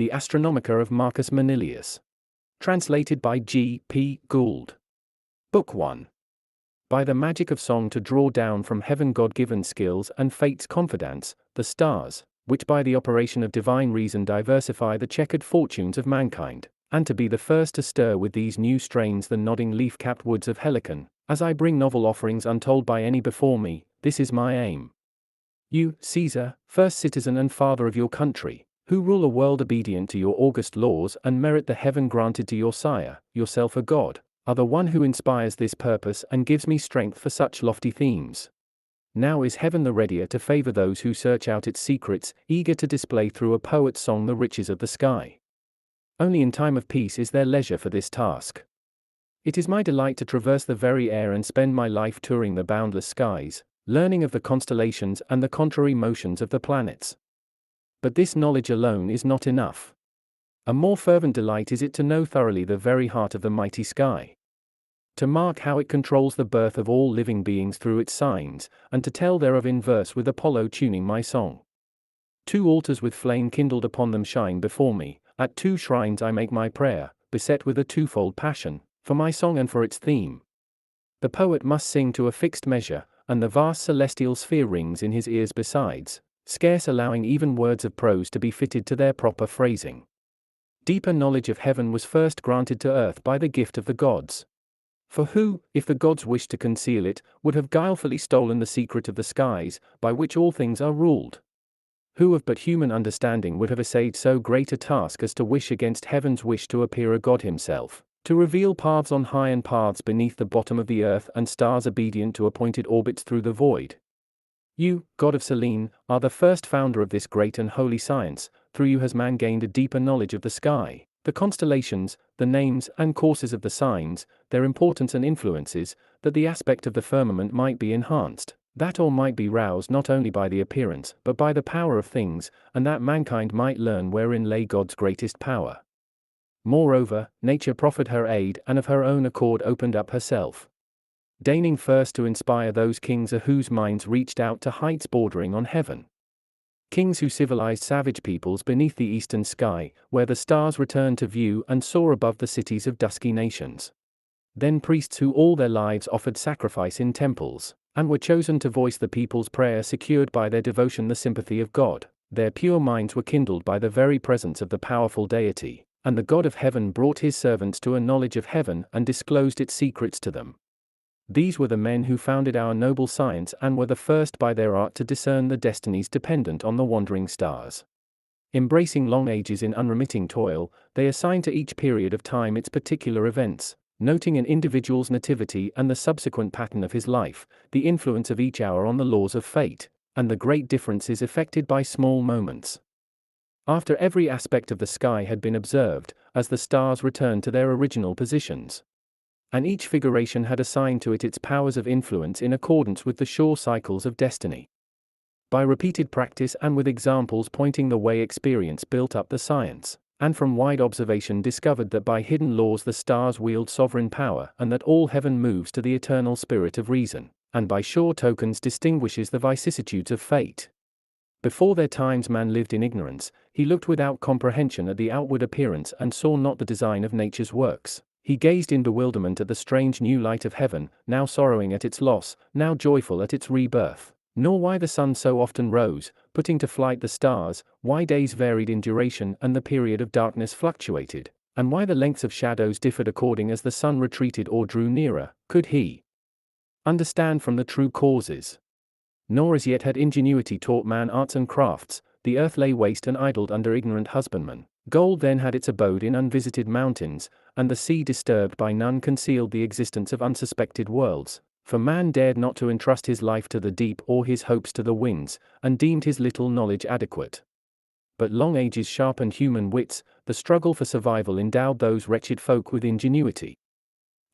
the Astronomica of Marcus Manilius. Translated by G. P. Gould. Book 1. By the magic of song to draw down from heaven God-given skills and fate's confidence, the stars, which by the operation of divine reason diversify the checkered fortunes of mankind, and to be the first to stir with these new strains the nodding leaf-capped woods of Helicon, as I bring novel offerings untold by any before me, this is my aim. You, Caesar, first citizen and father of your country, who rule a world obedient to your august laws and merit the heaven granted to your sire, yourself a god, are the one who inspires this purpose and gives me strength for such lofty themes. Now is heaven the readier to favor those who search out its secrets, eager to display through a poet's song the riches of the sky. Only in time of peace is there leisure for this task. It is my delight to traverse the very air and spend my life touring the boundless skies, learning of the constellations and the contrary motions of the planets. But this knowledge alone is not enough. A more fervent delight is it to know thoroughly the very heart of the mighty sky. To mark how it controls the birth of all living beings through its signs, and to tell thereof in verse with Apollo tuning my song. 2 altars with flame kindled upon them shine before me, at 2 shrines I make my prayer, beset with a twofold passion, for my song and for its theme. The poet must sing to a fixed measure, and the vast celestial sphere rings in his ears besides, scarce allowing even words of prose to be fitted to their proper phrasing. Deeper knowledge of heaven was first granted to earth by the gift of the gods. For who, if the gods wished to conceal it, would have guilefully stolen the secret of the skies, by which all things are ruled? Who of but human understanding would have essayed so great a task as to wish against heaven's wish to appear a god himself, to reveal paths on high and paths beneath the bottom of the earth and stars obedient to appointed orbits through the void? You, god of Selene, are the first founder of this great and holy science. Through you has man gained a deeper knowledge of the sky, the constellations, the names and courses of the signs, their importance and influences, that the aspect of the firmament might be enhanced, that all might be roused not only by the appearance but by the power of things, and that mankind might learn wherein lay God's greatest power. Moreover, nature proffered her aid and of her own accord opened up herself, deigning first to inspire those kings whose minds reached out to heights bordering on heaven. Kings who civilized savage peoples beneath the eastern sky, where the stars returned to view and soar above the cities of dusky nations. Then priests who all their lives offered sacrifice in temples, and were chosen to voice the people's prayer, secured by their devotion the sympathy of God. Their pure minds were kindled by the very presence of the powerful deity, and the God of heaven brought his servants to a knowledge of heaven and disclosed its secrets to them. These were the men who founded our noble science and were the first by their art to discern the destinies dependent on the wandering stars. Embracing long ages in unremitting toil, they assigned to each period of time its particular events, noting an individual's nativity and the subsequent pattern of his life, the influence of each hour on the laws of fate, and the great differences effected by small moments. After every aspect of the sky had been observed, as the stars returned to their original positions, and each figuration had assigned to it its powers of influence in accordance with the sure cycles of destiny. By repeated practice and with examples pointing the way, experience built up the science, and from wide observation discovered that by hidden laws the stars wield sovereign power and that all heaven moves to the eternal spirit of reason, and by sure tokens distinguishes the vicissitudes of fate. Before their times man lived in ignorance, he looked without comprehension at the outward appearance and saw not the design of nature's works. He gazed in bewilderment at the strange new light of heaven, now sorrowing at its loss, now joyful at its rebirth, nor why the sun so often rose, putting to flight the stars, why days varied in duration and the period of darkness fluctuated, and why the lengths of shadows differed according as the sun retreated or drew nearer, could he understand from the true causes. Nor as yet had ingenuity taught man arts and crafts. The earth lay waste and idled under ignorant husbandmen. Gold then had its abode in unvisited mountains, and the sea disturbed by none concealed the existence of unsuspected worlds, for man dared not to entrust his life to the deep or his hopes to the winds, and deemed his little knowledge adequate. But long ages sharpened human wits, the struggle for survival endowed those wretched folk with ingenuity,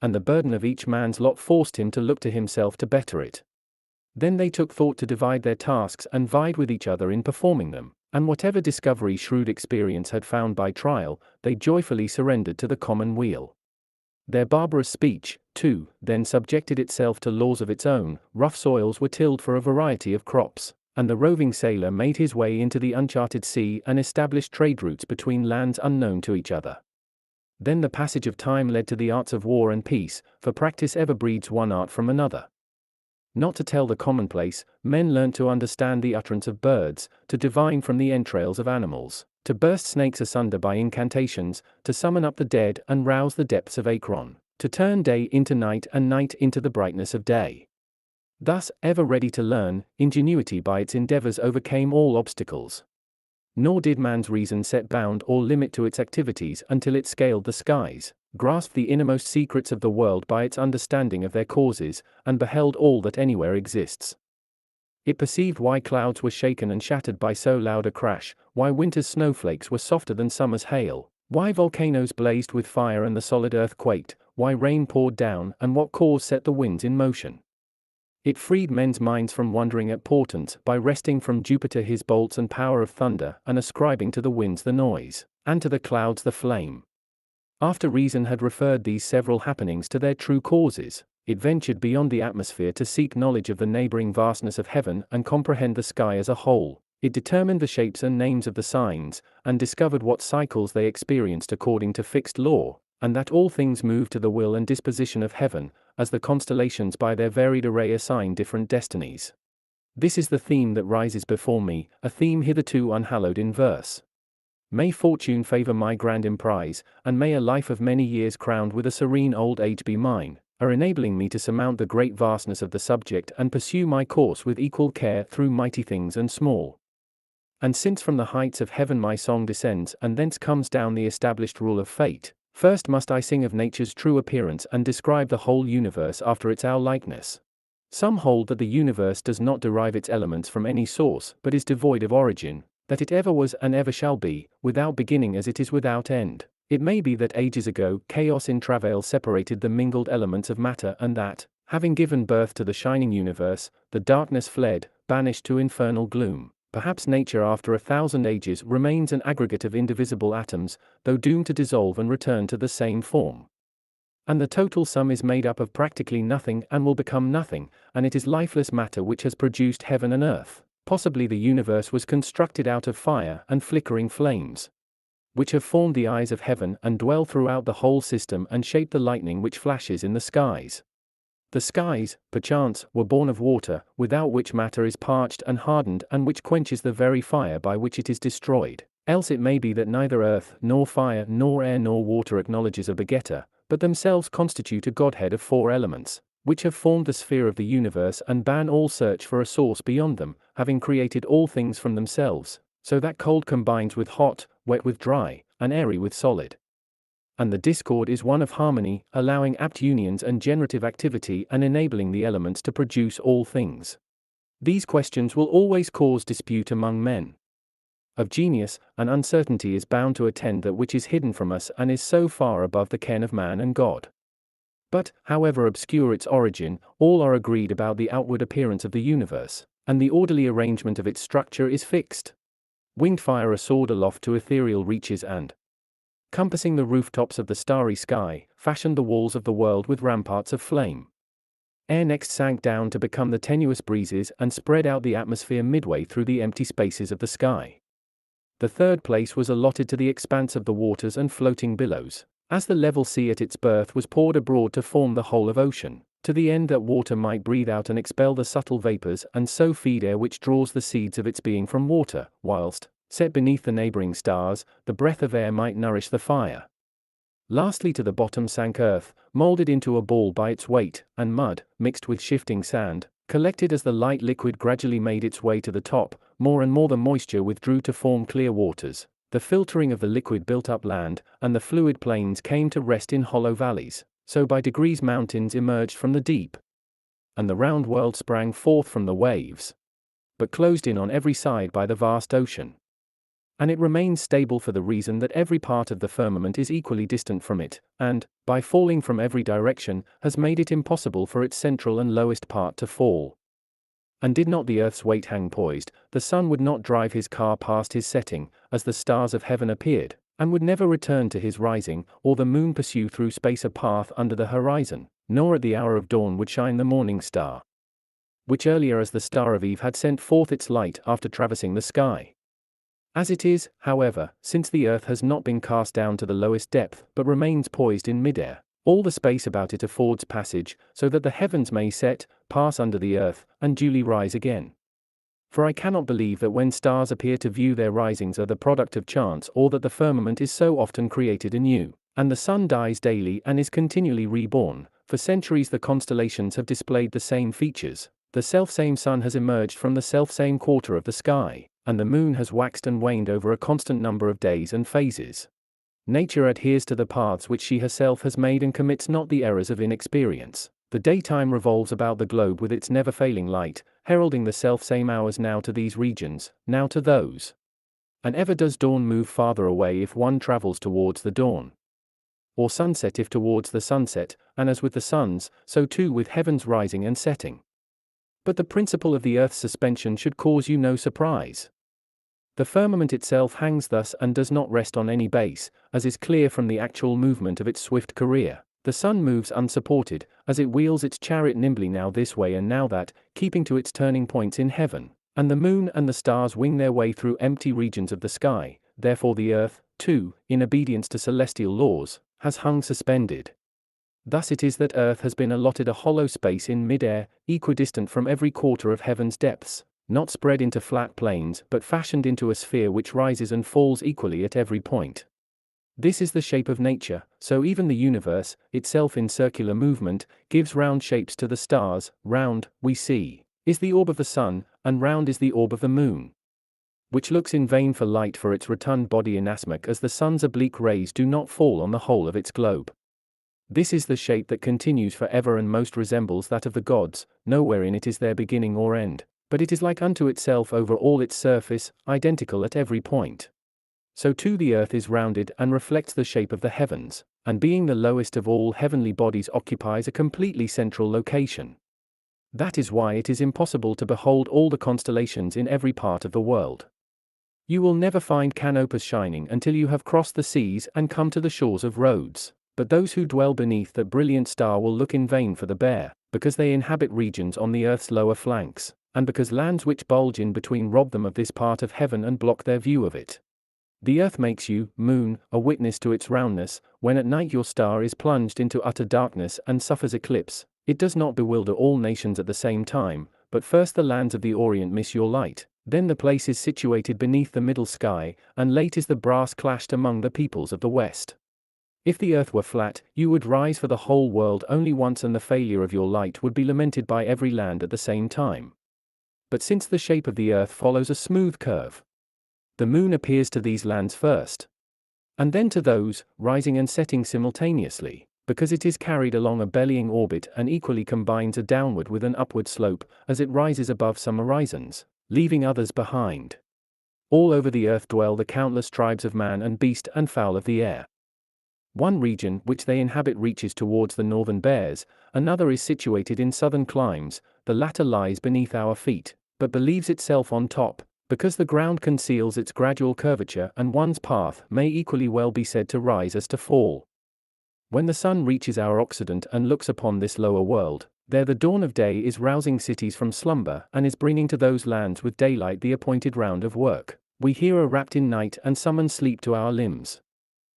and the burden of each man's lot forced him to look to himself to better it. Then they took thought to divide their tasks and vied with each other in performing them, and whatever discovery shrewd experience had found by trial, they joyfully surrendered to the common weal. Their barbarous speech, too, then subjected itself to laws of its own. Rough soils were tilled for a variety of crops, and the roving sailor made his way into the uncharted sea and established trade routes between lands unknown to each other. Then the passage of time led to the arts of war and peace, for practice ever breeds one art from another. Not to tell the commonplace, men learnt to understand the utterance of birds, to divine from the entrails of animals, to burst snakes asunder by incantations, to summon up the dead and rouse the depths of Akron, to turn day into night and night into the brightness of day. Thus, ever ready to learn, ingenuity by its endeavors overcame all obstacles. Nor did man's reason set bound or limit to its activities until it scaled the skies, grasped the innermost secrets of the world by its understanding of their causes, and beheld all that anywhere exists. It perceived why clouds were shaken and shattered by so loud a crash, why winter's snowflakes were softer than summer's hail, why volcanoes blazed with fire and the solid earth quaked, why rain poured down, and what cause set the winds in motion. It freed men's minds from wondering at portents by wresting from Jupiter his bolts and power of thunder and ascribing to the winds the noise, and to the clouds the flame. After reason had referred these several happenings to their true causes, it ventured beyond the atmosphere to seek knowledge of the neighboring vastness of heaven and comprehend the sky as a whole. It determined the shapes and names of the signs, and discovered what cycles they experienced according to fixed law, and that all things move to the will and disposition of heaven, as the constellations by their varied array assign different destinies. This is the theme that rises before me, a theme hitherto unhallowed in verse. May fortune favor my grand emprise, and may a life of many years crowned with a serene old age be mine, enabling me to surmount the great vastness of the subject and pursue my course with equal care through mighty things and small. And since from the heights of heaven my song descends and thence comes down the established rule of fate, first must I sing of nature's true appearance and describe the whole universe after its our likeness. Some hold that the universe does not derive its elements from any source but is devoid of origin, that it ever was and ever shall be, without beginning as it is without end. It may be that ages ago chaos in travail separated the mingled elements of matter and that, having given birth to the shining universe, the darkness fled, banished to infernal gloom. Perhaps nature after 1,000 ages remains an aggregate of indivisible atoms, though doomed to dissolve and return to the same form. And the total sum is made up of practically nothing and will become nothing, and it is lifeless matter which has produced heaven and earth. Possibly the universe was constructed out of fire and flickering flames, which have formed the eyes of heaven and dwell throughout the whole system and shape the lightning which flashes in the skies. The skies, perchance, were born of water, without which matter is parched and hardened and which quenches the very fire by which it is destroyed. Else it may be that neither earth, nor fire, nor air, nor water acknowledges a begetter, but themselves constitute a godhead of 4 elements, which have formed the sphere of the universe and ban all search for a source beyond them, having created all things from themselves, so that cold combines with hot, wet with dry, and airy with solid. And the discord is one of harmony, allowing apt unions and generative activity and enabling the elements to produce all things. These questions will always cause dispute among men. Of genius, an uncertainty is bound to attend that which is hidden from us and is so far above the ken of man and God. But, however obscure its origin, all are agreed about the outward appearance of the universe, and the orderly arrangement of its structure is fixed. Winged fire soared aloft to ethereal reaches and, compassing the rooftops of the starry sky, fashioned the walls of the world with ramparts of flame. Air next sank down to become the tenuous breezes and spread out the atmosphere midway through the empty spaces of the sky. The third place was allotted to the expanse of the waters and floating billows, as the level sea at its birth was poured abroad to form the whole of ocean, to the end that water might breathe out and expel the subtle vapors and so feed air which draws the seeds of its being from water, whilst, set beneath the neighboring stars, the breath of air might nourish the fire. Lastly to the bottom sank earth, molded into a ball by its weight, and mud, mixed with shifting sand, collected as the light liquid gradually made its way to the top. More and more the moisture withdrew to form clear waters, the filtering of the liquid built up land, and the fluid plains came to rest in hollow valleys, so by degrees mountains emerged from the deep, and the round world sprang forth from the waves, but closed in on every side by the vast ocean. And it remains stable for the reason that every part of the firmament is equally distant from it, and, by falling from every direction, has made it impossible for its central and lowest part to fall. And did not the earth's weight hang poised, the sun would not drive his car past his setting, as the stars of heaven appeared, and would never return to his rising, or the moon pursue through space a path under the horizon, nor at the hour of dawn would shine the morning star. which earlier as the Star of Eve had sent forth its light after traversing the sky. As it is, however, since the earth has not been cast down to the lowest depth but remains poised in midair, all the space about it affords passage, so that the heavens may set, pass under the earth, and duly rise again. For I cannot believe that when stars appear to view their risings are the product of chance, or that the firmament is so often created anew, and the sun dies daily and is continually reborn. For centuries the constellations have displayed the same features, the selfsame sun has emerged from the selfsame quarter of the sky, and the moon has waxed and waned over a constant number of days and phases. Nature adheres to the paths which she herself has made and commits not the errors of inexperience. The daytime revolves about the globe with its never-failing light, heralding the selfsame hours now to these regions, now to those. And ever does dawn move farther away if one travels towards the dawn, or sunset if towards the sunset, and as with the suns, so too with heaven's rising and setting. But the principle of the earth's suspension should cause you no surprise. The firmament itself hangs thus and does not rest on any base, as is clear from the actual movement of its swift career. The sun moves unsupported, as it wheels its chariot nimbly now this way and now that, keeping to its turning points in heaven, and the moon and the stars wing their way through empty regions of the sky. Therefore the earth, too, in obedience to celestial laws, has hung suspended. Thus it is that earth has been allotted a hollow space in mid-air, equidistant from every quarter of heaven's depths, not spread into flat plains but fashioned into a sphere which rises and falls equally at every point. This is the shape of nature, so even the universe, itself in circular movement, gives round shapes to the stars. Round, we see, is the orb of the sun, and round is the orb of the moon, which looks in vain for light for its rotund body inasmuch as the sun's oblique rays do not fall on the whole of its globe. This is the shape that continues forever and most resembles that of the gods. Nowhere in it is there beginning or end, but it is like unto itself over all its surface, identical at every point. So too the earth is rounded and reflects the shape of the heavens, and being the lowest of all heavenly bodies occupies a completely central location. That is why it is impossible to behold all the constellations in every part of the world. You will never find Canopus shining until you have crossed the seas and come to the shores of Rhodes. But those who dwell beneath that brilliant star will look in vain for the bear, because they inhabit regions on the earth's lower flanks, and because lands which bulge in between rob them of this part of heaven and block their view of it. The earth makes you, moon, a witness to its roundness. When at night your star is plunged into utter darkness and suffers eclipse, it does not bewilder all nations at the same time, but first the lands of the Orient miss your light, then the place is situated beneath the middle sky, and late is the brass clashed among the peoples of the West. If the earth were flat, you would rise for the whole world only once and the failure of your light would be lamented by every land at the same time. But since the shape of the earth follows a smooth curve, the moon appears to these lands first, and then to those, rising and setting simultaneously, because it is carried along a bellying orbit and equally combines a downward with an upward slope, as it rises above some horizons, leaving others behind. All over the earth dwell the countless tribes of man and beast and fowl of the air. One region which they inhabit reaches towards the northern bears, another is situated in southern climes, the latter lies beneath our feet, but believes itself on top, because the ground conceals its gradual curvature and one's path may equally well be said to rise as to fall. When the sun reaches our Occident and looks upon this lower world, there the dawn of day is rousing cities from slumber and is bringing to those lands with daylight the appointed round of work. We here are wrapped in night and summon sleep to our limbs.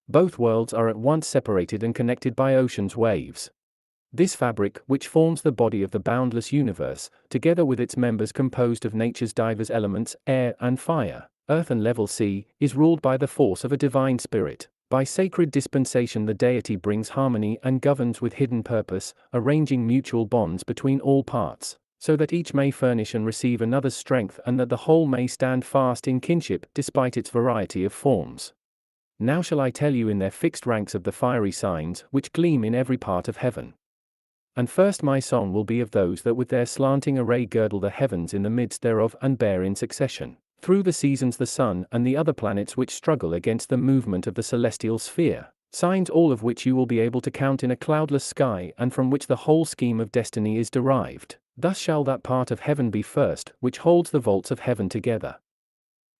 Both worlds are at once separated and connected by ocean's waves. This fabric, which forms the body of the boundless universe, together with its members composed of nature's divers elements, air and fire, earth and level sea, is ruled by the force of a divine spirit. By sacred dispensation the deity brings harmony and governs with hidden purpose, arranging mutual bonds between all parts, so that each may furnish and receive another's strength and that the whole may stand fast in kinship despite its variety of forms. Now shall I tell you in their fixed ranks of the fiery signs which gleam in every part of heaven. And first my song will be of those that with their slanting array girdle the heavens in the midst thereof and bear in succession, through the seasons the sun and the other planets which struggle against the movement of the celestial sphere, signs all of which you will be able to count in a cloudless sky and from which the whole scheme of destiny is derived. Thus shall that part of heaven be first, which holds the vaults of heaven together.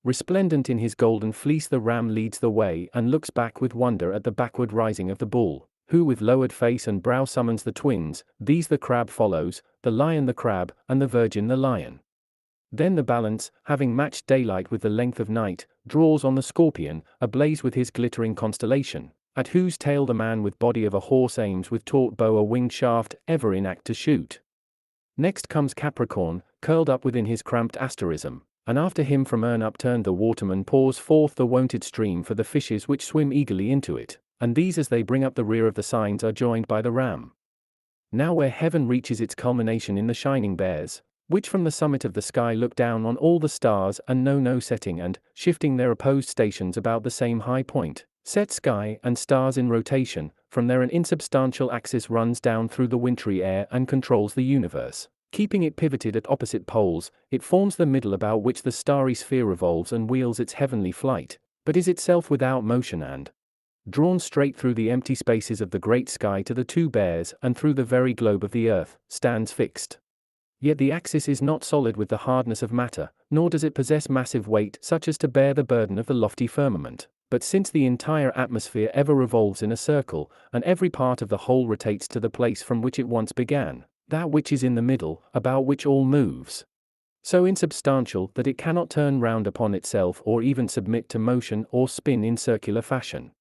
Resplendent in his golden fleece the ram leads the way and looks back with wonder at the backward rising of the bull, who with lowered face and brow summons the twins, these the crab follows, the lion the crab, and the virgin the lion. Then the balance, having matched daylight with the length of night, draws on the scorpion, ablaze with his glittering constellation, at whose tail the man with body of a horse aims with taut bow a winged shaft, ever in act to shoot. Next comes Capricorn, curled up within his cramped asterism, and after him from urn upturned the waterman pours forth the wonted stream for the fishes which swim eagerly into it, and these as they bring up the rear of the signs are joined by the ram. Now where heaven reaches its culmination in the shining bears, which from the summit of the sky look down on all the stars and know no setting and, shifting their opposed stations about the same high point, set sky and stars in rotation, from there an insubstantial axis runs down through the wintry air and controls the universe. Keeping it pivoted at opposite poles, it forms the middle about which the starry sphere revolves and wheels its heavenly flight, but is itself without motion and, drawn straight through the empty spaces of the great sky to the two bears and through the very globe of the earth, stands fixed. Yet the axis is not solid with the hardness of matter, nor does it possess massive weight such as to bear the burden of the lofty firmament, but since the entire atmosphere ever revolves in a circle, and every part of the whole rotates to the place from which it once began, that which is in the middle, about which all moves, so insubstantial that it cannot turn round upon itself or even submit to motion or spin in circular fashion.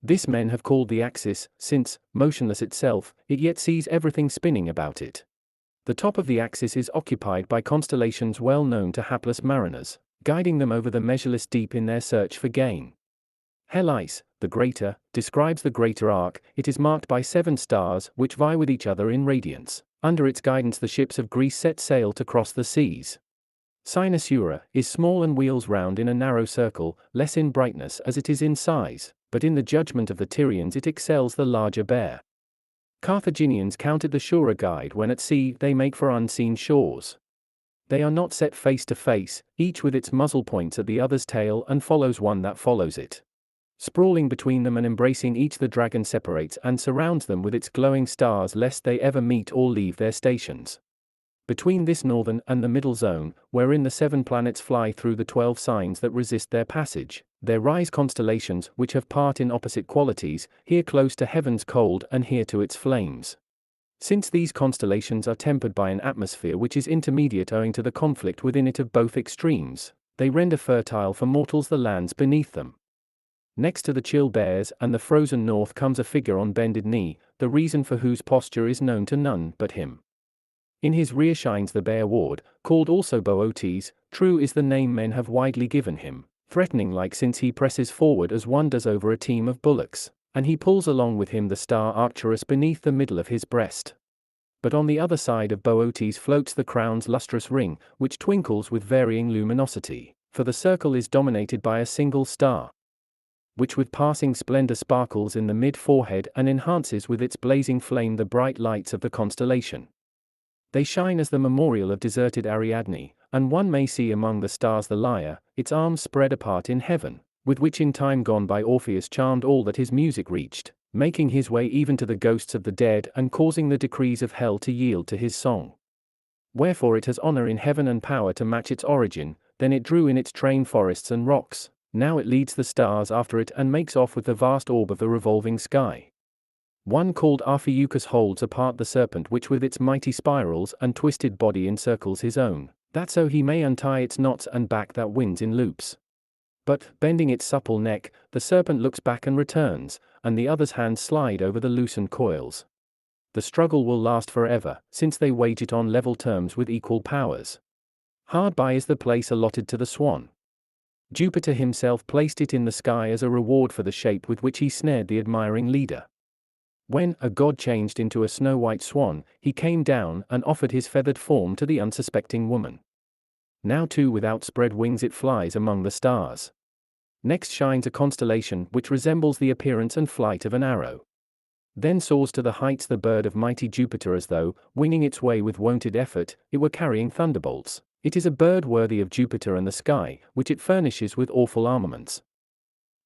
This men have called the axis, since, motionless itself, it yet sees everything spinning about it. The top of the axis is occupied by constellations well known to hapless mariners, guiding them over the measureless deep in their search for gain. Helice, the greater, describes the greater arc. It is marked by 7 stars which vie with each other in radiance. Under its guidance the ships of Greece set sail to cross the seas. Cynosura is small and wheels round in a narrow circle, less in brightness as it is in size, but in the judgment of the Tyrians it excels the larger bear. Carthaginians counted the surer guide when at sea they make for unseen shores. They are not set face to face, each with its muzzle points at the other's tail and follows one that follows it. Sprawling between them and embracing each the dragon separates and surrounds them with its glowing stars lest they ever meet or leave their stations. Between this northern and the middle zone, wherein the 7 planets fly through the 12 signs that resist their passage, there rise constellations which have part in opposite qualities, here close to heaven's cold and here to its flames. Since these constellations are tempered by an atmosphere which is intermediate owing to the conflict within it of both extremes, they render fertile for mortals the lands beneath them. Next to the chill bears and the frozen north comes a figure on bended knee, the reason for whose posture is known to none but him. In his rear shines the bear ward, called also Boötes, true is the name men have widely given him, threatening-like since he presses forward as one does over a team of bullocks, and he pulls along with him the star Arcturus beneath the middle of his breast. But on the other side of Boötes floats the crown's lustrous ring, which twinkles with varying luminosity, for the circle is dominated by a single star, which with passing splendor sparkles in the mid-forehead and enhances with its blazing flame the bright lights of the constellation. They shine as the memorial of deserted Ariadne, and one may see among the stars the lyre, its arms spread apart in heaven, with which in time gone by Orpheus charmed all that his music reached, making his way even to the ghosts of the dead and causing the decrees of hell to yield to his song. Wherefore it has honor in heaven and power to match its origin, then it drew in its train forests and rocks, now it leads the stars after it and makes off with the vast orb of the revolving sky. One called Arphiuchus holds apart the serpent which with its mighty spirals and twisted body encircles his own, that so he may untie its knots and back that winds in loops. But, bending its supple neck, the serpent looks back and returns, and the other's hands slide over the loosened coils. The struggle will last forever, since they wage it on level terms with equal powers. Hard by is the place allotted to the swan. Jupiter himself placed it in the sky as a reward for the shape with which he snared the admiring leader. When a god changed into a snow-white swan, he came down and offered his feathered form to the unsuspecting woman. Now too with outspread wings it flies among the stars. Next shines a constellation which resembles the appearance and flight of an arrow. Then soars to the heights the bird of mighty Jupiter as though, winging its way with wonted effort, it were carrying thunderbolts. It is a bird worthy of Jupiter and the sky, which it furnishes with awful armaments.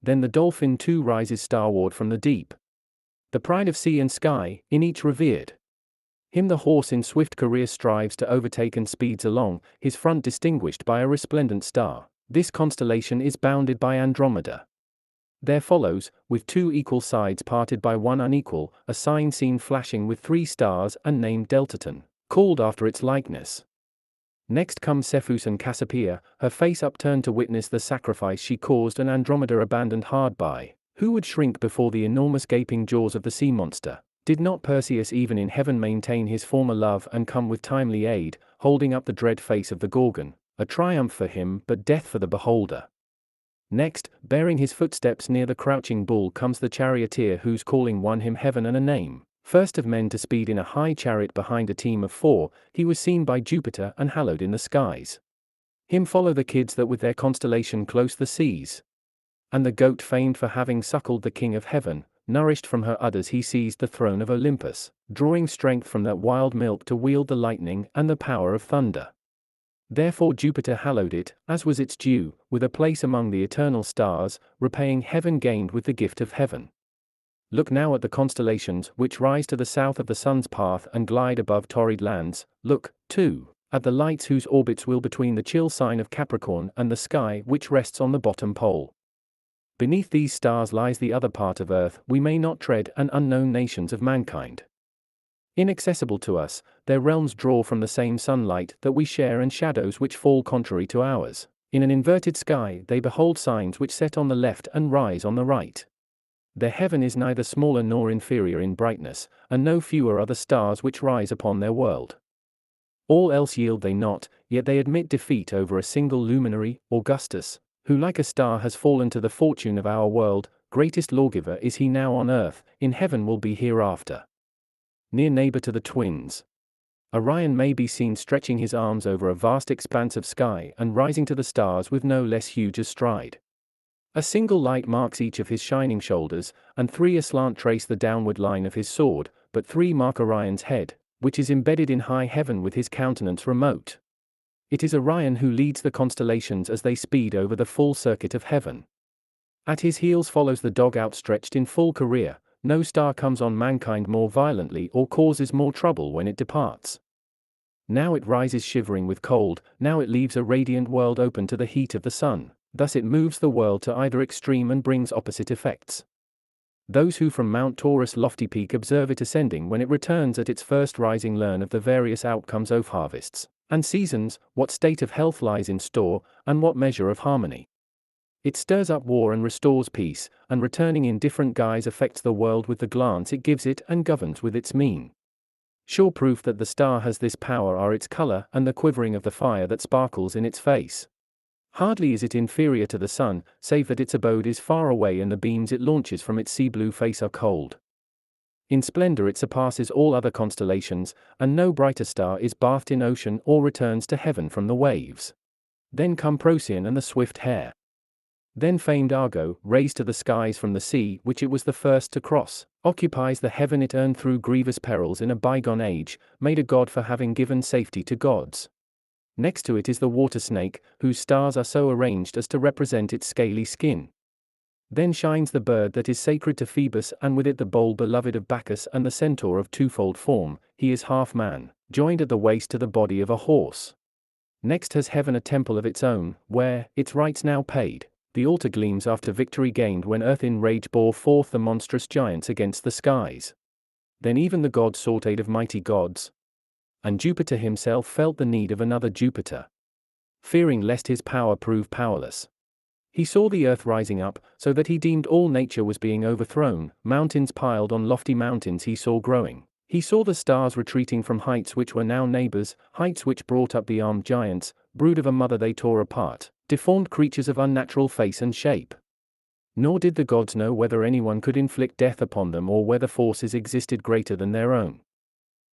Then the dolphin too rises starward from the deep, the pride of sea and sky, in each revered. Him the horse in swift career strives to overtake and speeds along, his front distinguished by a resplendent star. This constellation is bounded by Andromeda. There follows, with 2 equal sides parted by 1 unequal, a sign seen flashing with 3 stars and named Deltaton, called after its likeness. Next come Cepheus and Cassiopeia, her face upturned to witness the sacrifice she caused, and Andromeda abandoned hard by. Who would shrink before the enormous gaping jaws of the sea monster? Did not Perseus even in heaven maintain his former love and come with timely aid, holding up the dread face of the Gorgon, a triumph for him but death for the beholder? Next, bearing his footsteps near the crouching bull, comes the charioteer whose calling won him heaven and a name. First of men to speed in a high chariot behind a team of 4, he was seen by Jupiter and hallowed in the skies. Him follow the kids that with their constellation close the seas. And the goat famed for having suckled the king of heaven, nourished from her udders he seized the throne of Olympus, drawing strength from that wild milk to wield the lightning and the power of thunder. Therefore Jupiter hallowed it, as was its due, with a place among the eternal stars, repaying heaven gained with the gift of heaven. Look now at the constellations which rise to the south of the sun's path and glide above torrid lands. Look, too, at the lights whose orbits wheel between the chill sign of Capricorn and the sky which rests on the bottom pole. Beneath these stars lies the other part of earth we may not tread, and unknown nations of mankind. Inaccessible to us, their realms draw from the same sunlight that we share and shadows which fall contrary to ours. In an inverted sky they behold signs which set on the left and rise on the right. Their heaven is neither smaller nor inferior in brightness, and no fewer are the stars which rise upon their world. All else yield they not, yet they admit defeat over a single luminary, Augustus, who like a star has fallen to the fortune of our world. Greatest lawgiver is he now on earth, in heaven will be hereafter. Near neighbor to the twins, Orion may be seen stretching his arms over a vast expanse of sky and rising to the stars with no less huge a stride. A single light marks each of his shining shoulders, and 3 aslant trace the downward line of his sword, but 3 mark Orion's head, which is embedded in high heaven with his countenance remote. It is Orion who leads the constellations as they speed over the full circuit of heaven. At his heels follows the dog outstretched in full career. No star comes on mankind more violently or causes more trouble when it departs. Now it rises shivering with cold, now it leaves a radiant world open to the heat of the sun. Thus it moves the world to either extreme and brings opposite effects. Those who from Mount Taurus' lofty peak observe it ascending when it returns at its first rising learn of the various outcomes of harvests and seasons, what state of health lies in store, and what measure of harmony. It stirs up war and restores peace, and returning in different guise affects the world with the glance it gives it and governs with its mien. Sure proof that the star has this power are its color and the quivering of the fire that sparkles in its face. Hardly is it inferior to the sun, save that its abode is far away and the beams it launches from its sea-blue face are cold. In splendor it surpasses all other constellations, and no brighter star is bathed in ocean or returns to heaven from the waves. Then come Procyon and the swift hare. Then famed Argo, raised to the skies from the sea which it was the first to cross, occupies the heaven it earned through grievous perils in a bygone age, made a god for having given safety to gods. Next to it is the water snake, whose stars are so arranged as to represent its scaly skin. Then shines the bird that is sacred to Phoebus, and with it the bowl beloved of Bacchus, and the centaur of twofold form. He is half man, joined at the waist to the body of a horse. Next has heaven a temple of its own, where, its rites now paid, the altar gleams after victory gained when earth in rage bore forth the monstrous giants against the skies. Then even the gods sought aid of mighty gods, and Jupiter himself felt the need of another Jupiter, fearing lest his power prove powerless. He saw the earth rising up, so that he deemed all nature was being overthrown. Mountains piled on lofty mountains he saw growing. He saw the stars retreating from heights which were now neighbors, heights which brought up the armed giants, brood of a mother they tore apart, deformed creatures of unnatural face and shape. Nor did the gods know whether anyone could inflict death upon them or whether forces existed greater than their own.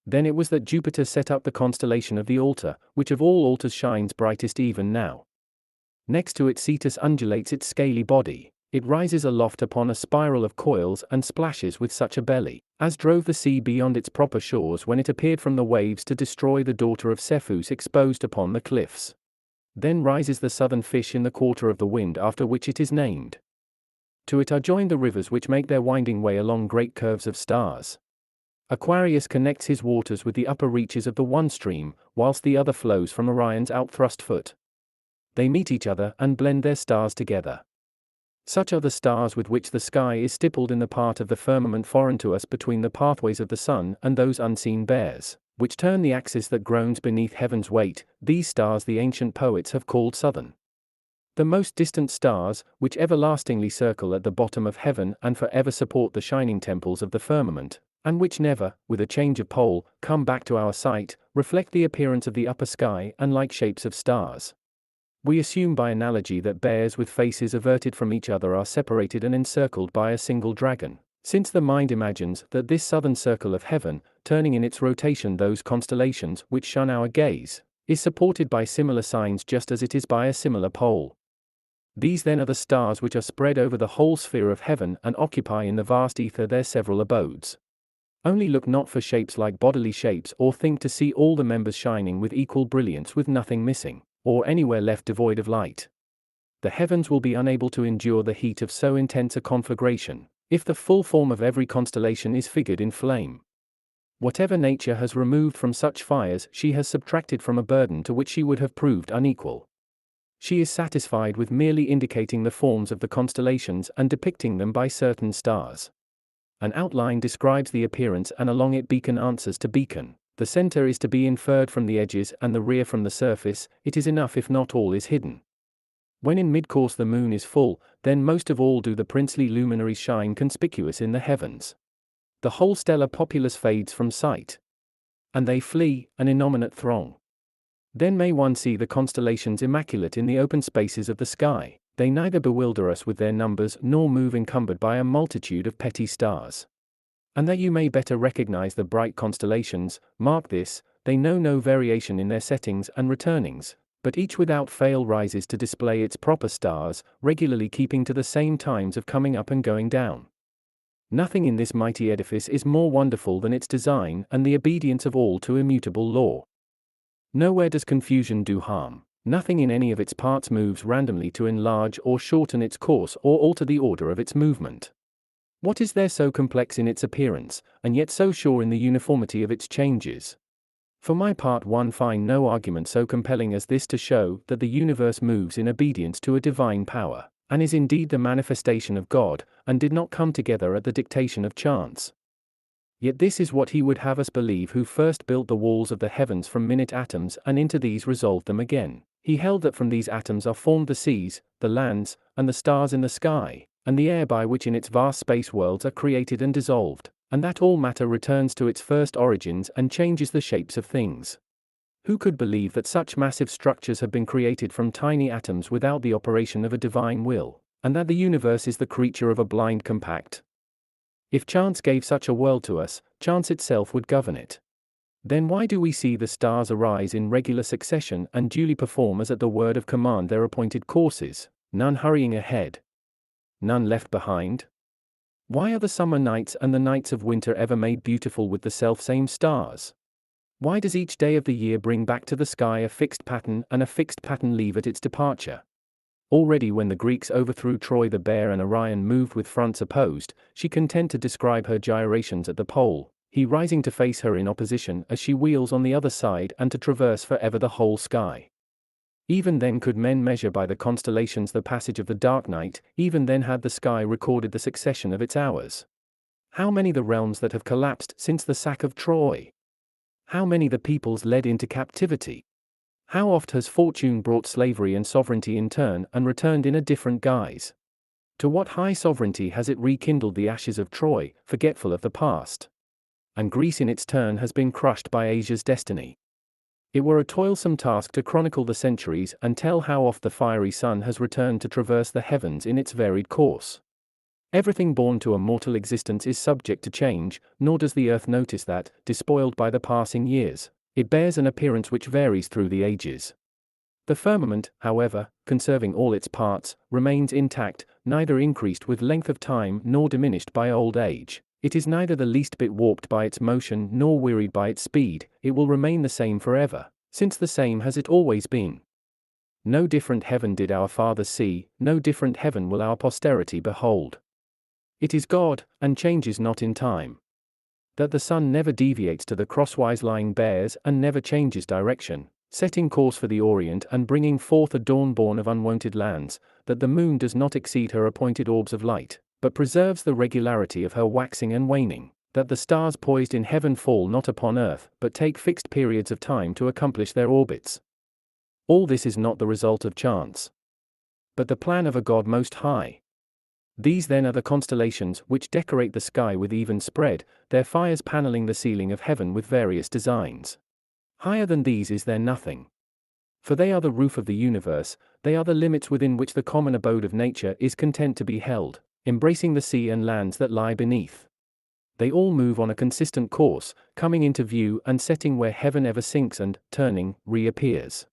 Then it was that Jupiter set up the constellation of the altar, which of all altars shines brightest even now. Next to it Cetus undulates its scaly body. It rises aloft upon a spiral of coils and splashes with such a belly as drove the sea beyond its proper shores when it appeared from the waves to destroy the daughter of Cepheus exposed upon the cliffs. Then rises the southern fish in the quarter of the wind after which it is named. To it are joined the rivers which make their winding way along great curves of stars. Aquarius connects his waters with the upper reaches of the one stream, whilst the other flows from Orion's outthrust foot. They meet each other and blend their stars together. Such are the stars with which the sky is stippled in the part of the firmament foreign to us between the pathways of the sun and those unseen bears, which turn the axis that groans beneath heaven's weight. These stars the ancient poets have called southern. The most distant stars, which everlastingly circle at the bottom of heaven and forever support the shining temples of the firmament, and which never, with a change of pole, come back to our sight, reflect the appearance of the upper sky and like shapes of stars. We assume by analogy that bears with faces averted from each other are separated and encircled by a single dragon, since the mind imagines that this southern circle of heaven, turning in its rotation those constellations which shun our gaze, is supported by similar signs just as it is by a similar pole. These then are the stars which are spread over the whole sphere of heaven and occupy in the vast ether their several abodes. Only look not for shapes like bodily shapes, or think to see all the members shining with equal brilliance with nothing missing, or anywhere left devoid of light. The heavens will be unable to endure the heat of so intense a conflagration, if the full form of every constellation is figured in flame. Whatever nature has removed from such fires she has subtracted from a burden to which she would have proved unequal. She is satisfied with merely indicating the forms of the constellations and depicting them by certain stars. An outline describes the appearance and along it beacon answers to beacon. The center is to be inferred from the edges and the rear from the surface. It is enough if not all is hidden. When in mid-course the moon is full, then most of all do the princely luminaries shine conspicuous in the heavens. The whole stellar populace fades from sight, and they flee, an innominate throng. Then may one see the constellations immaculate in the open spaces of the sky. They neither bewilder us with their numbers nor move encumbered by a multitude of petty stars. And that you may better recognize the bright constellations, mark this: they know no variation in their settings and returnings, but each without fail rises to display its proper stars, regularly keeping to the same times of coming up and going down. Nothing in this mighty edifice is more wonderful than its design and the obedience of all to immutable law. Nowhere does confusion do harm. Nothing in any of its parts moves randomly to enlarge or shorten its course or alter the order of its movement. What is there so complex in its appearance, and yet so sure in the uniformity of its changes? For my part, one find no argument so compelling as this to show that the universe moves in obedience to a divine power, and is indeed the manifestation of God, and did not come together at the dictation of chance. Yet this is what he would have us believe who first built the walls of the heavens from minute atoms and into these resolved them again. He held that from these atoms are formed the seas, the lands, and the stars in the sky, and the air by which in its vast space worlds are created and dissolved, and that all matter returns to its first origins and changes the shapes of things. Who could believe that such massive structures have been created from tiny atoms without the operation of a divine will, and that the universe is the creature of a blind compact? If chance gave such a world to us, chance itself would govern it. Then why do we see the stars arise in regular succession and duly perform as at the word of command their appointed courses, none hurrying ahead, none left behind? Why are the summer nights and the nights of winter ever made beautiful with the selfsame stars? Why does each day of the year bring back to the sky a fixed pattern and a fixed pattern leave at its departure? Already when the Greeks overthrew Troy, the Bear and Orion moved with fronts opposed, she content to describe her gyrations at the pole, he rising to face her in opposition as she wheels on the other side and to traverse forever the whole sky. Even then could men measure by the constellations the passage of the dark night, even then had the sky recorded the succession of its hours. How many the realms that have collapsed since the sack of Troy? How many the peoples led into captivity? How oft has fortune brought slavery and sovereignty in turn and returned in a different guise? To what high sovereignty has it rekindled the ashes of Troy, forgetful of the past? And Greece in its turn has been crushed by Asia's destiny. It were a toilsome task to chronicle the centuries and tell how oft the fiery sun has returned to traverse the heavens in its varied course. Everything born to a mortal existence is subject to change, nor does the earth notice that, despoiled by the passing years, it bears an appearance which varies through the ages. The firmament, however, conserving all its parts, remains intact, neither increased with length of time nor diminished by old age. It is neither the least bit warped by its motion nor wearied by its speed. It will remain the same forever, since the same has it always been. No different heaven did our fathers see, no different heaven will our posterity behold. It is God, and changes not in time. That the sun never deviates to the crosswise lying bears and never changes direction, setting course for the Orient and bringing forth a dawn born of unwonted lands, that the moon does not exceed her appointed orbs of light, but preserves the regularity of her waxing and waning, that the stars poised in heaven fall not upon earth, but take fixed periods of time to accomplish their orbits. All this is not the result of chance, but the plan of a God Most High. These then are the constellations which decorate the sky with even spread, their fires paneling the ceiling of heaven with various designs. Higher than these is there nothing. For they are the roof of the universe, they are the limits within which the common abode of nature is content to be held, embracing the sea and lands that lie beneath. They all move on a consistent course, coming into view and setting where heaven ever sinks and, turning, reappears.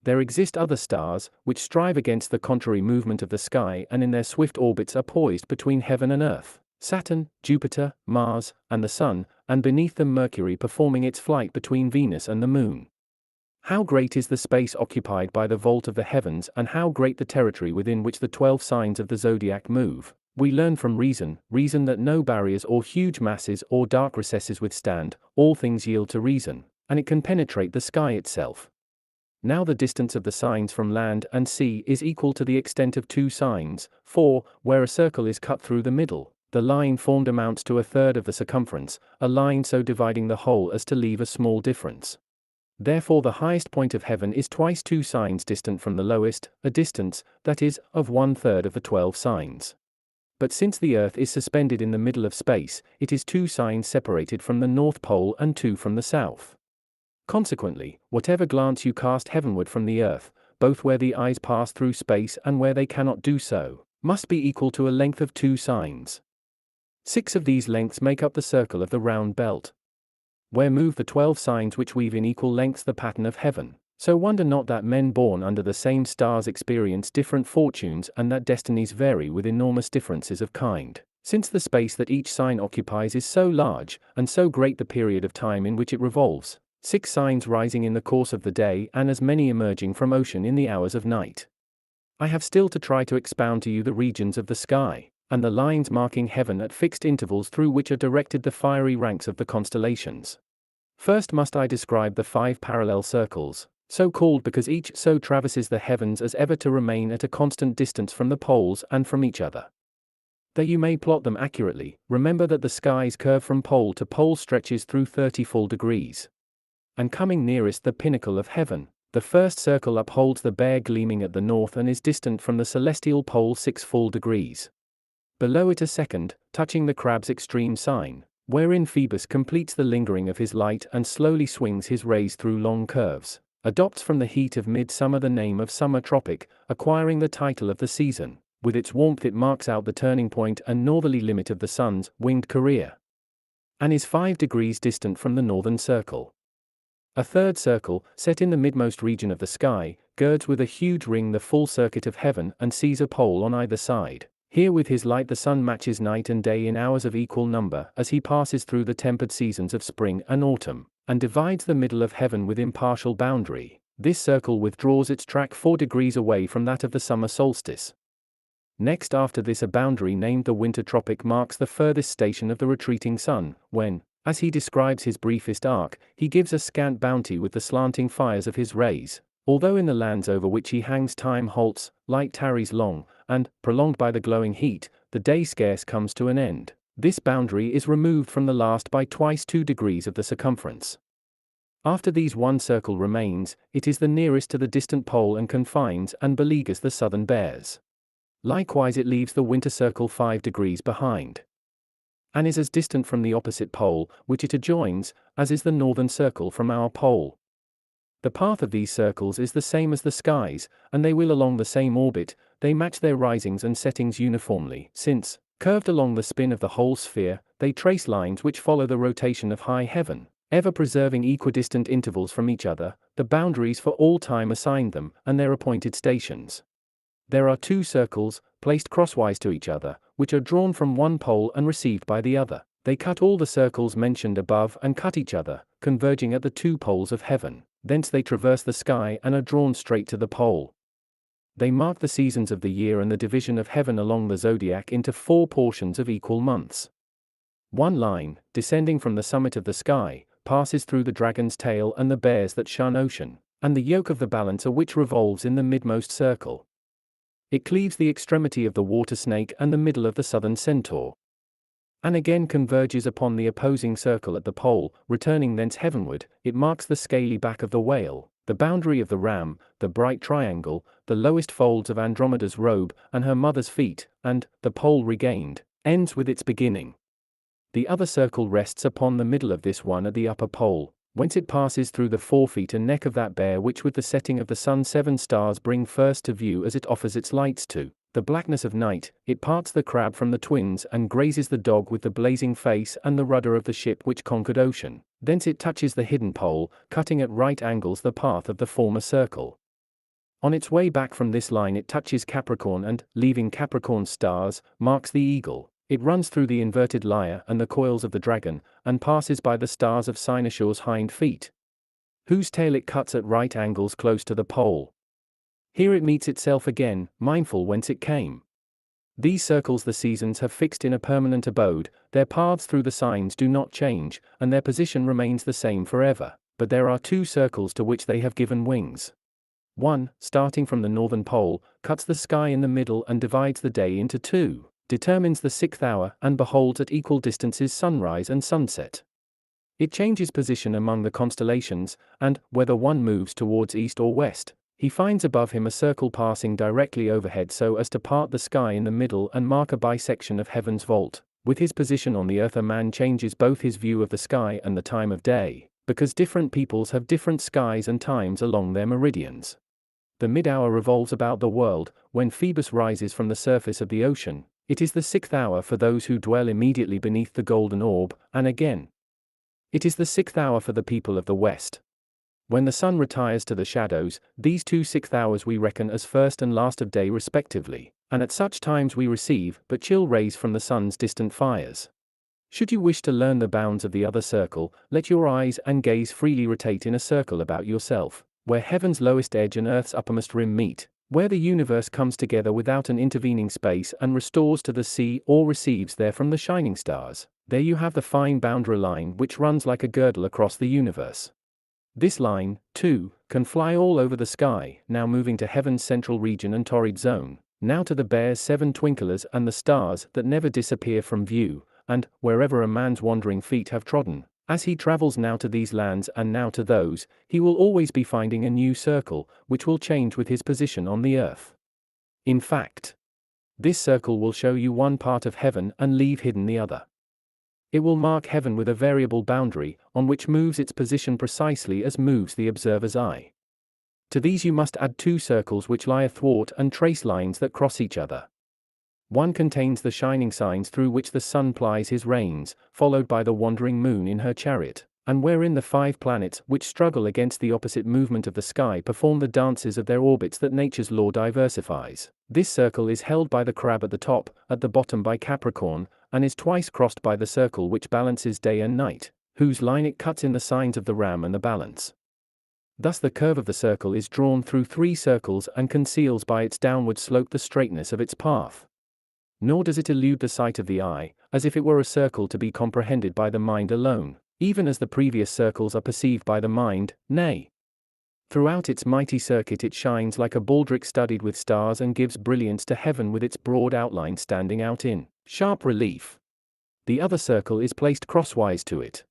There exist other stars, which strive against the contrary movement of the sky and in their swift orbits are poised between heaven and earth, Saturn, Jupiter, Mars, and the Sun, and beneath them Mercury performing its flight between Venus and the Moon. How great is the space occupied by the vault of the heavens and how great the territory within which the 12 signs of the zodiac move, we learn from reason that no barriers or huge masses or dark recesses withstand, all things yield to reason, and it can penetrate the sky itself. Now the distance of the signs from land and sea is equal to the extent of 2 signs, for, where a circle is cut through the middle, the line formed amounts to 1/3 of the circumference, a line so dividing the whole as to leave a small difference. Therefore the highest point of heaven is twice 2 signs distant from the lowest, a distance, that is, of 1/3 of the 12 signs. But since the earth is suspended in the middle of space, it is 2 signs separated from the North Pole and 2 from the South. Consequently, whatever glance you cast heavenward from the earth, both where the eyes pass through space and where they cannot do so, must be equal to a length of 2 signs. 6 of these lengths make up the circle of the round belt, where move the 12 signs which weave in equal lengths the pattern of heaven. So wonder not that men born under the same stars experience different fortunes and that destinies vary with enormous differences of kind, since the space that each sign occupies is so large, and so great the period of time in which it revolves, 6 signs rising in the course of the day and as many emerging from ocean in the hours of night. I have still to try to expound to you the regions of the sky, and the lines marking heaven at fixed intervals through which are directed the fiery ranks of the constellations. First must I describe the 5 parallel circles, so called because each so traverses the heavens as ever to remain at a constant distance from the poles and from each other. That you may plot them accurately, remember that the sky's curve from pole to pole stretches through 30 full degrees. And coming nearest the pinnacle of heaven, the first circle upholds the Bear gleaming at the north and is distant from the celestial pole 6 full degrees. Below it a second, touching the Crab's extreme sign, wherein Phoebus completes the lingering of his light and slowly swings his rays through long curves, adopts from the heat of midsummer the name of summer tropic, acquiring the title of the season. With its warmth it marks out the turning point and northerly limit of the sun's winged career, and is 5 degrees distant from the northern circle. A third circle, set in the midmost region of the sky, girds with a huge ring the full circuit of heaven and sees a pole on either side. Here with his light the sun matches night and day in hours of equal number as he passes through the tempered seasons of spring and autumn, and divides the middle of heaven with impartial boundary. This circle withdraws its track 4 degrees away from that of the summer solstice. Next after this a boundary named the winter tropic marks the furthest station of the retreating sun, when, as he describes his briefest arc, he gives a scant bounty with the slanting fires of his rays. Although in the lands over which he hangs time halts, light tarries long, and, prolonged by the glowing heat, the day scarce comes to an end, this boundary is removed from the last by twice 2 degrees of the circumference. After these one circle remains, it is the nearest to the distant pole and confines and beleaguers the southern bears. Likewise it leaves the winter circle 5 degrees behind, and is as distant from the opposite pole, which it adjoins, as is the northern circle from our pole. The path of these circles is the same as the sky's, and they will along the same orbit. They match their risings and settings uniformly, since, curved along the spin of the whole sphere, they trace lines which follow the rotation of high heaven, ever preserving equidistant intervals from each other, the boundaries for all time assigned them, and their appointed stations. There are 2 circles, placed crosswise to each other, which are drawn from one pole and received by the other. They cut all the circles mentioned above and cut each other, converging at the 2 poles of heaven. Thence they traverse the sky and are drawn straight to the pole. They mark the seasons of the year and the division of heaven along the zodiac into 4 portions of equal months. One line, descending from the summit of the sky, passes through the dragon's tail and the bears that shun ocean, and the yoke of the balancer which revolves in the midmost circle. It cleaves the extremity of the water snake and the middle of the southern centaur, and again converges upon the opposing circle at the pole, returning thence heavenward. It marks the scaly back of the whale, the boundary of the ram, the bright triangle, the lowest folds of Andromeda's robe, and her mother's feet, and, the pole regained, ends with its beginning. The other circle rests upon the middle of this one at the upper pole, whence it passes through the forefeet and neck of that bear which with the setting of the sun 7 stars bring first to view as it offers its lights to the blackness of night. It parts the crab from the twins and grazes the dog with the blazing face and the rudder of the ship which conquered ocean. Thence it touches the hidden pole, cutting at right angles the path of the former circle. On its way back from this line it touches Capricorn and, leaving Capricorn's stars, marks the eagle. It runs through the inverted lyre and the coils of the dragon, and passes by the stars of Cynossure's hind feet, whose tail it cuts at right angles close to the pole. Here it meets itself again, mindful whence it came. These circles the seasons have fixed in a permanent abode, their paths through the signs do not change, and their position remains the same forever, but there are 2 circles to which they have given wings. One, starting from the northern pole, cuts the sky in the middle and divides the day into 2, determines the 6th hour, and beholds at equal distances sunrise and sunset. It changes position among the constellations, and, whether one moves towards east or west, he finds above him a circle passing directly overhead so as to part the sky in the middle and mark a bisection of heaven's vault. With his position on the earth a man changes both his view of the sky and the time of day, because different peoples have different skies and times along their meridians. The mid-hour revolves about the world. When Phoebus rises from the surface of the ocean, it is the 6th hour for those who dwell immediately beneath the golden orb, and again, it is the 6th hour for the people of the west. When the sun retires to the shadows, these 2 6th hours we reckon as first and last of day respectively, and at such times we receive but chill rays from the sun's distant fires. Should you wish to learn the bounds of the other circle, let your eyes and gaze freely rotate in a circle about yourself, where heaven's lowest edge and earth's uppermost rim meet, where the universe comes together without an intervening space and restores to the sea or receives there from the shining stars. There you have the fine boundary line which runs like a girdle across the universe. This line, too, can fly all over the sky, now moving to heaven's central region and torrid zone, now to the bear's 7 twinklers and the stars that never disappear from view, and, wherever a man's wandering feet have trodden, as he travels now to these lands and now to those, he will always be finding a new circle, which will change with his position on the earth. In fact, this circle will show you one part of heaven and leave hidden the other. It will mark heaven with a variable boundary, on which moves its position precisely as moves the observer's eye. To these you must add 2 circles which lie athwart and trace lines that cross each other. One contains the shining signs through which the sun plies his reins, followed by the wandering moon in her chariot, and wherein the 5 planets which struggle against the opposite movement of the sky perform the dances of their orbits that nature's law diversifies. This circle is held by the crab at the top, at the bottom by Capricorn, and is twice crossed by the circle which balances day and night, whose line it cuts in the signs of the ram and the balance. Thus the curve of the circle is drawn through 3 circles and conceals by its downward slope the straightness of its path. Nor does it elude the sight of the eye, as if it were a circle to be comprehended by the mind alone, even as the previous circles are perceived by the mind, nay. Throughout its mighty circuit it shines like a baldric studded with stars and gives brilliance to heaven with its broad outline standing out in sharp relief. The other circle is placed crosswise to it.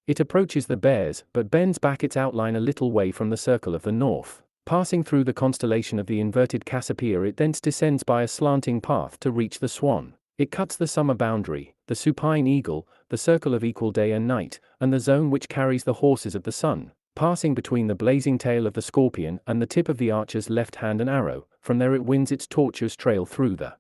It approaches the bears, but bends back its outline a little way from the circle of the north. Passing through the constellation of the inverted Cassiopeia it thence descends by a slanting path to reach the swan. It cuts the summer boundary, the supine eagle, the circle of equal day and night, and the zone which carries the horses of the sun, passing between the blazing tail of the scorpion and the tip of the archer's left hand and arrow. From there it winds its tortuous trail through the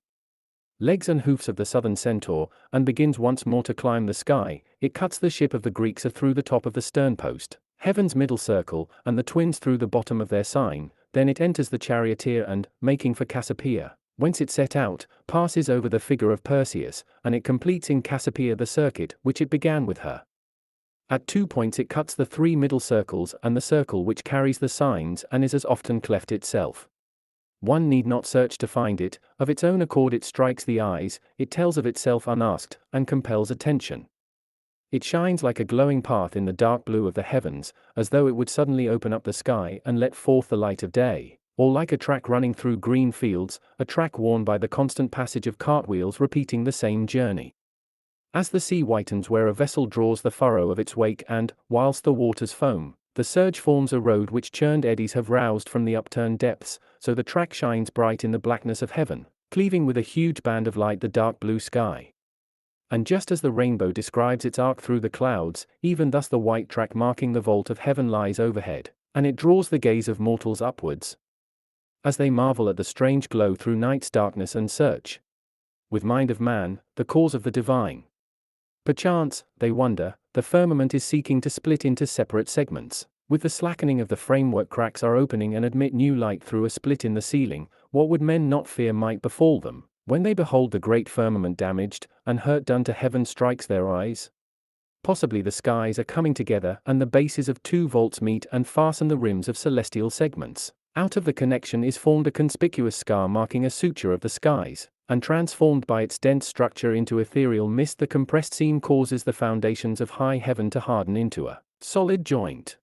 legs and hoofs of the southern centaur, and begins once more to climb the sky. It cuts the ship of the Greeks through the top of the sternpost, heaven's middle circle, and the twins through the bottom of their sign. Then it enters the charioteer and, making for Cassiopeia, whence it set out, passes over the figure of Perseus, and it completes in Cassiopeia the circuit which it began with her. At 2 points it cuts the 3 middle circles and the circle which carries the signs and is as often cleft itself. One need not search to find it, of its own accord it strikes the eyes, it tells of itself unasked, and compels attention. It shines like a glowing path in the dark blue of the heavens, as though it would suddenly open up the sky and let forth the light of day. Or like a track running through green fields, a track worn by the constant passage of cartwheels repeating the same journey. As the sea whitens where a vessel draws the furrow of its wake and, whilst the waters foam, the surge forms a road which churned eddies have roused from the upturned depths, so the track shines bright in the blackness of heaven, cleaving with a huge band of light the dark blue sky. And just as the rainbow describes its arc through the clouds, even thus the white track marking the vault of heaven lies overhead, and it draws the gaze of mortals upwards, as they marvel at the strange glow through night's darkness and search, with mind of man, the cause of the divine. Perchance, they wonder, the firmament is seeking to split into separate segments. With the slackening of the framework, cracks are opening and admit new light through a split in the ceiling. What would men not fear might befall them, when they behold the great firmament damaged, and hurt done to heaven strikes their eyes? Possibly the skies are coming together, and the bases of two vaults meet and fasten the rims of celestial segments. Out of the connection is formed a conspicuous scar marking a suture of the skies, and transformed by its dense structure into ethereal mist, the compressed seam causes the foundations of high heaven to harden into a solid joint.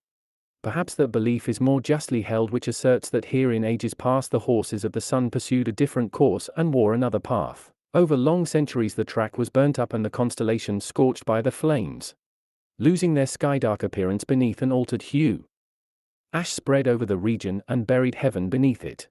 Perhaps that belief is more justly held which asserts that here in ages past the horses of the sun pursued a different course and wore another path. Over long centuries the track was burnt up and the constellations scorched by the flames, losing their sky-dark appearance beneath an altered hue. Ash spread over the region and buried heaven beneath it.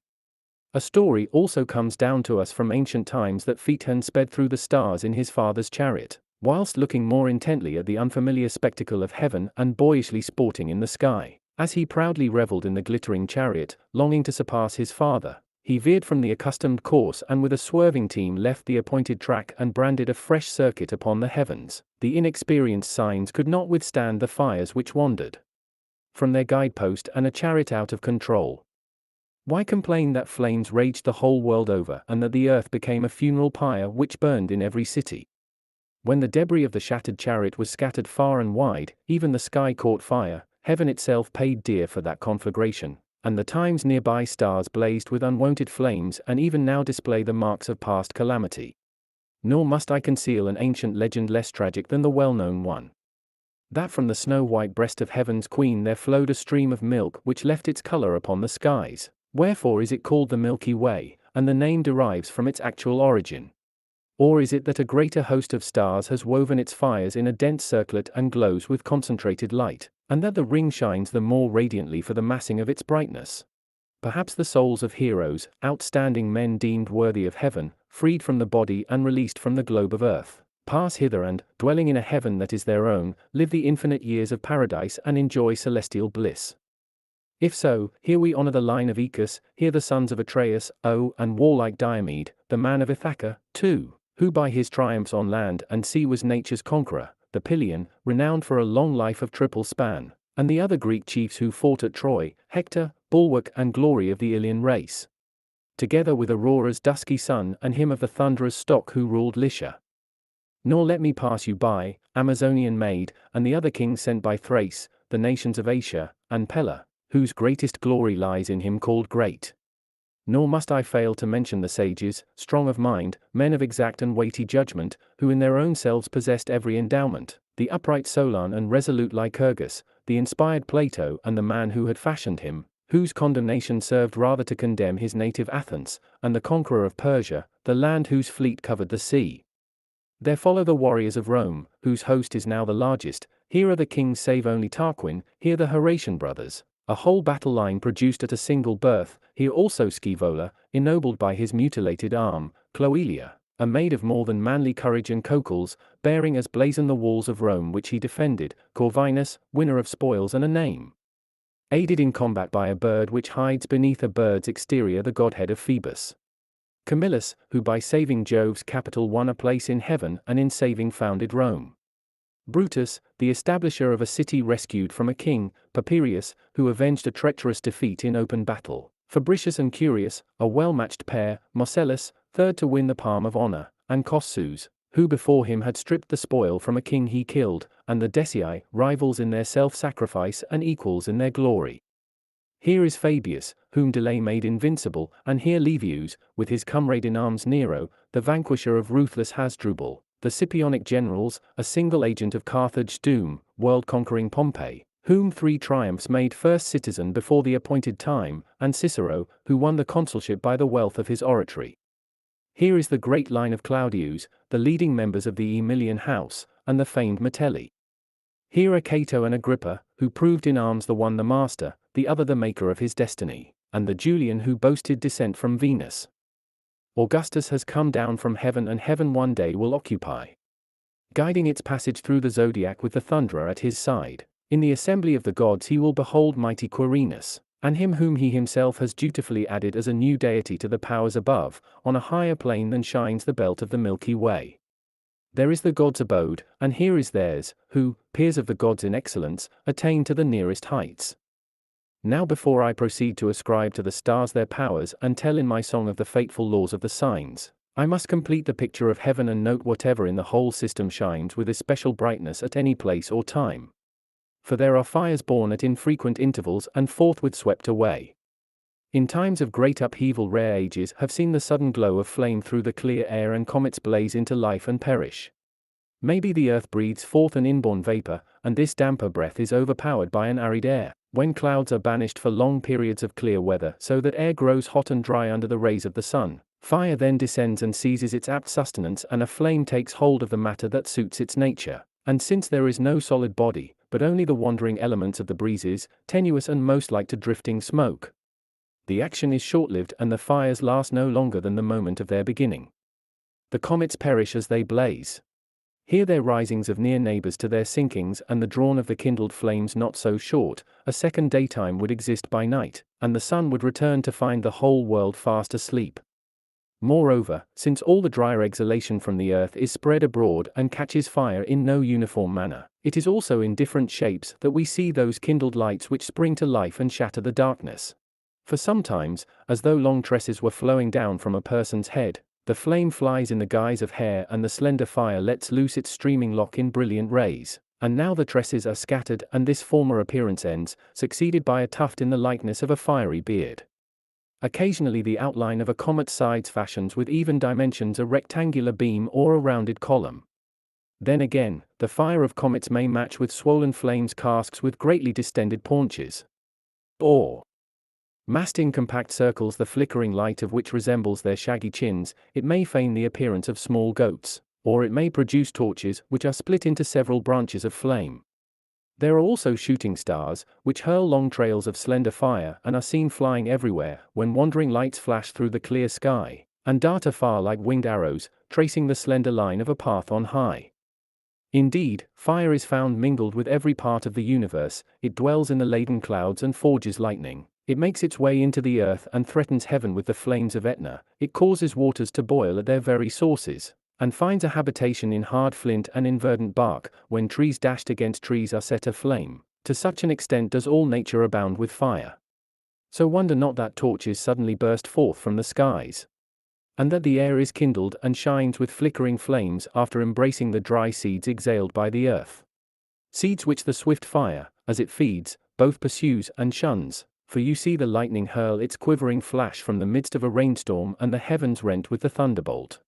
A story also comes down to us from ancient times that Phaeton sped through the stars in his father's chariot, whilst looking more intently at the unfamiliar spectacle of heaven and boyishly sporting in the sky. As he proudly revelled in the glittering chariot, longing to surpass his father, he veered from the accustomed course and with a swerving team left the appointed track and branded a fresh circuit upon the heavens. The inexperienced signs could not withstand the fires which wandered from their guidepost and a chariot out of control. Why complain that flames raged the whole world over and that the earth became a funeral pyre which burned in every city? When the debris of the shattered chariot was scattered far and wide, even the sky caught fire, heaven itself paid dear for that conflagration, and the times nearby stars blazed with unwonted flames and even now display the marks of past calamity. Nor must I conceal an ancient legend less tragic than the well-known one, that from the snow-white breast of heaven's queen there flowed a stream of milk which left its color upon the skies. Wherefore is it called the Milky Way, and the name derives from its actual origin? Or is it that a greater host of stars has woven its fires in a dense circlet and glows with concentrated light, and that the ring shines the more radiantly for the massing of its brightness? Perhaps the souls of heroes, outstanding men deemed worthy of heaven, freed from the body and released from the globe of earth, pass hither and, dwelling in a heaven that is their own, live the infinite years of paradise and enjoy celestial bliss. If so, here we honor the line of Aeacus, here the sons of Atreus, and warlike Diomed, the man of Ithaca, too, who by his triumphs on land and sea was nature's conqueror, the Pylian, renowned for a long life of triple span, and the other Greek chiefs who fought at Troy, Hector, bulwark and glory of the Ilian race, together with Aurora's dusky son and him of the thunderer's stock who ruled Lycia. Nor let me pass you by, Amazonian maid, and the other kings sent by Thrace, the nations of Asia, and Pella, whose greatest glory lies in him called great. Nor must I fail to mention the sages, strong of mind, men of exact and weighty judgment, who in their own selves possessed every endowment, the upright Solon and resolute Lycurgus, the inspired Plato and the man who had fashioned him, whose condemnation served rather to condemn his native Athens, and the conqueror of Persia, the land whose fleet covered the sea. There follow the warriors of Rome, whose host is now the largest. Here are the kings save only Tarquin, here the Horatian brothers, a whole battle line produced at a single birth, here also Scaevola, ennobled by his mutilated arm, Cloelia, a maid of more than manly courage and Cocles, bearing as blazon the walls of Rome which he defended, Corvinus, winner of spoils and a name, aided in combat by a bird which hides beneath a bird's exterior the godhead of Phoebus. Camillus, who by saving Jove's capital won a place in heaven and in saving founded Rome. Brutus, the establisher of a city rescued from a king, Papirius, who avenged a treacherous defeat in open battle, Fabricius and Curius, a well-matched pair, Marcellus, third to win the palm of honor, and Kossues, who before him had stripped the spoil from a king he killed, and the Decii, rivals in their self-sacrifice and equals in their glory. Here is Fabius, whom delay made invincible, and here Livius, with his comrade in arms Nero, the vanquisher of ruthless Hasdrubal, the Scipionic generals, a single agent of Carthage's doom, world-conquering Pompey, whom 3 triumphs made first citizen before the appointed time, and Cicero, who won the consulship by the wealth of his oratory. Here is the great line of Claudius, the leading members of the Aemilian house, and the famed Metelli. Here are Cato and Agrippa, who proved in arms the one the master, the other the maker of his destiny, and the Julian who boasted descent from Venus. Augustus has come down from heaven, and heaven one day will occupy, guiding its passage through the zodiac with the thunderer at his side. In the assembly of the gods he will behold mighty Quirinus, and him whom he himself has dutifully added as a new deity to the powers above, on a higher plane than shines the belt of the Milky Way. There is the gods' abode, and here is theirs, who, peers of the gods in excellence, attain to the nearest heights. Now before I proceed to ascribe to the stars their powers and tell in my song of the fateful laws of the signs, I must complete the picture of heaven and note whatever in the whole system shines with especial brightness at any place or time. For there are fires born at infrequent intervals and forthwith swept away. In times of great upheaval rare ages have seen the sudden glow of flame through the clear air, and comets blaze into life and perish. Maybe the earth breathes forth an inborn vapor, and this damper breath is overpowered by an arid air, when clouds are banished for long periods of clear weather, so that air grows hot and dry under the rays of the sun. Fire then descends and seizes its apt sustenance, and a flame takes hold of the matter that suits its nature. And since there is no solid body, but only the wandering elements of the breezes, tenuous and most like to drifting smoke, the action is short-lived, and the fires last no longer than the moment of their beginning. The comets perish as they blaze. Here their risings of near neighbors to their sinkings, and the drawn of the kindled flames not so short, a second daytime would exist by night, and the sun would return to find the whole world fast asleep. Moreover, since all the drier exhalation from the earth is spread abroad and catches fire in no uniform manner, it is also in different shapes that we see those kindled lights which spring to life and shatter the darkness. For sometimes, as though long tresses were flowing down from a person's head, the flame flies in the guise of hair, and the slender fire lets loose its streaming lock in brilliant rays. And now the tresses are scattered, and this former appearance ends, succeeded by a tuft in the likeness of a fiery beard. Occasionally the outline of a comet's sides fashions with even dimensions a rectangular beam or a rounded column. Then again, the fire of comets may match with swollen flames casks with greatly distended paunches, or massed in compact circles the flickering light of which resembles their shaggy chins. It may feign the appearance of small goats, or it may produce torches which are split into several branches of flame. There are also shooting stars, which hurl long trails of slender fire and are seen flying everywhere, when wandering lights flash through the clear sky, and dart afar like winged arrows, tracing the slender line of a path on high. Indeed, fire is found mingled with every part of the universe. It dwells in the laden clouds and forges lightning. It makes its way into the earth and threatens heaven with the flames of Etna. It causes waters to boil at their very sources, and finds a habitation in hard flint and in verdant bark, when trees dashed against trees are set aflame. To such an extent does all nature abound with fire. So wonder not that torches suddenly burst forth from the skies, and that the air is kindled and shines with flickering flames after embracing the dry seeds exhaled by the earth. Seeds which the swift fire, as it feeds, both pursues and shuns. For you see the lightning hurl its quivering flash from the midst of a rainstorm, and the heavens rent with the thunderbolt.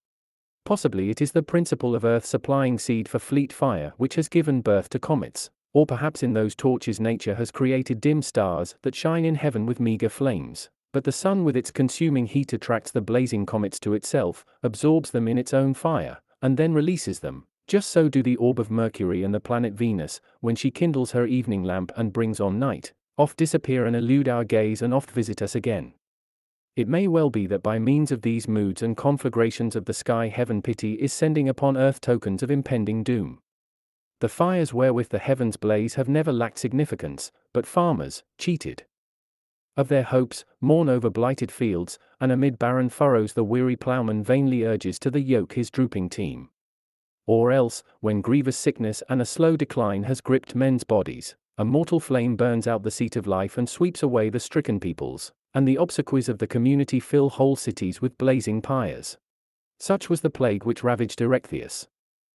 Possibly it is the principle of earth supplying seed for fleet fire which has given birth to comets, or perhaps in those torches nature has created dim stars that shine in heaven with meager flames. But the sun with its consuming heat attracts the blazing comets to itself, absorbs them in its own fire, and then releases them. Just so do the orb of Mercury and the planet Venus, when she kindles her evening lamp and brings on night, oft disappear and elude our gaze and oft visit us again. It may well be that by means of these moods and conflagrations of the sky heaven pity is sending upon earth tokens of impending doom. The fires wherewith the heavens blaze have never lacked significance, but farmers, cheated of their hopes, mourn over blighted fields, and amid barren furrows the weary ploughman vainly urges to the yoke his drooping team. Or else, when grievous sickness and a slow decline has gripped men's bodies, a mortal flame burns out the seat of life and sweeps away the stricken peoples, and the obsequies of the community fill whole cities with blazing pyres. Such was the plague which ravaged Erechtheus.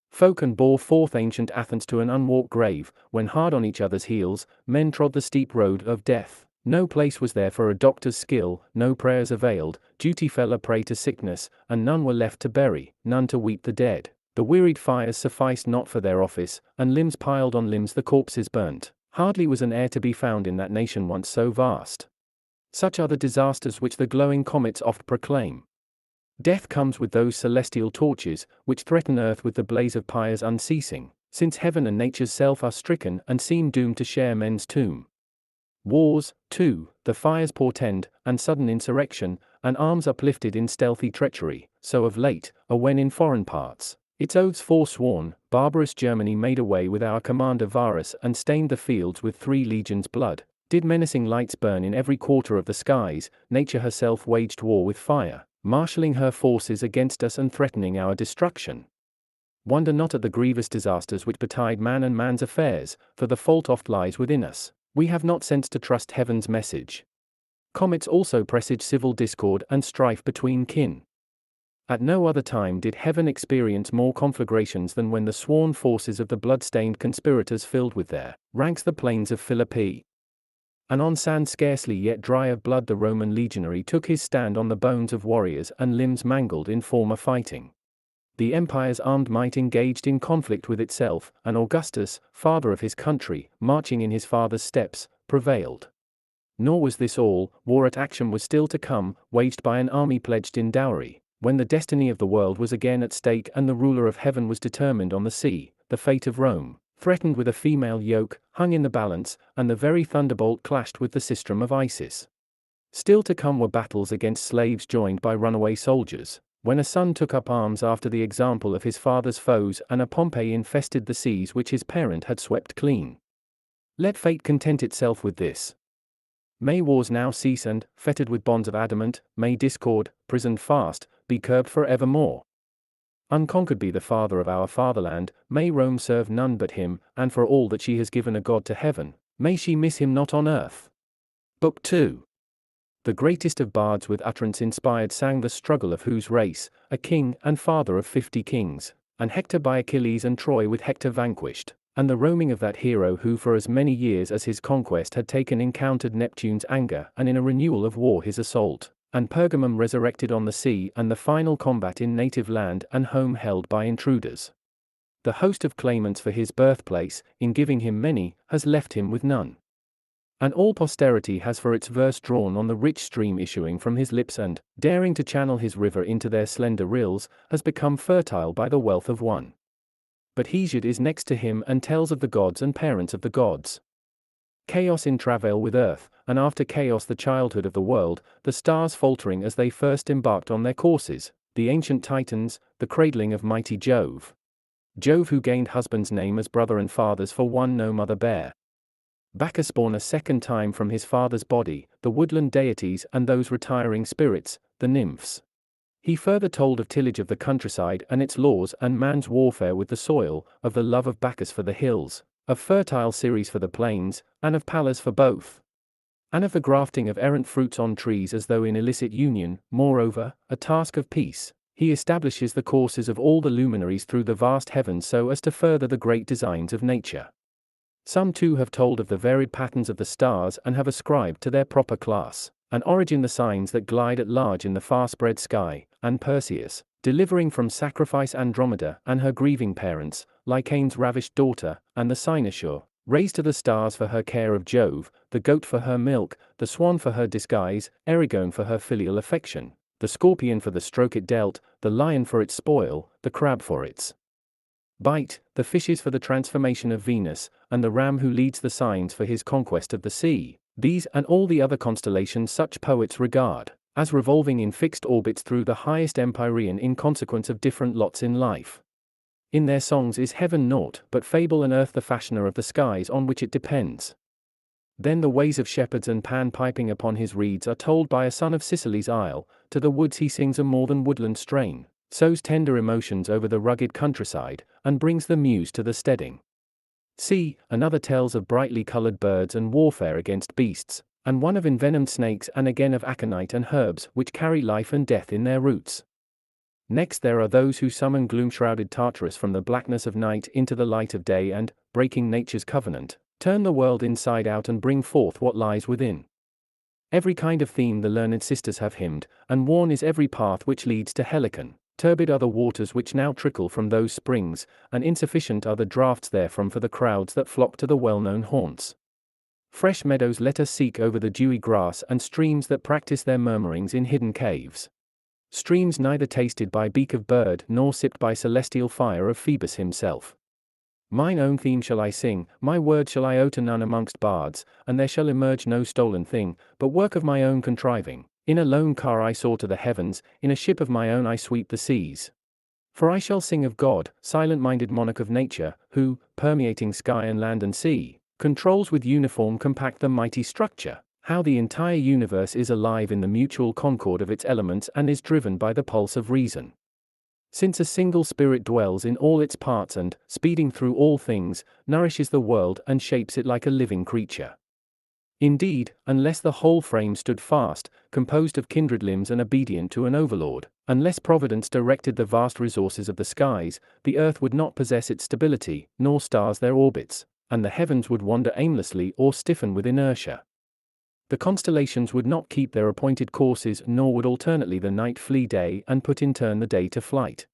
Folk and bore forth ancient Athens to an unwalked grave, when hard on each other's heels, men trod the steep road of death. No place was there for a doctor's skill, no prayers availed, duty fell a prey to sickness, and none were left to bury, none to weep the dead. The wearied fires sufficed not for their office, and limbs piled on limbs the corpses burnt. Hardly was an heir to be found in that nation once so vast. Such are the disasters which the glowing comets oft proclaim. Death comes with those celestial torches, which threaten earth with the blaze of fires unceasing, since heaven and nature's self are stricken and seem doomed to share men's tomb. Wars, too, the fires portend, and sudden insurrection, and arms uplifted in stealthy treachery, so of late, or when in foreign parts, its oaths forsworn, barbarous Germany made away with our commander Varus and stained the fields with 3 legions' blood, did menacing lights burn in every quarter of the skies, nature herself waged war with fire, marshalling her forces against us and threatening our destruction. Wonder not at the grievous disasters which betide man and man's affairs, for the fault oft lies within us. We have not sense to trust heaven's message. Comets also presage civil discord and strife between kin. At no other time did heaven experience more conflagrations than when the sworn forces of the blood-stained conspirators filled with their ranks the plains of Philippi. And on sand scarcely yet dry of blood the Roman legionary took his stand on the bones of warriors and limbs mangled in former fighting. The empire's armed might engaged in conflict with itself, and Augustus, father of his country, marching in his father's steps, prevailed. Nor was this all, war at action was still to come, waged by an army pledged in dowry, when the destiny of the world was again at stake and the ruler of heaven was determined on the sea, the fate of Rome, threatened with a female yoke, hung in the balance, and the very thunderbolt clashed with the sistrum of Isis. Still to come were battles against slaves joined by runaway soldiers, when a son took up arms after the example of his father's foes and a Pompey infested the seas which his parent had swept clean. Let fate content itself with this. May wars now cease and, fettered with bonds of adamant, may discord, prisoned fast, be curbed for evermore. Unconquered be the father of our fatherland, may Rome serve none but him, and for all that she has given a God to heaven, may she miss him not on earth. Book 2. The greatest of bards with utterance inspired sang the struggle of whose race, a king and father of 50 kings, and Hector by Achilles and Troy with Hector vanquished, and the roaming of that hero who for as many years as his conquest had taken encountered Neptune's anger and in a renewal of war his assault, and Pergamum resurrected on the sea and the final combat in native land and home held by intruders. The host of claimants for his birthplace, in giving him many, has left him with none. And all posterity has for its verse drawn on the rich stream issuing from his lips and, daring to channel his river into their slender rills, has become fertile by the wealth of one. But Hesiod is next to him and tells of the gods and parents of the gods. Chaos in travail with earth, and after chaos the childhood of the world, the stars faltering as they first embarked on their courses, the ancient Titans, the cradling of mighty Jove. Jove who gained husband's name as brother and fathers for one no mother bare. Bacchus born a second time from his father's body, the woodland deities and those retiring spirits, the nymphs. He further told of tillage of the countryside and its laws and man's warfare with the soil, of the love of Bacchus for the hills, of fertile Ceres for the plains, and of Pallas for both. And of the grafting of errant fruits on trees as though in illicit union, moreover, a task of peace. He establishes the courses of all the luminaries through the vast heavens so as to further the great designs of nature. Some too have told of the varied patterns of the stars and have ascribed to their proper class and origin the signs that glide at large in the far-spread sky, and Perseus, delivering from sacrifice Andromeda and her grieving parents, Lycaon's ravished daughter, and the cynosure, raised to the stars for her care of Jove, the goat for her milk, the swan for her disguise, Erigone for her filial affection, the scorpion for the stroke it dealt, the lion for its spoil, the crab for its bite, the fishes for the transformation of Venus, and the ram who leads the signs for his conquest of the sea. These and all the other constellations such poets regard as revolving in fixed orbits through the highest empyrean in consequence of different lots in life. In their songs is heaven naught but fable and earth the fashioner of the skies on which it depends. Then the ways of shepherds and Pan piping upon his reeds are told by a son of Sicily's isle, to the woods he sings a more than woodland strain, sows tender emotions over the rugged countryside, and brings the muse to the steading sea. Another tells of brightly colored birds and warfare against beasts, and one of envenomed snakes and again of aconite and herbs which carry life and death in their roots. Next there are those who summon gloom-shrouded Tartarus from the blackness of night into the light of day and, breaking nature's covenant, turn the world inside out and bring forth what lies within. Every kind of theme the learned sisters have hymned, and worn is every path which leads to Helicon. Turbid are the waters which now trickle from those springs, and insufficient are the draughts therefrom for the crowds that flock to the well-known haunts. Fresh meadows let us seek over the dewy grass, and streams that practice their murmurings in hidden caves. Streams neither tasted by beak of bird nor sipped by celestial fire of Phoebus himself. Mine own theme shall I sing, my word shall I owe to none amongst bards, and there shall emerge no stolen thing, but work of my own contriving. In a lone car I soar to the heavens, in a ship of my own I sweep the seas. For I shall sing of God, silent-minded monarch of nature, who, permeating sky and land and sea, controls with uniform compact the mighty structure, how the entire universe is alive in the mutual concord of its elements and is driven by the pulse of reason. Since a single spirit dwells in all its parts and, speeding through all things, nourishes the world and shapes it like a living creature. Indeed, unless the whole frame stood fast, composed of kindred limbs and obedient to an overlord, unless Providence directed the vast resources of the skies, the earth would not possess its stability, nor stars their orbits, and the heavens would wander aimlessly or stiffen with inertia. The constellations would not keep their appointed courses, nor would alternately the night flee day and put in turn the day to flight.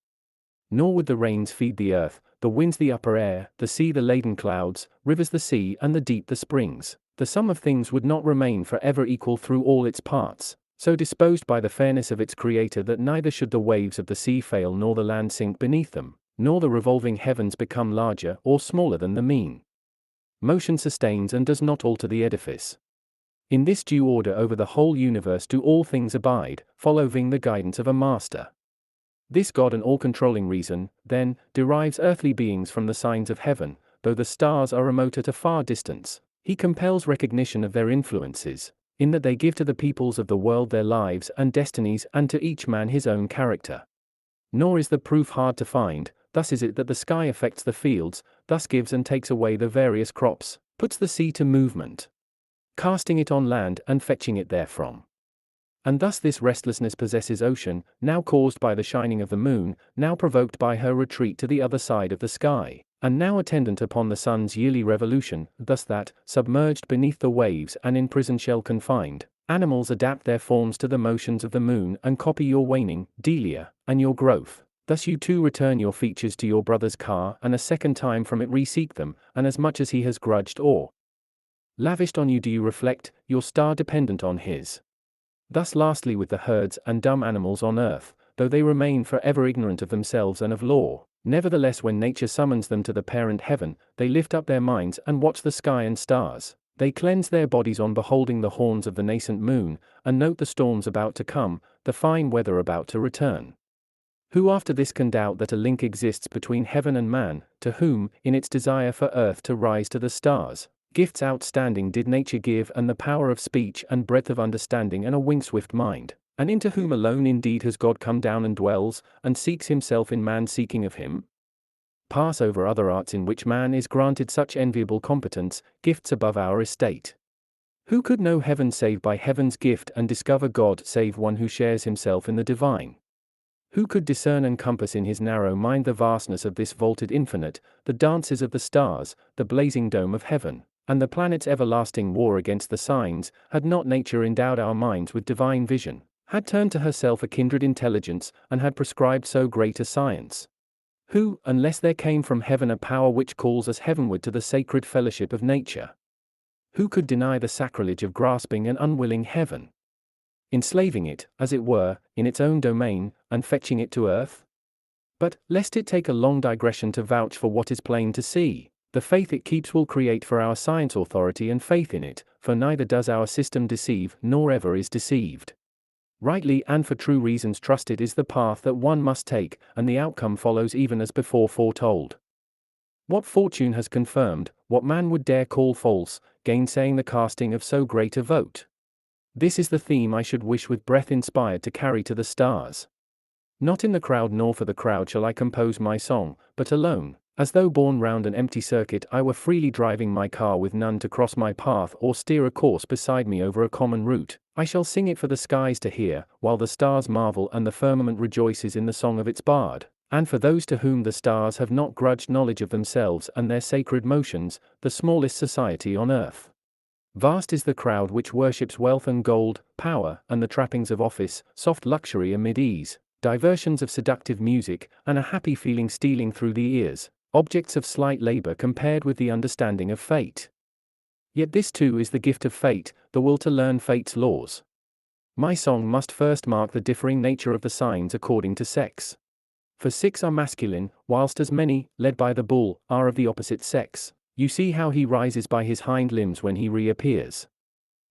Nor would the rains feed the earth, the winds the upper air, the sea the laden clouds, rivers the sea and the deep the springs. The sum of things would not remain forever equal through all its parts, so disposed by the fairness of its creator that neither should the waves of the sea fail nor the land sink beneath them, nor the revolving heavens become larger or smaller than the mean. Motion sustains and does not alter the edifice. In this due order over the whole universe do all things abide, following the guidance of a master. This God and all-controlling reason, then, derives earthly beings from the signs of heaven, though the stars are remote at a far distance. He compels recognition of their influences, in that they give to the peoples of the world their lives and destinies and to each man his own character. Nor is the proof hard to find. Thus is it that the sky affects the fields, thus gives and takes away the various crops, puts the sea to movement, casting it on land and fetching it therefrom. And thus this restlessness possesses ocean, now caused by the shining of the moon, now provoked by her retreat to the other side of the sky, and now attendant upon the sun's yearly revolution, thus that, submerged beneath the waves and in prison shell confined, animals adapt their forms to the motions of the moon and copy your waning, Delia, and your growth. Thus you too return your features to your brother's car, and a second time from it re-seek them, and as much as he has grudged or lavished on you do you reflect, your star dependent on his. Thus lastly with the herds and dumb animals on earth, though they remain forever ignorant of themselves and of law, nevertheless when nature summons them to the parent heaven, they lift up their minds and watch the sky and stars. They cleanse their bodies on beholding the horns of the nascent moon, and note the storms about to come, the fine weather about to return. Who after this can doubt that a link exists between heaven and man, to whom, in its desire for earth to rise to the stars, gifts outstanding did nature give, and the power of speech and breadth of understanding and a wing-swift mind, and into whom alone indeed has God come down and dwells, and seeks himself in man seeking of him? Pass over other arts in which man is granted such enviable competence, gifts above our estate. Who could know heaven save by heaven's gift, and discover God save one who shares himself in the divine? Who could discern and compass in his narrow mind the vastness of this vaulted infinite, the dances of the stars, the blazing dome of heaven, and the planet's everlasting war against the signs, had not nature endowed our minds with divine vision, had turned to herself a kindred intelligence, and had prescribed so great a science? Who, unless there came from heaven a power which calls us heavenward to the sacred fellowship of nature? Who could deny the sacrilege of grasping an unwilling heaven, enslaving it, as it were, in its own domain, and fetching it to earth? But, lest it take a long digression to vouch for what is plain to see, the faith it keeps will create for our science authority and faith in it, for neither does our system deceive, nor ever is deceived. Rightly and for true reasons trusted is the path that one must take, and the outcome follows even as before foretold. What fortune has confirmed, what man would dare call false, gainsaying the casting of so great a vote? This is the theme I should wish with breath inspired to carry to the stars. Not in the crowd nor for the crowd shall I compose my song, but alone, as though borne round an empty circuit I were freely driving my car with none to cross my path or steer a course beside me over a common route. I shall sing it for the skies to hear, while the stars marvel and the firmament rejoices in the song of its bard, and for those to whom the stars have not grudged knowledge of themselves and their sacred motions, the smallest society on earth. Vast is the crowd which worships wealth and gold, power, and the trappings of office, soft luxury amid ease, diversions of seductive music, and a happy feeling stealing through the ears, objects of slight labor compared with the understanding of fate. Yet this too is the gift of fate, the will to learn fate's laws. My song must first mark the differing nature of the signs according to sex. For 6 are masculine, whilst as many, led by the bull, are of the opposite sex. You see how he rises by his hind limbs when he reappears.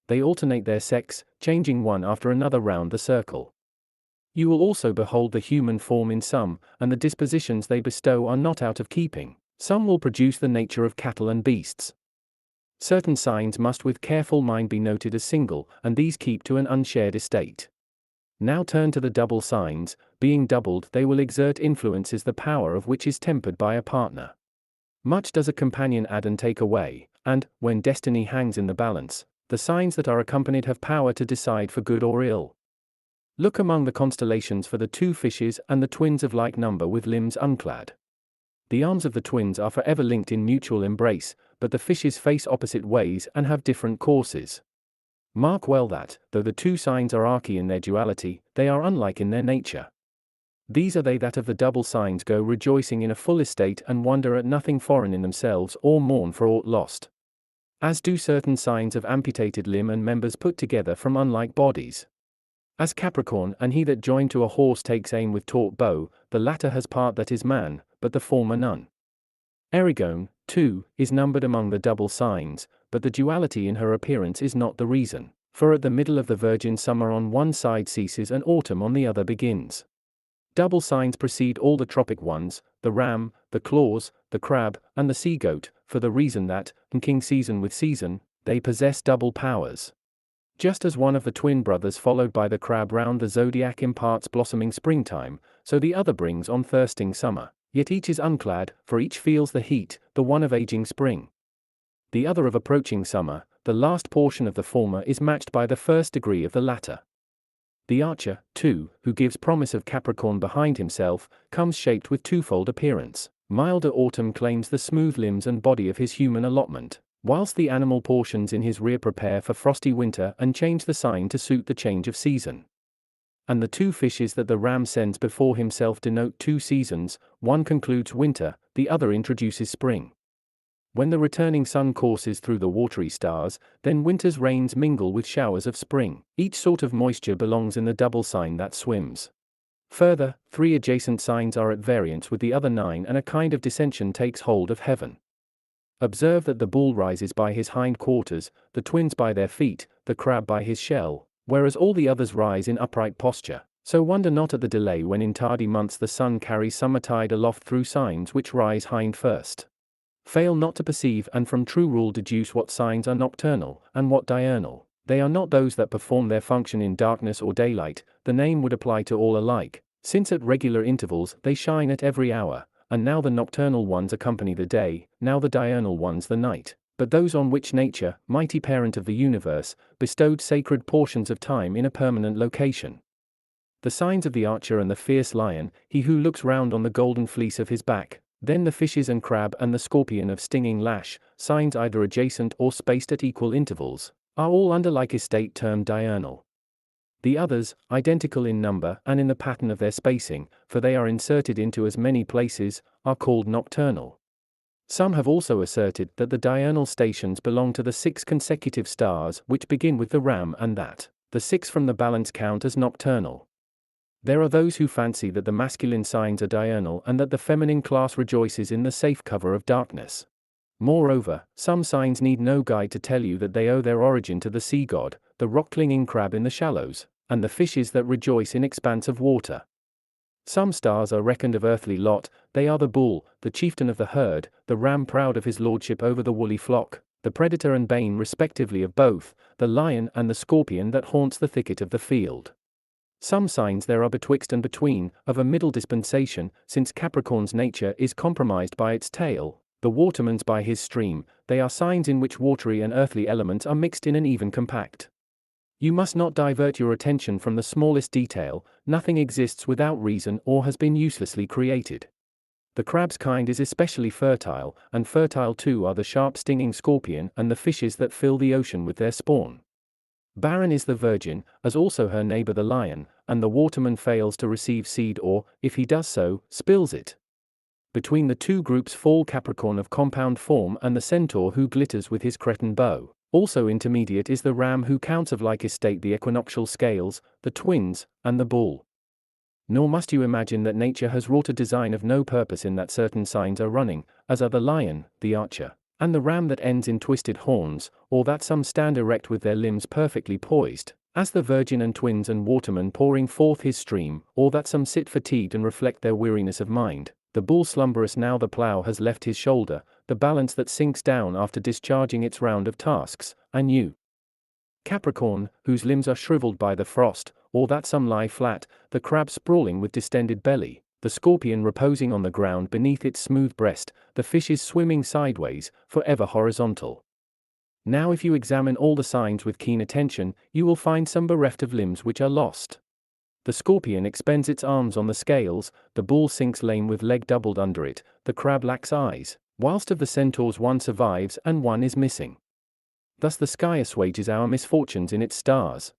They alternate their sex, changing one after another round the circle. You will also behold the human form in some, and the dispositions they bestow are not out of keeping. Some will produce the nature of cattle and beasts. Certain signs must with careful mind be noted as single, and these keep to an unshared estate. Now turn to the double signs. Being doubled, they will exert influences the power of which is tempered by a partner. Much does a companion add and take away, and, when destiny hangs in the balance, the signs that are accompanied have power to decide for good or ill. Look among the constellations for the 2 fishes and the twins of like number with limbs unclad. The arms of the twins are forever linked in mutual embrace, but the fishes face opposite ways and have different courses. Mark well that, though the 2 signs are archy in their duality, they are unlike in their nature. These are they that of the double signs go rejoicing in a full estate and wonder at nothing foreign in themselves or mourn for aught lost. As do certain signs of amputated limb and members put together from unlike bodies. As Capricorn and he that joined to a horse takes aim with taut bow, the latter has part that is man, but the former none. Erigone, too, is numbered among the double signs, but the duality in her appearance is not the reason, for at the middle of the Virgin summer on one side ceases and autumn on the other begins. Double signs precede all the tropic ones, the ram, the claws, the crab, and the sea-goat, for the reason that, in king season with season, they possess double powers. Just as one of the twin brothers followed by the crab round the zodiac imparts blossoming springtime, so the other brings on thirsting summer. Yet each is unclad, for each feels the heat, the one of aging spring, the other of approaching summer. The last portion of the former is matched by the first degree of the latter. The archer, too, who gives promise of Capricorn behind himself, comes shaped with twofold appearance. Milder autumn claims the smooth limbs and body of his human allotment, whilst the animal portions in his rear prepare for frosty winter and change the sign to suit the change of season. And the 2 fishes that the ram sends before himself denote 2 seasons, one concludes winter, the other introduces spring. When the returning sun courses through the watery stars, then winter's rains mingle with showers of spring. Each sort of moisture belongs in the double sign that swims. Further, 3 adjacent signs are at variance with the other 9 and a kind of dissension takes hold of heaven. Observe that the bull rises by his hind quarters, the twins by their feet, the crab by his shell, whereas all the others rise in upright posture. So wonder not at the delay when in tardy months the sun carries summertide aloft through signs which rise hind first. Fail not to perceive and from true rule deduce what signs are nocturnal, and what diurnal. They are not those that perform their function in darkness or daylight, the name would apply to all alike, since at regular intervals they shine at every hour, and now the nocturnal ones accompany the day, now the diurnal ones the night. But those on which nature, mighty parent of the universe, bestowed sacred portions of time in a permanent location. The signs of the archer and the fierce lion, he who looks round on the golden fleece of his back, then the fishes and crab and the scorpion of stinging lash, signs either adjacent or spaced at equal intervals, are all under like estate termed diurnal. The others, identical in number and in the pattern of their spacing, for they are inserted into as many places, are called nocturnal. Some have also asserted that the diurnal stations belong to the 6 consecutive stars which begin with the ram and that the 6 from the balance count as nocturnal. There are those who fancy that the masculine signs are diurnal and that the feminine class rejoices in the safe cover of darkness. Moreover, some signs need no guide to tell you that they owe their origin to the sea god, the rock-clinging crab in the shallows, and the fishes that rejoice in expanse of water. Some stars are reckoned of earthly lot, they are the bull, the chieftain of the herd, the ram proud of his lordship over the woolly flock, the predator and bane respectively of both, the lion and the scorpion that haunts the thicket of the field. Some signs there are betwixt and between, of a middle dispensation, since Capricorn's nature is compromised by its tail, the waterman's by his stream. They are signs in which watery and earthly elements are mixed in an even compact. You must not divert your attention from the smallest detail, nothing exists without reason or has been uselessly created. The crab's kind is especially fertile, and fertile too are the sharp stinging scorpion and the fishes that fill the ocean with their spawn. Barren is the virgin, as also her neighbor the lion, and the waterman fails to receive seed or, if he does so, spills it. Between the two groups fall Capricorn of compound form and the Centaur who glitters with his cretin bow. Also intermediate is the Ram who counts of like estate the equinoctial scales, the Twins, and the Bull. Nor must you imagine that nature has wrought a design of no purpose in that certain signs are running, as are the Lion, the Archer, and the Ram that ends in twisted horns, or that some stand erect with their limbs perfectly poised, as the Virgin and Twins and Waterman pouring forth his stream, or that some sit fatigued and reflect their weariness of mind, the Bull slumberous now the plough has left his shoulder, the balance that sinks down after discharging its round of tasks, and you, Capricorn, whose limbs are shriveled by the frost, or that some lie flat, the Crab sprawling with distended belly, the Scorpion reposing on the ground beneath its smooth breast, the fishes swimming sideways, forever horizontal. Now if you examine all the signs with keen attention, you will find some bereft of limbs which are lost. The Scorpion expends its arms on the scales, the Bull sinks lame with leg doubled under it, the Crab lacks eyes, whilst of the Centaurs one survives and one is missing. Thus the sky assuages our misfortunes in its stars,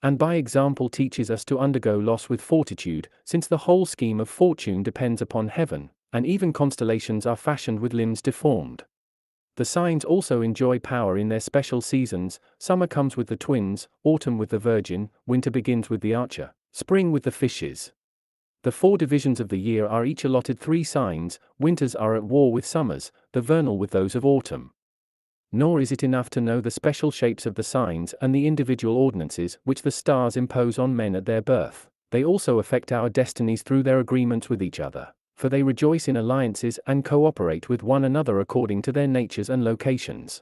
and by example teaches us to undergo loss with fortitude, since the whole scheme of fortune depends upon heaven, and even constellations are fashioned with limbs deformed. The signs also enjoy power in their special seasons. Summer comes with the Twins, autumn with the Virgin, winter begins with the Archer, spring with the Fishes. The 4 divisions of the year are each allotted 3 signs, winters are at war with summers, the vernal with those of autumn. Nor is it enough to know the special shapes of the signs and the individual ordinances which the stars impose on men at their birth. They also affect our destinies through their agreements with each other, for they rejoice in alliances and cooperate with one another according to their natures and locations.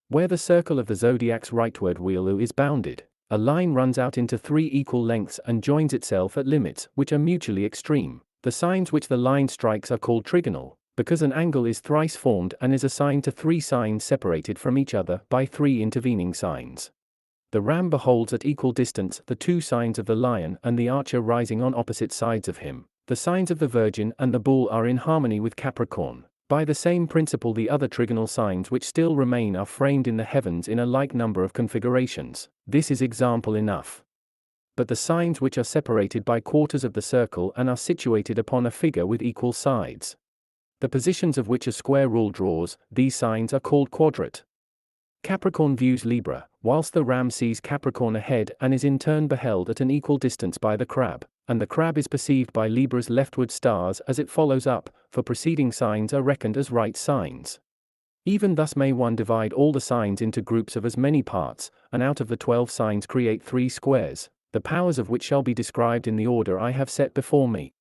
Where the circle of the zodiac's rightward wheel is bounded, a line runs out into 3 equal lengths and joins itself at limits which are mutually extreme. The signs which the line strikes are called trigonal, because an angle is thrice formed and is assigned to 3 signs separated from each other by 3 intervening signs. The Ram beholds at equal distance the 2 signs of the Lion and the Archer rising on opposite sides of him. The signs of the Virgin and the Bull are in harmony with Capricorn. By the same principle the other trigonal signs which still remain are framed in the heavens in a like number of configurations. This is example enough. But the signs which are separated by quarters of the circle and are situated upon a figure with equal sides, the positions of which a square rule draws, these signs are called quadrate. Capricorn views Libra, whilst the Ram sees Capricorn ahead and is in turn beheld at an equal distance by the Crab, and the Crab is perceived by Libra's leftward stars as it follows up, for preceding signs are reckoned as right signs. Even thus may one divide all the signs into groups of as many parts, and out of the 12 signs create 3 squares, the powers of which shall be described in the order I have set before me.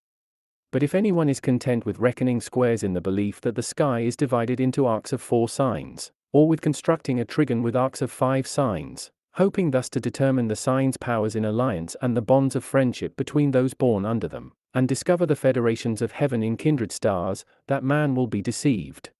But if anyone is content with reckoning squares in the belief that the sky is divided into arcs of 4 signs, or with constructing a trigon with arcs of 5 signs, hoping thus to determine the signs' powers in alliance and the bonds of friendship between those born under them, and discover the federations of heaven in kindred stars, that man will be deceived.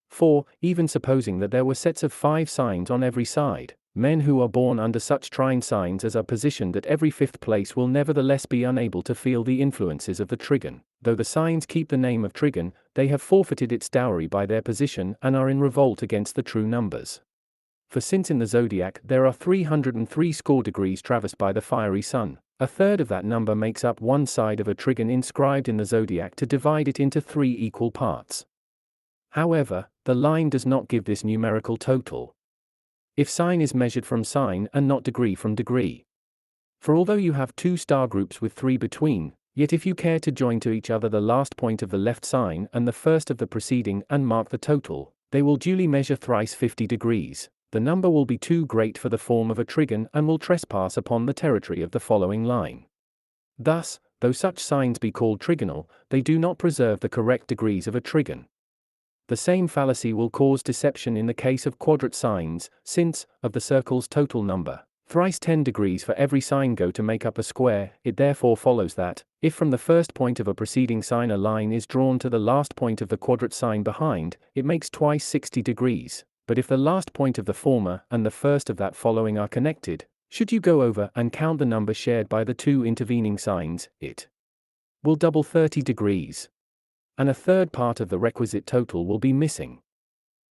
For, even supposing that there were sets of 5 signs on every side, men who are born under such trine signs as are positioned at every 5th place will nevertheless be unable to feel the influences of the trigon. Though the signs keep the name of trigon, they have forfeited its dowry by their position and are in revolt against the true numbers. For since in the zodiac there are 303 score degrees traversed by the fiery sun, a third of that number makes up one side of a trigon inscribed in the zodiac to divide it into 3 equal parts. However, the line does not give this numerical total, if sign is measured from sign and not degree from degree. For although you have 2 star groups with 3 between, yet if you care to join to each other the last point of the left sign and the first of the preceding and mark the total, they will duly measure thrice 50 degrees. The number will be too great for the form of a trigon and will trespass upon the territory of the following line. Thus, though such signs be called trigonal, they do not preserve the correct degrees of a trigon. The same fallacy will cause deception in the case of quadrate signs, since, of the circle's total number, thrice 10 degrees for every sign go to make up a square. It therefore follows that, if from the first point of a preceding sign a line is drawn to the last point of the quadrate sign behind, it makes twice 60 degrees, but if the last point of the former and the first of that following are connected, should you go over and count the number shared by the 2 intervening signs, it will double 30 degrees. And a third part of the requisite total will be missing.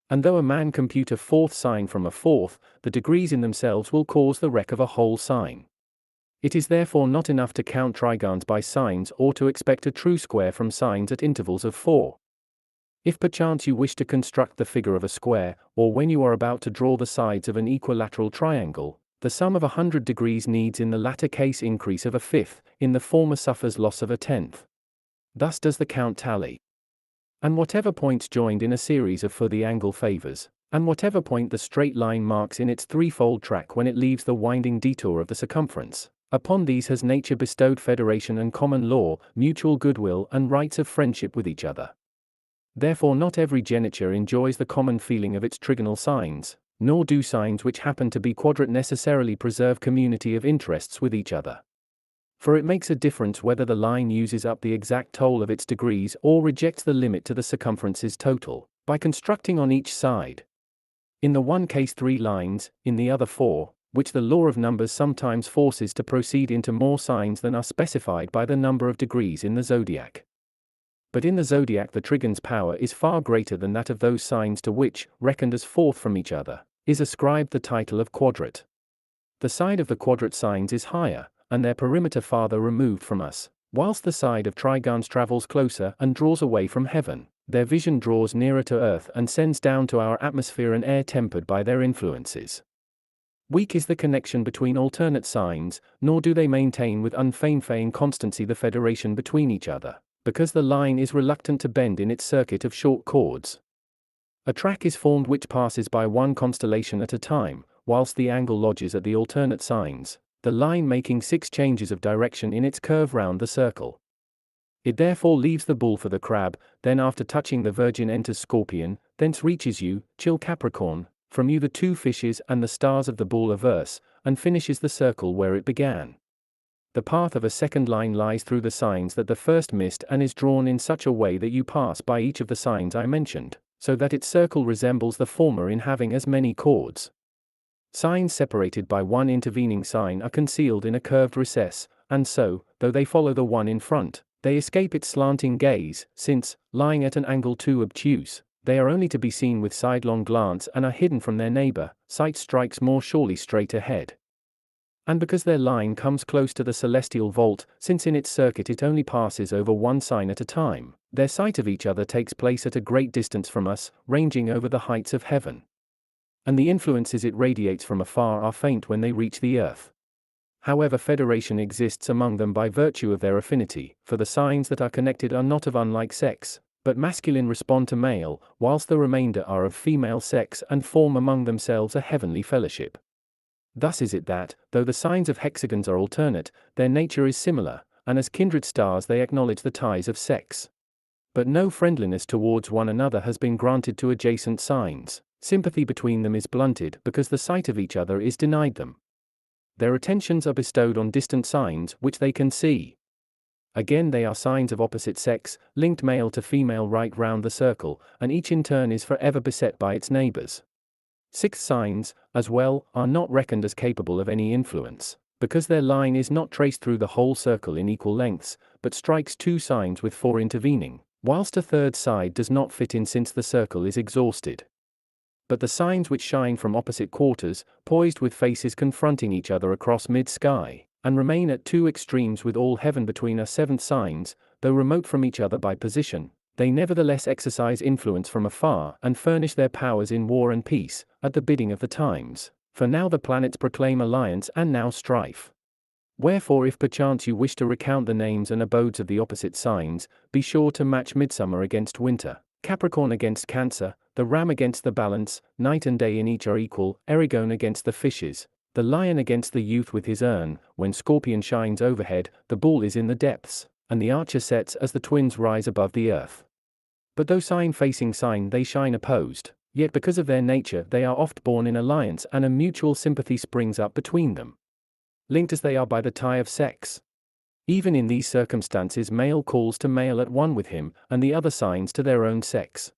And though a man compute a 4th sign from a 4th, the degrees in themselves will cause the wreck of a whole sign. It is therefore not enough to count trigons by signs or to expect a true square from signs at intervals of 4. If perchance you wish to construct the figure of a square, or when you are about to draw the sides of an equilateral triangle, the sum of 100 degrees needs in the latter case increase of a fifth, in the former suffers loss of a tenth. Thus does the count tally. And whatever points joined in a series of for the angle favors, and whatever point the straight line marks in its threefold track when it leaves the winding detour of the circumference, upon these has nature bestowed federation and common law, mutual goodwill and rights of friendship with each other. Therefore not every geniture enjoys the common feeling of its trigonal signs, nor do signs which happen to be quadrate necessarily preserve community of interests with each other. For it makes a difference whether the line uses up the exact total of its degrees or rejects the limit to the circumference's total, by constructing on each side, in the one case 3 lines, in the other 4, which the law of numbers sometimes forces to proceed into more signs than are specified by the number of degrees in the zodiac. But in the zodiac the trigon's power is far greater than that of those signs to which, reckoned as fourth from each other, is ascribed the title of quadrate. The side of the quadrate signs is higher, and their perimeter farther removed from us, whilst the side of trigons travels closer and draws away from heaven. Their vision draws nearer to earth and sends down to our atmosphere an air tempered by their influences. Weak is the connection between alternate signs, nor do they maintain with unfeigned constancy the federation between each other, because the line is reluctant to bend in its circuit of short chords. A track is formed which passes by one constellation at a time, whilst the angle lodges at the alternate signs, the line making 6 changes of direction in its curve round the circle. It therefore leaves the bull for the crab, then after touching the Virgin enters Scorpion, thence reaches you, chill Capricorn, from you the 2 fishes and the stars of the bull averse, and finishes the circle where it began. The path of a second line lies through the signs that the first missed and is drawn in such a way that you pass by each of the signs I mentioned, so that its circle resembles the former in having as many chords. Signs separated by one intervening sign are concealed in a curved recess, and so, though they follow the one in front, they escape its slanting gaze, since, lying at an angle too obtuse, they are only to be seen with sidelong glance and are hidden from their neighbor. Sight strikes more surely straight ahead. And because their line comes close to the celestial vault, since in its circuit it only passes over one sign at a time, their sight of each other takes place at a great distance from us, ranging over the heights of heaven. And the influences it radiates from afar are faint when they reach the earth. However, federation exists among them by virtue of their affinity, for the signs that are connected are not of unlike sex, but masculine respond to male, whilst the remainder are of female sex and form among themselves a heavenly fellowship. Thus is it that, though the signs of hexagons are alternate, their nature is similar, and as kindred stars they acknowledge the ties of sex. But no friendliness towards one another has been granted to adjacent signs. Sympathy between them is blunted because the sight of each other is denied them. Their attentions are bestowed on distant signs which they can see. Again, they are signs of opposite sex, linked male to female right round the circle, and each in turn is forever beset by its neighbors. 6 signs, as well, are not reckoned as capable of any influence, because their line is not traced through the whole circle in equal lengths, but strikes 2 signs with 4 intervening, whilst a third side does not fit in since the circle is exhausted. But the signs which shine from opposite quarters, poised with faces confronting each other across mid-sky, and remain at 2 extremes with all heaven between are 7th signs, though remote from each other by position, they nevertheless exercise influence from afar and furnish their powers in war and peace, at the bidding of the times, for now the planets proclaim alliance and now strife. Wherefore if perchance you wish to recount the names and abodes of the opposite signs, be sure to match midsummer against winter, Capricorn against Cancer, the ram against the balance, night and day in each are equal, Erigone against the fishes, the lion against the youth with his urn, when Scorpion shines overhead, the bull is in the depths, and the archer sets as the twins rise above the earth. But though sign facing sign they shine opposed, yet because of their nature they are oft born in alliance and a mutual sympathy springs up between them, linked as they are by the tie of sex. Even in these circumstances male calls to male at one with him, and the other signs to their own sex.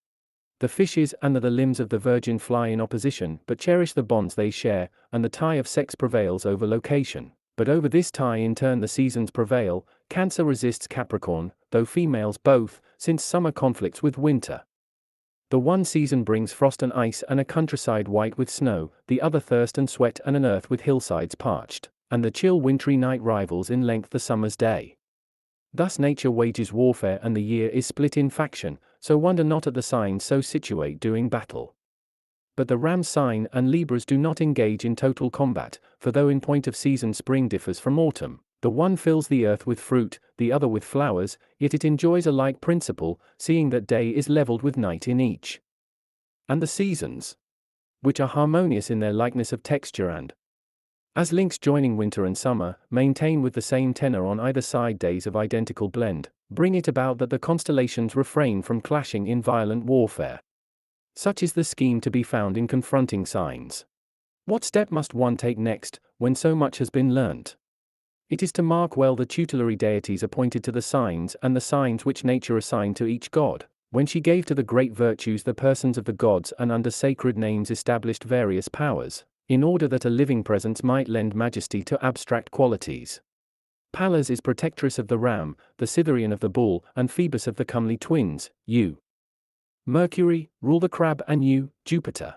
The fishes and the limbs of the Virgin fly in opposition, but cherish the bonds they share, and the tie of sex prevails over location. But over this tie in turn the seasons prevail. Cancer resists Capricorn, though females both, since summer conflicts with winter. The one season brings frost and ice and a countryside white with snow, the other thirst and sweat and an earth with hillsides parched. and the chill wintry night rivals in length the summer's day. Thus nature wages warfare and the year is split in faction, so wonder not at the signs so situate doing battle. But the ram's sign and Libras do not engage in total combat, for though in point of season spring differs from autumn, the one fills the earth with fruit, the other with flowers, yet it enjoys a like principle, seeing that day is levelled with night in each. And the seasons, which are harmonious in their likeness of texture and, as links joining winter and summer, maintain with the same tenor on either side days of identical blend, bring it about that the constellations refrain from clashing in violent warfare. Such is the scheme to be found in confronting signs. What step must one take next, when so much has been learnt? It is to mark well the tutelary deities appointed to the signs and the signs which nature assigned to each god, when she gave to the great virtues the persons of the gods and under sacred names established various powers, in order that a living presence might lend majesty to abstract qualities. Pallas is protectress of the ram, the Cytherean of the bull, and Phoebus of the comely twins, you, Mercury, rule the crab, and you, Jupiter.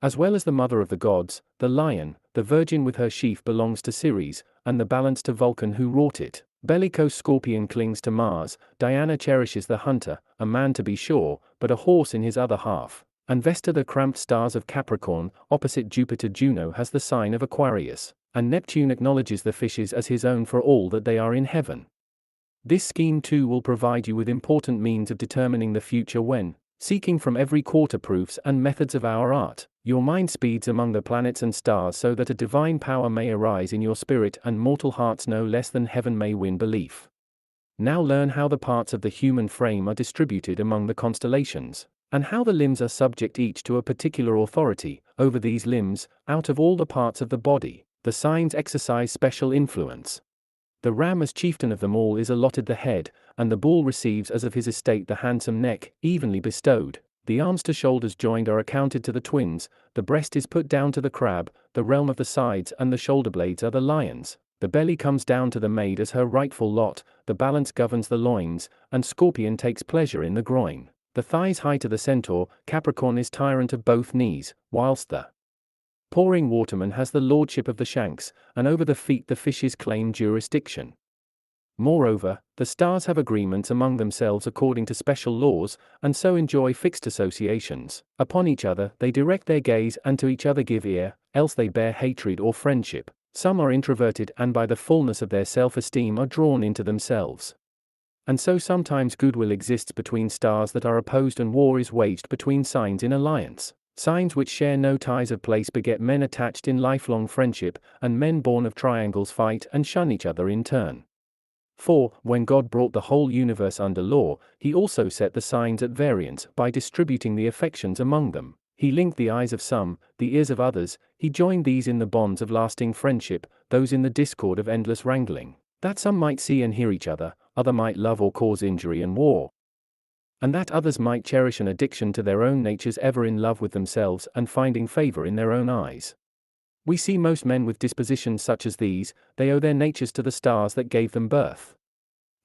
As well as the mother of the gods, the lion, the virgin with her sheaf belongs to Ceres, and the balance to Vulcan who wrought it. Bellicose Scorpion clings to Mars, Diana cherishes the hunter, a man to be sure, but a horse in his other half. And Vesta, the cramped stars of Capricorn, opposite Jupiter Juno, has the sign of Aquarius, and Neptune acknowledges the fishes as his own for all that they are in heaven. This scheme too will provide you with important means of determining the future when, seeking from every quarter proofs and methods of our art, your mind speeds among the planets and stars so that a divine power may arise in your spirit and mortal hearts no less than heaven may win belief. Now learn how the parts of the human frame are distributed among the constellations, and how the limbs are subject each to a particular authority. Over these limbs, out of all the parts of the body, the signs exercise special influence. The ram as chieftain of them all is allotted the head, and the bull receives as of his estate the handsome neck, evenly bestowed. The arms to shoulders joined are accounted to the twins, the breast is put down to the crab, the realm of the sides and the shoulder blades are the lions. The belly comes down to the maid as her rightful lot, the balance governs the loins, and Scorpion takes pleasure in the groin. The thighs high to the centaur, Capricorn is tyrant of both knees, whilst the pouring waterman has the lordship of the shanks, and over the feet the fishes claim jurisdiction. Moreover, the stars have agreements among themselves according to special laws, and so enjoy fixed associations. Upon each other they direct their gaze and to each other give ear, else they bear hatred or friendship. Some are introverted and by the fullness of their self-esteem are drawn into themselves. And so sometimes goodwill exists between stars that are opposed and war is waged between signs in alliance. Signs which share no ties of place beget men attached in lifelong friendship, and men born of triangles fight and shun each other in turn. For, when God brought the whole universe under law, he also set the signs at variance by distributing the affections among them. He linked the eyes of some, the ears of others, he joined these in the bonds of lasting friendship, those in the discord of endless wrangling, that some might see and hear each other, other might love or cause injury and war, and that others might cherish an addiction to their own natures, ever in love with themselves and finding favor in their own eyes. We see most men with dispositions such as these, they owe their natures to the stars that gave them birth.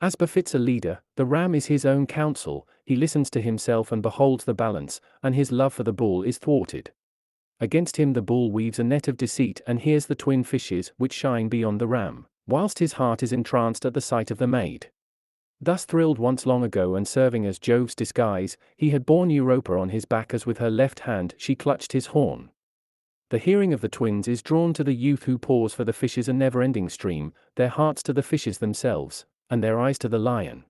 As befits a leader, the ram is his own counsel, he listens to himself and beholds the balance, and his love for the bull is thwarted. Against him the bull weaves a net of deceit and hears the twin fishes which shine beyond the ram, whilst his heart is entranced at the sight of the maid. Thus thrilled once long ago and serving as Jove's disguise, he had borne Europa on his back as with her left hand she clutched his horn. The hearing of the twins is drawn to the youth who pours for the fishes a never-ending stream, their hearts to the fishes themselves, and their eyes to the lion.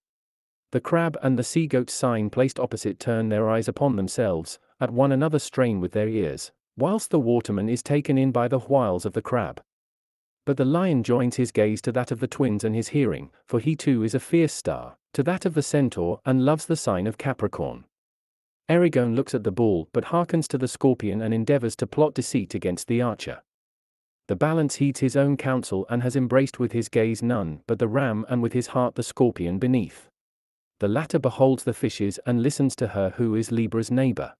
The crab and the sea-goat's sign placed opposite turn their eyes upon themselves, at one another strain with their ears, whilst the waterman is taken in by the wiles of the crab. But the lion joins his gaze to that of the twins and his hearing, for he too is a fierce star, to that of the centaur and loves the sign of Capricorn. Erigone looks at the bull but hearkens to the scorpion and endeavors to plot deceit against the archer. The balance heeds his own counsel and has embraced with his gaze none but the ram and with his heart the scorpion beneath. The latter beholds the fishes and listens to her who is Libra's neighbor.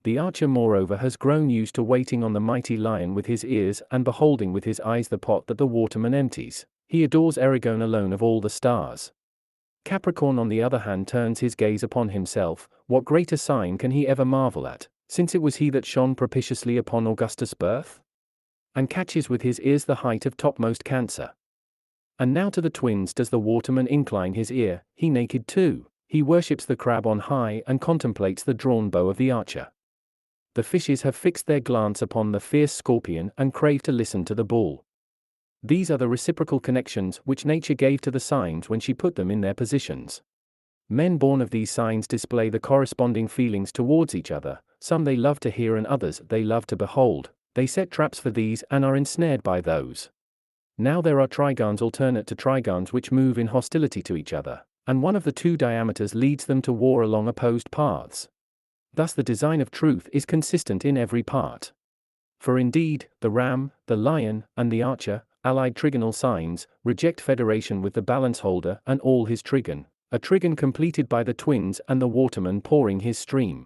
The archer moreover has grown used to waiting on the mighty lion with his ears and beholding with his eyes the pot that the waterman empties. He adores Erigone alone of all the stars. Capricorn on the other hand turns his gaze upon himself. What greater sign can he ever marvel at, since it was he that shone propitiously upon Augustus' birth? and catches with his ears the height of topmost Cancer. And now to the twins does the waterman incline his ear, he naked too, he worships the crab on high and contemplates the drawn bow of the archer. The fishes have fixed their glance upon the fierce scorpion and crave to listen to the bull. These are the reciprocal connections which nature gave to the signs when she put them in their positions. Men born of these signs display the corresponding feelings towards each other, some they love to hear and others they love to behold, they set traps for these and are ensnared by those. Now there are trigons alternate to trigons which move in hostility to each other, and one of the two diameters leads them to war along opposed paths. Thus the design of truth is consistent in every part. For indeed, the ram, the lion, and the archer, allied trigonal signs, reject federation with the balance holder and all his trigon, a trigon completed by the twins and the waterman pouring his stream.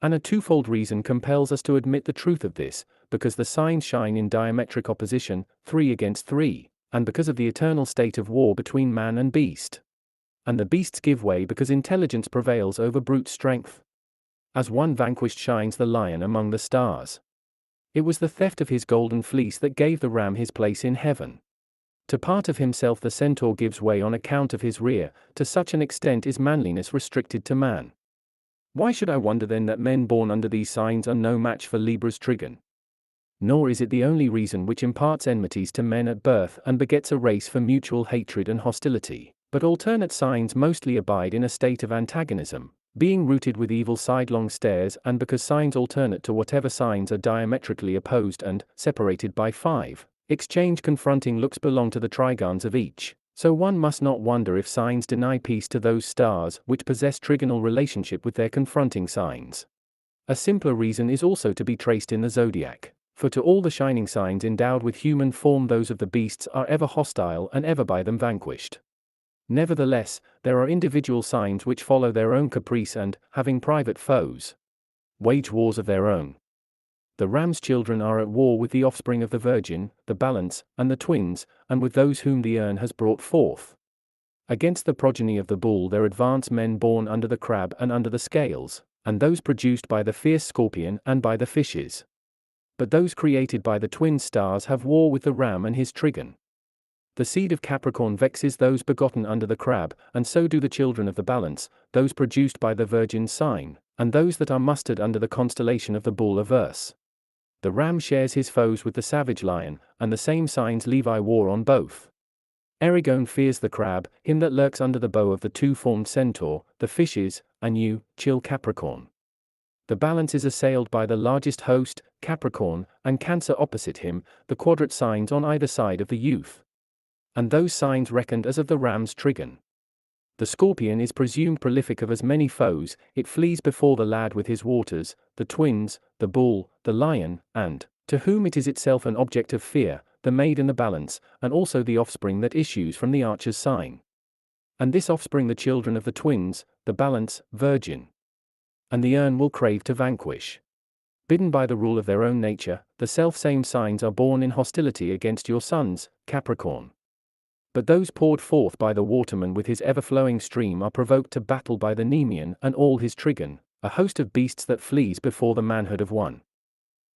And a twofold reason compels us to admit the truth of this, because the signs shine in diametric opposition, 3 against 3, and because of the eternal state of war between man and beast. And the beasts give way because intelligence prevails over brute strength. As one vanquished shines the lion among the stars. It was the theft of his golden fleece that gave the ram his place in heaven. To part of himself the centaur gives way on account of his rear, to such an extent is manliness restricted to man. Why should I wonder then that men born under these signs are no match for Libra's trigon? Nor is it the only reason which imparts enmities to men at birth and begets a race for mutual hatred and hostility, but alternate signs mostly abide in a state of antagonism, being rooted with evil sidelong stairs, and because signs alternate to whatever signs are diametrically opposed and, separated by 5, exchange confronting looks belong to the trigons of each, so one must not wonder if signs deny peace to those stars which possess trigonal relationship with their confronting signs. A simpler reason is also to be traced in the zodiac, for to all the shining signs endowed with human form those of the beasts are ever hostile and ever by them vanquished. Nevertheless, there are individual signs which follow their own caprice and, having private foes, wage wars of their own. The ram's children are at war with the offspring of the Virgin, the Balance, and the twins, and with those whom the urn has brought forth. Against the progeny of the bull there advance men born under the crab and under the scales, and those produced by the fierce scorpion and by the fishes. But those created by the twin stars have war with the ram and his trigon. The seed of Capricorn vexes those begotten under the crab, and so do the children of the Balance, those produced by the Virgin's sign, and those that are mustered under the constellation of the bull averse. The ram shares his foes with the savage lion, and the same signs Levi war on both. Erigone fears the crab, him that lurks under the bow of the two-formed centaur, the fishes, and you, chill Capricorn. The Balance is assailed by the largest host, Capricorn, and Cancer opposite him, the quadrate signs on either side of the youth. And those signs reckoned as of the ram's trigon. The scorpion is presumed prolific of as many foes, it flees before the lad with his waters, the twins, the bull, the lion, and, to whom it is itself an object of fear, the maid and the Balance, and also the offspring that issues from the archer's sign. And this offspring the children of the twins, the Balance, Virgin. And the urn will crave to vanquish. Bidden by the rule of their own nature, the self-same signs are born in hostility against your sons, Capricorn. But those poured forth by the waterman with his ever-flowing stream are provoked to battle by the Nemean and all his trigon, a host of beasts that flees before the manhood of one.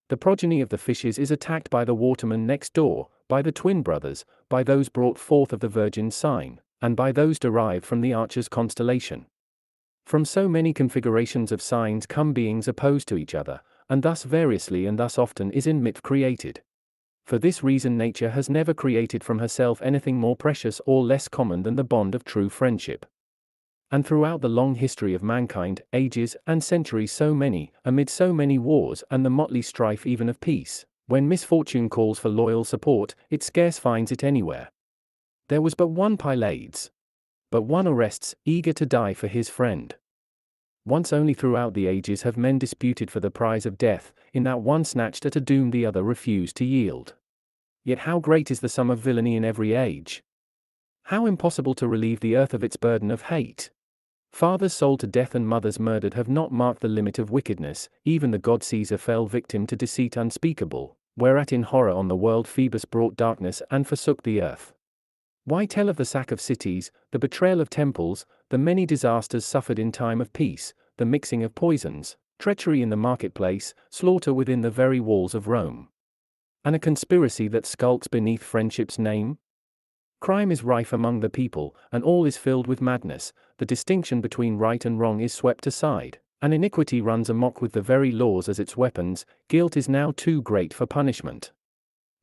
The progeny of the fishes is attacked by the waterman next door, by the twin brothers, by those brought forth of the Virgin's sign, and by those derived from the archer's constellation. From so many configurations of signs come beings opposed to each other, and thus variously and thus often is in myth created. For this reason nature has never created from herself anything more precious or less common than the bond of true friendship. And throughout the long history of mankind, ages and centuries so many, amid so many wars and the motley strife even of peace, when misfortune calls for loyal support, it scarce finds it anywhere. There was but one Pylades. But one Orestes, eager to die for his friend. Once only throughout the ages have men disputed for the prize of death, in that one snatched at a doom the other refused to yield. Yet how great is the sum of villainy in every age! How impossible to relieve the earth of its burden of hate! Fathers sold to death and mothers murdered have not marked the limit of wickedness, even the god Caesar fell victim to deceit unspeakable, whereat in horror on the world Phoebus brought darkness and forsook the earth. Why tell of the sack of cities, the betrayal of temples, the many disasters suffered in time of peace, the mixing of poisons, treachery in the marketplace, slaughter within the very walls of Rome? and a conspiracy that skulks beneath friendship's name? Crime is rife among the people, and all is filled with madness. The distinction between right and wrong is swept aside, and iniquity runs amok with the very laws as its weapons. Guilt is now too great for punishment.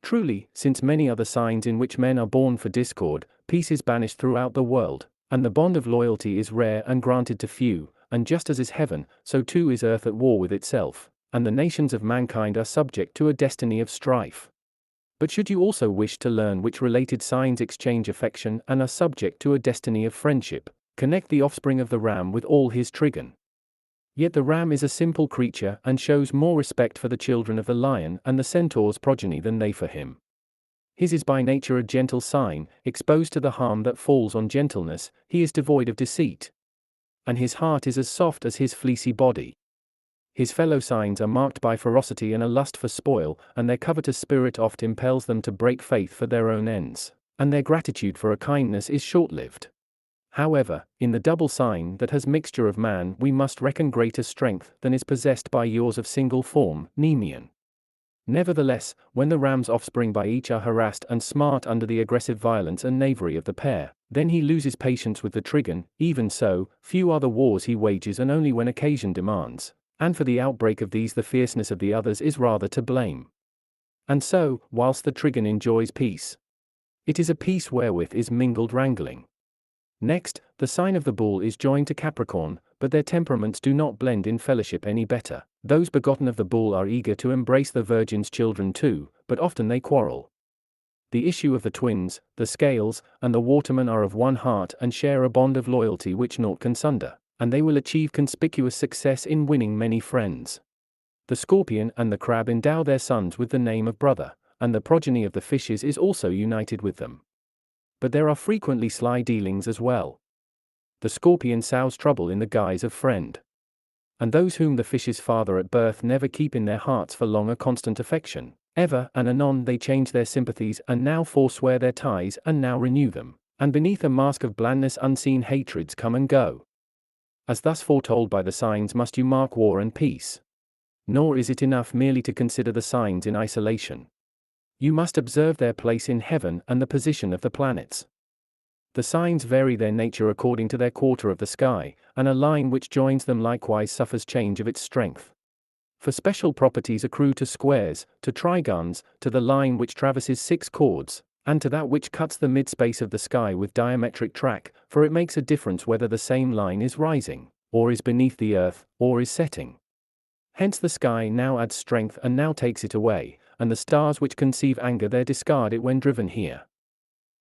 Truly, since many are the signs in which men are born for discord, peace is banished throughout the world, and the bond of loyalty is rare and granted to few, and just as is heaven, so too is earth at war with itself, and the nations of mankind are subject to a destiny of strife. But should you also wish to learn which related signs exchange affection and are subject to a destiny of friendship, connect the offspring of the ram with all his trigon. Yet the ram is a simple creature and shows more respect for the children of the lion and the centaur's progeny than they for him. His is by nature a gentle sign, exposed to the harm that falls on gentleness. He is devoid of deceit, and his heart is as soft as his fleecy body. His fellow signs are marked by ferocity and a lust for spoil, and their covetous spirit oft impels them to break faith for their own ends, and their gratitude for a kindness is short-lived. However, in the double sign that has mixture of man we must reckon greater strength than is possessed by yours of single form, Nemean. Nevertheless, when the ram's offspring by each are harassed and smart under the aggressive violence and knavery of the pair, then he loses patience with the trigon. Even so, few are the wars he wages and only when occasion demands, and for the outbreak of these the fierceness of the others is rather to blame. And so, whilst the trigon enjoys peace, it is a peace wherewith is mingled wrangling. Next, the sign of the bull is joined to Capricorn, but their temperaments do not blend in fellowship any better. Those begotten of the bull are eager to embrace the virgin's children too, but often they quarrel. The issue of the twins, the scales, and the waterman are of one heart and share a bond of loyalty which naught can sunder, and they will achieve conspicuous success in winning many friends. The scorpion and the crab endow their sons with the name of brother, and the progeny of the fishes is also united with them. But there are frequently sly dealings as well. The scorpion sows trouble in the guise of friend. And those whom the fish's father at birth never keep in their hearts for long a constant affection. Ever and anon they change their sympathies and now forswear their ties and now renew them, and beneath a mask of blandness unseen hatreds come and go. As thus foretold by the signs must you mark war and peace. Nor is it enough merely to consider the signs in isolation. You must observe their place in heaven and the position of the planets. The signs vary their nature according to their quarter of the sky, and a line which joins them likewise suffers change of its strength. For special properties accrue to squares, to trigons, to the line which traverses 6 chords, and to that which cuts the mid-space of the sky with diametric track, for it makes a difference whether the same line is rising, or is beneath the earth, or is setting. Hence the sky now adds strength and now takes it away, and the stars which conceive anger there discard it when driven here.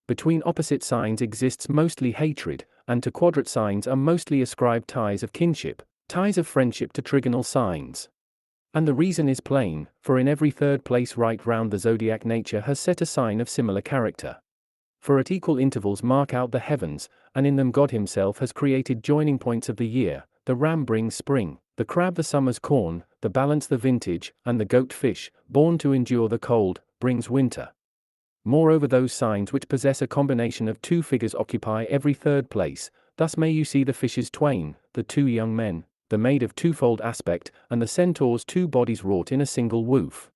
Between opposite signs exists mostly hatred, and to quadrat signs are mostly ascribed ties of kinship, ties of friendship to trigonal signs. And the reason is plain, for in every third place right round the zodiac nature has set a sign of similar character. For at equal intervals mark out the heavens, and in them God himself has created joining points of the year. The ram brings spring, the crab the summer's corn, the balance the vintage, and the goat fish, born to endure the cold, brings winter. Moreover, those signs which possess a combination of 2 figures occupy every third place. Thus may you see the fishes twain, the 2 young men, the maid of twofold aspect, and the centaur's 2 bodies wrought in a single woof.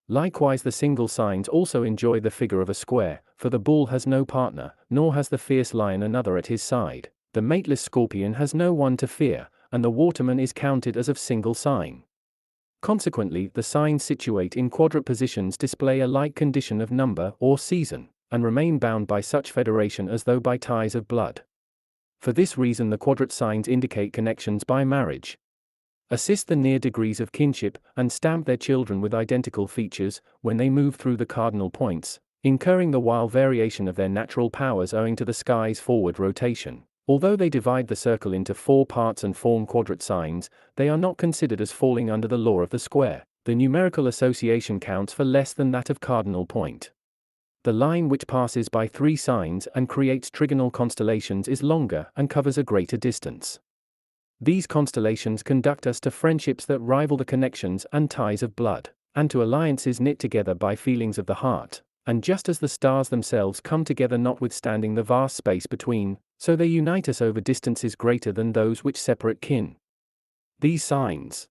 Likewise the single signs also enjoy the figure of a square, for the bull has no partner, nor has the fierce lion another at his side. The mateless scorpion has no one to fear, and the waterman is counted as of single sign. Consequently, the signs situate in quadrat positions display a like condition of number or season, and remain bound by such federation as though by ties of blood. For this reason the quadrat signs indicate connections by marriage, assist the near degrees of kinship, and stamp their children with identical features when they move through the cardinal points, incurring the while variation of their natural powers owing to the sky's forward rotation. Although they divide the circle into 4 parts and form quadrat signs, they are not considered as falling under the law of the square. The numerical association counts for less than that of cardinal point. The line which passes by 3 signs and creates trigonal constellations is longer and covers a greater distance. These constellations conduct us to friendships that rival the connections and ties of blood, and to alliances knit together by feelings of the heart. And just as the stars themselves come together notwithstanding the vast space between, so they unite us over distances greater than those which separate kin. These signs,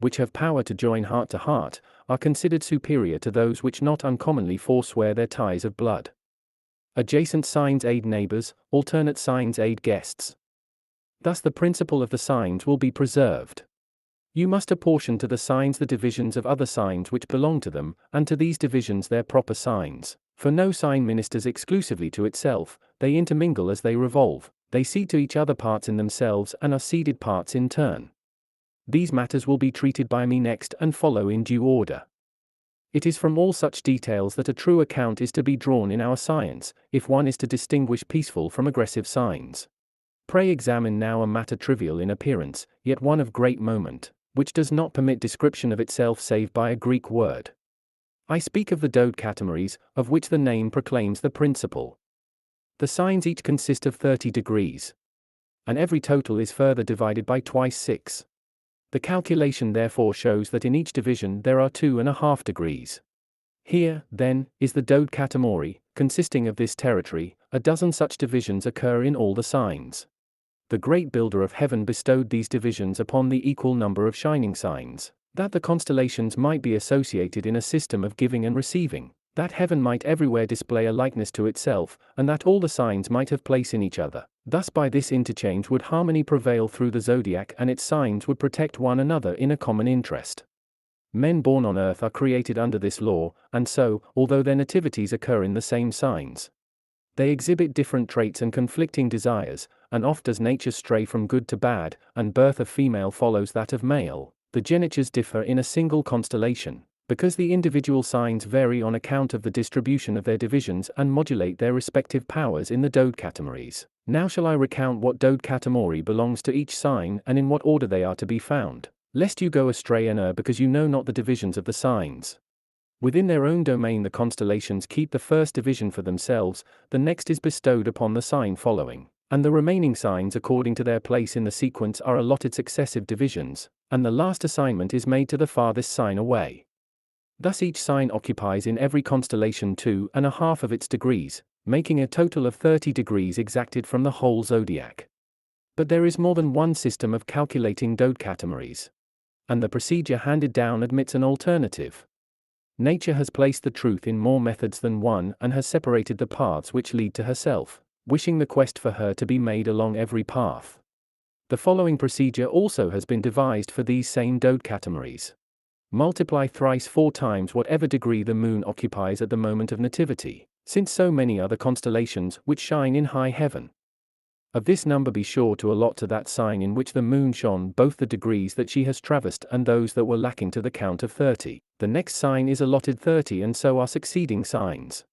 which have power to join heart to heart, are considered superior to those which not uncommonly forswear their ties of blood. Adjacent signs aid neighbors, alternate signs aid guests. Thus the principle of the signs will be preserved. You must apportion to the signs the divisions of other signs which belong to them, and to these divisions their proper signs. For no sign ministers exclusively to itself, they intermingle as they revolve, they cede to each other parts in themselves and are ceded parts in turn. These matters will be treated by me next and follow in due order. It is from all such details that a true account is to be drawn in our science, if one is to distinguish peaceful from aggressive signs. Pray examine now a matter trivial in appearance, yet one of great moment, which does not permit description of itself save by a Greek word. I speak of the dodecatomeries, of which the name proclaims the principle. The signs each consist of 30 degrees. And every total is further divided by twice 6. The calculation therefore shows that in each division there are 2½ degrees. Here, then, is the dodecatemory, consisting of this territory. A dozen such divisions occur in all the signs. The great builder of heaven bestowed these divisions upon the equal number of shining signs, that the constellations might be associated in a system of giving and receiving, that heaven might everywhere display a likeness to itself, and that all the signs might have place in each other. Thus by this interchange would harmony prevail through the zodiac, and its signs would protect one another in a common interest. Men born on earth are created under this law, and so, although their nativities occur in the same signs, they exhibit different traits and conflicting desires, and oft does nature stray from good to bad, and birth of female follows that of male. The genitures differ in a single constellation, because the individual signs vary on account of the distribution of their divisions and modulate their respective powers in the dodecatemories. Now shall I recount what dodecatemory belongs to each sign and in what order they are to be found, lest you go astray and err because you know not the divisions of the signs. Within their own domain the constellations keep the first division for themselves, the next is bestowed upon the sign following, and the remaining signs according to their place in the sequence are allotted successive divisions, and the last assignment is made to the farthest sign away. Thus each sign occupies in every constellation 2½ of its degrees, making a total of 30 degrees exacted from the whole zodiac. But there is more than one system of calculating dodecatemories, and the procedure handed down admits an alternative. Nature has placed the truth in more methods than one and has separated the paths which lead to herself, wishing the quest for her to be made along every path. The following procedure also has been devised for these same dodecatemories. Multiply thrice 4 times whatever degree the moon occupies at the moment of nativity, since so many are the constellations which shine in high heaven. Of this number be sure to allot to that sign in which the moon shone both the degrees that she has traversed and those that were lacking to the count of 30. The next sign is allotted 30, and so are succeeding signs.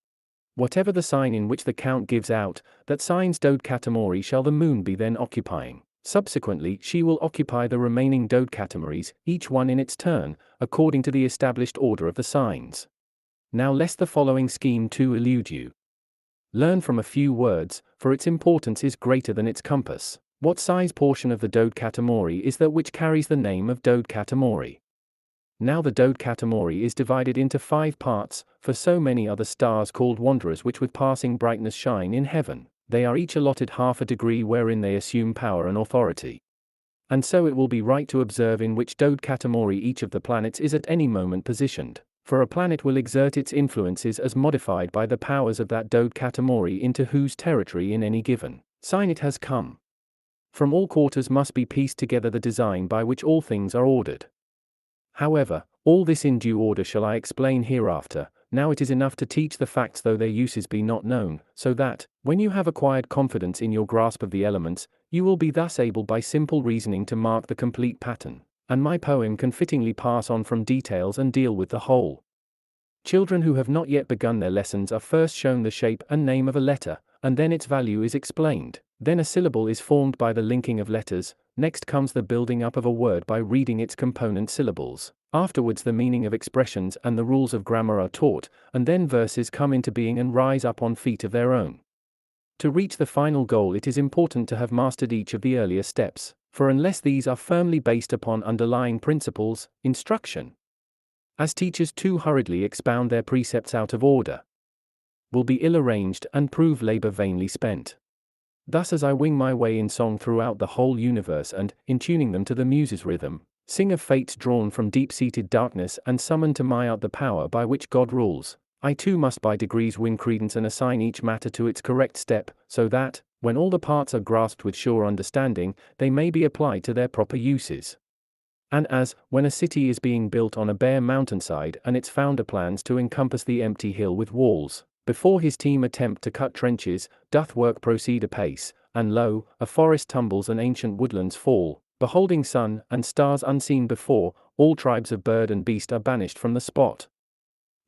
Whatever the sign in which the count gives out, that sign's dodecatemory shall the moon be then occupying. Subsequently she will occupy the remaining dodecatemories, each one in its turn, according to the established order of the signs. Now lest the following scheme too elude you, learn from a few words, for its importance is greater than its compass, what size portion of the dodecatemory is that which carries the name of dodecatemory. Now the dodecatemory is divided into 5 parts, for so many are the stars called wanderers which with passing brightness shine in heaven. They are each allotted half a degree wherein they assume power and authority. And so it will be right to observe in which dodecatemory each of the planets is at any moment positioned, for a planet will exert its influences as modified by the powers of that dodecatemory into whose territory in any given sign it has come. From all quarters must be pieced together the design by which all things are ordered. However, all this in due order shall I explain hereafter. Now it is enough to teach the facts though their uses be not known, so that, when you have acquired confidence in your grasp of the elements, you will be thus able by simple reasoning to mark the complete pattern, and my poem can fittingly pass on from details and deal with the whole. Children who have not yet begun their lessons are first shown the shape and name of a letter, and then its value is explained. Then a syllable is formed by the linking of letters, next comes the building up of a word by reading its component syllables. Afterwards the meaning of expressions and the rules of grammar are taught, and then verses come into being and rise up on feet of their own. To reach the final goal it is important to have mastered each of the earlier steps, for unless these are firmly based upon underlying principles, instruction, as teachers too hurriedly expound their precepts out of order, will be ill-arranged and prove labor vainly spent. Thus as I wing my way in song throughout the whole universe and, in tuning them to the Muse's rhythm, Sing of fates drawn from deep-seated darkness and summoned to my out the power by which God rules. I too must by degrees win credence and assign each matter to its correct step, so that, when all the parts are grasped with sure understanding, they may be applied to their proper uses. And as, when a city is being built on a bare mountainside and its founder plans to encompass the empty hill with walls, before his team attempt to cut trenches, doth work proceed apace, and lo, a forest tumbles and ancient woodlands fall, beholding sun and stars unseen before, all tribes of bird and beast are banished from the spot,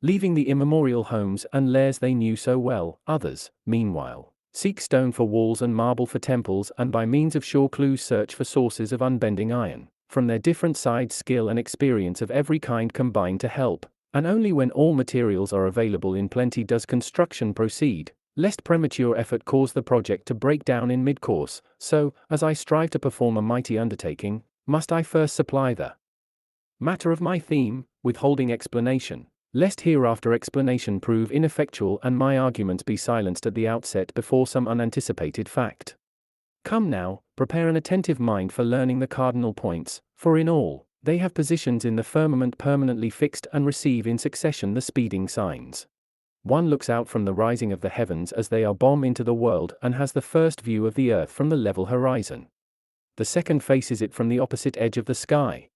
leaving the immemorial homes and lairs they knew so well. Others, meanwhile, seek stone for walls and marble for temples, and by means of sure clues search for sources of unbending iron. From their different sides skill and experience of every kind combine to help, and only when all materials are available in plenty does construction proceed, lest premature effort cause the project to break down in mid-course. So, as I strive to perform a mighty undertaking, must I first supply the matter of my theme, withholding explanation, lest hereafter explanation prove ineffectual and my argument be silenced at the outset before some unanticipated fact. Come now, prepare an attentive mind for learning the cardinal points, for in all, they have positions in the firmament permanently fixed and receive in succession the speeding signs. One looks out from the rising of the heavens as they are bomb into the world and has the first view of the earth from the level horizon. The second faces it from the opposite edge of the sky,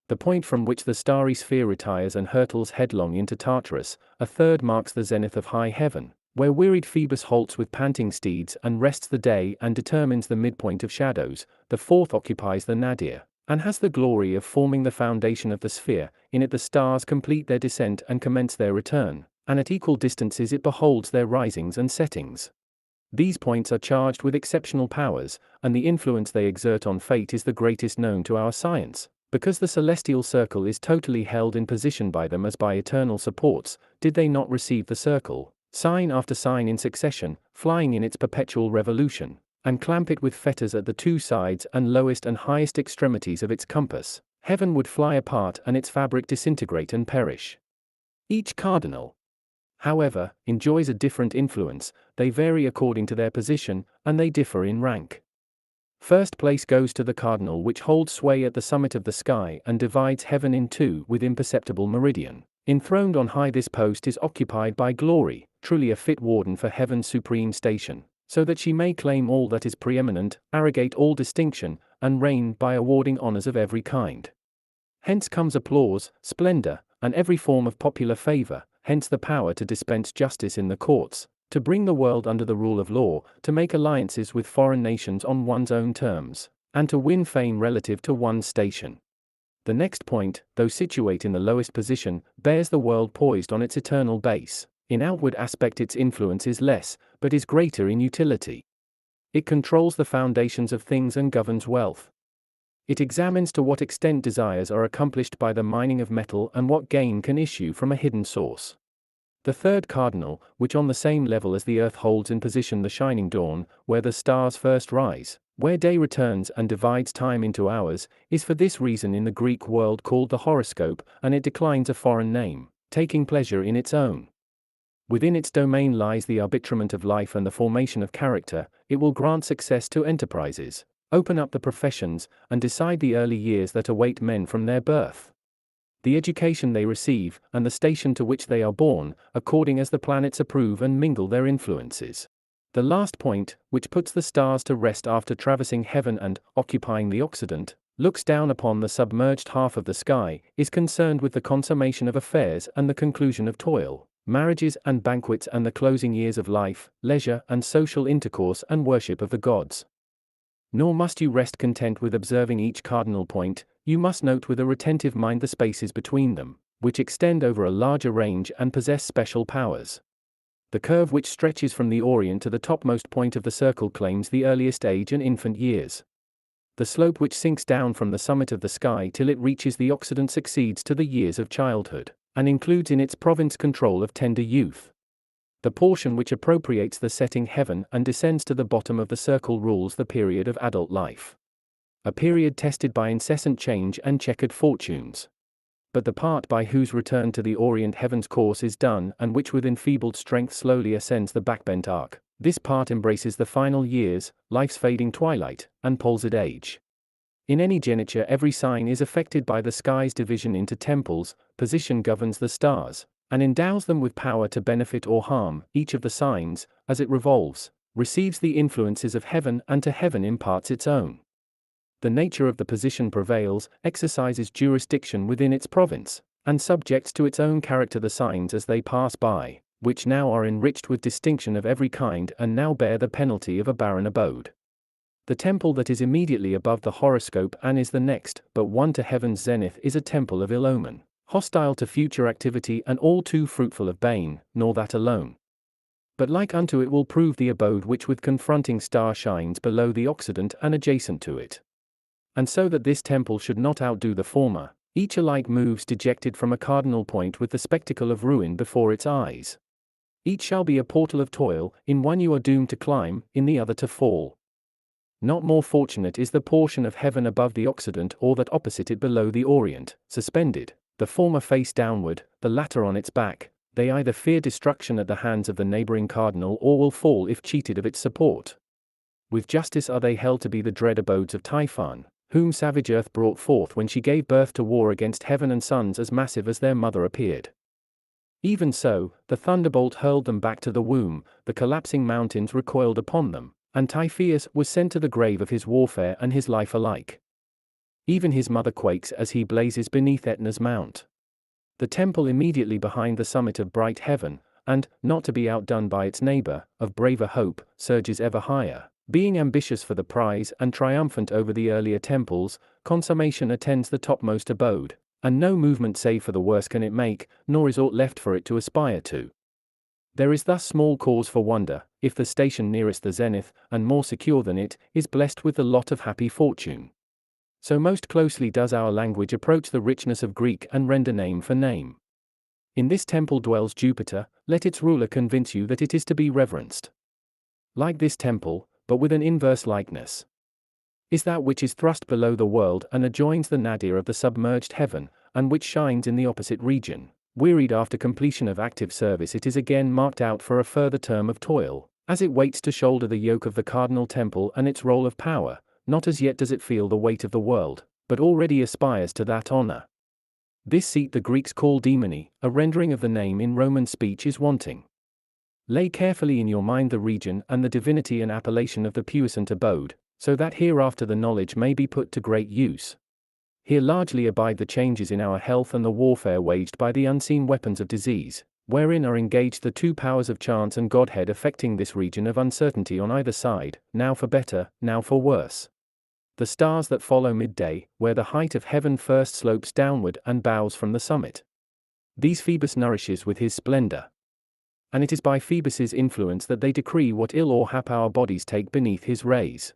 the point from which the starry sphere retires and hurtles headlong into Tartarus. A third marks the zenith of high heaven, where wearied Phoebus halts with panting steeds and rests the day and determines the midpoint of shadows. The fourth occupies the nadir, and has the glory of forming the foundation of the sphere. In it the stars complete their descent and commence their return, and at equal distances it beholds their risings and settings. These points are charged with exceptional powers, and the influence they exert on fate is the greatest known to our science, because the celestial circle is totally held in position by them as by eternal supports. Did they not receive the circle, sign after sign in succession, flying in its perpetual revolution, and clamp it with fetters at the two sides and lowest and highest extremities of its compass, heaven would fly apart and its fabric disintegrate and perish. Each cardinal, however, enjoys a different influence. They vary according to their position, and they differ in rank. First place goes to the cardinal which holds sway at the summit of the sky and divides heaven in two with imperceptible meridian. Enthroned on high, this post is occupied by Glory, truly a fit warden for heaven's supreme station, so that she may claim all that is preeminent, arrogate all distinction, and reign by awarding honors of every kind. Hence comes applause, splendor, and every form of popular favor, hence the power to dispense justice in the courts, to bring the world under the rule of law, to make alliances with foreign nations on one's own terms, and to win fame relative to one's station. The next point, though situate in the lowest position, bears the world poised on its eternal base. In outward aspect its influence is less, but is greater in utility. It controls the foundations of things and governs wealth. It examines to what extent desires are accomplished by the mining of metal and what gain can issue from a hidden source. The third cardinal, which on the same level as the earth holds in position the shining dawn, where the stars first rise, where day returns and divides time into hours, is for this reason in the Greek world called the horoscope, and it declines a foreign name, taking pleasure in its own. Within its domain lies the arbitrament of life and the formation of character. It will grant success to enterprises, open up the professions, and decide the early years that await men from their birth, the education they receive, and the station to which they are born, according as the planets approve and mingle their influences. The last point, which puts the stars to rest after traversing heaven and, occupying the Occident, looks down upon the submerged half of the sky, is concerned with the consummation of affairs and the conclusion of toil, marriages and banquets and the closing years of life, leisure and social intercourse and worship of the gods. Nor must you rest content with observing each cardinal point. You must note with a retentive mind the spaces between them, which extend over a larger range and possess special powers. The curve which stretches from the Orient to the topmost point of the circle claims the earliest age and infant years. The slope which sinks down from the summit of the sky till it reaches the Occident succeeds to the years of childhood, and includes in its province control of tender youth. The portion which appropriates the setting heaven and descends to the bottom of the circle rules the period of adult life, a period tested by incessant change and checkered fortunes. But the part by whose return to the Orient heaven's course is done and which with enfeebled strength slowly ascends the backbent arc, this part embraces the final years, life's fading twilight, and palsied age. In any geniture, every sign is affected by the sky's division into temples. Position governs the stars, and endows them with power to benefit or harm. Each of the signs, as it revolves, receives the influences of heaven and to heaven imparts its own. The nature of the position prevails, exercises jurisdiction within its province, and subjects to its own character the signs as they pass by, which now are enriched with distinction of every kind and now bear the penalty of a barren abode. The temple that is immediately above the horoscope and is the next but one to heaven's zenith is a temple of ill omen, hostile to future activity and all too fruitful of bane, nor that alone, but like unto it will prove the abode which with confronting star shines below the Occident and adjacent to it. And so that this temple should not outdo the former, each alike moves dejected from a cardinal point with the spectacle of ruin before its eyes. Each shall be a portal of toil, in one you are doomed to climb, in the other to fall. Not more fortunate is the portion of heaven above the Occident or that opposite it below the Orient, suspended, the former face downward, the latter on its back. They either fear destruction at the hands of the neighboring cardinal or will fall if cheated of its support. With justice are they held to be the dread abodes of Typhon, whom savage earth brought forth when she gave birth to war against heaven and suns as massive as their mother appeared. Even so, the thunderbolt hurled them back to the womb, the collapsing mountains recoiled upon them, and Typhoeus was sent to the grave of his warfare and his life alike. Even his mother quakes as he blazes beneath Etna's mount. The temple immediately behind the summit of bright heaven, and, not to be outdone by its neighbor, of braver hope, surges ever higher, being ambitious for the prize and triumphant over the earlier temples. Consummation attends the topmost abode, and no movement save for the worse can it make, nor is aught left for it to aspire to. There is thus small cause for wonder, if the station nearest the zenith, and more secure than it, is blessed with the lot of happy fortune. So most closely does our language approach the richness of Greek and render name for name. In this temple dwells Jupiter, let its ruler convince you that it is to be reverenced. Like this temple, but with an inverse likeness, is that which is thrust below the world and adjoins the nadir of the submerged heaven, and which shines in the opposite region. Wearied after completion of active service, it is again marked out for a further term of toil, as it waits to shoulder the yoke of the cardinal temple and its role of power. Not as yet does it feel the weight of the world, but already aspires to that honor. This seat the Greeks call daemoni, a rendering of the name in Roman speech is wanting. Lay carefully in your mind the region and the divinity and appellation of the puissant abode, so that hereafter the knowledge may be put to great use. Here largely abide the changes in our health and the warfare waged by the unseen weapons of disease, wherein are engaged the two powers of chance and Godhead affecting this region of uncertainty on either side, now for better, now for worse. The stars that follow midday, where the height of heaven first slopes downward and bows from the summit. These Phoebus nourishes with his splendor. And it is by Phoebus's influence that they decree what ill or hap our bodies take beneath his rays.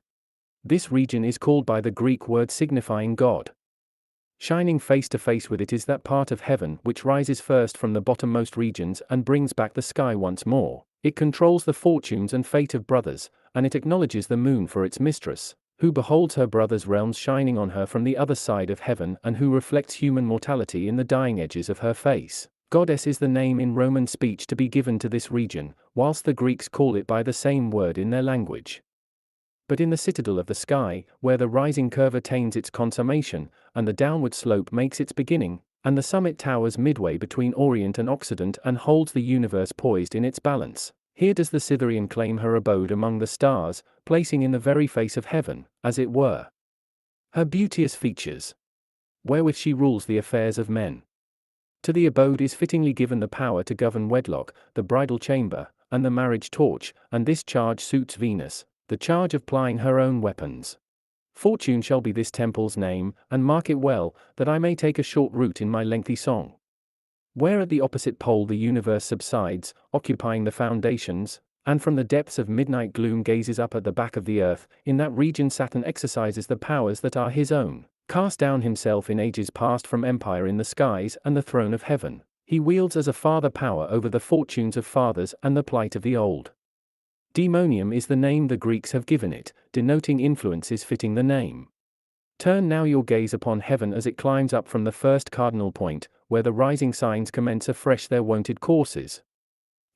This region is called by the Greek word signifying God. Shining face to face with it is that part of heaven which rises first from the bottommost regions and brings back the sky once more. It controls the fortunes and fate of brothers, and it acknowledges the moon for its mistress, who beholds her brother's realms shining on her from the other side of heaven and who reflects human mortality in the dying edges of her face. Goddess is the name in Roman speech to be given to this region, whilst the Greeks call it by the same word in their language. But in the citadel of the sky, where the rising curve attains its consummation, and the downward slope makes its beginning, and the summit towers midway between Orient and Occident and holds the universe poised in its balance, here does the Cytherean claim her abode among the stars, placing in the very face of heaven, as it were, her beauteous features, wherewith she rules the affairs of men. To the abode is fittingly given the power to govern wedlock, the bridal chamber, and the marriage torch, and this charge suits Venus, the charge of plying her own weapons. Fortune shall be this temple's name, and mark it well, that I may take a short route in my lengthy song. Where at the opposite pole the universe subsides, occupying the foundations, and from the depths of midnight gloom gazes up at the back of the earth, in that region Saturn exercises the powers that are his own, cast down himself in ages past from empire in the skies and the throne of heaven. He wields as a father power over the fortunes of fathers and the plight of the old. Daemonium is the name the Greeks have given it, denoting influences fitting the name. Turn now your gaze upon heaven as it climbs up from the first cardinal point, where the rising signs commence afresh their wonted courses.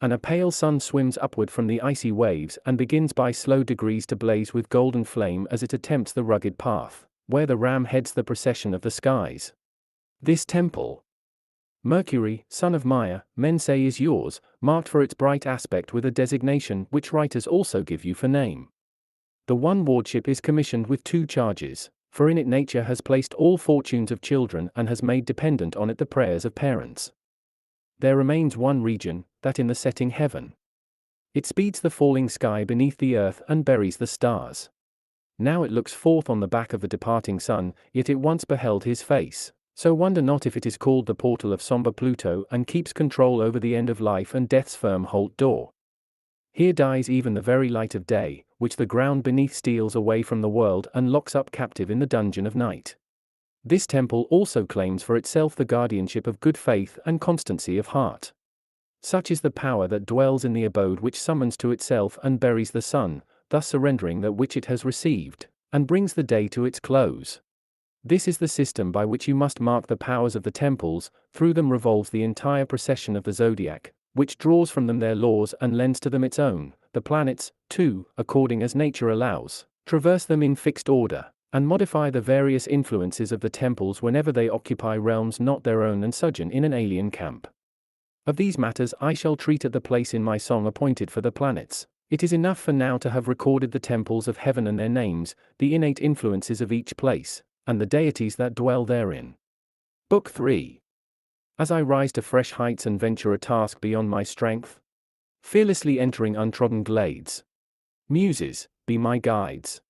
And a pale sun swims upward from the icy waves and begins by slow degrees to blaze with golden flame as it attempts the rugged path. where the ram heads the procession of the skies. This temple, Mercury, son of Maya, men say is yours, marked for its bright aspect with a designation which writers also give you for name. The one wardship is commissioned with two charges, for in it nature has placed all fortunes of children and has made dependent on it the prayers of parents. There remains one region, that in the setting heaven. It speeds the falling sky beneath the earth and buries the stars. Now it looks forth on the back of the departing sun, yet it once beheld his face. So wonder not if it is called the portal of somber Pluto and keeps control over the end of life and death's firm halt door. Here dies even the very light of day, which the ground beneath steals away from the world and locks up captive in the dungeon of night. This temple also claims for itself the guardianship of good faith and constancy of heart. Such is the power that dwells in the abode which summons to itself and buries the sun, thus surrendering that which it has received, and brings the day to its close. This is the system by which you must mark the powers of the temples. Through them revolves the entire procession of the zodiac, which draws from them their laws and lends to them its own. The planets, too, according as nature allows, traverse them in fixed order, and modify the various influences of the temples whenever they occupy realms not their own and sojourn in an alien camp. Of these matters I shall treat at the place in my song appointed for the planets. It is enough for now to have recorded the temples of heaven and their names, the innate influences of each place, and the deities that dwell therein. Book 3. As I rise to fresh heights and venture a task beyond my strength, fearlessly entering untrodden glades, Muses, be my guides.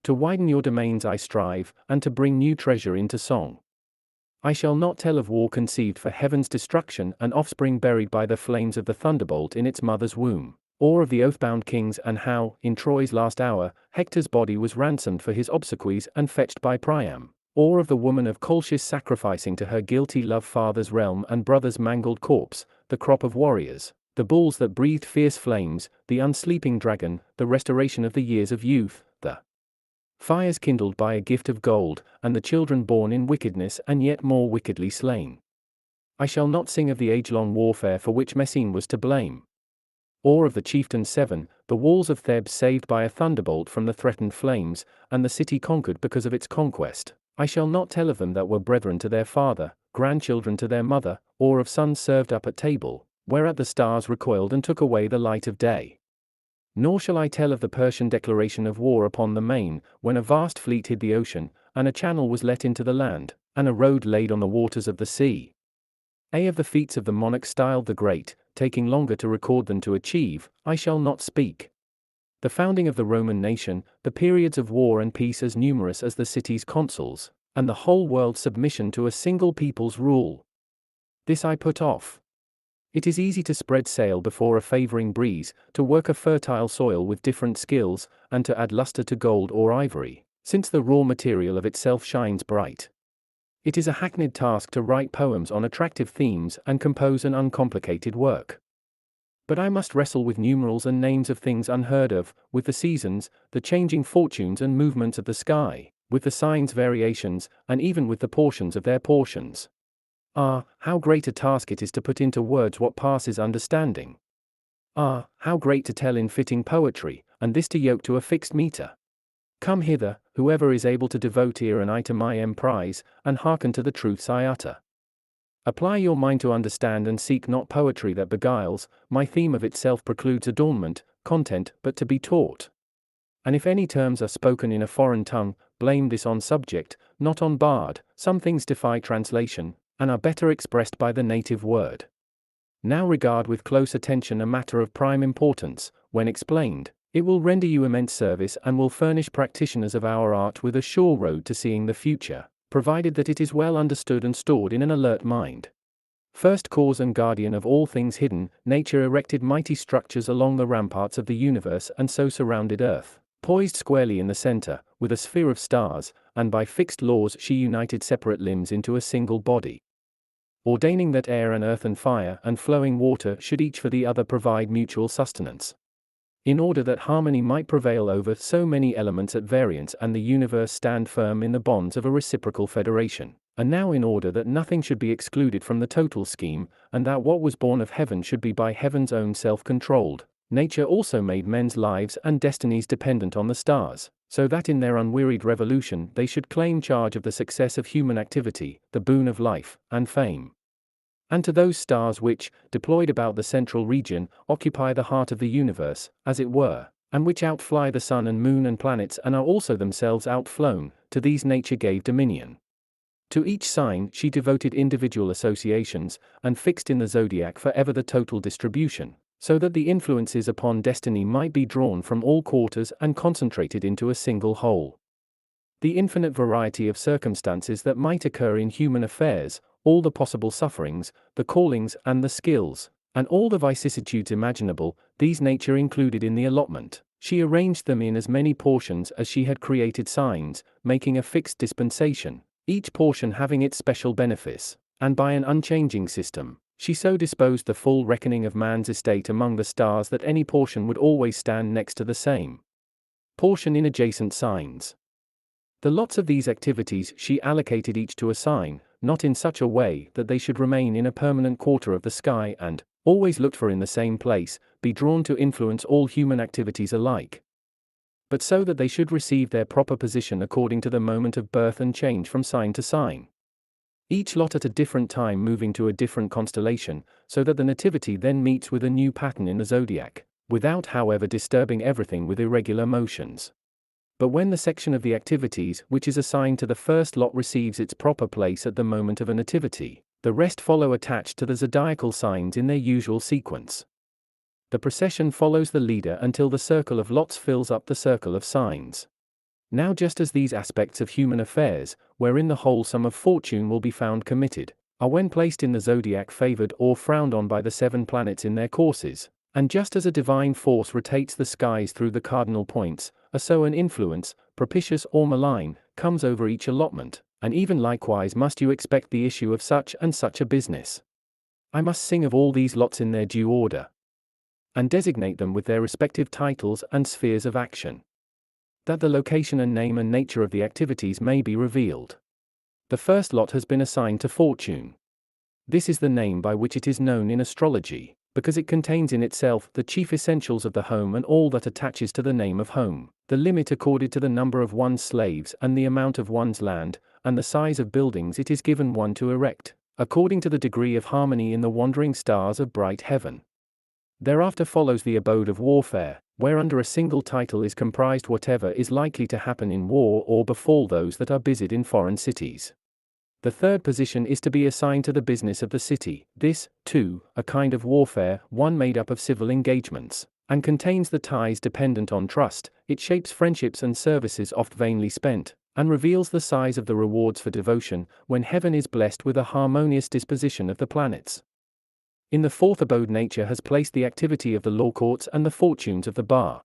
To widen your domains I strive, and to bring new treasure into song. I shall not tell of war conceived for heaven's destruction and offspring buried by the flames of the thunderbolt in its mother's womb, or of the oath-bound kings and how, in Troy's last hour, Hector's body was ransomed for his obsequies and fetched by Priam, or of the woman of Colchis sacrificing to her guilty love father's realm and brother's mangled corpse, the crop of warriors, the bulls that breathed fierce flames, the unsleeping dragon, the restoration of the years of youth, the fires kindled by a gift of gold, and the children born in wickedness and yet more wickedly slain. I shall not sing of the age-long warfare for which Messene was to blame, or of the chieftains 7, the walls of Thebes saved by a thunderbolt from the threatened flames, and the city conquered because of its conquest. I shall not tell of them that were brethren to their father, grandchildren to their mother, or of sons served up at table, whereat the stars recoiled and took away the light of day. Nor shall I tell of the Persian declaration of war upon the main, when a vast fleet hid the ocean, and a channel was let into the land, and a road laid on the waters of the sea. Of the feats of the monarch styled the great, taking longer to record than to achieve, I shall not speak. The founding of the Roman nation, the periods of war and peace as numerous as the city's consuls, and the whole world's submission to a single people's rule. This I put off. It is easy to spread sail before a favoring breeze, to work a fertile soil with different skills, and to add luster to gold or ivory, since the raw material of itself shines bright. It is a hackneyed task to write poems on attractive themes and compose an uncomplicated work. But I must wrestle with numerals and names of things unheard of, with the seasons, the changing fortunes and movements of the sky, with the signs' variations, and even with the portions of their portions. Ah, how great a task it is to put into words what passes understanding! Ah, how great to tell in fitting poetry, and this to yoke to a fixed meter! Come hither, whoever is able to devote ear and eye to my emprise, and hearken to the truths I utter. Apply your mind to understand and seek not poetry that beguiles, my theme of itself precludes adornment, content, but to be taught. And if any terms are spoken in a foreign tongue, blame this on subject, not on bard. Some things defy translation, and are better expressed by the native word. Now regard with close attention a matter of prime importance. When explained, it will render you immense service and will furnish practitioners of our art with a sure road to seeing the future, provided that it is well understood and stored in an alert mind. First cause and guardian of all things hidden, nature erected mighty structures along the ramparts of the universe and so surrounded Earth, poised squarely in the center, with a sphere of stars, and by fixed laws she united separate limbs into a single body, ordaining that air and earth and fire and flowing water should each for the other provide mutual sustenance, in order that harmony might prevail over so many elements at variance and the universe stand firm in the bonds of a reciprocal federation. And now in order that nothing should be excluded from the total scheme, and that what was born of heaven should be by heaven's own self controlled, Nature also made men's lives and destinies dependent on the stars, so that in their unwearied revolution they should claim charge of the success of human activity, the boon of life and fame. And to those stars which, deployed about the central region, occupy the heart of the universe, as it were, and which outfly the sun and moon and planets and are also themselves outflown, to these nature gave dominion. To each sign she devoted individual associations, and fixed in the zodiac forever the total distribution, so that the influences upon destiny might be drawn from all quarters and concentrated into a single whole. The infinite variety of circumstances that might occur in human affairs, all the possible sufferings, the callings and the skills, and all the vicissitudes imaginable, these nature included in the allotment. She arranged them in as many portions as she had created signs, making a fixed dispensation, each portion having its special benefice, and by an unchanging system, she so disposed the full reckoning of man's estate among the stars that any portion would always stand next to the same portion in adjacent signs. The lots of these activities she allocated each to a sign, not in such a way that they should remain in a permanent quarter of the sky and, always looked for in the same place, be drawn to influence all human activities alike, but so that they should receive their proper position according to the moment of birth and change from sign to sign. Each lot at a different time moving to a different constellation, so that the nativity then meets with a new pattern in the zodiac, without however disturbing everything with irregular motions. But when the section of the activities which is assigned to the first lot receives its proper place at the moment of a nativity, the rest follow attached to the zodiacal signs in their usual sequence. The procession follows the leader until the circle of lots fills up the circle of signs. Now just as these aspects of human affairs, wherein the whole sum of fortune will be found committed, are when placed in the zodiac favored or frowned on by the 7 planets in their courses, and just as a divine force rotates the skies through the cardinal points, so an influence, propitious or malign, comes over each allotment, and even likewise must you expect the issue of such and such a business. I must sing of all these lots in their due order, and designate them with their respective titles and spheres of action, that the location and name and nature of the activities may be revealed. The first lot has been assigned to Fortune. This is the name by which it is known in astrology, because it contains in itself the chief essentials of the home and all that attaches to the name of home, the limit accorded to the number of one's slaves and the amount of one's land, and the size of buildings it is given one to erect, according to the degree of harmony in the wandering stars of bright heaven. Thereafter follows the abode of warfare, where under a single title is comprised whatever is likely to happen in war or befall those that are busied in foreign cities. The third position is to be assigned to the business of the city, this, too, a kind of warfare, one made up of civil engagements, and contains the ties dependent on trust. It shapes friendships and services oft vainly spent, and reveals the size of the rewards for devotion, when heaven is blessed with a harmonious disposition of the planets. In the fourth abode nature has placed the activity of the law courts and the fortunes of the bar.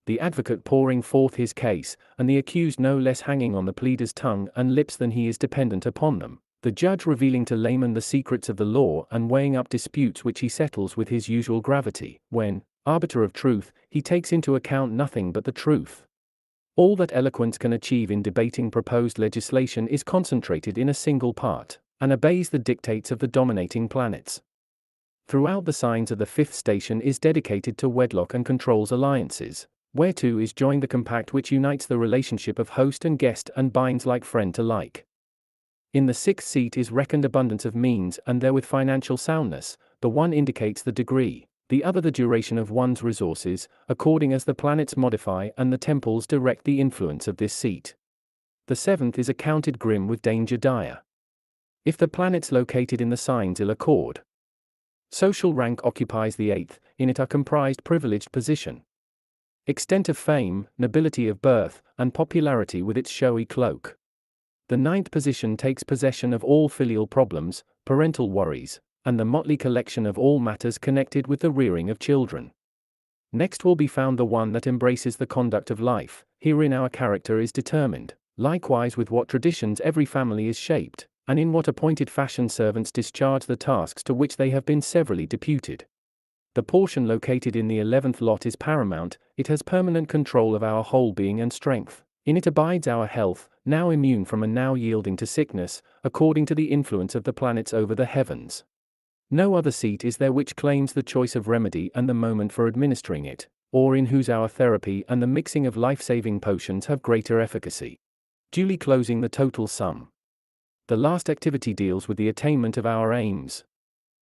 The advocate pouring forth his case, and the accused no less hanging on the pleader's tongue and lips than he is dependent upon them, the judge revealing to laymen the secrets of the law and weighing up disputes which he settles with his usual gravity, when, arbiter of truth, he takes into account nothing but the truth. All that eloquence can achieve in debating proposed legislation is concentrated in a single part, and obeys the dictates of the dominating planets. Throughout the signs of the fifth station is dedicated to wedlock and controls alliances, whereto is joined the compact which unites the relationship of host and guest and binds like friend to like. In the sixth seat is reckoned abundance of means and therewith financial soundness, the one indicates the degree, the other the duration of one's resources, according as the planets modify and the temples direct the influence of this seat. The seventh is accounted grim with danger dire, if the planets located in the signs ill accord. Social rank occupies the eighth, in it are comprised privileged position, extent of fame, nobility of birth, and popularity with its showy cloak. The ninth position takes possession of all filial problems, parental worries, and the motley collection of all matters connected with the rearing of children. Next will be found the one that embraces the conduct of life, herein our character is determined, likewise with what traditions every family is shaped, and in what appointed fashion servants discharge the tasks to which they have been severally deputed. The portion located in the 11th lot is paramount, it has permanent control of our whole being and strength, in it abides our health, now immune from and now yielding to sickness, according to the influence of the planets over the heavens. No other seat is there which claims the choice of remedy and the moment for administering it, or in whose hour therapy and the mixing of life-saving potions have greater efficacy. Duly closing the total sum. The last activity deals with the attainment of our aims.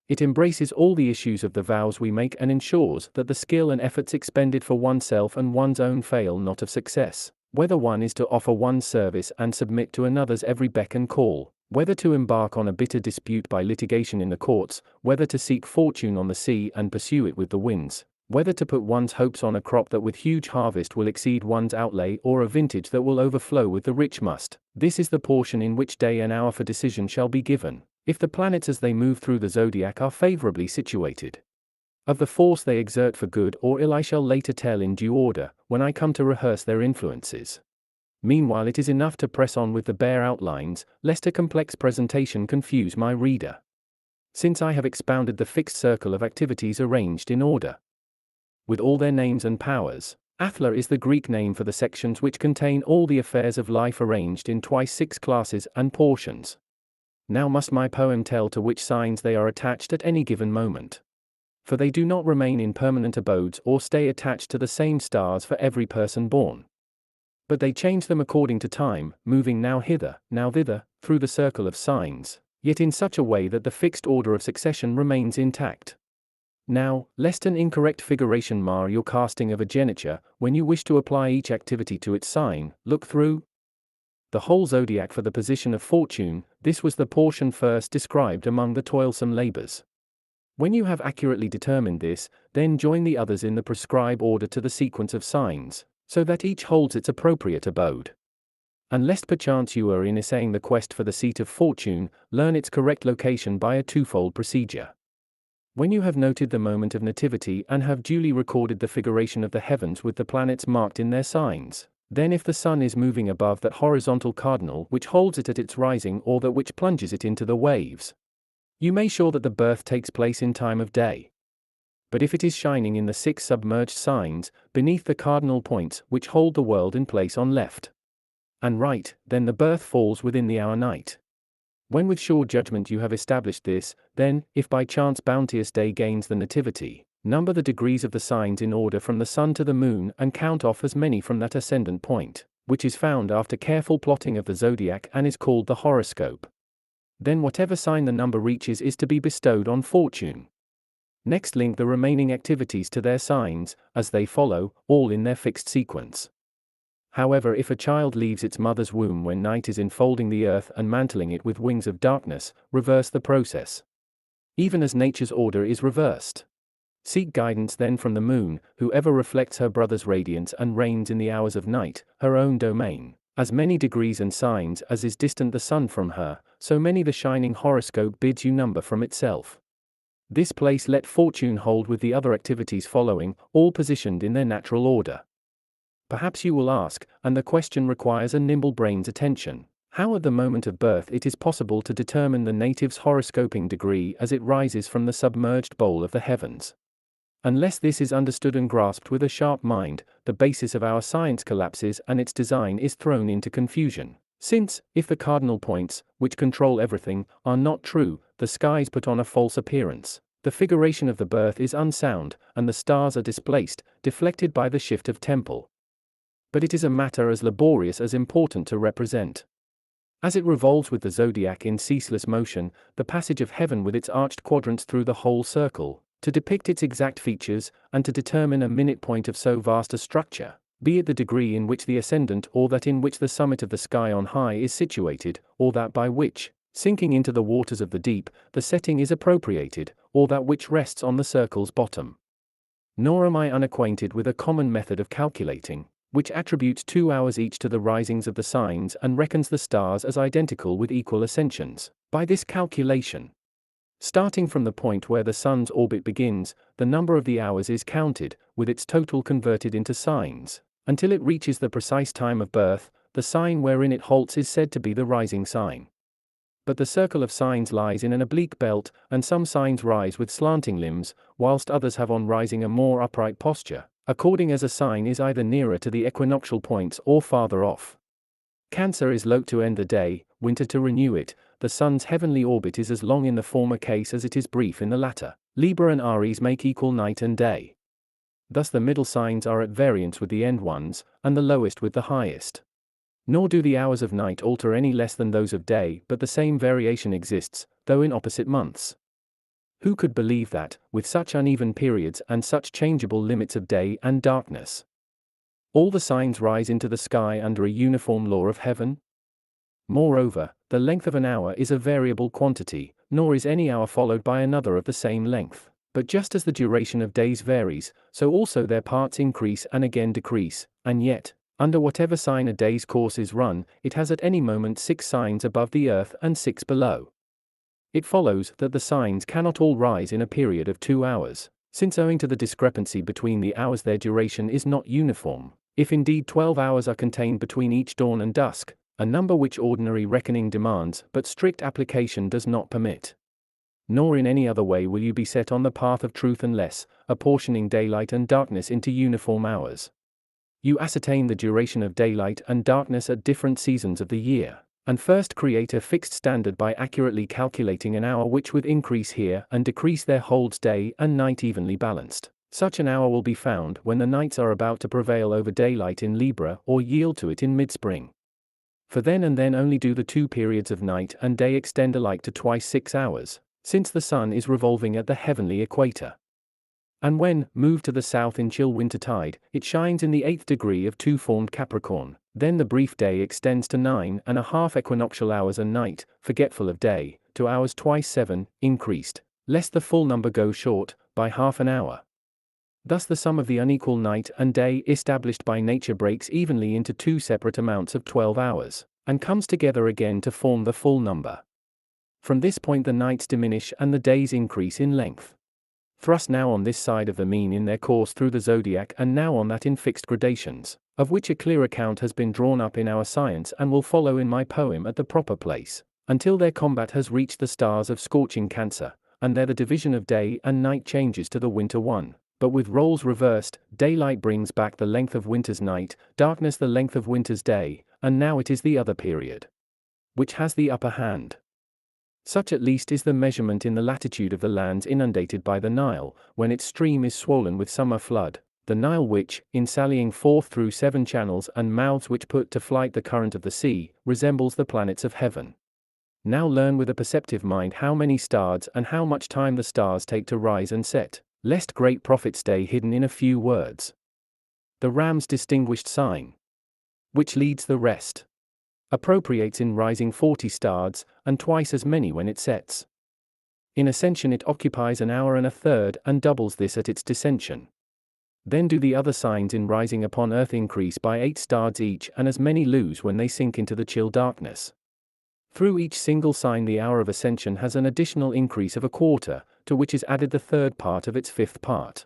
It embraces all the issues of the vows we make and ensures that the skill and efforts expended for oneself and one's own fail not of success, whether one is to offer one's service and submit to another's every beck and call, whether to embark on a bitter dispute by litigation in the courts, whether to seek fortune on the sea and pursue it with the winds, whether to put one's hopes on a crop that with huge harvest will exceed one's outlay or a vintage that will overflow with the rich must. This is the portion in which day and hour for decision shall be given, if the planets as they move through the zodiac are favorably situated. Of the force they exert for good or ill I shall later tell in due order, when I come to rehearse their influences. Meanwhile it is enough to press on with the bare outlines, lest a complex presentation confuse my reader. Since I have expounded the fixed circle of activities arranged in order, with all their names and powers, Athla is the Greek name for the sections which contain all the affairs of life arranged in twice 6 classes and portions. Now must my poem tell to which signs they are attached at any given moment. For they do not remain in permanent abodes or stay attached to the same stars for every person born. But they change them according to time, moving now hither, now thither, through the circle of signs, yet in such a way that the fixed order of succession remains intact. Now, lest an incorrect figuration mar your casting of a geniture, when you wish to apply each activity to its sign, look through the whole zodiac for the position of fortune. This was the portion first described among the toilsome labors. When you have accurately determined this, then join the others in the prescribed order to the sequence of signs, so that each holds its appropriate abode. And lest perchance you are in essaying the quest for the seat of fortune, learn its correct location by a twofold procedure. When you have noted the moment of nativity and have duly recorded the figuration of the heavens with the planets marked in their signs, then if the sun is moving above that horizontal cardinal which holds it at its rising or that which plunges it into the waves, you may sure that the birth takes place in time of day. But if it is shining in the 6 submerged signs, beneath the cardinal points which hold the world in place on left and right, then the birth falls within the hour night. When with sure judgment you have established this, then, if by chance bounteous day gains the nativity, number the degrees of the signs in order from the sun to the moon and count off as many from that ascendant point, which is found after careful plotting of the zodiac and is called the horoscope. Then whatever sign the number reaches is to be bestowed on fortune. Next link the remaining activities to their signs, as they follow, all in their fixed sequence. However, if a child leaves its mother's womb when night is enfolding the earth and mantling it with wings of darkness, reverse the process. Even as nature's order is reversed. Seek guidance then from the moon, who ever reflects her brother's radiance and reigns in the hours of night, her own domain. As many degrees and signs as is distant the sun from her, so many the shining horoscope bids you number from itself. This place let fortune hold with the other activities following, all positioned in their natural order. Perhaps you will ask, and the question requires a nimble brain's attention, how at the moment of birth it is possible to determine the native's horoscoping degree as it rises from the submerged bowl of the heavens. Unless this is understood and grasped with a sharp mind, the basis of our science collapses and its design is thrown into confusion. Since, if the cardinal points, which control everything, are not true, the skies put on a false appearance, the figuration of the birth is unsound, and the stars are displaced, deflected by the shift of temple. But it is a matter as laborious as important to represent. As it revolves with the zodiac in ceaseless motion, the passage of heaven with its arched quadrants through the whole circle, to depict its exact features, and to determine a minute point of so vast a structure, be it the degree in which the ascendant or that in which the summit of the sky on high is situated, or that by which, sinking into the waters of the deep, the setting is appropriated, or that which rests on the circle's bottom. Nor am I unacquainted with a common method of calculating, which attributes 2 hours each to the risings of the signs and reckons the stars as identical with equal ascensions. By this calculation, starting from the point where the sun's orbit begins, the number of the hours is counted, with its total converted into signs, until it reaches the precise time of birth. The sign wherein it halts is said to be the rising sign. But the circle of signs lies in an oblique belt, and some signs rise with slanting limbs, whilst others have on rising a more upright posture, according as a sign is either nearer to the equinoctial points or farther off. Cancer is loth to end the day, winter to renew it, the sun's heavenly orbit is as long in the former case as it is brief in the latter. Libra and Aries make equal night and day. Thus the middle signs are at variance with the end ones, and the lowest with the highest. Nor do the hours of night alter any less than those of day, but the same variation exists, though in opposite months. Who could believe that, with such uneven periods and such changeable limits of day and darkness, all the signs rise into the sky under a uniform law of heaven? Moreover, the length of an hour is a variable quantity, nor is any hour followed by another of the same length. But just as the duration of days varies, so also their parts increase and again decrease, and yet, under whatever sign a day's course is run, it has at any moment 6 signs above the earth and 6 below. It follows that the signs cannot all rise in a period of 2 hours, since owing to the discrepancy between the hours their duration is not uniform. If indeed 12 hours are contained between each dawn and dusk, a number which ordinary reckoning demands but strict application does not permit. Nor in any other way will you be set on the path of truth unless, apportioning daylight and darkness into uniform hours, you ascertain the duration of daylight and darkness at different seasons of the year, and first create a fixed standard by accurately calculating an hour which with increase here and decrease there holds day and night evenly balanced. Such an hour will be found when the nights are about to prevail over daylight in Libra or yield to it in mid-spring. For then and then only do the 2 periods of night and day extend alike to twice 6 hours, since the sun is revolving at the heavenly equator. And when, moved to the south in chill wintertide, it shines in the 8th degree of 2-formed Capricorn, then the brief day extends to 9.5 equinoctial hours and night, forgetful of day, to hours twice 7, increased, lest the full number go short, by half an hour. Thus the sum of the unequal night and day established by nature breaks evenly into 2 separate amounts of 12 hours, and comes together again to form the full number. From this point the nights diminish and the days increase in length. Thrust now on this side of the mean in their course through the zodiac and now on that in fixed gradations, of which a clear account has been drawn up in our science and will follow in my poem at the proper place, until their combat has reached the stars of scorching Cancer, and there the division of day and night changes to the winter one. But with roles reversed, daylight brings back the length of winter's night, darkness the length of winter's day, and now it is the other period which has the upper hand. Such at least is the measurement in the latitude of the lands inundated by the Nile, when its stream is swollen with summer flood, the Nile which, in sallying forth through 7 channels and mouths which put to flight the current of the sea, resembles the planets of heaven. Now learn with a perceptive mind how many stars and how much time the stars take to rise and set, lest great profit stay hidden in a few words. The ram's distinguished sign, which leads the rest, appropriates in rising 40 stars, and twice as many when it sets. In ascension it occupies an hour and a third, and doubles this at its descension. Then do the other signs in rising upon earth increase by 8 stars each, and as many lose when they sink into the chill darkness. Through each single sign the hour of ascension has an additional increase of a quarter, to which is added the third part of its 5th part.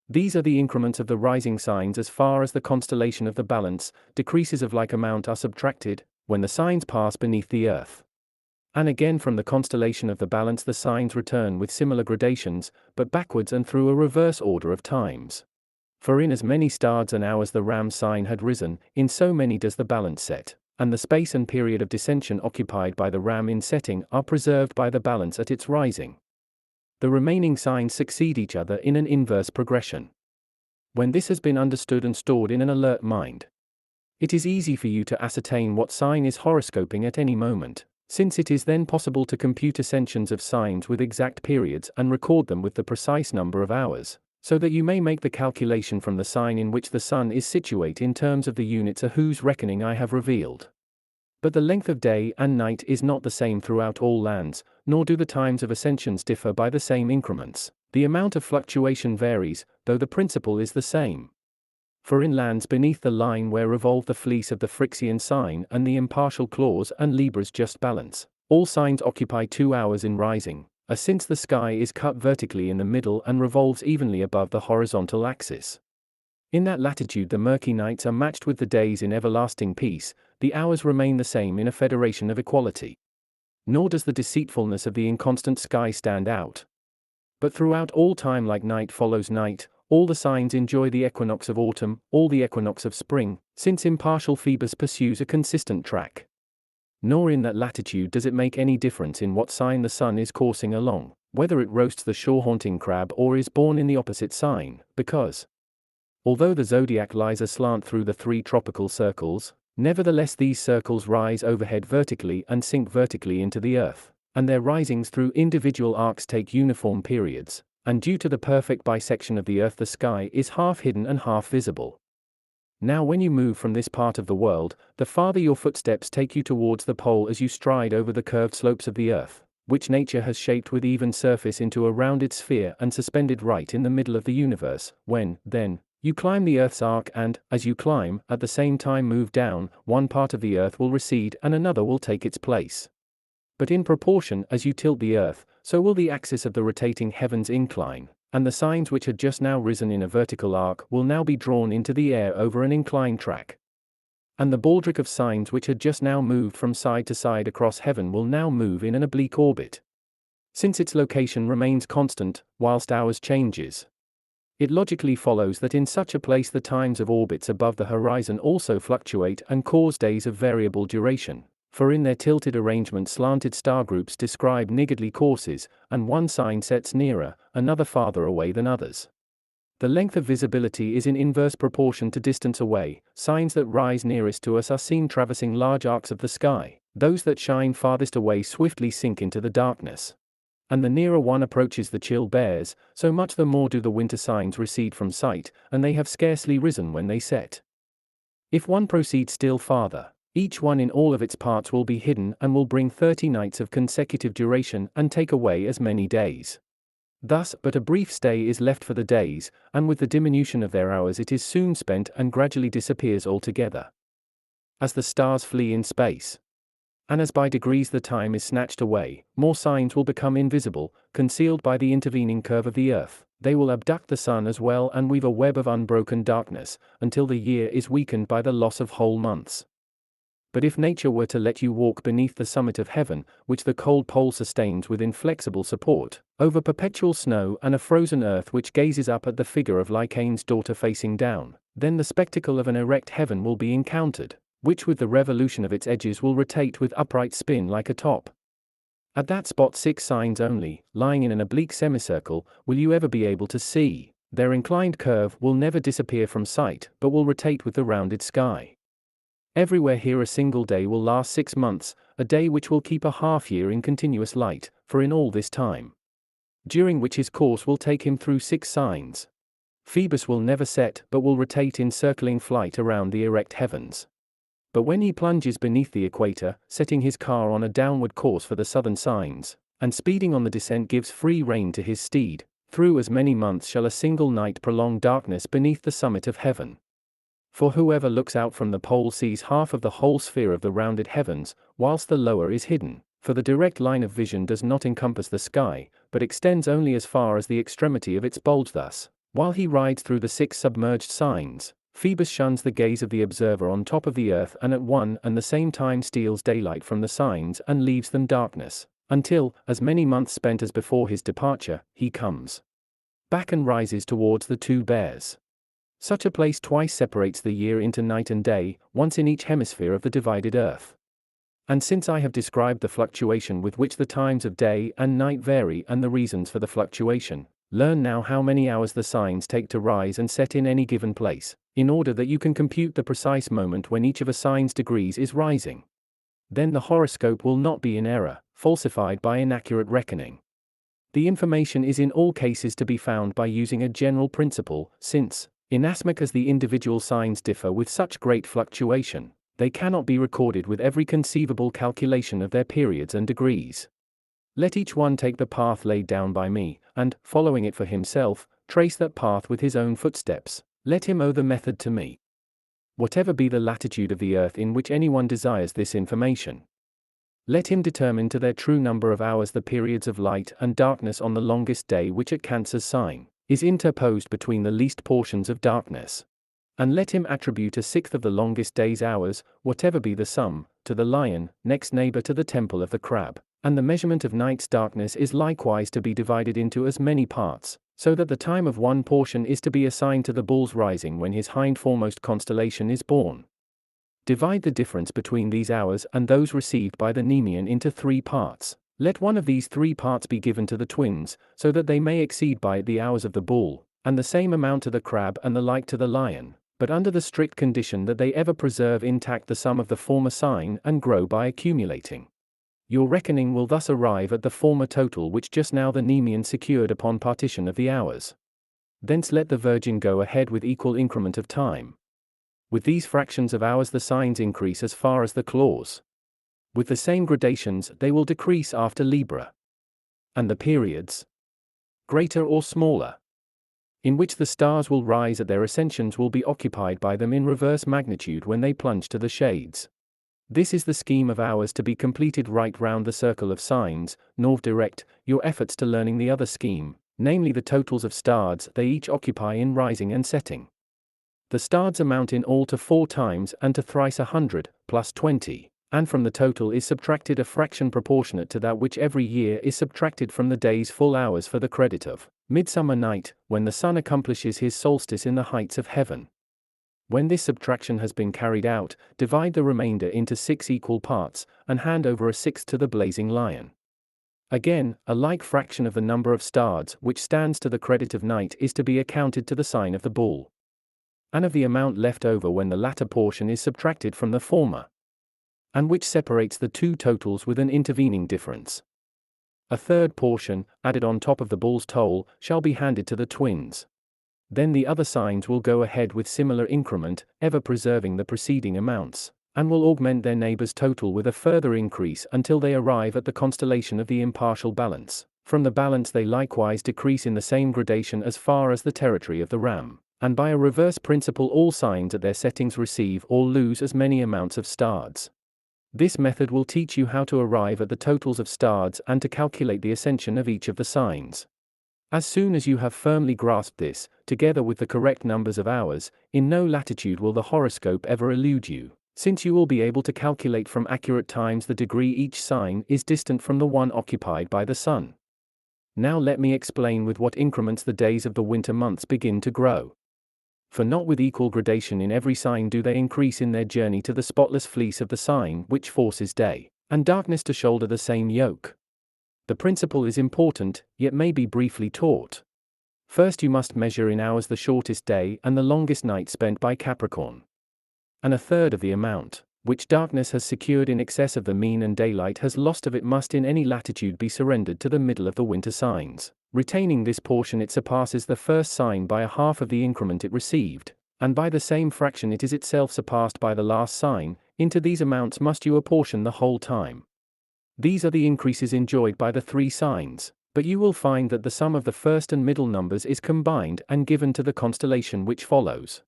These are the increments of the rising signs as far as the constellation of the balance, decreases of like amount are subtracted, when the signs pass beneath the earth. And again from the constellation of the balance the signs return with similar gradations, but backwards and through a reverse order of times. For in as many stars an hour as the ram sign had risen, in so many does the balance set, and the space and period of descension occupied by the ram in setting are preserved by the balance at its rising. The remaining signs succeed each other in an inverse progression. When this has been understood and stored in an alert mind, it is easy for you to ascertain what sign is horoscoping at any moment, since it is then possible to compute ascensions of signs with exact periods and record them with the precise number of hours, so that you may make the calculation from the sign in which the sun is situate in terms of the units a whose reckoning I have revealed. But the length of day and night is not the same throughout all lands, nor do the times of ascensions differ by the same increments. The amount of fluctuation varies, though the principle is the same. For in lands beneath the line where revolve the fleece of the Phryxian sign and the impartial clause and Libra's just balance, all signs occupy 2 hours in rising, as since the sky is cut vertically in the middle and revolves evenly above the horizontal axis. In that latitude the murky nights are matched with the days in everlasting peace, the hours remain the same in a federation of equality. Nor does the deceitfulness of the inconstant sky stand out. But throughout all time like night follows night, all the signs enjoy the equinox of autumn, all the equinox of spring, since impartial Phoebus pursues a consistent track. Nor in that latitude does it make any difference in what sign the sun is coursing along, whether it roasts the shore-haunting crab or is born in the opposite sign, because, although the zodiac lies aslant through the 3 tropical circles, nevertheless these circles rise overhead vertically and sink vertically into the earth, and their risings through individual arcs take uniform periods, and due to the perfect bisection of the earth the sky is half hidden and half visible. Now when you move from this part of the world, the farther your footsteps take you towards the pole as you stride over the curved slopes of the earth, which nature has shaped with even surface into a rounded sphere and suspended right in the middle of the universe, when, then, you climb the earth's arc and, as you climb, at the same time move down, one part of the earth will recede and another will take its place. But in proportion as you tilt the earth, so will the axis of the rotating heavens incline, and the signs which had just now risen in a vertical arc will now be drawn into the air over an inclined track. And the baldric of signs which had just now moved from side to side across heaven will now move in an oblique orbit. Since its location remains constant, whilst ours changes, it logically follows that in such a place the times of orbits above the horizon also fluctuate and cause days of variable duration. For in their tilted arrangement slanted star groups describe niggardly courses, and one sign sets nearer, another farther away than others. The length of visibility is in inverse proportion to distance away. Signs that rise nearest to us are seen traversing large arcs of the sky, those that shine farthest away swiftly sink into the darkness. And the nearer one approaches the chill bears, so much the more do the winter signs recede from sight, and they have scarcely risen when they set. If one proceeds still farther, each one in all of its parts will be hidden and will bring 30 nights of consecutive duration and take away as many days. Thus, but a brief stay is left for the days, and with the diminution of their hours it is soon spent and gradually disappears altogether. As the stars flee in space, and as by degrees the time is snatched away, more signs will become invisible, concealed by the intervening curve of the earth. They will abduct the sun as well and weave a web of unbroken darkness, until the year is weakened by the loss of whole months. But if nature were to let you walk beneath the summit of heaven, which the cold pole sustains with inflexible support, over perpetual snow and a frozen earth which gazes up at the figure of Lycaon's daughter facing down, then the spectacle of an erect heaven will be encountered, which with the revolution of its edges will rotate with upright spin like a top. At that spot 6 signs only, lying in an oblique semicircle, will you ever be able to see. Their inclined curve will never disappear from sight, but will rotate with the rounded sky. Everywhere here a single day will last 6 months, a day which will keep a half year in continuous light, for in all this time, during which his course will take him through 6 signs, Phoebus will never set but will rotate in circling flight around the erect heavens. But when he plunges beneath the equator, setting his car on a downward course for the southern signs, and speeding on the descent gives free rein to his steed, through as many months shall a single night prolong darkness beneath the summit of heaven. For whoever looks out from the pole sees half of the whole sphere of the rounded heavens, whilst the lower is hidden, for the direct line of vision does not encompass the sky, but extends only as far as the extremity of its bulge. Thus, while he rides through the 6 submerged signs, Phoebus shuns the gaze of the observer on top of the earth and at one and the same time steals daylight from the signs and leaves them darkness, until, as many months spent as before his departure, he comes back and rises towards the 2 bears. Such a place twice separates the year into night and day, once in each hemisphere of the divided earth. And since I have described the fluctuation with which the times of day and night vary and the reasons for the fluctuation, learn now how many hours the signs take to rise and set in any given place, in order that you can compute the precise moment when each of a sign's degrees is rising. Then the horoscope will not be in error, falsified by inaccurate reckoning. The information is in all cases to be found by using a general principle, since, inasmuch as the individual signs differ with such great fluctuation, they cannot be recorded with every conceivable calculation of their periods and degrees. Let each one take the path laid down by me, and, following it for himself, trace that path with his own footsteps. Let him owe the method to me. Whatever be the latitude of the earth in which anyone desires this information, let him determine to their true number of hours the periods of light and darkness on the longest day which at Cancer's sign is interposed between the least portions of darkness. And let him attribute a 6th of the longest day's hours, whatever be the sum, to the lion, next neighbor to the temple of the crab. And the measurement of night's darkness is likewise to be divided into as many parts, so that the time of one portion is to be assigned to the bull's rising when his hind foremost constellation is born. Divide the difference between these hours and those received by the Nemean into 3 parts. Let one of these 3 parts be given to the twins, so that they may exceed by it the hours of the bull, and the same amount to the crab and the like to the lion, but under the strict condition that they ever preserve intact the sum of the former sign and grow by accumulating. Your reckoning will thus arrive at the former total which just now the Nemean secured upon partition of the hours. Thence let the virgin go ahead with equal increment of time. With these fractions of hours the signs increase as far as the clause. With the same gradations they will decrease after Libra. And the periods? Greater or smaller? In which the stars will rise at their ascensions will be occupied by them in reverse magnitude when they plunge to the shades. This is the scheme of hours to be completed right round the circle of signs, nor direct your efforts to learning the other scheme, namely the totals of stars they each occupy in rising and setting. The stars amount in all to 4 times and to thrice 100, plus 20, and from the total is subtracted a fraction proportionate to that which every year is subtracted from the day's full hours for the credit of midsummer night, when the sun accomplishes his solstice in the heights of heaven. When this subtraction has been carried out, divide the remainder into 6 equal parts, and hand over a 6th to the blazing lion. Again, a like fraction of the number of stars which stands to the credit of night is to be accounted to the sign of the bull, and of the amount left over when the latter portion is subtracted from the former, and which separates the 2 totals with an intervening difference. A 3rd portion, added on top of the bull's toll, shall be handed to the twins. Then the other signs will go ahead with similar increment, ever preserving the preceding amounts, and will augment their neighbor's total with a further increase until they arrive at the constellation of the impartial balance. From the balance they likewise decrease in the same gradation as far as the territory of the ram, and by a reverse principle all signs at their settings receive or lose as many amounts of stars. This method will teach you how to arrive at the totals of stars and to calculate the ascension of each of the signs. As soon as you have firmly grasped this, together with the correct numbers of hours, in no latitude will the horoscope ever elude you, since you will be able to calculate from accurate times the degree each sign is distant from the one occupied by the sun. Now let me explain with what increments the days of the winter months begin to grow. For not with equal gradation in every sign do they increase in their journey to the spotless fleece of the sign which forces day and darkness to shoulder the same yoke. The principle is important, yet may be briefly taught. First you must measure in hours the shortest day and the longest night spent by Capricorn. And a third of the amount, which darkness has secured in excess of the mean and daylight has lost of it must in any latitude be surrendered to the middle of the winter signs. Retaining this portion it surpasses the first sign by a half of the increment it received, and by the same fraction it is itself surpassed by the last sign. Into these amounts must you apportion the whole time. These are the increases enjoyed by the 3 signs, but you will find that the sum of the first and middle numbers is combined and given to the constellation which follows.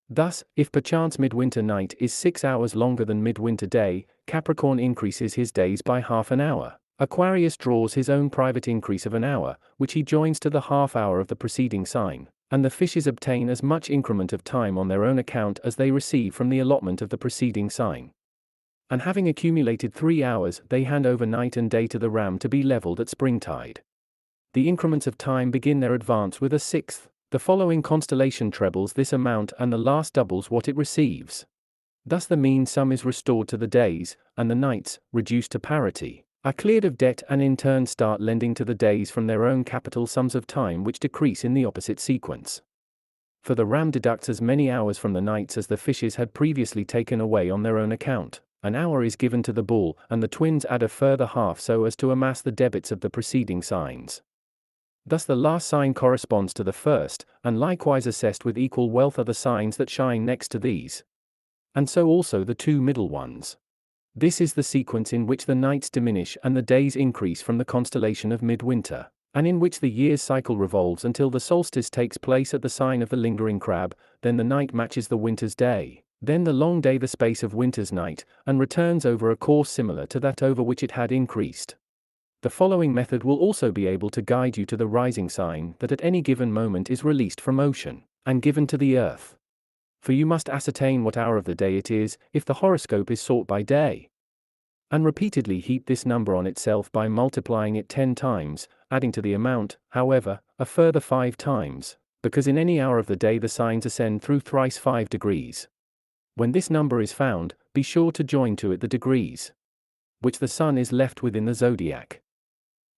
Thus, if perchance midwinter night is 6 hours longer than midwinter day, Capricorn increases his days by half an hour. Aquarius draws his own private increase of an hour, which he joins to the half hour of the preceding sign, and the fishes obtain as much increment of time on their own account as they receive from the allotment of the preceding sign. And having accumulated 3 hours, they hand over night and day to the ram to be leveled at springtide. The increments of time begin their advance with a 6th. The following constellation trebles this amount and the last doubles what it receives. Thus the mean sum is restored to the days, and the nights, reduced to parity, are cleared of debt and in turn start lending to the days from their own capital sums of time which decrease in the opposite sequence. For the ram deducts as many hours from the nights as the fishes had previously taken away on their own account. An hour is given to the bull, and the twins add a further half so as to amass the debits of the preceding signs. Thus the last sign corresponds to the first, and likewise assessed with equal wealth are the signs that shine next to these. And so also the 2 middle ones. This is the sequence in which the nights diminish and the days increase from the constellation of midwinter, and in which the year's cycle revolves until the solstice takes place at the sign of the lingering crab. Then the night matches the winter's day, then the long day the space of winter's night, and returns over a course similar to that over which it had increased. The following method will also be able to guide you to the rising sign that at any given moment is released from ocean, and given to the earth. For you must ascertain what hour of the day it is, if the horoscope is sought by day. And repeatedly heap this number on itself by multiplying it 10 times, adding to the amount, however, a further 5 times, because in any hour of the day the signs ascend through thrice 5 degrees. When this number is found, be sure to join to it the degrees which the sun is left within the zodiac.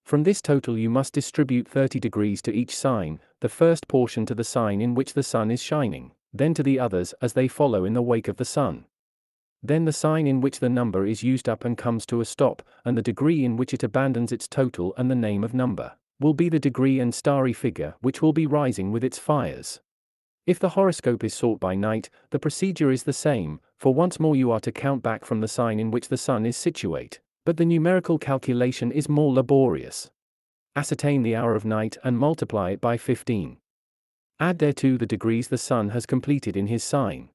From this total you must distribute 30 degrees to each sign, the first portion to the sign in which the sun is shining, then to the others as they follow in the wake of the sun. Then the sign in which the number is used up and comes to a stop, and the degree in which it abandons its total and the name of number, will be the degree and starry figure which will be rising with its fires. If the horoscope is sought by night, the procedure is the same, for once more you are to count back from the sign in which the sun is situate, but the numerical calculation is more laborious. Ascertain the hour of night and multiply it by 15. Add thereto the degrees the sun has completed in his sign.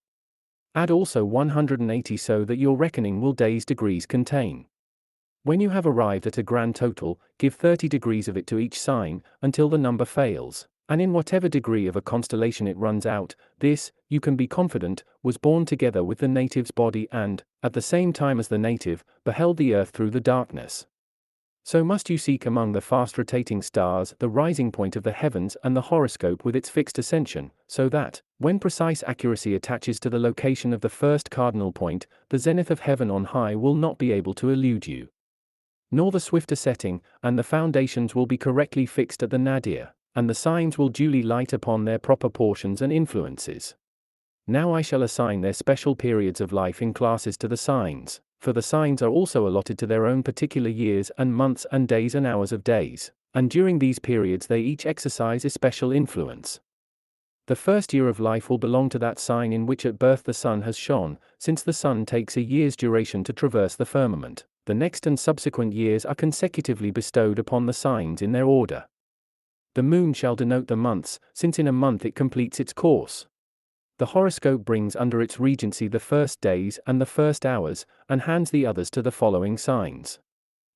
Add also 180 so that your reckoning will days degrees contain. When you have arrived at a grand total, give 30 degrees of it to each sign, until the number fails, and in whatever degree of a constellation it runs out, this, you can be confident, was born together with the native's body and, at the same time as the native, beheld the earth through the darkness. So must you seek among the fast-rotating stars the rising point of the heavens and the horoscope with its fixed ascension, so that, when precise accuracy attaches to the location of the first cardinal point, the zenith of heaven on high will not be able to elude you, nor the swifter setting, and the foundations will be correctly fixed at the nadir, and the signs will duly light upon their proper portions and influences. Now I shall assign their special periods of life in classes to the signs, for the signs are also allotted to their own particular years and months and days and hours of days, and during these periods they each exercise a special influence. The first year of life will belong to that sign in which at birth the sun has shone, since the sun takes a year's duration to traverse the firmament. The next and subsequent years are consecutively bestowed upon the signs in their order. The moon shall denote the months, since in a month it completes its course. The horoscope brings under its regency the first days and the first hours, and hands the others to the following signs.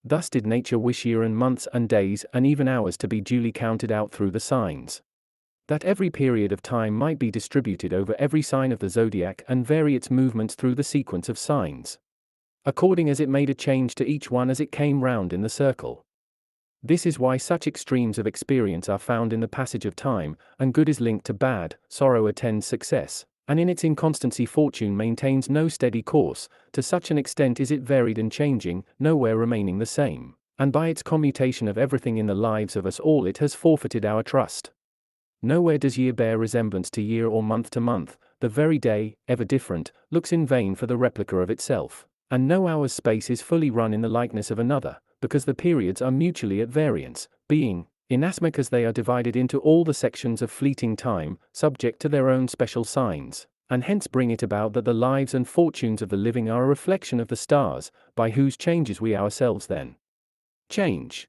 Thus did nature wish year and months and days and even hours to be duly counted out through the signs, that every period of time might be distributed over every sign of the zodiac and vary its movements through the sequence of signs, according as it made a change to each one as it came round in the circle. This is why such extremes of experience are found in the passage of time, and good is linked to bad, sorrow attends success, and in its inconstancy fortune maintains no steady course, to such an extent is it varied and changing, nowhere remaining the same, and by its commutation of everything in the lives of us all it has forfeited our trust. Nowhere does year bear resemblance to year or month to month, the very day, ever different, looks in vain for the replica of itself, and no hour's space is fully run in the likeness of another, because the periods are mutually at variance, being, inasmuch as they are divided into all the sections of fleeting time, subject to their own special signs, and hence bring it about that the lives and fortunes of the living are a reflection of the stars, by whose changes we ourselves then change.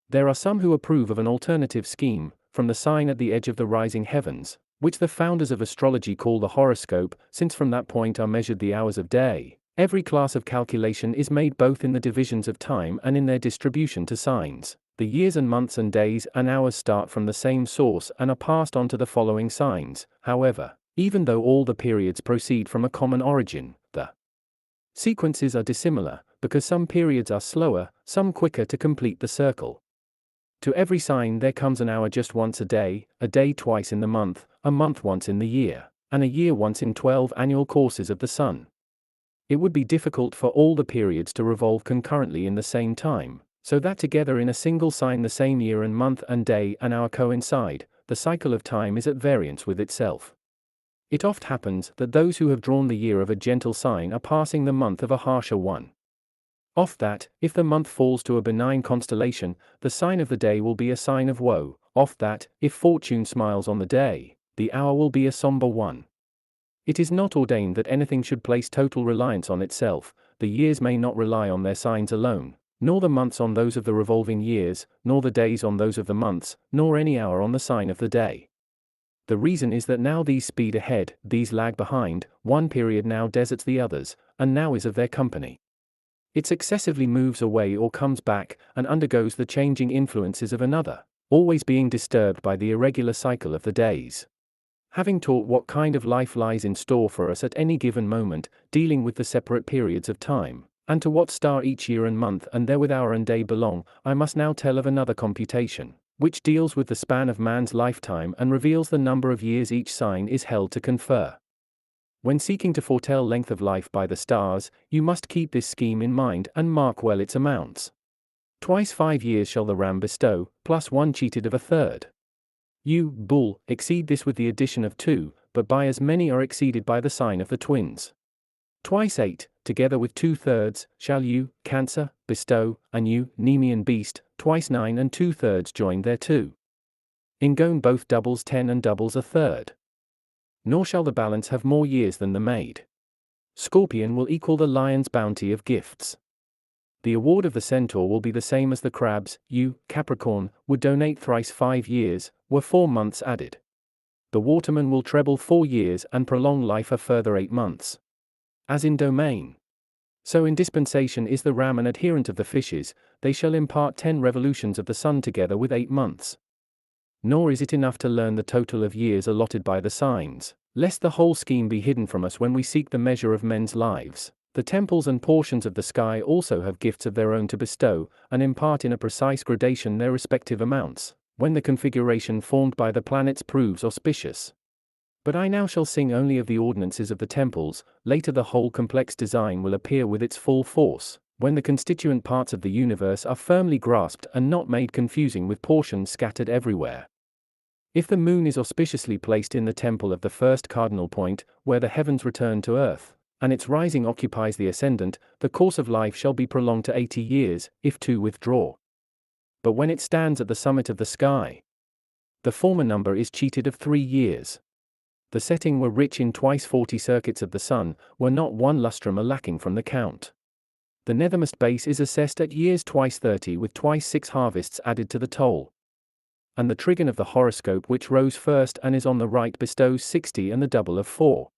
There are some who approve of an alternative scheme, from the sign at the edge of the rising heavens, which the founders of astrology call the horoscope, since from that point are measured the hours of day. Every class of calculation is made both in the divisions of time and in their distribution to signs. The years and months and days and hours start from the same source and are passed on to the following signs. However, even though all the periods proceed from a common origin, the sequences are dissimilar, because some periods are slower, some quicker to complete the circle. To every sign there comes an hour just once a day twice in the month, a month once in the year, and a year once in 12 annual courses of the sun. It would be difficult for all the periods to revolve concurrently in the same time, so that together in a single sign the same year and month and day and hour coincide. The cycle of time is at variance with itself. It oft happens that those who have drawn the year of a gentle sign are passing the month of a harsher one. Oft that, if the month falls to a benign constellation, the sign of the day will be a sign of woe. Oft that, if fortune smiles on the day, the hour will be a somber one. It is not ordained that anything should place total reliance on itself. The years may not rely on their signs alone, nor the months on those of the revolving years, nor the days on those of the months, nor any hour on the sign of the day. The reason is that now these speed ahead, these lag behind, one period now deserts the others, and now is of their company. It successively moves away or comes back, and undergoes the changing influences of another, always being disturbed by the irregular cycle of the days. Having taught what kind of life lies in store for us at any given moment, dealing with the separate periods of time, and to what star each year and month and therewith hour and day belong, I must now tell of another computation, which deals with the span of man's lifetime and reveals the number of years each sign is held to confer. When seeking to foretell length of life by the stars, you must keep this scheme in mind and mark well its amounts. Twice 5 years shall the ram bestow, plus 1 cheated of a third. You, bull, exceed this with the addition of 2, but by as many are exceeded by the sign of the twins. Twice 8, together with 2/3, shall you, Cancer, bestow, and you, Nemean beast, twice 9 and 2/3 joined thereto. In Gone both doubles 10 and doubles a third. Nor shall the balance have more years than the maid. Scorpion will equal the lion's bounty of gifts. The award of the centaur will be the same as the crab's. You, Capricorn, would donate thrice 5 years, were 4 months added. The waterman will treble 4 years and prolong life a further 8 months. As in domain, so in dispensation is the ram an adherent of the fishes, they shall impart 10 revolutions of the sun together with 8 months. Nor is it enough to learn the total of years allotted by the signs, lest the whole scheme be hidden from us when we seek the measure of men's lives. The temples and portions of the sky also have gifts of their own to bestow, and impart in a precise gradation their respective amounts, when the configuration formed by the planets proves auspicious. But I now shall sing only of the ordinances of the temples. Later the whole complex design will appear with its full force, when the constituent parts of the universe are firmly grasped and not made confusing with portions scattered everywhere. If the moon is auspiciously placed in the temple of the first cardinal point, where the heavens return to earth, and its rising occupies the ascendant, the course of life shall be prolonged to 80 years, if to withdraw. But when it stands at the summit of the sky, the former number is cheated of 3 years. The setting were rich in twice 40 circuits of the sun, were not 1 lustrum a lacking from the count. The nethermost base is assessed at years twice 30 with twice 6 harvests added to the toll. And the trigon of the horoscope which rose first and is on the right bestows 60 and the double of 4.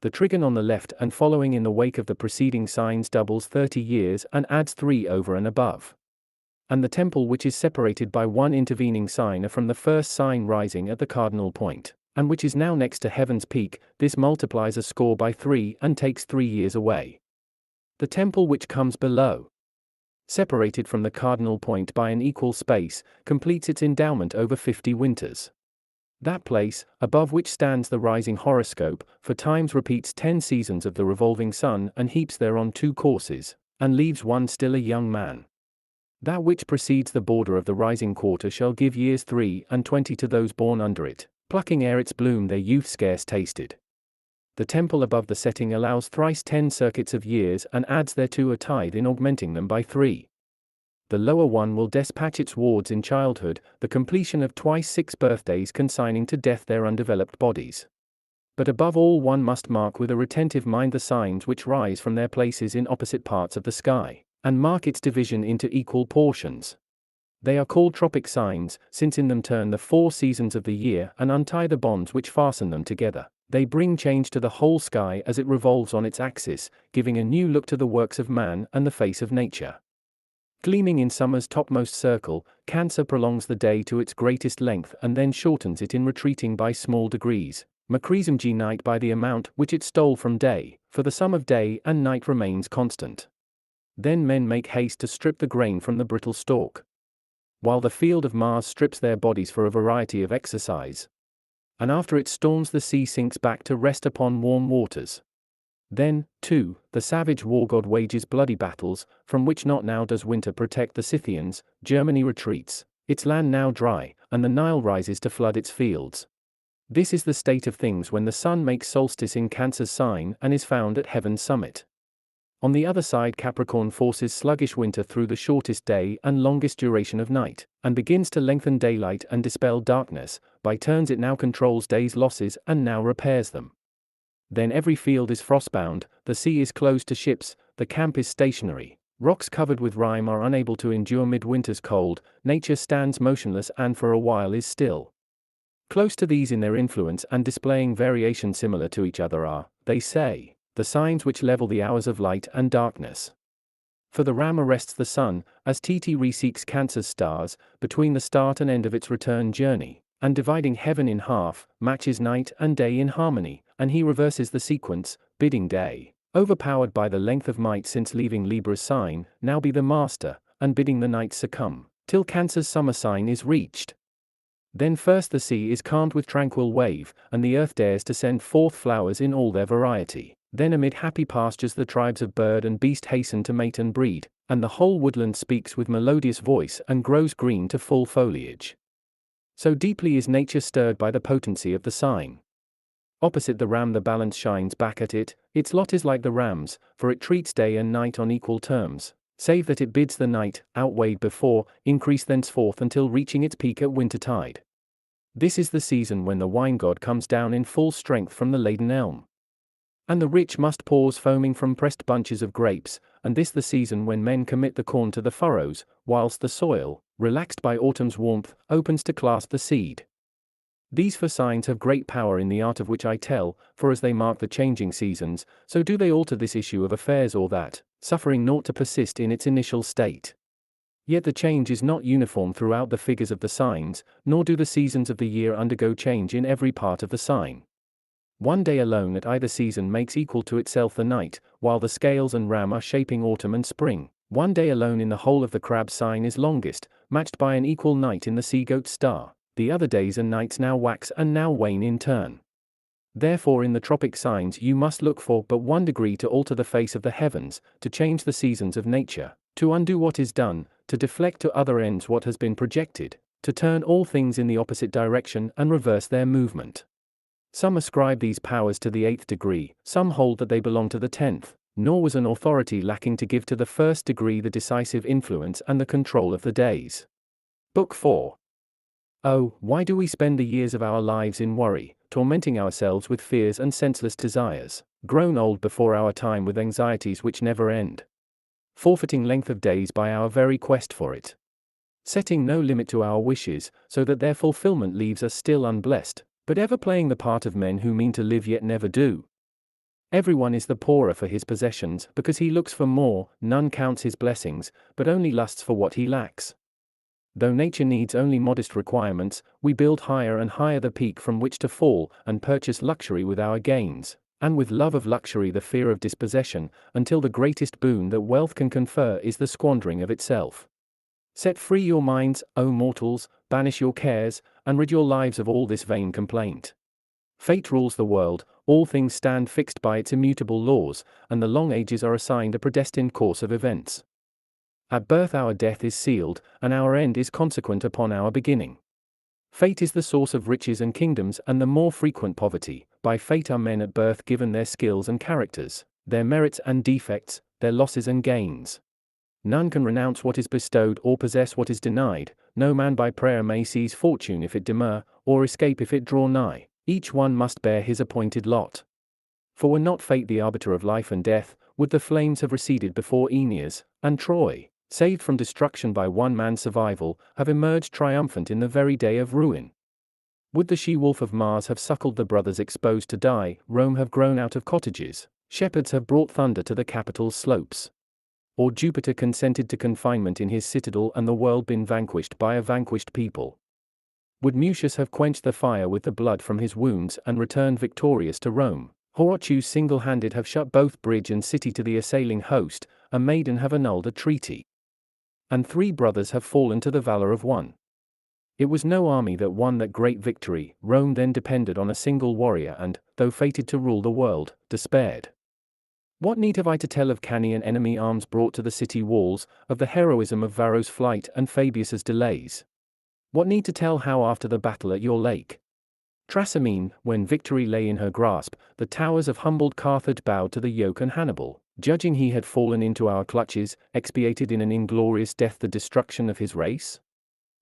The trigon on the left and following in the wake of the preceding signs doubles 30 years and adds 3 over and above. And the temple which is separated by 1 intervening sign from the first sign rising at the cardinal point, and which is now next to heaven's peak, this multiplies a score by 3 and takes 3 years away. The temple which comes below, separated from the cardinal point by an equal space, completes its endowment over 50 winters. That place, above which stands the rising horoscope, for times repeats 10 seasons of the revolving sun and heaps thereon 2 courses, and leaves 1 still a young man. That which precedes the border of the rising quarter shall give years 3 and 20 to those born under it, plucking ere its bloom their youth scarce tasted. The temple above the setting allows thrice 10 circuits of years and adds thereto a tithe in augmenting them by 3. The lower one will despatch its wards in childhood, the completion of twice 6 birthdays consigning to death their undeveloped bodies. But above all one must mark with a retentive mind the signs which rise from their places in opposite parts of the sky, and mark its division into equal portions. They are called tropic signs, since in them turn the 4 seasons of the year and untie the bonds which fasten them together. They bring change to the whole sky as it revolves on its axis, giving a new look to the works of man and the face of nature. Gleaming in summer's topmost circle, Cancer prolongs the day to its greatest length and then shortens it in retreating by small degrees. Macrismg night by the amount which it stole from day, for the sum of day and night remains constant. Then men make haste to strip the grain from the brittle stalk, while the field of Mars strips their bodies for a variety of exercise. And after its storms the sea sinks back to rest upon warm waters. Then, too, the savage war god wages bloody battles, from which not now does winter protect the Scythians. Germany retreats, its land now dry, and the Nile rises to flood its fields. This is the state of things when the sun makes solstice in Cancer's sign and is found at heaven's summit. On the other side Capricorn forces sluggish winter through the shortest day and longest duration of night, and begins to lengthen daylight and dispel darkness. By turns it now controls day's losses and now repairs them. Then every field is frostbound, the sea is closed to ships, the camp is stationary, rocks covered with rime are unable to endure midwinter's cold, nature stands motionless and for a while is still. Close to these in their influence and displaying variation similar to each other are, they say, the signs which level the hours of light and darkness. For the ram arrests the sun, as TT reseeks Cancer's stars, between the start and end of its return journey, and dividing heaven in half, matches night and day in harmony, and he reverses the sequence, bidding day, overpowered by the length of might since leaving Libra's sign, now be the master, and bidding the night succumb, till Cancer's summer sign is reached. Then first the sea is calmed with tranquil wave, and the earth dares to send forth flowers in all their variety. Then amid happy pastures the tribes of bird and beast hasten to mate and breed, and the whole woodland speaks with melodious voice and grows green to full foliage. So deeply is nature stirred by the potency of the sign. Opposite the ram the balance shines back at it, its lot is like the ram's, for it treats day and night on equal terms, save that it bids the night, outweighed before, increase thenceforth until reaching its peak at wintertide. This is the season when the wine god comes down in full strength from the laden elm. And the rich must pause foaming from pressed bunches of grapes, and this the season when men commit the corn to the furrows, whilst the soil, relaxed by autumn's warmth, opens to clasp the seed. These four signs have great power in the art of which I tell, for as they mark the changing seasons, so do they alter this issue of affairs or that, suffering naught to persist in its initial state. Yet the change is not uniform throughout the figures of the signs, nor do the seasons of the year undergo change in every part of the sign. One day alone at either season makes equal to itself the night, while the scales and ram are shaping autumn and spring. One day alone in the whole of the crab sign is longest, matched by an equal night in the sea-goat star. The other days and nights now wax and now wane in turn. Therefore in the tropic signs you must look for but one degree to alter the face of the heavens, to change the seasons of nature, to undo what is done, to deflect to other ends what has been projected, to turn all things in the opposite direction and reverse their movement. Some ascribe these powers to the 8th degree, some hold that they belong to the 10th, nor was an authority lacking to give to the 1st degree the decisive influence and the control of the days. Book 4. Oh, why do we spend the years of our lives in worry, tormenting ourselves with fears and senseless desires, grown old before our time with anxieties which never end, forfeiting length of days by our very quest for it, setting no limit to our wishes, so that their fulfillment leaves us still unblessed, but ever playing the part of men who mean to live yet never do? Everyone is the poorer for his possessions, because he looks for more, none counts his blessings, but only lusts for what he lacks. Though nature needs only modest requirements, we build higher and higher the peak from which to fall, and purchase luxury with our gains, and with love of luxury the fear of dispossession, until the greatest boon that wealth can confer is the squandering of itself. Set free your minds, O mortals, banish your cares, and rid your lives of all this vain complaint. Fate rules the world, all things stand fixed by its immutable laws, and the long ages are assigned a predestined course of events. At birth our death is sealed, and our end is consequent upon our beginning. Fate is the source of riches and kingdoms and the more frequent poverty. By fate are men at birth given their skills and characters, their merits and defects, their losses and gains. None can renounce what is bestowed or possess what is denied. No man by prayer may seize fortune if it demur, or escape if it draw nigh. Each one must bear his appointed lot. For were not fate the arbiter of life and death, would the flames have receded before Aeneas, and Troy, saved from destruction by one man's survival, have emerged triumphant in the very day of ruin? Would the she-wolf of Mars have suckled the brothers exposed to die, Rome have grown out of cottages, shepherds have brought thunder to the capital's slopes? Or Jupiter consented to confinement in his citadel and the world been vanquished by a vanquished people? Would Mucius have quenched the fire with the blood from his wounds and returned victorious to Rome? Horatius single-handed have shut both bridge and city to the assailing host, a maiden have annulled a treaty, and 3 brothers have fallen to the valor of one. It was no army that won that great victory. Rome then depended on a single warrior and, though fated to rule the world, despaired. What need have I to tell of Cannae and enemy arms brought to the city walls, of the heroism of Varro's flight and Fabius's delays? What need to tell how after the battle at your lake, Trasimene, when victory lay in her grasp, the towers of humbled Carthage bowed to the yoke, and Hannibal, judging he had fallen into our clutches, expiated in an inglorious death the destruction of his race?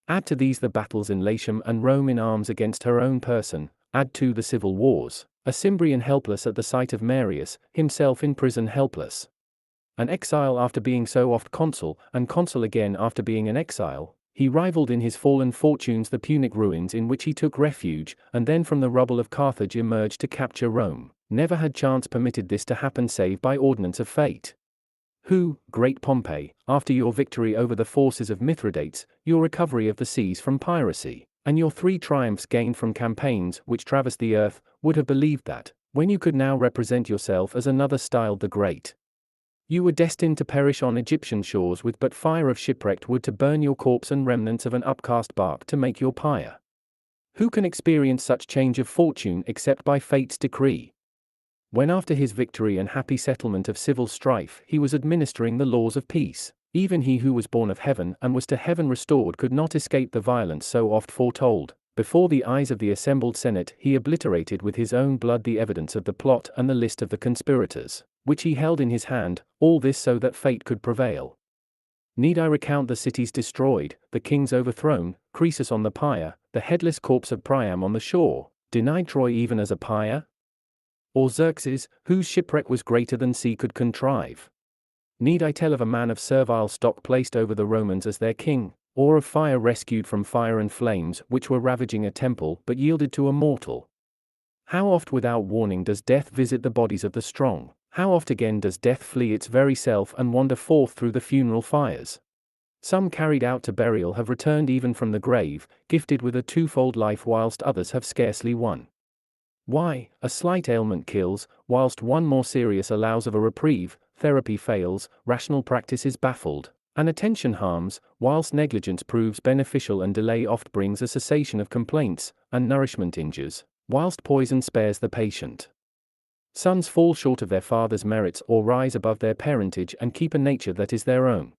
Add to these the battles in Latium and Rome in arms against her own person, add to the civil wars, a Cimbrian helpless at the sight of Marius, himself in prison helpless, an exile after being so oft consul, and consul again after being an exile. He rivaled in his fallen fortunes the Punic ruins in which he took refuge, and then from the rubble of Carthage emerged to capture Rome. Never had chance permitted this to happen save by ordinance of fate. Who, great Pompey, after your victory over the forces of Mithridates, your recovery of the seas from piracy, and your 3 triumphs gained from campaigns which traversed the earth, would have believed that, when you could now represent yourself as another styled the Great, you were destined to perish on Egyptian shores with but fire of shipwrecked wood to burn your corpse and remnants of an upcast bark to make your pyre? Who can experience such change of fortune except by fate's decree? When after his victory and happy settlement of civil strife he was administering the laws of peace, even he who was born of heaven and was to heaven restored could not escape the violence so oft foretold. Before the eyes of the assembled Senate he obliterated with his own blood the evidence of the plot and the list of the conspirators, which he held in his hand, all this so that fate could prevail. Need I recount the cities destroyed, the kings overthrown, Croesus on the pyre, the headless corpse of Priam on the shore, denied Troy even as a pyre? Or Xerxes, whose shipwreck was greater than sea could contrive? Need I tell of a man of servile stock placed over the Romans as their king, or of fire rescued from fire and flames which were ravaging a temple but yielded to a mortal? How oft without warning does death visit the bodies of the strong? How oft again does death flee its very self and wander forth through the funeral fires? Some carried out to burial have returned even from the grave, gifted with a twofold life whilst others have scarcely one. Why, a slight ailment kills, whilst one more serious allows of a reprieve, therapy fails, rational practice is baffled, and attention harms, whilst negligence proves beneficial and delay oft brings a cessation of complaints, and nourishment injures, whilst poison spares the patient. Sons fall short of their father's merits or rise above their parentage and keep a nature that is their own.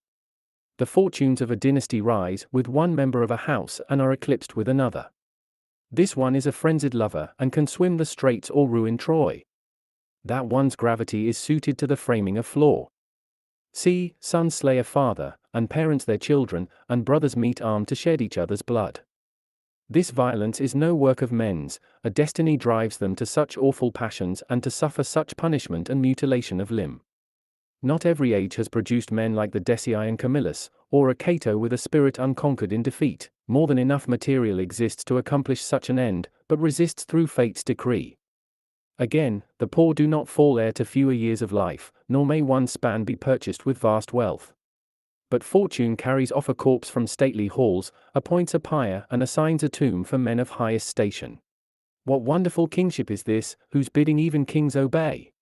The fortunes of a dynasty rise with one member of a house and are eclipsed with another. This one is a frenzied lover and can swim the straits or ruin Troy. That one's gravity is suited to the framing of flaw. See, sons slay a father, and parents their children, and brothers meet armed to shed each other's blood. This violence is no work of men's, a destiny drives them to such awful passions and to suffer such punishment and mutilation of limb. Not every age has produced men like the Decii and Camillus, or a Cato with a spirit unconquered in defeat. More than enough material exists to accomplish such an end, but resists through fate's decree. Again, the poor do not fall heir to fewer years of life, nor may one span be purchased with vast wealth. But fortune carries off a corpse from stately halls, appoints a pyre and assigns a tomb for men of highest station. What wonderful kingship is this, whose bidding even kings obey?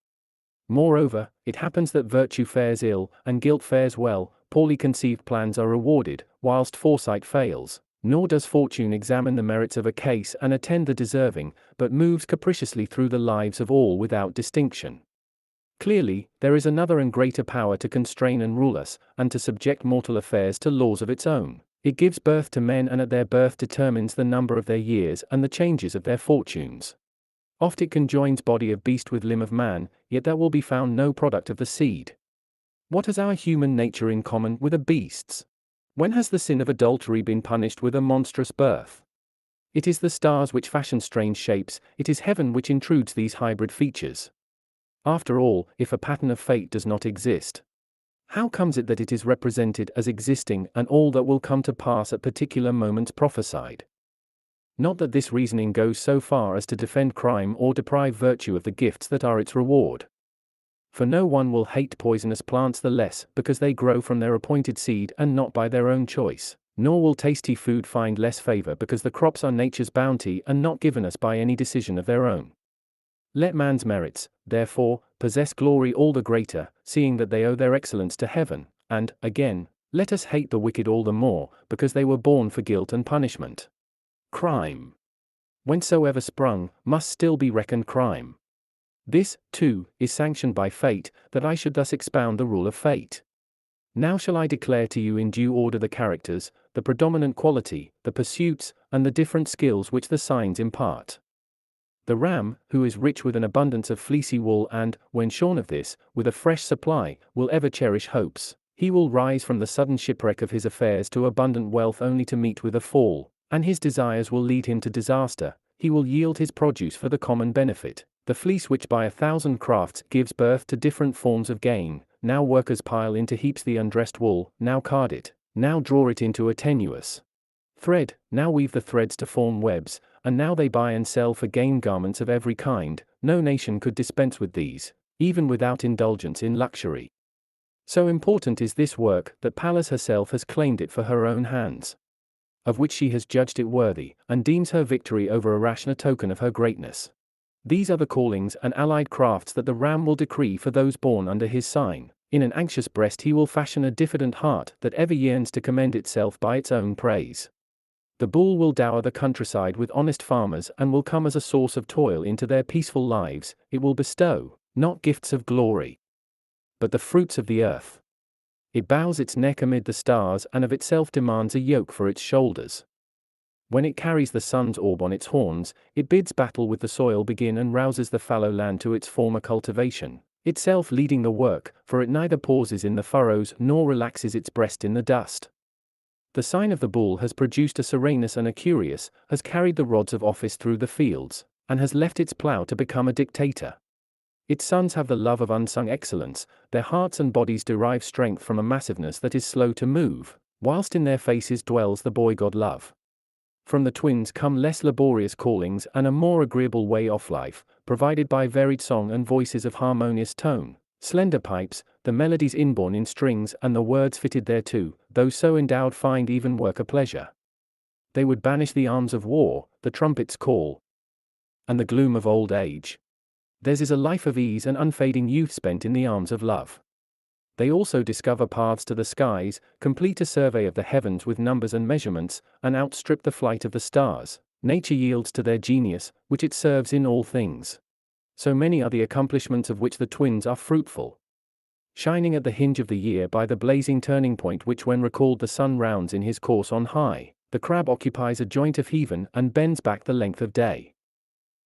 Moreover, it happens that virtue fares ill, and guilt fares well, poorly conceived plans are rewarded, whilst foresight fails, nor does fortune examine the merits of a case and attend the deserving, but moves capriciously through the lives of all without distinction. Clearly, there is another and greater power to constrain and rule us, and to subject mortal affairs to laws of its own. It gives birth to men and at their birth determines the number of their years and the changes of their fortunes. Oft it conjoins body of beast with limb of man, yet there will be found no product of the seed. What has our human nature in common with a beast's? When has the sin of adultery been punished with a monstrous birth? It is the stars which fashion strange shapes, it is heaven which intrudes these hybrid features. After all, if a pattern of fate does not exist, how comes it that it is represented as existing and all that will come to pass at particular moments prophesied? Not that this reasoning goes so far as to defend crime or deprive virtue of the gifts that are its reward. For no one will hate poisonous plants the less because they grow from their appointed seed and not by their own choice, nor will tasty food find less favor because the crops are nature's bounty and not given us by any decision of their own. Let man's merits, therefore, possess glory all the greater, seeing that they owe their excellence to heaven, and, again, let us hate the wicked all the more, because they were born for guilt and punishment. Crime, whencesoever sprung, must still be reckoned crime. This, too, is sanctioned by fate, that I should thus expound the rule of fate. Now shall I declare to you in due order the characters, the predominant quality, the pursuits, and the different skills which the signs impart. The ram, who is rich with an abundance of fleecy wool and, when shorn of this, with a fresh supply, will ever cherish hopes. He will rise from the sudden shipwreck of his affairs to abundant wealth only to meet with a fall, and his desires will lead him to disaster. He will yield his produce for the common benefit. The fleece which by 1,000 crafts gives birth to different forms of gain, now workers pile into heaps the undressed wool, now card it, now draw it into a tenuous thread, now weave the threads to form webs, and now they buy and sell for gain garments of every kind. No nation could dispense with these, even without indulgence in luxury. So important is this work that Pallas herself has claimed it for her own hands, of which she has judged it worthy, and deems her victory over Arash a token of her greatness. These are the callings and allied crafts that the ram will decree for those born under his sign. In an anxious breast he will fashion a diffident heart that ever yearns to commend itself by its own praise. The bull will dower the countryside with honest farmers and will come as a source of toil into their peaceful lives. It will bestow, not gifts of glory, but the fruits of the earth. It bows its neck amid the stars and of itself demands a yoke for its shoulders. When it carries the sun's orb on its horns, it bids battle with the soil begin and rouses the fallow land to its former cultivation, itself leading the work, for it neither pauses in the furrows nor relaxes its breast in the dust. The sign of the bull has produced a Serenus and a Curious, has carried the rods of office through the fields, and has left its plough to become a dictator. Its sons have the love of unsung excellence, their hearts and bodies derive strength from a massiveness that is slow to move, whilst in their faces dwells the boy-god love. From the twins come less laborious callings and a more agreeable way of life, provided by varied song and voices of harmonious tone, slender pipes, the melodies inborn in strings and the words fitted thereto, those so endowed find even work a pleasure. They would banish the arms of war, the trumpet's call, and the gloom of old age. Theirs is a life of ease and unfading youth spent in the arms of love. They also discover paths to the skies, complete a survey of the heavens with numbers and measurements, and outstrip the flight of the stars. Nature yields to their genius, which it serves in all things. So many are the accomplishments of which the twins are fruitful. Shining at the hinge of the year by the blazing turning point which when recalled the sun rounds in his course on high, the crab occupies a joint of heaven and bends back the length of day.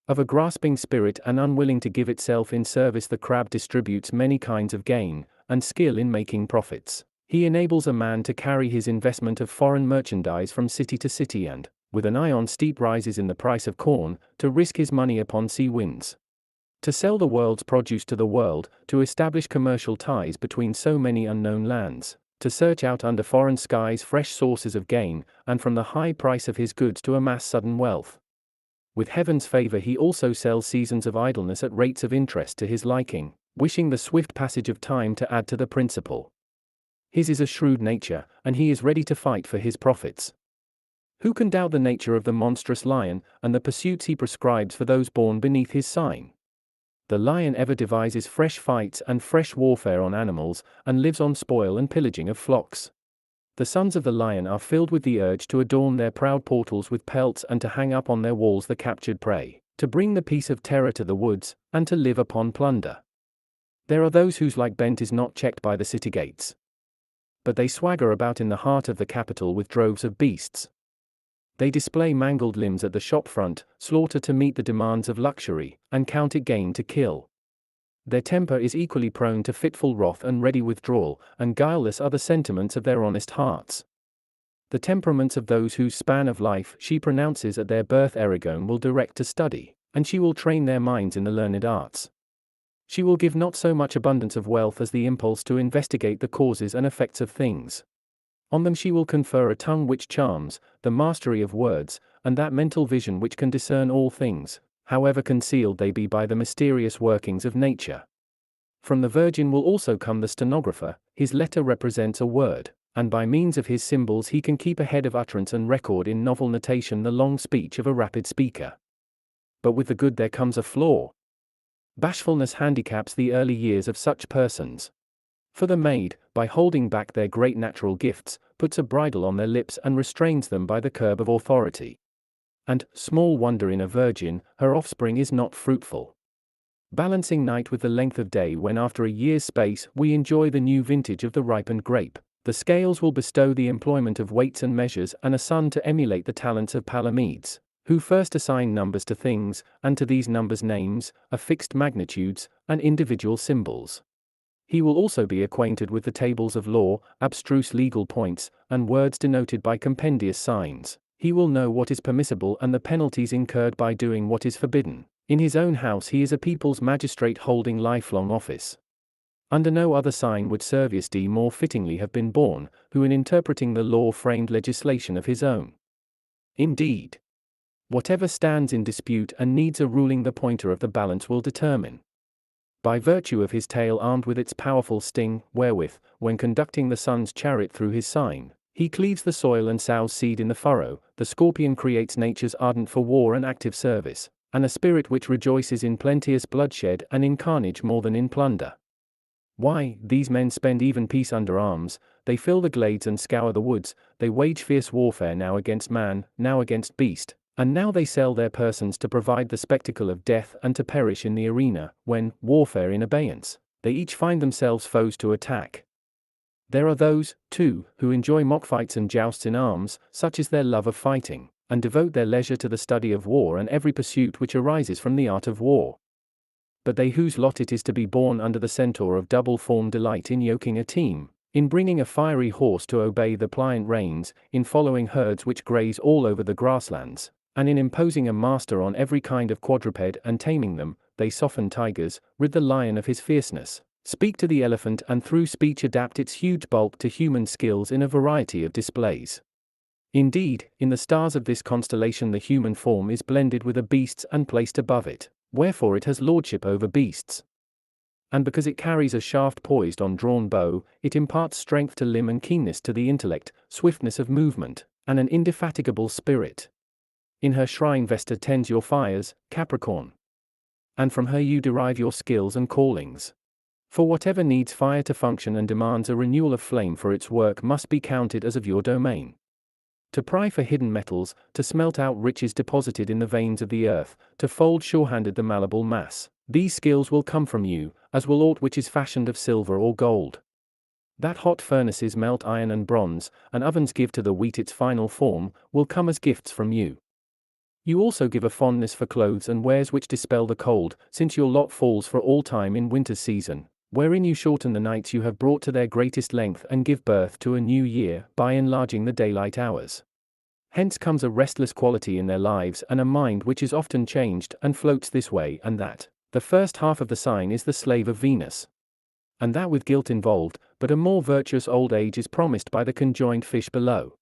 Of a grasping spirit and unwilling to give itself in service, the crab distributes many kinds of gain, and skill in making profits. He enables a man to carry his investment of foreign merchandise from city to city and, with an eye on steep rises in the price of corn, to risk his money upon sea winds. To sell the world's produce to the world, to establish commercial ties between so many unknown lands, to search out under foreign skies fresh sources of gain, and from the high price of his goods to amass sudden wealth. With heaven's favor he also sells seasons of idleness at rates of interest to his liking, wishing the swift passage of time to add to the principal. His is a shrewd nature, and he is ready to fight for his profits. Who can doubt the nature of the monstrous lion, and the pursuits he prescribes for those born beneath his sign? The lion ever devises fresh fights and fresh warfare on animals, and lives on spoil and pillaging of flocks. The sons of the lion are filled with the urge to adorn their proud portals with pelts and to hang up on their walls the captured prey, to bring the peace of terror to the woods, and to live upon plunder. There are those whose like bent is not checked by the city gates, but they swagger about in the heart of the capital with droves of beasts. They display mangled limbs at the shop front, slaughter to meet the demands of luxury, and count it gain to kill. Their temper is equally prone to fitful wrath and ready withdrawal, and guileless are the sentiments of their honest hearts. The temperaments of those whose span of life she pronounces at their birth erigone will direct to study, and she will train their minds in the learned arts. She will give not so much abundance of wealth as the impulse to investigate the causes and effects of things. On them she will confer a tongue which charms, the mastery of words, and that mental vision which can discern all things, however concealed they be by the mysterious workings of nature. From the virgin will also come the stenographer. His letter represents a word, and by means of his symbols he can keep ahead of utterance and record in novel notation the long speech of a rapid speaker. But with the good there comes a flaw. Bashfulness handicaps the early years of such persons. For the maid, by holding back their great natural gifts, puts a bridle on their lips and restrains them by the curb of authority. And, small wonder in a virgin, her offspring is not fruitful. Balancing night with the length of day when after a year's space we enjoy the new vintage of the ripened grape, the scales will bestow the employment of weights and measures and a son to emulate the talents of Palamedes, who first assign numbers to things, and to these numbers names, affixed magnitudes, and individual symbols. He will also be acquainted with the tables of law, abstruse legal points, and words denoted by compendious signs. He will know what is permissible and the penalties incurred by doing what is forbidden. In his own house he is a people's magistrate holding lifelong office. Under no other sign would Servius D more fittingly have been born, who in interpreting the law framed legislation of his own. Indeed, whatever stands in dispute and needs a ruling the pointer of the balance will determine. By virtue of his tail armed with its powerful sting, wherewith, when conducting the sun's chariot through his sign, he cleaves the soil and sows seed in the furrow, the scorpion creates natures ardent for war and active service, and a spirit which rejoices in plenteous bloodshed and in carnage more than in plunder. Why, these men spend even peace under arms, they fill the glades and scour the woods, they wage fierce warfare now against man, now against beast, and now they sell their persons to provide the spectacle of death and to perish in the arena, when, warfare in abeyance, they each find themselves foes to attack. There are those, too, who enjoy mock fights and jousts in arms, such is their love of fighting, and devote their leisure to the study of war and every pursuit which arises from the art of war. But they whose lot it is to be born under the centaur of double-form delight in yoking a team, in bringing a fiery horse to obey the pliant reins, in following herds which graze all over the grasslands, and in imposing a master on every kind of quadruped and taming them, they soften tigers, rid the lion of his fierceness, speak to the elephant and through speech adapt its huge bulk to human skills in a variety of displays. Indeed, in the stars of this constellation the human form is blended with a beast's and placed above it, wherefore it has lordship over beasts. And because it carries a shaft poised on drawn bow, it imparts strength to limb and keenness to the intellect, swiftness of movement, and an indefatigable spirit. In her shrine Vesta tends your fires, Capricorn. And from her you derive your skills and callings. For whatever needs fire to function and demands a renewal of flame for its work must be counted as of your domain. To pry for hidden metals, to smelt out riches deposited in the veins of the earth, to fold sure-handed the malleable mass, these skills will come from you, as will aught which is fashioned of silver or gold. That hot furnaces melt iron and bronze, and ovens give to the wheat its final form, will come as gifts from you. You also give a fondness for clothes and wares which dispel the cold, since your lot falls for all time in winter's season, wherein you shorten the nights you have brought to their greatest length and give birth to a new year by enlarging the daylight hours. Hence comes a restless quality in their lives and a mind which is often changed and floats this way and that. The first half of the sign is the slave of Venus, and that with guilt involved, but a more virtuous old age is promised by the conjoined fish below.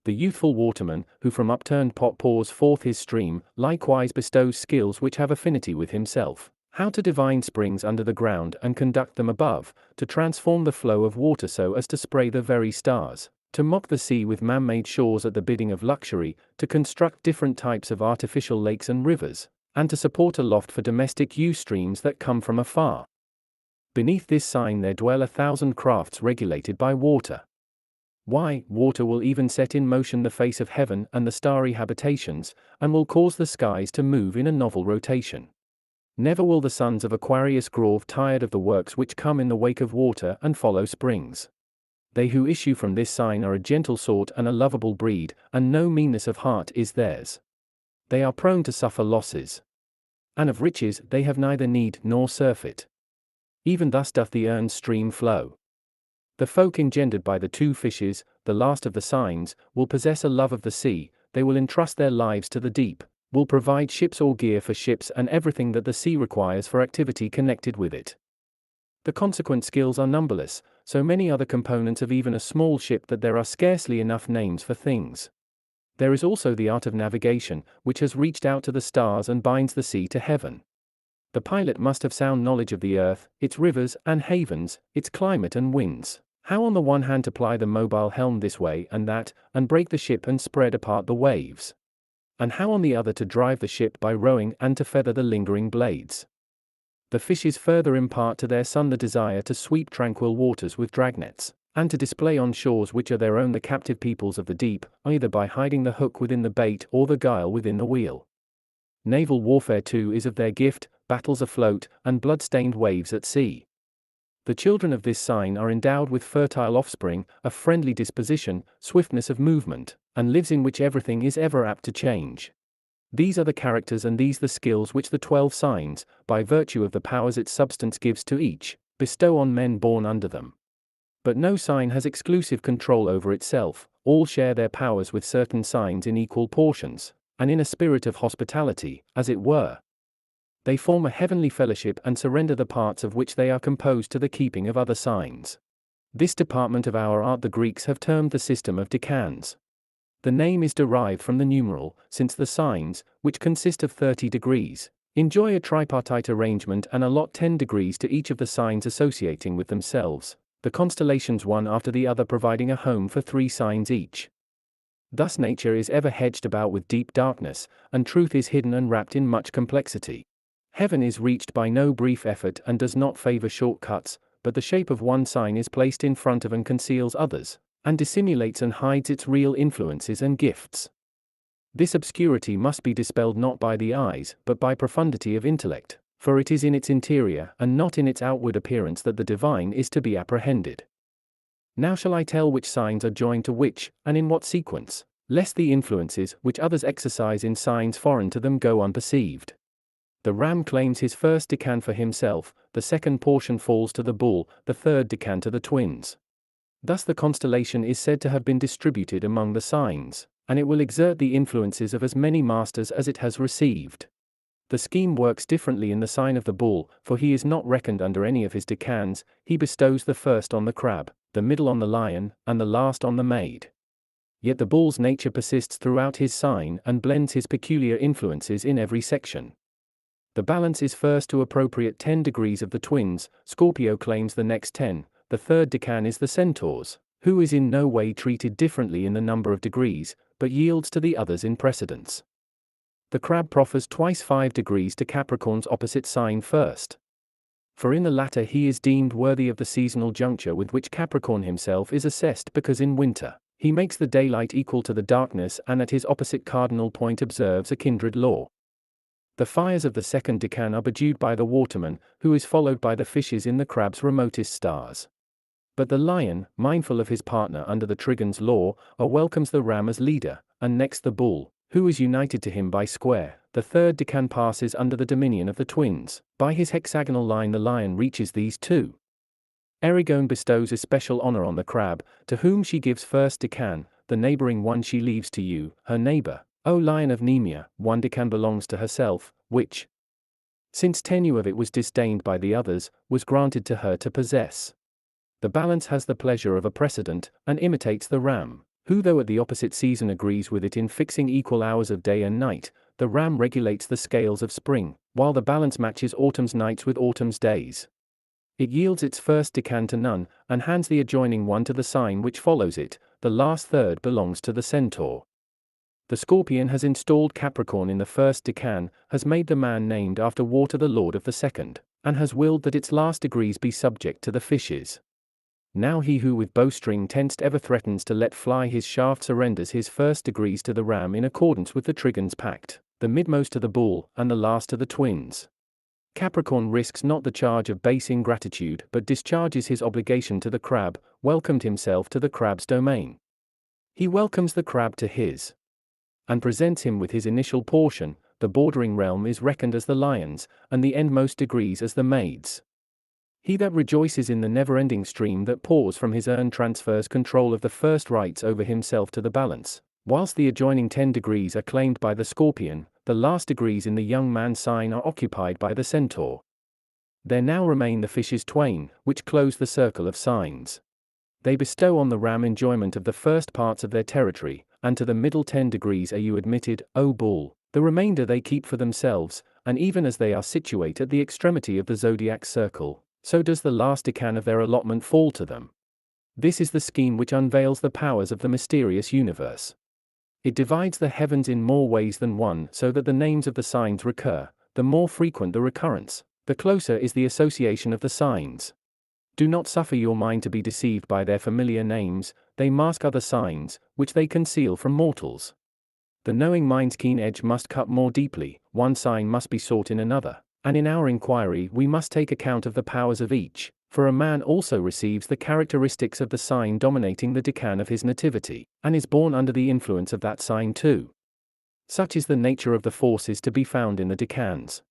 The youthful waterman, who from upturned pot pours forth his stream, likewise bestows skills which have affinity with himself, how to divine springs under the ground and conduct them above, to transform the flow of water so as to spray the very stars, to mock the sea with man-made shores at the bidding of luxury, to construct different types of artificial lakes and rivers, and to support aloft for domestic use streams that come from afar. Beneath this sign there dwell 1,000 crafts regulated by water. Why, water will even set in motion the face of heaven and the starry habitations, and will cause the skies to move in a novel rotation. Never will the sons of Aquarius grow tired of the works which come in the wake of water and follow springs. They who issue from this sign are a gentle sort and a lovable breed, and no meanness of heart is theirs. They are prone to suffer losses, and of riches they have neither need nor surfeit. Even thus doth the Erne stream flow. The folk engendered by the two fishes, the last of the signs, will possess a love of the sea, they will entrust their lives to the deep, will provide ships or gear for ships and everything that the sea requires for activity connected with it. The consequent skills are numberless, so many are the components of even a small ship that there are scarcely enough names for things. There is also the art of navigation, which has reached out to the stars and binds the sea to heaven. The pilot must have sound knowledge of the earth, its rivers and havens, its climate and winds. How on the one hand to ply the mobile helm this way and that, and break the ship and spread apart the waves. And how on the other to drive the ship by rowing and to feather the lingering blades. The fishes further impart to their son the desire to sweep tranquil waters with dragnets, and to display on shores which are their own the captive peoples of the deep, either by hiding the hook within the bait or the guile within the wheel. Naval warfare too is of their gift, battles afloat, and blood-stained waves at sea. The children of this sign are endowed with fertile offspring, a friendly disposition, swiftness of movement, and lives in which everything is ever apt to change. These are the characters and these the skills which the 12 signs, by virtue of the powers its substance gives to each, bestow on men born under them. But no sign has exclusive control over itself, all share their powers with certain signs in equal portions, and in a spirit of hospitality, as it were. They form a heavenly fellowship and surrender the parts of which they are composed to the keeping of other signs. This department of our art the Greeks have termed the system of decans. The name is derived from the numeral, since the signs, which consist of 30 degrees, enjoy a tripartite arrangement and allot 10 degrees to each of the signs associating with themselves, the constellations one after the other providing a home for 3 signs each. Thus nature is ever hedged about with deep darkness, and truth is hidden and wrapped in much complexity. Heaven is reached by no brief effort and does not favor short cuts, but the shape of one sign is placed in front of and conceals others, and dissimulates and hides its real influences and gifts. This obscurity must be dispelled not by the eyes, but by profundity of intellect, for it is in its interior, and not in its outward appearance, that the divine is to be apprehended. Now shall I tell which signs are joined to which, and in what sequence, lest the influences which others exercise in signs foreign to them go unperceived. The ram claims his first decan for himself, the second portion falls to the bull, the third decan to the twins. Thus the constellation is said to have been distributed among the signs, and it will exert the influences of as many masters as it has received. The scheme works differently in the sign of the bull, for he is not reckoned under any of his decans. He bestows the first on the crab, the middle on the lion, and the last on the maid. Yet the bull's nature persists throughout his sign and blends his peculiar influences in every section. The balance is first to appropriate 10 degrees of the twins. Scorpio claims the next 10, the third decan is the centaur's, who is in no way treated differently in the number of degrees, but yields to the others in precedence. The crab proffers twice 5 degrees to Capricorn's opposite sign first. For in the latter he is deemed worthy of the seasonal juncture with which Capricorn himself is assessed, because in winter, he makes the daylight equal to the darkness, and at his opposite cardinal point observes a kindred law. The fires of the second decan are bedewed by the waterman, who is followed by the fishes in the crab's remotest stars. But the lion, mindful of his partner under the trigon's law, welcomes the ram as leader, and next the bull, who is united to him by square. The third decan passes under the dominion of the twins. By his hexagonal line the lion reaches these two. Erigone bestows especial honor on the crab, to whom she gives first decan, the neighboring one she leaves to you, her neighbor. O lion of Nemea, one decan belongs to herself, which, since tenure of it was disdained by the others, was granted to her to possess. The balance has the pleasure of a precedent, and imitates the ram, who though at the opposite season agrees with it in fixing equal hours of day and night. The ram regulates the scales of spring, while the balance matches autumn's nights with autumn's days. It yields its first decan to none, and hands the adjoining one to the sign which follows it. The last third belongs to the centaur. The scorpion has installed Capricorn in the first decan, has made the man named after water the lord of the second, and has willed that its last degrees be subject to the fishes. Now he who with bowstring tensed ever threatens to let fly his shaft surrenders his first degrees to the ram in accordance with the trigon's pact, the midmost to the bull, and the last to the twins. Capricorn risks not the charge of base ingratitude, but discharges his obligation to the crab, welcomed himself to the crab's domain. He welcomes the crab to his, and presents him with his initial portion. The bordering realm is reckoned as the lion's, and the endmost degrees as the maid's. He that rejoices in the never-ending stream that pours from his urn transfers control of the first rights over himself to the balance, whilst the adjoining 10 degrees are claimed by the scorpion. The last degrees in the young man's sign are occupied by the centaur. There now remain the fishes twain, which close the circle of signs. They bestow on the ram enjoyment of the first parts of their territory, and to the middle 10 degrees are you admitted, O bull. The remainder they keep for themselves, and even as they are situate at the extremity of the zodiac circle, so does the last decan of their allotment fall to them. This is the scheme which unveils the powers of the mysterious universe. It divides the heavens in more ways than one, so that the names of the signs recur. The more frequent the recurrence, the closer is the association of the signs. Do not suffer your mind to be deceived by their familiar names. They mask other signs, which they conceal from mortals. The knowing mind's keen edge must cut more deeply. One sign must be sought in another, and in our inquiry we must take account of the powers of each, for a man also receives the characteristics of the sign dominating the decan of his nativity, and is born under the influence of that sign too. Such is the nature of the forces to be found in the decans.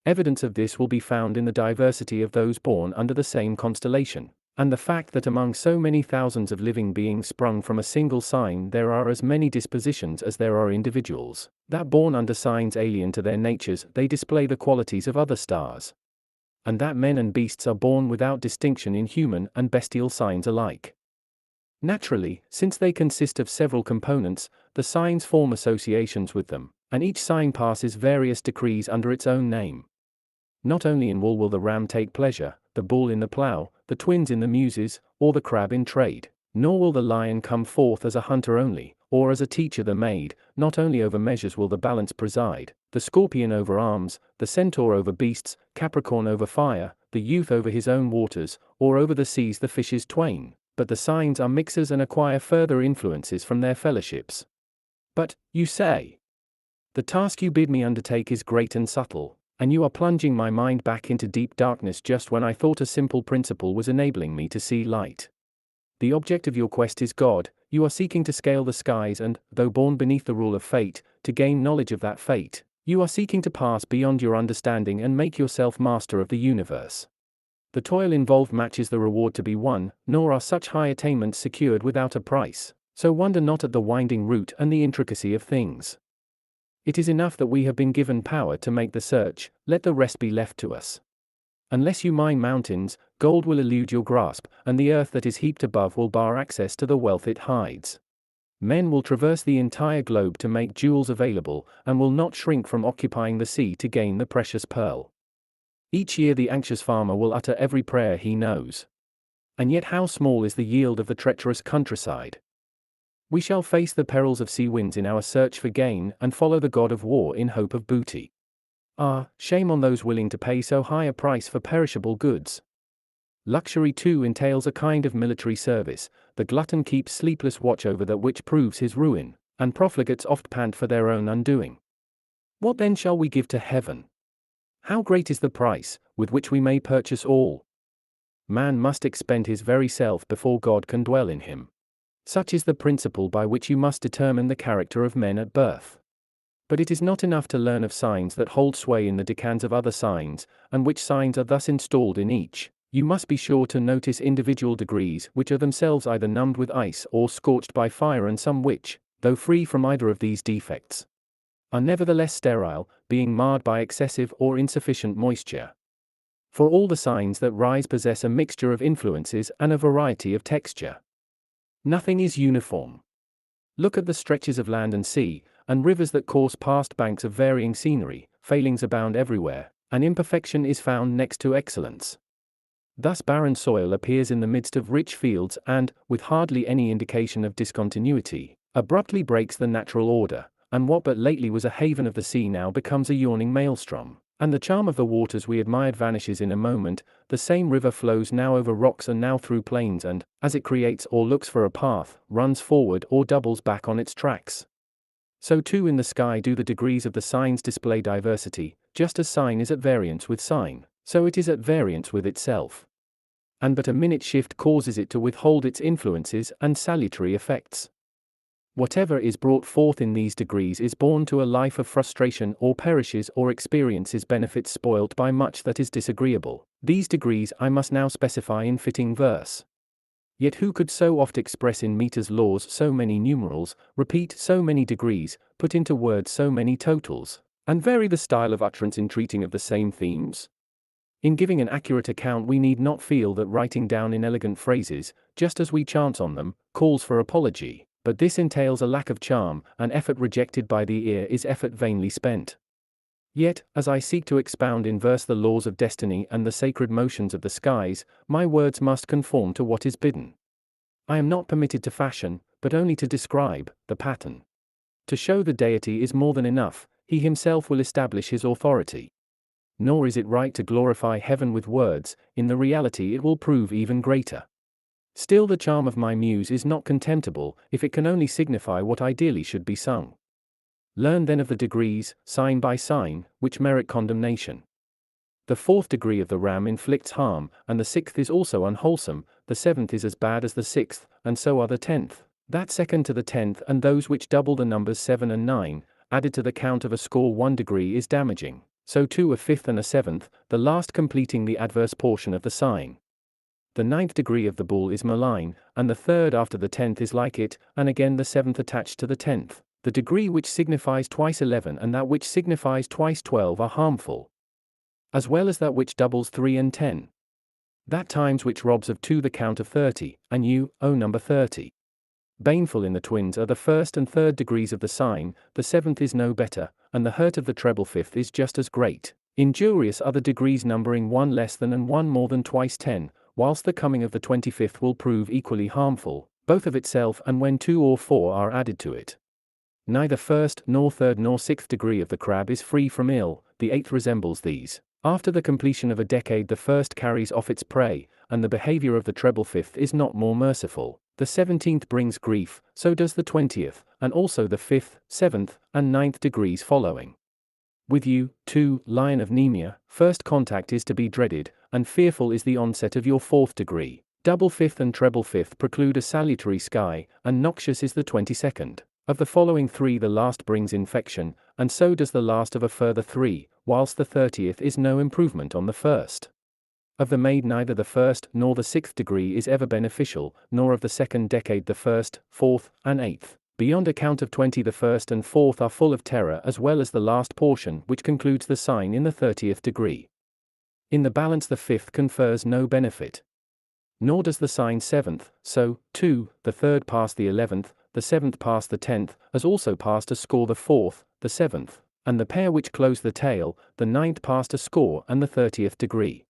Evidence of this will be found in the diversity of those born under the same constellation, and the fact that among so many thousands of living beings sprung from a single sign there are as many dispositions as there are individuals, that born under signs alien to their natures they display the qualities of other stars, and that men and beasts are born without distinction in human and bestial signs alike. Naturally, since they consist of several components, the signs form associations with them, and each sign passes various decrees under its own name. Not only in wool will the ram take pleasure, the bull in the plough, the twins in the muses, or the crab in trade, nor will the lion come forth as a hunter only, or as a teacher the maid. Not only over measures will the balance preside, the scorpion over arms, the centaur over beasts, Capricorn over fire, the youth over his own waters, or over the seas the fishes twain, but the signs are mixers and acquire further influences from their fellowships. But, you say, the task you bid me undertake is great and subtle, and you are plunging my mind back into deep darkness just when I thought a simple principle was enabling me to see light. The object of your quest is God. You are seeking to scale the skies and, though born beneath the rule of fate, to gain knowledge of that fate. You are seeking to pass beyond your understanding and make yourself master of the universe. The toil involved matches the reward to be won, nor are such high attainments secured without a price, so wonder not at the winding route and the intricacy of things. It is enough that we have been given power to make the search, let the rest be left to us. Unless you mine mountains, gold will elude your grasp, and the earth that is heaped above will bar access to the wealth it hides. Men will traverse the entire globe to make jewels available, and will not shrink from occupying the sea to gain the precious pearl. Each year the anxious farmer will utter every prayer he knows. And yet how small is the yield of the treacherous countryside. We shall face the perils of sea winds in our search for gain, and follow the god of war in hope of booty. Ah, shame on those willing to pay so high a price for perishable goods. Luxury too entails a kind of military service. The glutton keeps sleepless watch over that which proves his ruin, and profligates oft pant for their own undoing. What then shall we give to heaven? How great is the price, with which we may purchase all? Man must expend his very self before God can dwell in him. Such is the principle by which you must determine the character of men at birth. But it is not enough to learn of signs that hold sway in the decans of other signs, and which signs are thus installed in each. You must be sure to notice individual degrees which are themselves either numbed with ice or scorched by fire, and some which, though free from either of these defects, are nevertheless sterile, being marred by excessive or insufficient moisture. For all the signs that rise possess a mixture of influences and a variety of texture. Nothing is uniform. Look at the stretches of land and sea, and rivers that course past banks of varying scenery. Failings abound everywhere, and imperfection is found next to excellence. Thus barren soil appears in the midst of rich fields and, with hardly any indication of discontinuity, abruptly breaks the natural order, and what but lately was a haven of the sea now becomes a yawning maelstrom, and the charm of the waters we admired vanishes in a moment. The same river flows now over rocks and now through plains, and, as it creates or looks for a path, runs forward or doubles back on its tracks. So too in the sky do the degrees of the signs display diversity. Just as sign is at variance with sign, so it is at variance with itself. And but a minute shift causes it to withhold its influences and salutary effects. Whatever is brought forth in these degrees is born to a life of frustration, or perishes or experiences benefits spoilt by much that is disagreeable. These degrees I must now specify in fitting verse. Yet who could so oft express in meters laws so many numerals, repeat so many degrees, put into words so many totals, and vary the style of utterance in treating of the same themes? In giving an accurate account we need not feel that writing down inelegant phrases, just as we chance on them, calls for apology, but this entails a lack of charm. An effort rejected by the ear is effort vainly spent. Yet, as I seek to expound in verse the laws of destiny and the sacred motions of the skies, my words must conform to what is bidden. I am not permitted to fashion, but only to describe, the pattern. To show the deity is more than enough. He himself will establish his authority. Nor is it right to glorify heaven with words. In the reality it will prove even greater. Still the charm of my muse is not contemptible, if it can only signify what ideally should be sung. Learn then of the degrees, sign by sign, which merit condemnation. The 4th degree of the ram inflicts harm, and the 6th is also unwholesome. The 7th is as bad as the 6th, and so are the 10th, that second to the 10th, and those which double the numbers 7 and 9, added to the count of a score. 1 degree is damaging, so too a 5th and a 7th, the last completing the adverse portion of the sign. The 9th degree of the bull is malign, and the 3rd after the 10th is like it, and again the 7th attached to the 10th. The degree which signifies twice 11 and that which signifies twice 12 are harmful, as well as that which doubles 3 and 10. That times which robs of 2 the count of 30, and you, O number 30. Baneful in the twins are the 1st and 3rd degrees of the sign. The 7th is no better, and the hurt of the treble 5th is just as great. Injurious are the degrees numbering 1 less than and 1 more than twice 10, whilst the coming of the 25th will prove equally harmful, both of itself and when 2 or 4 are added to it. Neither 1st nor 3rd nor 6th degree of the crab is free from ill. The 8th resembles these. After the completion of a decade, the first carries off its prey, and the behavior of the treble fifth is not more merciful. The 17th brings grief, so does the 20th, and also the 5th, 7th, and 9th degrees following. With you, too, Lion of Nemea, first contact is to be dreaded, and fearful is the onset of your 4th degree. Double fifth and treble fifth preclude a salutary sky, and noxious is the 22nd. Of the following 3 the last brings infection, and so does the last of a further 3, whilst the 30th is no improvement on the first. Of the maid neither the 1st nor the 6th degree is ever beneficial, nor of the 2nd decade the 1st, 4th, and 8th. Beyond account of 20 the 1st and 4th are full of terror, as well as the last portion, which concludes the sign in the 30th degree. In the balance the 5th confers no benefit. Nor does the sign 7th, so, too, the 3rd pass the 11th, the 7th pass the 10th, as also passed a score the 4th, the 7th, and the pair which close the tail, the 9th passed a score and the 30th degree.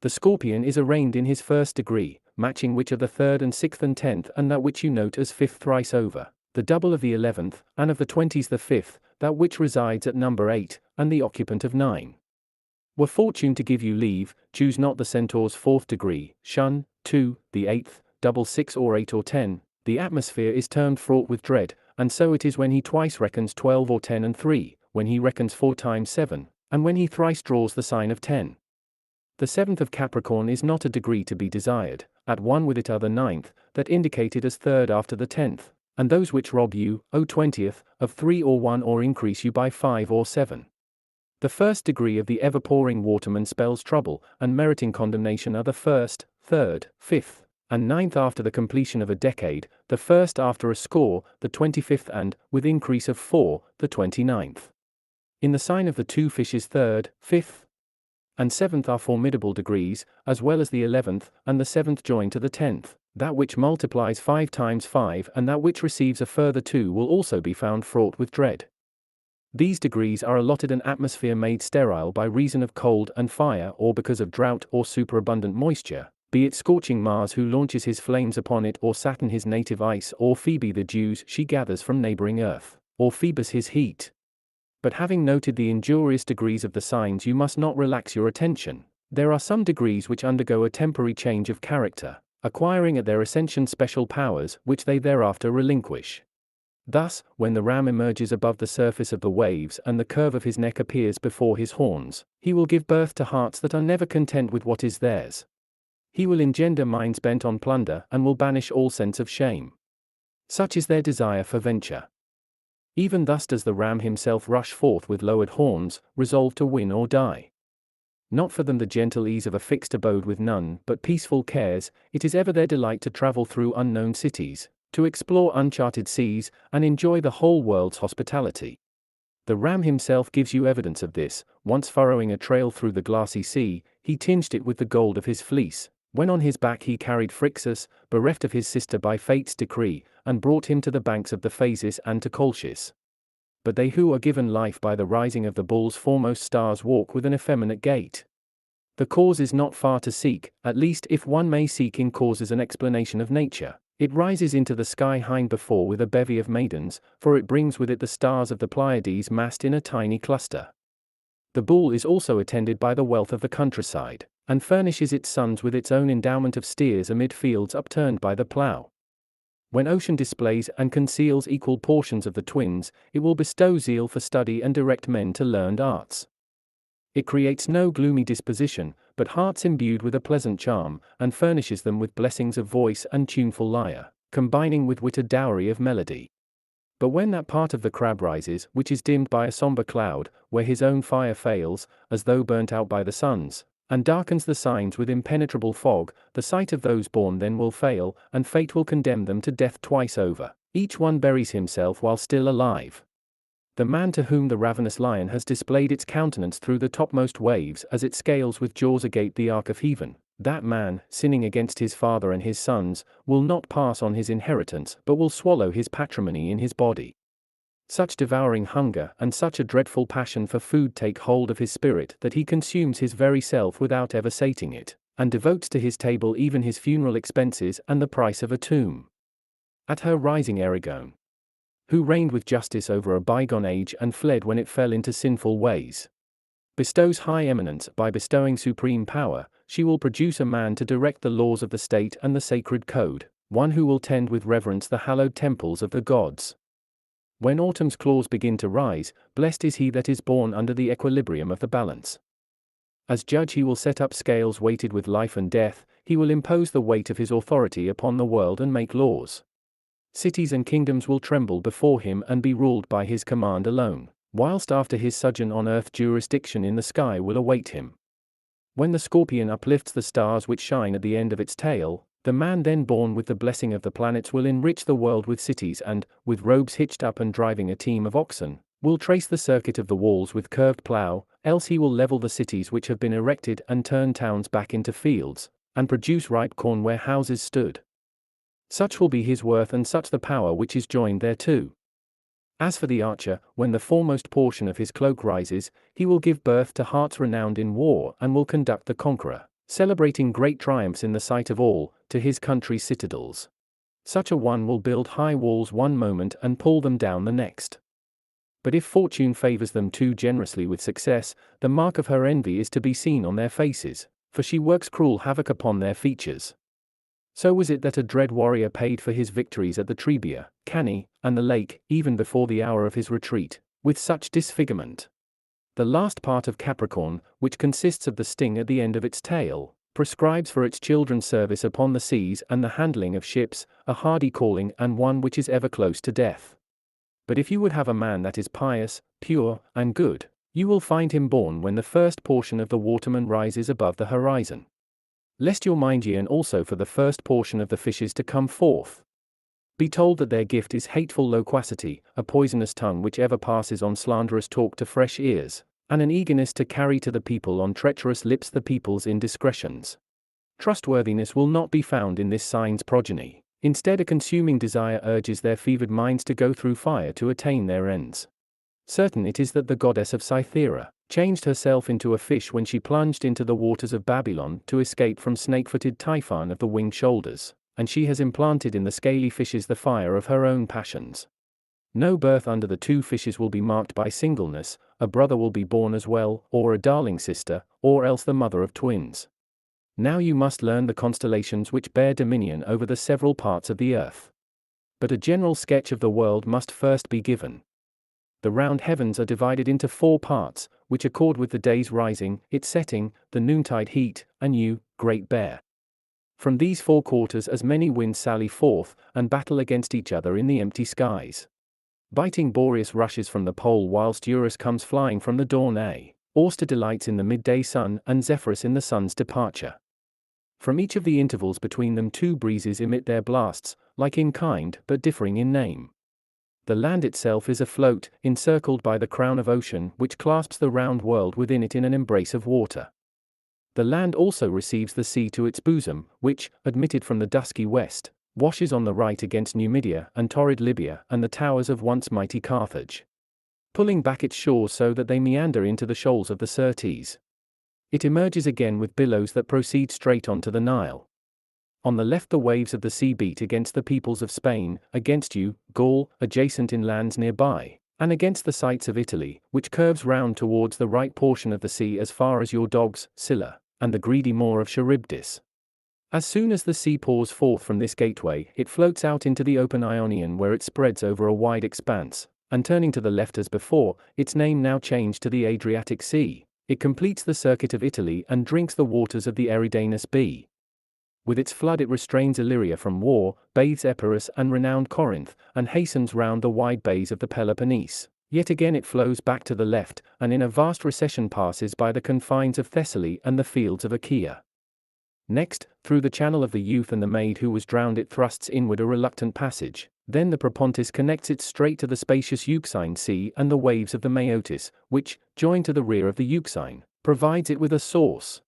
The scorpion is arraigned in his 1st degree, matching which of the 3rd and 6th and 10th, and that which you note as 5th thrice over. The double of the 11th, and of the 20s the 5th, that which resides at number 8, and the occupant of 9. Were fortune to give you leave, choose not the centaur's 4th degree, shun, 2, the 8th, double 6 or 8 or 10, the atmosphere is termed fraught with dread, and so it is when he twice reckons 12 or 10 and 3, when he reckons 4 times 7, and when he thrice draws the sign of 10. The 7th of Capricorn is not a degree to be desired, at one with it are the 9th, that indicated as 3rd after the 10th. And those which rob you, O 20th, of 3 or 1 or increase you by 5 or 7. The 1st degree of the ever-pouring waterman spells trouble, and meriting condemnation are the 1st, 3rd, 5th, and 9th after the completion of a decade, the 1st after a score, the 25th and, with increase of 4, the 29th. In the sign of the 2 fishes 3rd, 5th, and 7th are formidable degrees, as well as the 11th, and the 7th joined to the 10th. That which multiplies 5 times 5 and that which receives a further 2 will also be found fraught with dread. These degrees are allotted an atmosphere made sterile by reason of cold and fire, or because of drought or superabundant moisture, be it scorching Mars who launches his flames upon it, or Saturn his native ice, or Phoebe the dews she gathers from neighboring earth, or Phoebus his heat. But having noted the injurious degrees of the signs, you must not relax your attention. There are some degrees which undergo a temporary change of character, acquiring at their ascension special powers, which they thereafter relinquish. Thus, when the ram emerges above the surface of the waves and the curve of his neck appears before his horns, he will give birth to hearts that are never content with what is theirs. He will engender minds bent on plunder, and will banish all sense of shame. Such is their desire for venture. Even thus does the ram himself rush forth with lowered horns, resolved to win or die. Not for them the gentle ease of a fixed abode with none but peaceful cares, it is ever their delight to travel through unknown cities, to explore uncharted seas, and enjoy the whole world's hospitality. The ram himself gives you evidence of this. Once furrowing a trail through the glassy sea, he tinged it with the gold of his fleece, when on his back he carried Phrixus, bereft of his sister by fate's decree, and brought him to the banks of the Phasis and to Colchis. But they who are given life by the rising of the bull's foremost stars walk with an effeminate gait. The cause is not far to seek, at least if one may seek in causes an explanation of nature. It rises into the sky hind before with a bevy of maidens, for it brings with it the stars of the Pleiades massed in a tiny cluster. The bull is also attended by the wealth of the countryside, and furnishes its sons with its own endowment of steers amid fields upturned by the plough. When ocean displays and conceals equal portions of the twins, it will bestow zeal for study and direct men to learned arts. It creates no gloomy disposition, but hearts imbued with a pleasant charm, and furnishes them with blessings of voice and tuneful lyre, combining with wit a dowry of melody. But when that part of the crab rises, which is dimmed by a somber cloud, where his own fire fails, as though burnt out by the sun's, and darkens the signs with impenetrable fog, the sight of those born then will fail, and fate will condemn them to death twice over. Each one buries himself while still alive. The man to whom the ravenous lion has displayed its countenance through the topmost waves as it scales with jaws agape the arc of heaven, that man, sinning against his father and his sons, will not pass on his inheritance but will swallow his patrimony in his body. Such devouring hunger and such a dreadful passion for food take hold of his spirit that he consumes his very self without ever sating it, and devotes to his table even his funeral expenses and the price of a tomb. At her rising Erigone, who reigned with justice over a bygone age and fled when it fell into sinful ways. bestows high eminence. By bestowing supreme power, she will produce a man to direct the laws of the state and the sacred code, one who will tend with reverence the hallowed temples of the gods. When autumn's claws begin to rise, blessed is he that is born under the equilibrium of the balance. As judge he will set up scales weighted with life and death, he will impose the weight of his authority upon the world and make laws. Cities and kingdoms will tremble before him and be ruled by his command alone, whilst after his sojourn on earth jurisdiction in the sky will await him. When the scorpion uplifts the stars which shine at the end of its tail, the man then born with the blessing of the planets will enrich the world with cities and, with robes hitched up and driving a team of oxen, will trace the circuit of the walls with curved plough, else he will level the cities which have been erected and turn towns back into fields, and produce ripe corn where houses stood. Such will be his worth and such the power which is joined thereto. As for the archer, when the foremost portion of his cloak rises, he will give birth to hearts renowned in war and will conduct the conqueror, celebrating great triumphs in the sight of all, to his country's citadels. Such a one will build high walls one moment and pull them down the next. But if fortune favors them too generously with success, the mark of her envy is to be seen on their faces, for she works cruel havoc upon their features. So was it that a dread warrior paid for his victories at the Trebia, Cannae, and the lake, even before the hour of his retreat, with such disfigurement. The last part of Capricorn, which consists of the sting at the end of its tail, prescribes for its children service upon the seas and the handling of ships, a hardy calling and one which is ever close to death. But if you would have a man that is pious, pure, and good, you will find him born when the first portion of the waterman rises above the horizon. Lest your mind yearn also for the first portion of the fishes to come forth. Be told that their gift is hateful loquacity, a poisonous tongue which ever passes on slanderous talk to fresh ears, and an eagerness to carry to the people on treacherous lips the people's indiscretions. Trustworthiness will not be found in this sign's progeny. Instead, a consuming desire urges their fevered minds to go through fire to attain their ends. Certain it is that the goddess of Cythera changed herself into a fish when she plunged into the waters of Babylon to escape from snake-footed Typhon of the winged shoulders, and she has implanted in the scaly fishes the fire of her own passions. No birth under the two fishes will be marked by singleness, a brother will be born as well, or a darling sister, or else the mother of twins. Now you must learn the constellations which bear dominion over the several parts of the earth. But a general sketch of the world must first be given. The round heavens are divided into 4 parts, which accord with the day's rising, its setting, the noontide heat, and you, Great Bear. From these 4 quarters as many winds sally forth, and battle against each other in the empty skies. Biting Boreas rushes from the pole whilst Eurus comes flying from the dawn. Auster delights in the midday sun, and Zephyrus in the sun's departure. From each of the intervals between them 2 breezes emit their blasts, like in kind, but differing in name. The land itself is afloat, encircled by the crown of ocean, which clasps the round world within it in an embrace of water. The land also receives the sea to its bosom, which, admitted from the dusky west, washes on the right against Numidia and torrid Libya and the towers of once mighty Carthage, pulling back its shores so that they meander into the shoals of the Syrtes. It emerges again with billows that proceed straight on to the Nile. On the left the waves of the sea beat against the peoples of Spain, against you, Gaul, adjacent in lands nearby, and against the sites of Italy, which curves round towards the right portion of the sea as far as your dogs, Scylla, and the greedy Moor of Charybdis. As soon as the sea pours forth from this gateway, it floats out into the open Ionian where it spreads over a wide expanse, and turning to the left as before, its name now changed to the Adriatic Sea, it completes the circuit of Italy and drinks the waters of the Eridanus Sea. With its flood it restrains Illyria from war, bathes Epirus and renowned Corinth, and hastens round the wide bays of the Peloponnese. Yet again it flows back to the left, and in a vast recession passes by the confines of Thessaly and the fields of Achaia. Next, through the channel of the youth and the maid who was drowned it thrusts inward a reluctant passage, then the Propontis connects it straight to the spacious Euxine Sea and the waves of the Maeotis, which, joined to the rear of the Euxine, provides it with a source.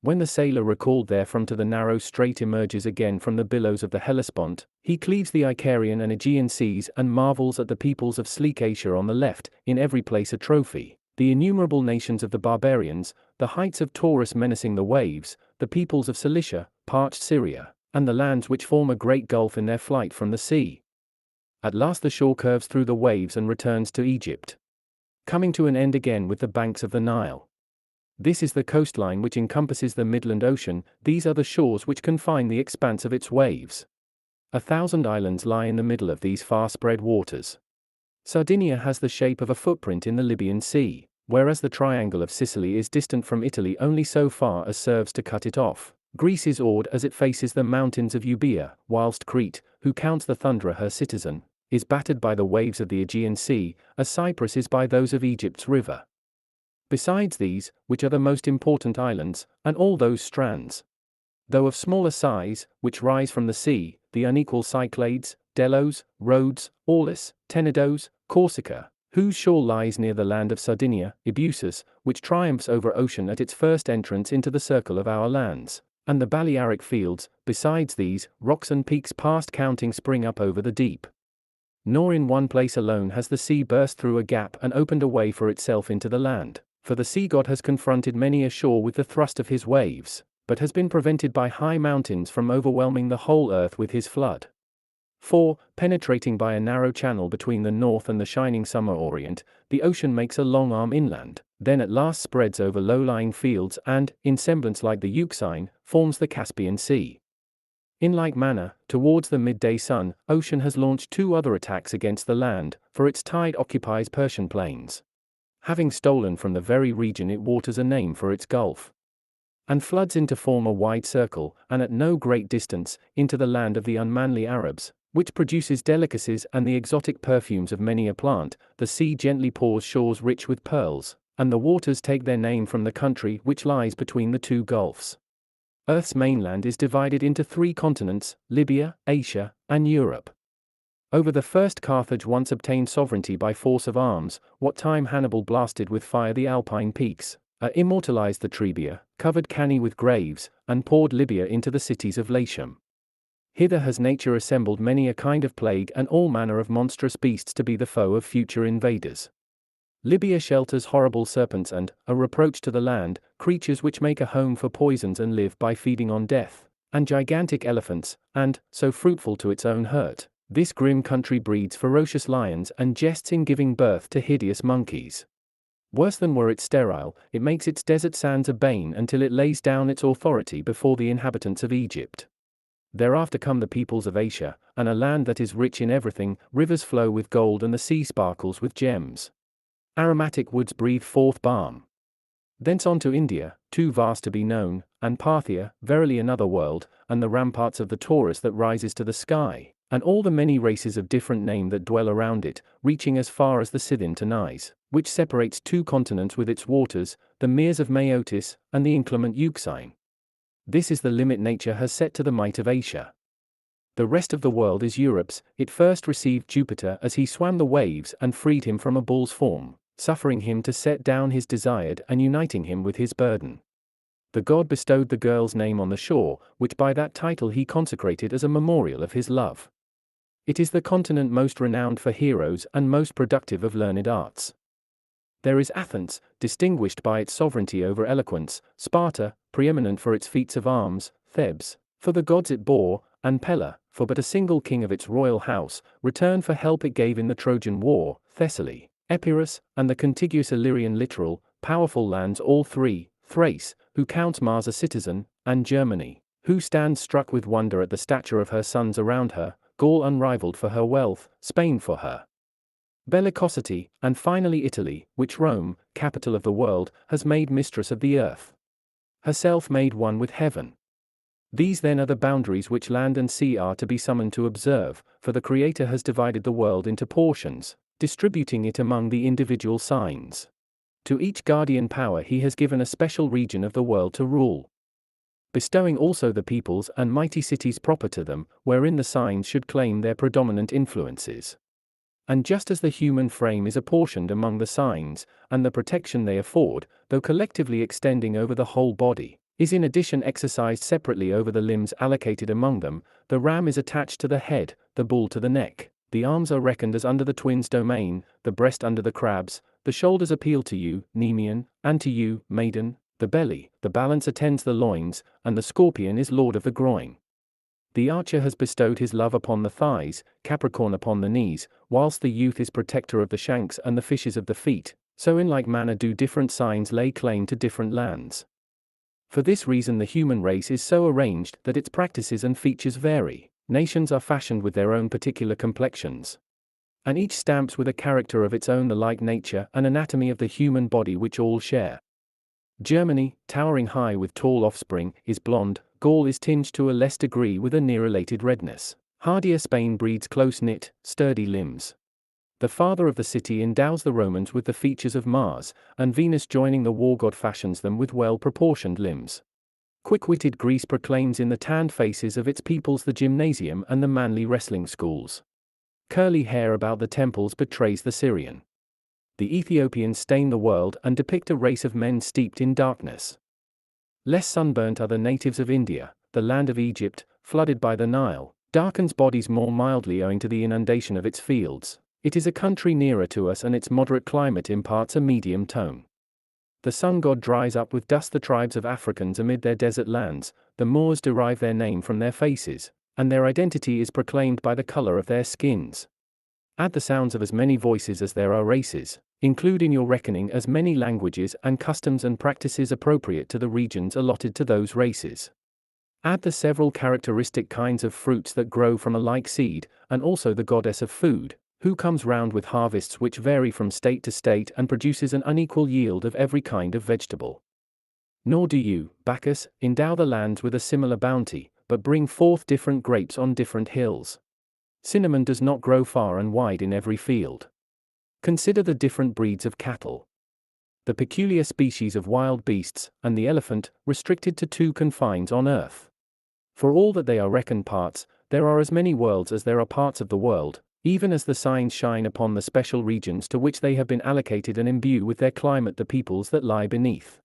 When the sailor recalled therefrom to the narrow strait emerges again from the billows of the Hellespont, he cleaves the Icarian and Aegean seas and marvels at the peoples of sleek Asia on the left, in every place a trophy, the innumerable nations of the barbarians, the heights of Taurus menacing the waves, the peoples of Cilicia, parched Syria, and the lands which form a great gulf in their flight from the sea. At last the shore curves through the waves and returns to Egypt, coming to an end again with the banks of the Nile. This is the coastline which encompasses the Midland Ocean. These are the shores which confine the expanse of its waves. 1,000 islands lie in the middle of these far-spread waters. Sardinia has the shape of a footprint in the Libyan Sea, whereas the Triangle of Sicily is distant from Italy only so far as serves to cut it off. Greece is awed as it faces the mountains of Euboea, whilst Crete, who counts the thunderer her citizen, is battered by the waves of the Aegean Sea, as Cyprus is by those of Egypt's river. Besides these, which are the most important islands, and all those strands, though of smaller size, which rise from the sea, the unequal Cyclades, Delos, Rhodes, Aulis, Tenedos, Corsica, whose shore lies near the land of Sardinia, Ebusus, which triumphs over ocean at its first entrance into the circle of our lands, and the Balearic fields. Besides these, rocks and peaks past counting spring up over the deep. Nor in one place alone has the sea burst through a gap and opened a way for itself into the land, for the sea god has confronted many a shore with the thrust of his waves, but has been prevented by high mountains from overwhelming the whole earth with his flood. For, penetrating by a narrow channel between the north and the shining summer orient, the ocean makes a long arm inland, then at last spreads over low-lying fields and, in semblance like the Euxine, forms the Caspian Sea. In like manner, towards the midday sun, ocean has launched 2 other attacks against the land, for its tide occupies Persian plains, having stolen from the very region it waters a name for its gulf, and floods in to form a wide circle, and at no great distance, into the land of the unmanly Arabs, which produces delicacies and the exotic perfumes of many a plant. The sea gently pours shores rich with pearls, and the waters take their name from the country which lies between the 2 gulfs. Earth's mainland is divided into 3 continents, Libya, Asia, and Europe. Over the first Carthage once obtained sovereignty by force of arms, what time Hannibal blasted with fire the Alpine peaks, immortalized the Trebia, covered Cannae with graves, and poured Libya into the cities of Latium. Hither has nature assembled many a kind of plague and all manner of monstrous beasts to be the foe of future invaders. Libya shelters horrible serpents and, a reproach to the land, creatures which make a home for poisons and live by feeding on death, and gigantic elephants, and, so fruitful to its own hurt, this grim country breeds ferocious lions and jests in giving birth to hideous monkeys. Worse than were it sterile, it makes its desert sands a bane until it lays down its authority before the inhabitants of Egypt. Thereafter come the peoples of Asia, and a land that is rich in everything. Rivers flow with gold and the sea sparkles with gems. Aromatic woods breathe forth balm. Thence on to India, too vast to be known, and Parthia, verily another world, and the ramparts of the Taurus that rises to the sky, and all the many races of different name that dwell around it, reaching as far as the Scythian Tanais, which separates 2 continents with its waters, the meres of Maeotis, and the inclement Euxine. This is the limit nature has set to the might of Asia. The rest of the world is Europe's. It first received Jupiter as he swam the waves and freed him from a bull's form, suffering him to set down his desired and uniting him with his burden. The god bestowed the girl's name on the shore, which by that title he consecrated as a memorial of his love. It is the continent most renowned for heroes and most productive of learned arts. There is Athens, distinguished by its sovereignty over eloquence, Sparta, preeminent for its feats of arms, Thebes, for the gods it bore, and Pella, for but a single king of its royal house, returned for help it gave in the Trojan War, Thessaly, Epirus, and the contiguous Illyrian littoral, powerful lands all 3, Thrace, who counts Mars a citizen, and Germany, who stands struck with wonder at the stature of her sons around her, Gaul unrivaled for her wealth, Spain for her bellicosity, and finally Italy, which Rome, capital of the world, has made mistress of the earth, herself made one with heaven. These then are the boundaries which land and sea are to be summoned to observe, for the Creator has divided the world into portions, distributing it among the individual signs. To each guardian power he has given a special region of the world to rule, bestowing also the peoples and mighty cities proper to them, wherein the signs should claim their predominant influences. And just as the human frame is apportioned among the signs, and the protection they afford, though collectively extending over the whole body, is in addition exercised separately over the limbs allocated among them, the ram is attached to the head, the bull to the neck, the arms are reckoned as under the twins' domain, the breast under the crabs, the shoulders appeal to you, Nemean, and to you, maiden, the belly, the balance attends the loins, and the scorpion is lord of the groin. The archer has bestowed his love upon the thighs, Capricorn upon the knees, whilst the youth is protector of the shanks and the fishes of the feet, So in like manner do different signs lay claim to different lands. For this reason the human race is so arranged that its practices and features vary. Nations are fashioned with their own particular complexions, and each stamps with a character of its own the like nature and anatomy of the human body which all share. Germany, towering high with tall offspring, is blonde. Gaul is tinged to a less degree with a near-related redness. Hardier Spain breeds close-knit, sturdy limbs. The father of the city endows the Romans with the features of Mars, and Venus joining the war god fashions them with well-proportioned limbs. Quick-witted Greece proclaims in the tanned faces of its peoples the gymnasium and the manly wrestling schools. Curly hair about the temples betrays the Syrian. The Ethiopians stain the world and depict a race of men steeped in darkness. Less sunburnt are the natives of India. The land of Egypt, flooded by the Nile, darkens bodies more mildly owing to the inundation of its fields. It is a country nearer to us and its moderate climate imparts a medium tone. The sun god dries up with dust the tribes of Africans amid their desert lands. The Moors derive their name from their faces, and their identity is proclaimed by the color of their skins. Add the sounds of as many voices as there are races. Include in your reckoning as many languages and customs and practices appropriate to the regions allotted to those races. Add the several characteristic kinds of fruits that grow from a like seed, and also the goddess of food, who comes round with harvests which vary from state to state and produces an unequal yield of every kind of vegetable. Nor do you, Bacchus, endow the lands with a similar bounty, but bring forth different grapes on different hills. Cinnamon does not grow far and wide in every field. Consider the different breeds of cattle, the peculiar species of wild beasts, and the elephant, restricted to 2 confines on earth. For all that they are reckoned parts, there are as many worlds as there are parts of the world, even as the signs shine upon the special regions to which they have been allocated and imbue with their climate the peoples that lie beneath.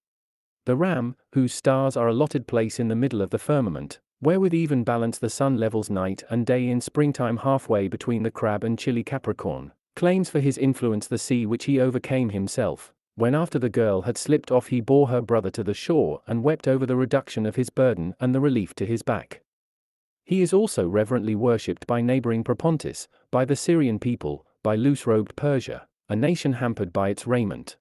The ram, whose stars are allotted place in the middle of the firmament, wherewith even balance the sun levels night and day in springtime halfway between the crab and chilly Capricorn, claims for his influence the sea which he overcame himself, when after the girl had slipped off he bore her brother to the shore and wept over the reduction of his burden and the relief to his back. He is also reverently worshipped by neighboring Propontis, by the Syrian people, by loose-robed Persia, a nation hampered by its raiment,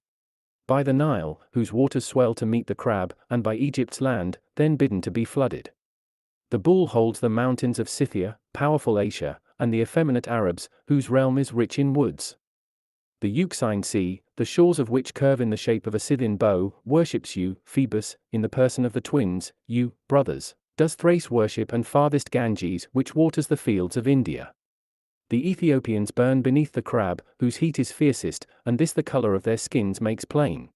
by the Nile, whose waters swell to meet the crab, and by Egypt's land, then bidden to be flooded. The bull holds the mountains of Scythia, powerful Asia, and the effeminate Arabs, whose realm is rich in woods. The Euxine Sea, the shores of which curve in the shape of a Scythian bow, worships you, Phoebus, in the person of the twins, you, brothers. Does Thrace worship and farthest Ganges, which waters the fields of India. The Ethiopians burn beneath the crab, whose heat is fiercest, and this the color of their skins makes plain.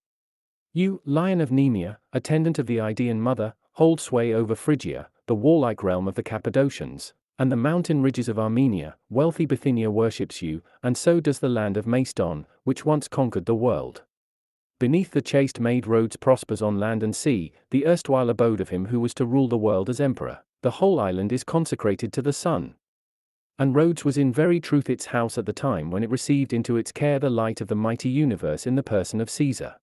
You, lion of Nemea, attendant of the Idaean mother, hold sway over Phrygia, the warlike realm of the Cappadocians, and the mountain ridges of Armenia. Wealthy Bithynia worships you, and so does the land of Macedon, which once conquered the world. Beneath the chaste maid Rhodes prospers on land and sea, the erstwhile abode of him who was to rule the world as emperor. The whole island is consecrated to the sun. And Rhodes was in very truth its house at the time when it received into its care the light of the mighty universe in the person of Caesar.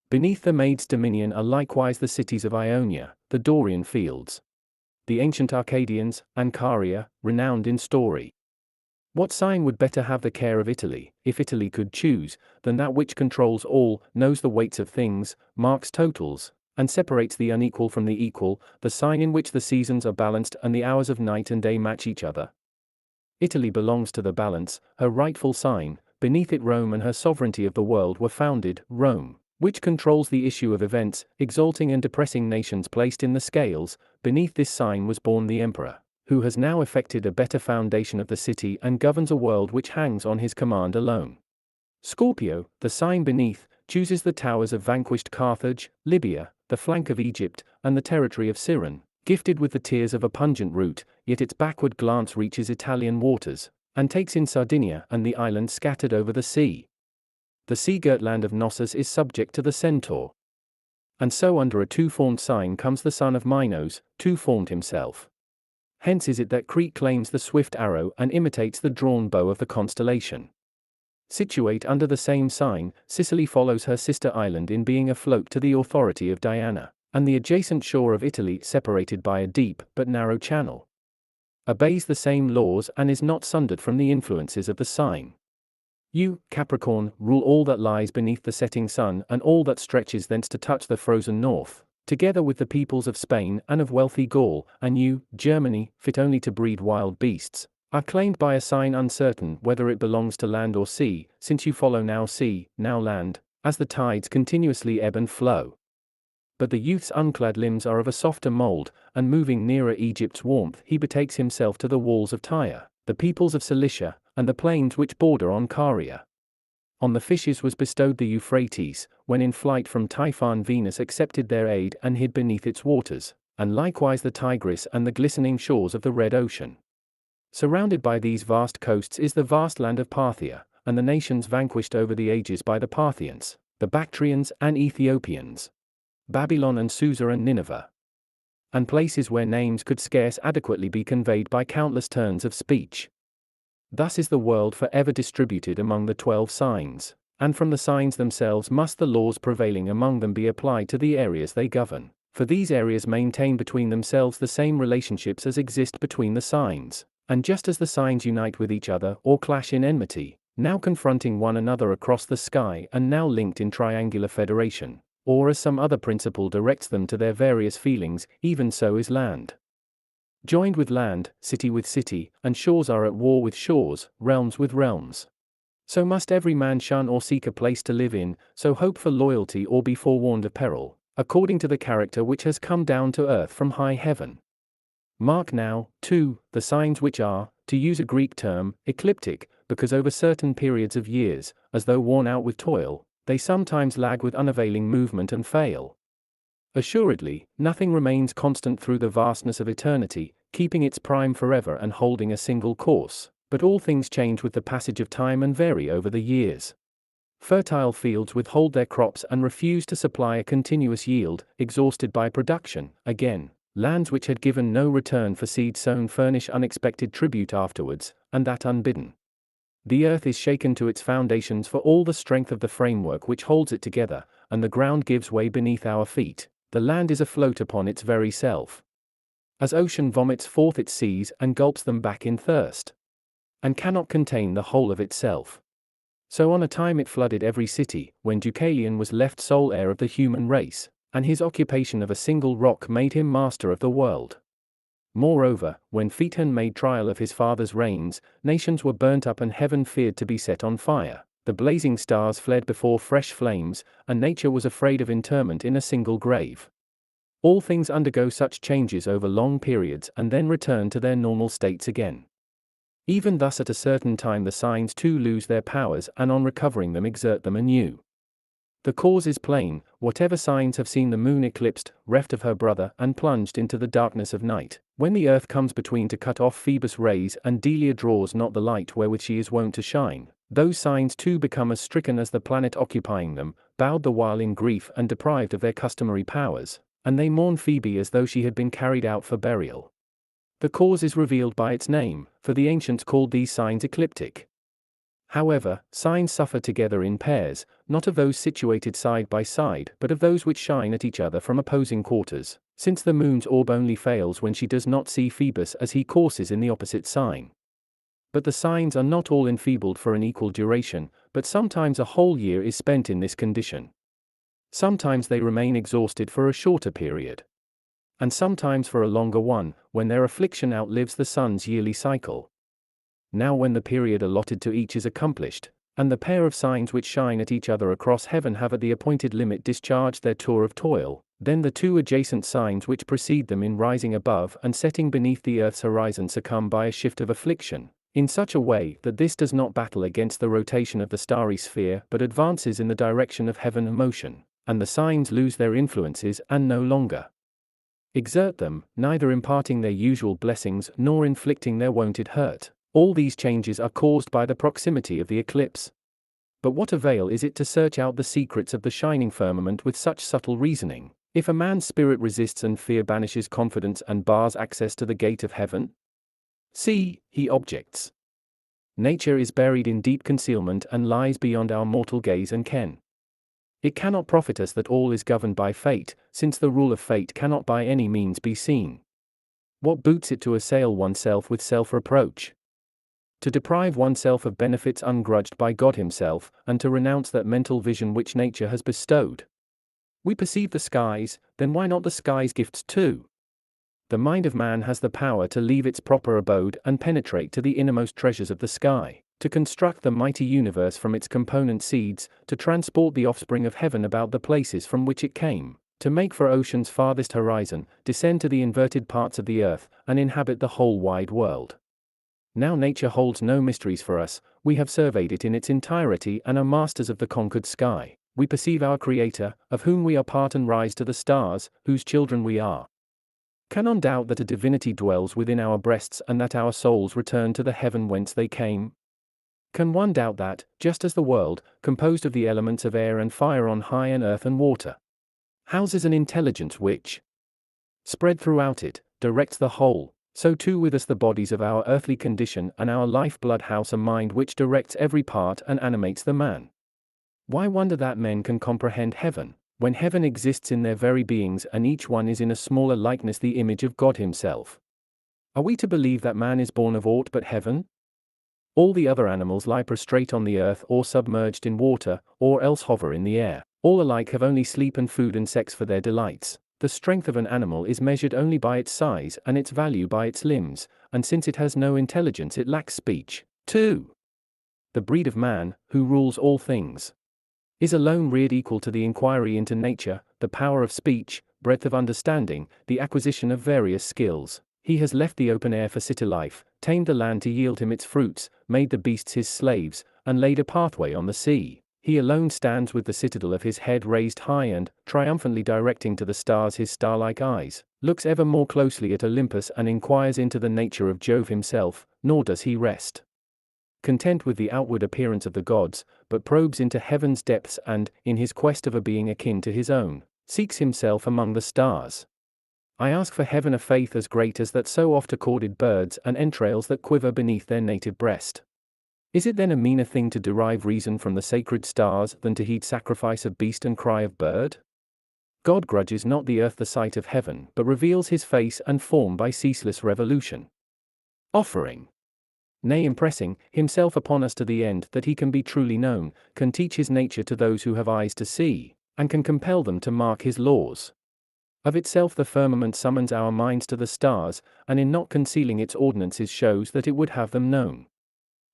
Beneath the maid's dominion are likewise the cities of Ionia, the Dorian fields, the ancient Arcadians, and Caria, renowned in story. What sign would better have the care of Italy, if Italy could choose, than that which controls all, knows the weights of things, marks totals, and separates the unequal from the equal, the sign in which the seasons are balanced and the hours of night and day match each other? Italy belongs to the balance, her rightful sign. Beneath it Rome and her sovereignty of the world were founded. Rome, which controls the issue of events, exalting and depressing nations placed in the scales. Beneath this sign was born the emperor, who has now effected a better foundation of the city and governs a world which hangs on his command alone. Scorpio, the sign beneath, chooses the towers of vanquished Carthage, Libya, the flank of Egypt, and the territory of Cyrene, gifted with the tears of a pungent root, yet its backward glance reaches Italian waters, and takes in Sardinia and the islands scattered over the sea. The sea-girt land of Knossos is subject to the centaur. And so under a two-formed sign comes the son of Minos, two-formed himself. Hence is it that Crete claims the swift arrow and imitates the drawn bow of the constellation. Situate under the same sign, Sicily follows her sister island in being afloat to the authority of Diana, and the adjacent shore of Italy, separated by a deep but narrow channel, obeys the same laws and is not sundered from the influences of the sign. You, Capricorn, rule all that lies beneath the setting sun and all that stretches thence to touch the frozen north, together with the peoples of Spain and of wealthy Gaul, and you, Germany, fit only to breed wild beasts, are claimed by a sign uncertain whether it belongs to land or sea, since you follow now sea, now land, as the tides continuously ebb and flow. But the youth's unclad limbs are of a softer mold, and moving nearer Egypt's warmth he betakes himself to the walls of Tyre, the peoples of Cilicia, and the plains which border on Caria. On the fishes was bestowed the Euphrates, when in flight from Typhon Venus accepted their aid and hid beneath its waters, and likewise the Tigris and the glistening shores of the Red Ocean. Surrounded by these vast coasts is the vast land of Parthia, and the nations vanquished over the ages by the Parthians, the Bactrians and Ethiopians, Babylon and Susa and Nineveh, and places where names could scarce adequately be conveyed by countless turns of speech. Thus is the world forever distributed among the 12 signs, and from the signs themselves must the laws prevailing among them be applied to the areas they govern, for these areas maintain between themselves the same relationships as exist between the signs, and just as the signs unite with each other or clash in enmity, now confronting one another across the sky and now linked in triangular federation, or as some other principle directs them to their various feelings, even so is land. Joined with land, city with city, and shores are at war with shores, realms with realms. So must every man shun or seek a place to live in, so hope for loyalty or be forewarned of peril, according to the character which has come down to earth from high heaven. Mark now, too, the signs which are, to use a Greek term, ecliptic, because over certain periods of years, as though worn out with toil, they sometimes lag with unavailing movement and fail. Assuredly, nothing remains constant through the vastness of eternity, keeping its prime forever and holding a single course, but all things change with the passage of time and vary over the years. Fertile fields withhold their crops and refuse to supply a continuous yield, exhausted by production. Again, lands which had given no return for seed sown furnish unexpected tribute afterwards, and that unbidden. The earth is shaken to its foundations for all the strength of the framework which holds it together, and the ground gives way beneath our feet. The land is afloat upon its very self. As ocean vomits forth its seas and gulps them back in thirst, and cannot contain the whole of itself, so on a time it flooded every city, when Deucalion was left sole heir of the human race, and his occupation of a single rock made him master of the world. Moreover, when Phaeton made trial of his father's reigns, nations were burnt up and heaven feared to be set on fire. The blazing stars fled before fresh flames, and nature was afraid of interment in a single grave. All things undergo such changes over long periods and then return to their normal states again. Even thus at a certain time the signs too lose their powers and on recovering them exert them anew. The cause is plain: whatever signs have seen the moon eclipsed, reft of her brother, and plunged into the darkness of night, when the earth comes between to cut off Phoebus' rays and Delia draws not the light wherewith she is wont to shine, those signs too become as stricken as the planet occupying them, bowed the while in grief and deprived of their customary powers, and they mourn Phoebe as though she had been carried out for burial. The cause is revealed by its name, for the ancients called these signs ecliptic. However, signs suffer together in pairs, not of those situated side by side, but of those which shine at each other from opposing quarters, since the moon's orb only fails when she does not see Phoebus as he courses in the opposite sign. But the signs are not all enfeebled for an equal duration, but sometimes a whole year is spent in this condition. Sometimes they remain exhausted for a shorter period, and sometimes for a longer one, when their affliction outlives the sun's yearly cycle. Now when the period allotted to each is accomplished, and the pair of signs which shine at each other across heaven have at the appointed limit discharged their tour of toil, then the two adjacent signs which precede them in rising above and setting beneath the earth's horizon succumb by a shift of affliction, in such a way that this does not battle against the rotation of the starry sphere but advances in the direction of heaven and motion, and the signs lose their influences and no longer exert them, neither imparting their usual blessings nor inflicting their wonted hurt. All these changes are caused by the proximity of the eclipse. But what avail is it to search out the secrets of the shining firmament with such subtle reasoning, if a man's spirit resists and fear banishes confidence and bars access to the gate of heaven? See, he objects. Nature is buried in deep concealment and lies beyond our mortal gaze and ken. It cannot profit us that all is governed by fate, since the rule of fate cannot by any means be seen. What boots it to assail oneself with self-reproach? to deprive oneself of benefits ungrudged by God Himself, and to renounce that mental vision which nature has bestowed. We perceive the skies, then why not the sky's gifts too? The mind of man has the power to leave its proper abode and penetrate to the innermost treasures of the sky, to construct the mighty universe from its component seeds, to transport the offspring of heaven about the places from which it came, to make for ocean's farthest horizon, descend to the inverted parts of the earth, and inhabit the whole wide world. Now nature holds no mysteries for us, we have surveyed it in its entirety and are masters of the conquered sky. We perceive our Creator, of whom we are part, and rise to the stars, whose children we are. Can none doubt that a divinity dwells within our breasts and that our souls return to the heaven whence they came? Can one doubt that, just as the world, composed of the elements of air and fire on high and earth and water, houses an intelligence which, spread throughout it, directs the whole, so too with us the bodies of our earthly condition and our life-blood house a mind which directs every part and animates the man? Why wonder that men can comprehend heaven, when heaven exists in their very beings and each one is in a smaller likeness the image of God Himself? Are we to believe that man is born of aught but heaven? All the other animals lie prostrate on the earth or submerged in water, or else hover in the air. All alike have only sleep and food and sex for their delights. The strength of an animal is measured only by its size and its value by its limbs, and since it has no intelligence it lacks speech. 2. The breed of man, who rules all things, is alone reared equal to the inquiry into nature, the power of speech, breadth of understanding, the acquisition of various skills. He has left the open air for city life, tamed the land to yield him its fruits, made the beasts his slaves, and laid a pathway on the sea. He alone stands with the citadel of his head raised high and, triumphantly directing to the stars his star-like eyes, looks ever more closely at Olympus and inquires into the nature of Jove himself, nor does he rest content with the outward appearance of the gods, but probes into heaven's depths and, in his quest of a being akin to his own, seeks himself among the stars. I ask for heaven a faith as great as that so oft accorded birds and entrails that quiver beneath their native breast. Is it then a meaner thing to derive reason from the sacred stars than to heed sacrifice of beast and cry of bird? God grudges not the earth the sight of heaven, but reveals His face and form by ceaseless revolution, offering, nay impressing, Himself upon us to the end that He can be truly known, can teach His nature to those who have eyes to see, and can compel them to mark His laws. Of itself the firmament summons our minds to the stars, and in not concealing its ordinances shows that it would have them known.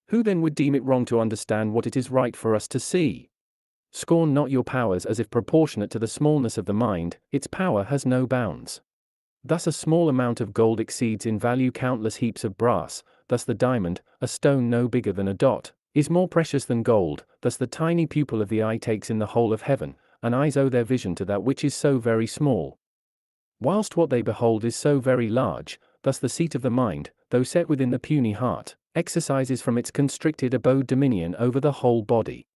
Who then would deem it wrong to understand what it is right for us to see? Scorn not your powers as if proportionate to the smallness of the mind, its power has no bounds. Thus a small amount of gold exceeds in value countless heaps of brass, thus the diamond, a stone no bigger than a dot, is more precious than gold, thus the tiny pupil of the eye takes in the whole of heaven, and eyes owe their vision to that which is so very small, whilst what they behold is so very large. Thus the seat of the mind, though set within the puny heart, exercises from its constricted abode dominion over the whole body.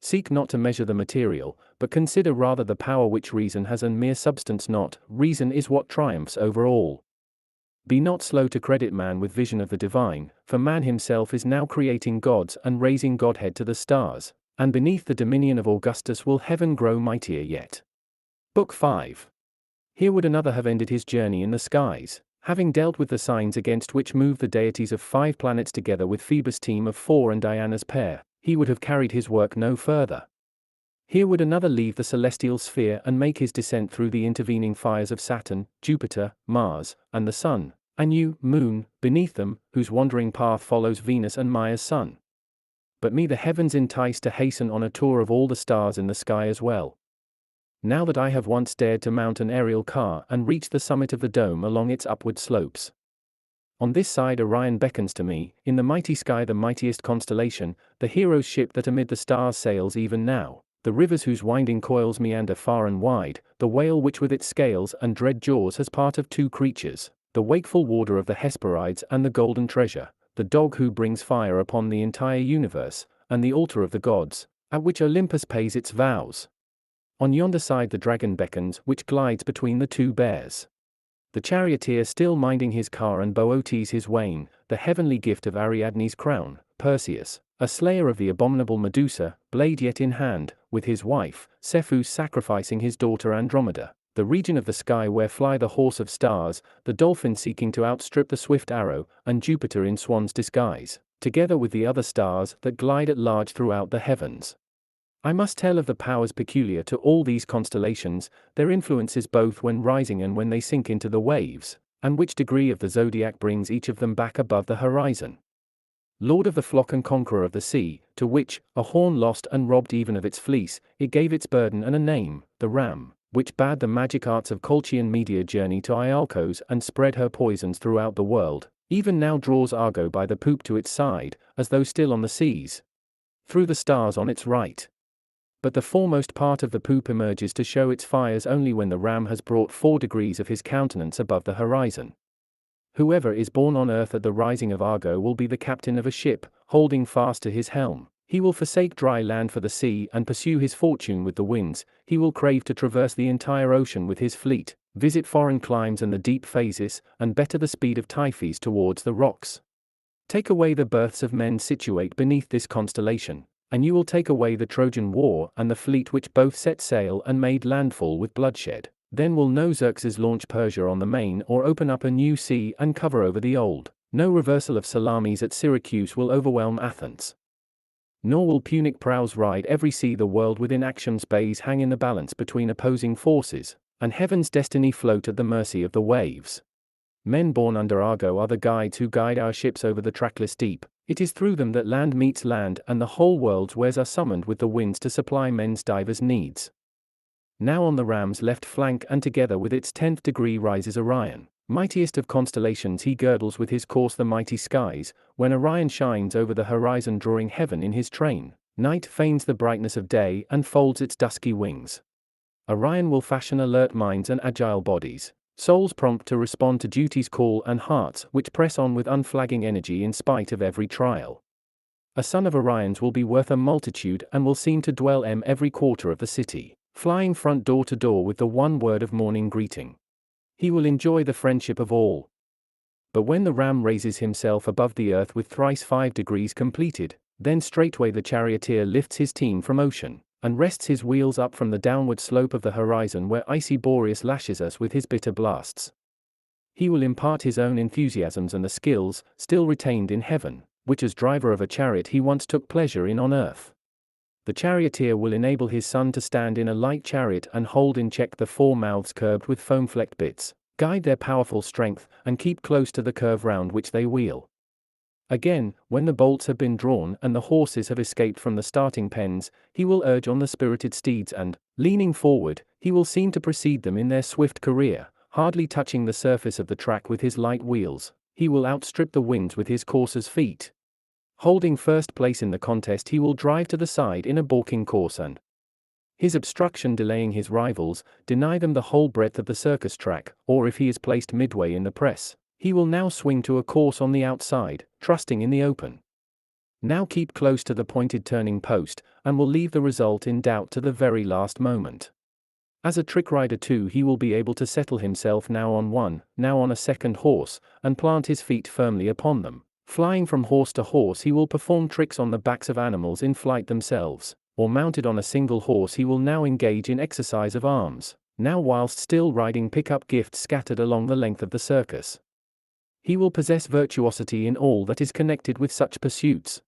Seek not to measure the material, but consider rather the power which reason has, and mere substance not. Reason is what triumphs over all. Be not slow to credit man with vision of the divine, for man himself is now creating gods and raising Godhead to the stars, and beneath the dominion of Augustus will heaven grow mightier yet. Book 5. Here would another have ended his journey in the skies, having dealt with the signs against which move the deities of 5 planets together with Phoebus' team of 4 and Diana's pair. He would have carried his work no further. Here would another leave the celestial sphere and make his descent through the intervening fires of Saturn, Jupiter, Mars, and the Sun, and you, Moon, beneath them, whose wandering path follows Venus and Maia's sun. But me the heavens entice to hasten on a tour of all the stars in the sky as well. Now that I have once dared to mount an aerial car and reach the summit of the dome along its upward slopes. On this side Orion beckons to me, in the mighty sky the mightiest constellation, the hero's ship that amid the stars sails even now, the rivers whose winding coils meander far and wide, the whale which with its scales and dread jaws has part of 2 creatures, the wakeful warder of the Hesperides and the golden treasure, the dog who brings fire upon the entire universe, and the altar of the gods, at which Olympus pays its vows. On yonder side the dragon beckons, which glides between the 2 bears. The charioteer still minding his car, and Boötes his wain, the heavenly gift of Ariadne's crown, Perseus, a slayer of the abominable Medusa, blade yet in hand, with his wife, Cepheus sacrificing his daughter Andromeda, the region of the sky where fly the horse of stars, the dolphin seeking to outstrip the swift arrow, and Jupiter in swan's disguise, together with the other stars that glide at large throughout the heavens. I must tell of the powers peculiar to all these constellations, their influences both when rising and when they sink into the waves, and which degree of the zodiac brings each of them back above the horizon. Lord of the flock and conqueror of the sea, to which, a horn lost and robbed even of its fleece, it gave its burden and a name, the ram, which bade the magic arts of Colchian Media journey to Iolcos and spread her poisons throughout the world, even now draws Argo by the poop to its side, as though still on the seas, through the stars on its right. But the foremost part of the poop emerges to show its fires only when the ram has brought 4 degrees of his countenance above the horizon. Whoever is born on earth at the rising of Argo will be the captain of a ship, holding fast to his helm. He will forsake dry land for the sea and pursue his fortune with the winds. He will crave to traverse the entire ocean with his fleet, visit foreign climes and the deep phases, and better the speed of Typhus towards the rocks. Take away the births of men situate beneath this constellation, and you will take away the Trojan War and the fleet which both set sail and made landfall with bloodshed. Then will no Xerxes launch Persia on the main or open up a new sea and cover over the old. No reversal of Salamis at Syracuse will overwhelm Athens. Nor will Punic prows ride every sea. The world within Actium's bays hang in the balance between opposing forces, and heaven's destiny float at the mercy of the waves. Men born under Argo are the guides who guide our ships over the trackless deep. It is through them that land meets land and the whole world's wares are summoned with the winds to supply men's divers needs. Now on the ram's left flank and together with its 10th degree rises Orion. Mightiest of constellations, he girdles with his course the mighty skies. When Orion shines over the horizon drawing heaven in his train, night feigns the brightness of day and folds its dusky wings. Orion will fashion alert minds and agile bodies, souls prompt to respond to duty's call and hearts which press on with unflagging energy in spite of every trial. A son of Orion's will be worth a multitude and will seem to dwell every quarter of the city, flying front door to door with the one word of morning greeting. He will enjoy the friendship of all. But when the ram raises himself above the earth with thrice 5 degrees completed, then straightway the charioteer lifts his team from ocean, and rests his wheels up from the downward slope of the horizon where icy Boreas lashes us with his bitter blasts. He will impart his own enthusiasms and the skills, still retained in heaven, which as driver of a chariot he once took pleasure in on earth. The charioteer will enable his son to stand in a light chariot and hold in check the 4 mouths curbed with foam-flecked bits, guide their powerful strength, and keep close to the curve round which they wheel. Again, when the bolts have been drawn and the horses have escaped from the starting pens, he will urge on the spirited steeds and, leaning forward, he will seem to precede them in their swift career, hardly touching the surface of the track with his light wheels. He will outstrip the winds with his courser's feet. Holding first place in the contest, he will drive to the side in a balking course and, his obstruction delaying his rivals, deny them the whole breadth of the circus track, or if he is placed midway in the press, he will now swing to a course on the outside, trusting in the open. Now keep close to the pointed turning post, and will leave the result in doubt to the very last moment. As a trick rider too, he will be able to settle himself now on one, now on a second horse, and plant his feet firmly upon them. Flying from horse to horse, he will perform tricks on the backs of animals in flight themselves, or mounted on a single horse he will now engage in exercise of arms, now whilst still riding pick up gifts scattered along the length of the circus. He will possess virtuosity in all that is connected with such pursuits.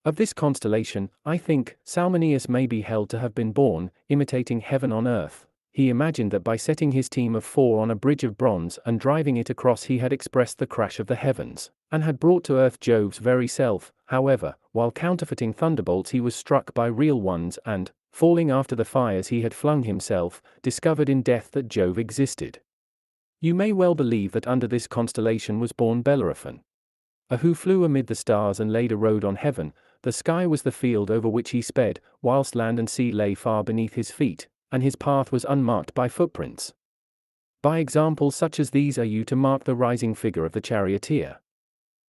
Of this constellation, I think, Salmoneus may be held to have been born, imitating heaven on earth. He imagined that by setting his team of 4 on a bridge of bronze and driving it across he had expressed the crash of the heavens, and had brought to earth Jove's very self. However, while counterfeiting thunderbolts he was struck by real ones and, falling after the fires he had flung himself, discovered in death that Jove existed. You may well believe that under this constellation was born Bellerophon, who flew amid the stars and laid a road on heaven. The sky was the field over which he sped, whilst land and sea lay far beneath his feet, and his path was unmarked by footprints. By examples such as these are you to mark the rising figure of the charioteer.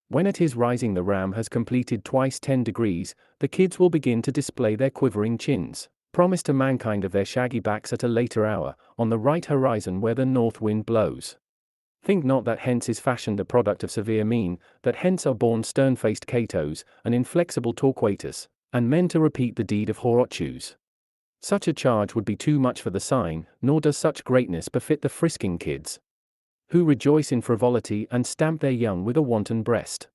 When at his rising the ram has completed twice 10 degrees, the kids will begin to display their quivering chins, promise to mankind of their shaggy backs at a later hour, on the right horizon where the north wind blows. Think not that hence is fashioned a product of severe mien, that hence are born stern-faced Catos, and inflexible Torquatus, and men to repeat the deed of Horotchus. Such a charge would be too much for the sign, nor does such greatness befit the frisking kids, who rejoice in frivolity and stamp their young with a wanton breast.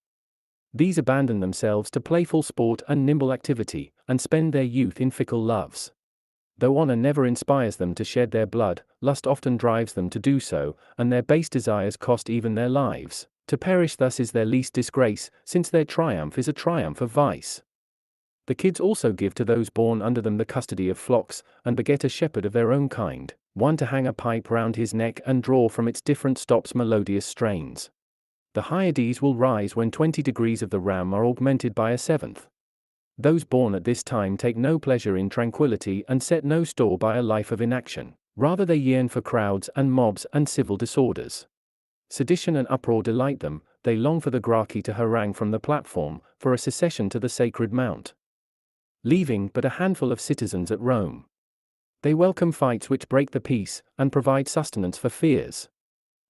These abandon themselves to playful sport and nimble activity, and spend their youth in fickle loves. Though honor never inspires them to shed their blood, lust often drives them to do so, and their base desires cost even their lives. To perish thus is their least disgrace, since their triumph is a triumph of vice. The kids also give to those born under them the custody of flocks, and beget a shepherd of their own kind, one to hang a pipe round his neck and draw from its different stops melodious strains. The Hyades will rise when 20 degrees of the ram are augmented by a seventh. Those born at this time take no pleasure in tranquility and set no store by a life of inaction. Rather they yearn for crowds and mobs and civil disorders. Sedition and uproar delight them, they long for the Gracchi to harangue from the platform, for a secession to the sacred mount. Leaving but a handful of citizens at Rome, they welcome fights which break the peace, and provide sustenance for fears.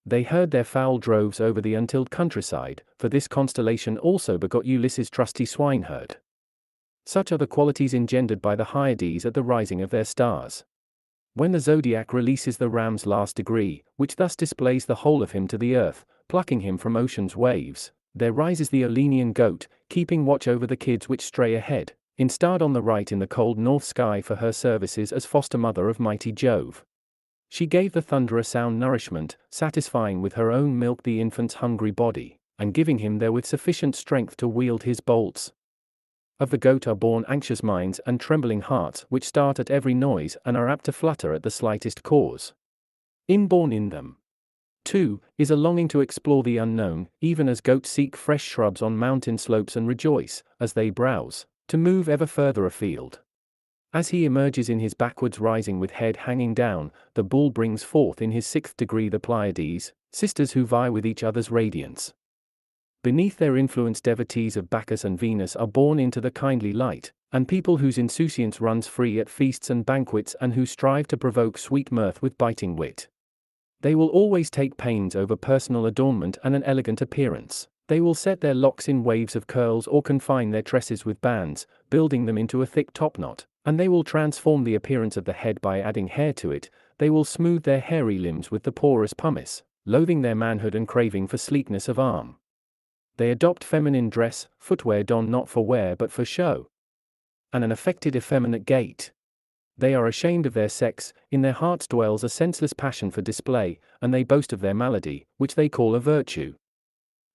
They herd their foul droves over the untilled countryside, for this constellation also begot Ulysses' trusty swineherd. Such are the qualities engendered by the Hyades at the rising of their stars. When the zodiac releases the ram's last degree, which thus displays the whole of him to the earth, plucking him from ocean's waves, there rises the Olenian goat, keeping watch over the kids which stray ahead, installed on the right in the cold north sky for her services as foster mother of mighty Jove. She gave the thunderer sound nourishment, satisfying with her own milk the infant's hungry body, and giving him therewith sufficient strength to wield his bolts. Of the goat are born anxious minds and trembling hearts, which start at every noise and are apt to flutter at the slightest cause. Inborn in them, too, is a longing to explore the unknown, even as goats seek fresh shrubs on mountain slopes and rejoice, as they browse, to move ever further afield. As he emerges in his backwards rising with head hanging down, the bull brings forth in his sixth degree the Pleiades, sisters who vie with each other's radiance. Beneath their influence devotees of Bacchus and Venus are born into the kindly light, and people whose insouciance runs free at feasts and banquets and who strive to provoke sweet mirth with biting wit. They will always take pains over personal adornment and an elegant appearance. They will set their locks in waves of curls or confine their tresses with bands, building them into a thick topknot. And they will transform the appearance of the head by adding hair to it. They will smooth their hairy limbs with the porous pumice, loathing their manhood and craving for sleekness of arm. They adopt feminine dress, footwear donned not for wear but for show, and an affected effeminate gait. They are ashamed of their sex, in their hearts dwells a senseless passion for display, and they boast of their malady, which they call a virtue.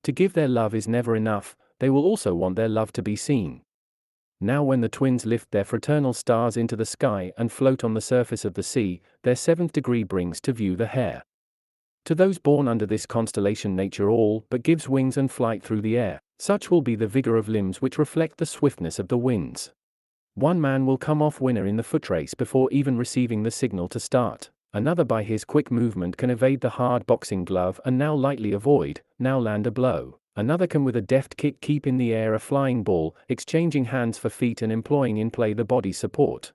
To give their love is never enough, they will also want their love to be seen. Now when the twins lift their fraternal stars into the sky and float on the surface of the sea, their seventh degree brings to view the hare. To those born under this constellation nature all but gives wings and flight through the air, such will be the vigor of limbs which reflect the swiftness of the winds. One man will come off winner in the footrace before even receiving the signal to start. Another by his quick movement can evade the hard boxing glove and now lightly avoid, now land a blow. Another can with a deft kick keep in the air a flying ball, exchanging hands for feet and employing in play the body's support,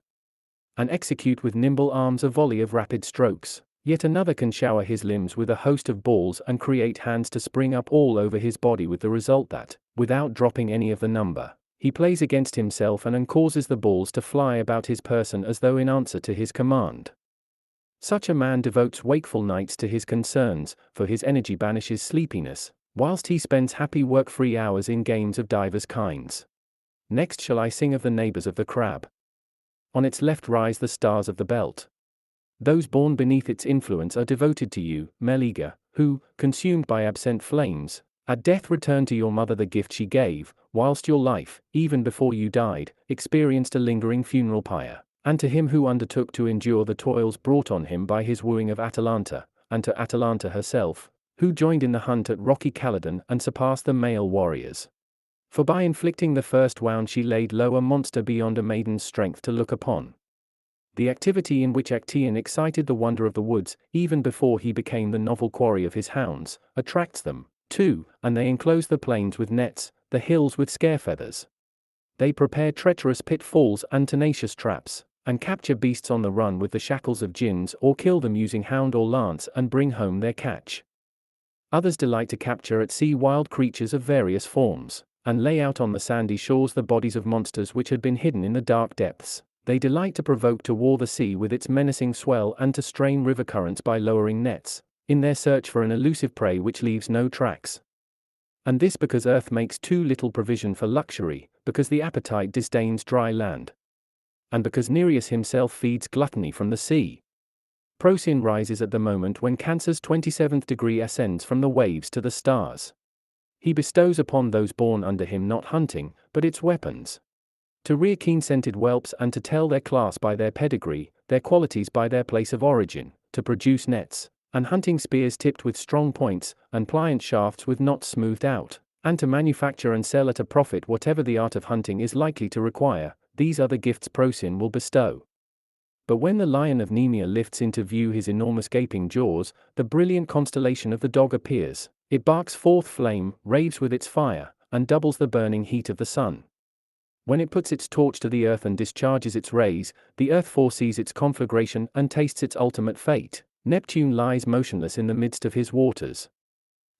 and execute with nimble arms a volley of rapid strokes. Yet another can shower his limbs with a host of balls and create hands to spring up all over his body, with the result that, without dropping any of the number, he plays against himself and causes the balls to fly about his person as though in answer to his command. Such a man devotes wakeful nights to his concerns, for his energy banishes sleepiness, whilst he spends happy work-free hours in games of divers kinds. Next shall I sing of the neighbors of the crab. On its left rise the stars of the belt. Those born beneath its influence are devoted to you, Meleager, who, consumed by absent flames, at death returned to your mother the gift she gave, whilst your life, even before you died, experienced a lingering funeral pyre, and to him who undertook to endure the toils brought on him by his wooing of Atalanta, and to Atalanta herself, who joined in the hunt at rocky Calydon and surpassed the male warriors. For by inflicting the first wound she laid low a monster beyond a maiden's strength to look upon. The activity in which Actaeon excited the wonder of the woods, even before he became the novel quarry of his hounds, attracts them, too, and they enclose the plains with nets, the hills with scare-feathers. They prepare treacherous pitfalls and tenacious traps, and capture beasts on the run with the shackles of gins, or kill them using hound or lance and bring home their catch. Others delight to capture at sea wild creatures of various forms, and lay out on the sandy shores the bodies of monsters which had been hidden in the dark depths. They delight to provoke to war the sea with its menacing swell and to strain river currents by lowering nets, in their search for an elusive prey which leaves no tracks. And this because earth makes too little provision for luxury, because the appetite disdains dry land. And because Nereus himself feeds gluttony from the sea. Procyon rises at the moment when Cancer's 27th degree ascends from the waves to the stars. He bestows upon those born under him not hunting, but its weapons. To rear keen-scented whelps and to tell their class by their pedigree, their qualities by their place of origin, to produce nets, and hunting spears tipped with strong points, and pliant shafts with knots smoothed out, and to manufacture and sell at a profit whatever the art of hunting is likely to require, these are the gifts Procyon will bestow. But when the lion of Nemea lifts into view his enormous gaping jaws, the brilliant constellation of the dog appears. It barks forth flame, raves with its fire, and doubles the burning heat of the sun. When it puts its torch to the earth and discharges its rays, the earth foresees its conflagration and tastes its ultimate fate. Neptune lies motionless in the midst of his waters.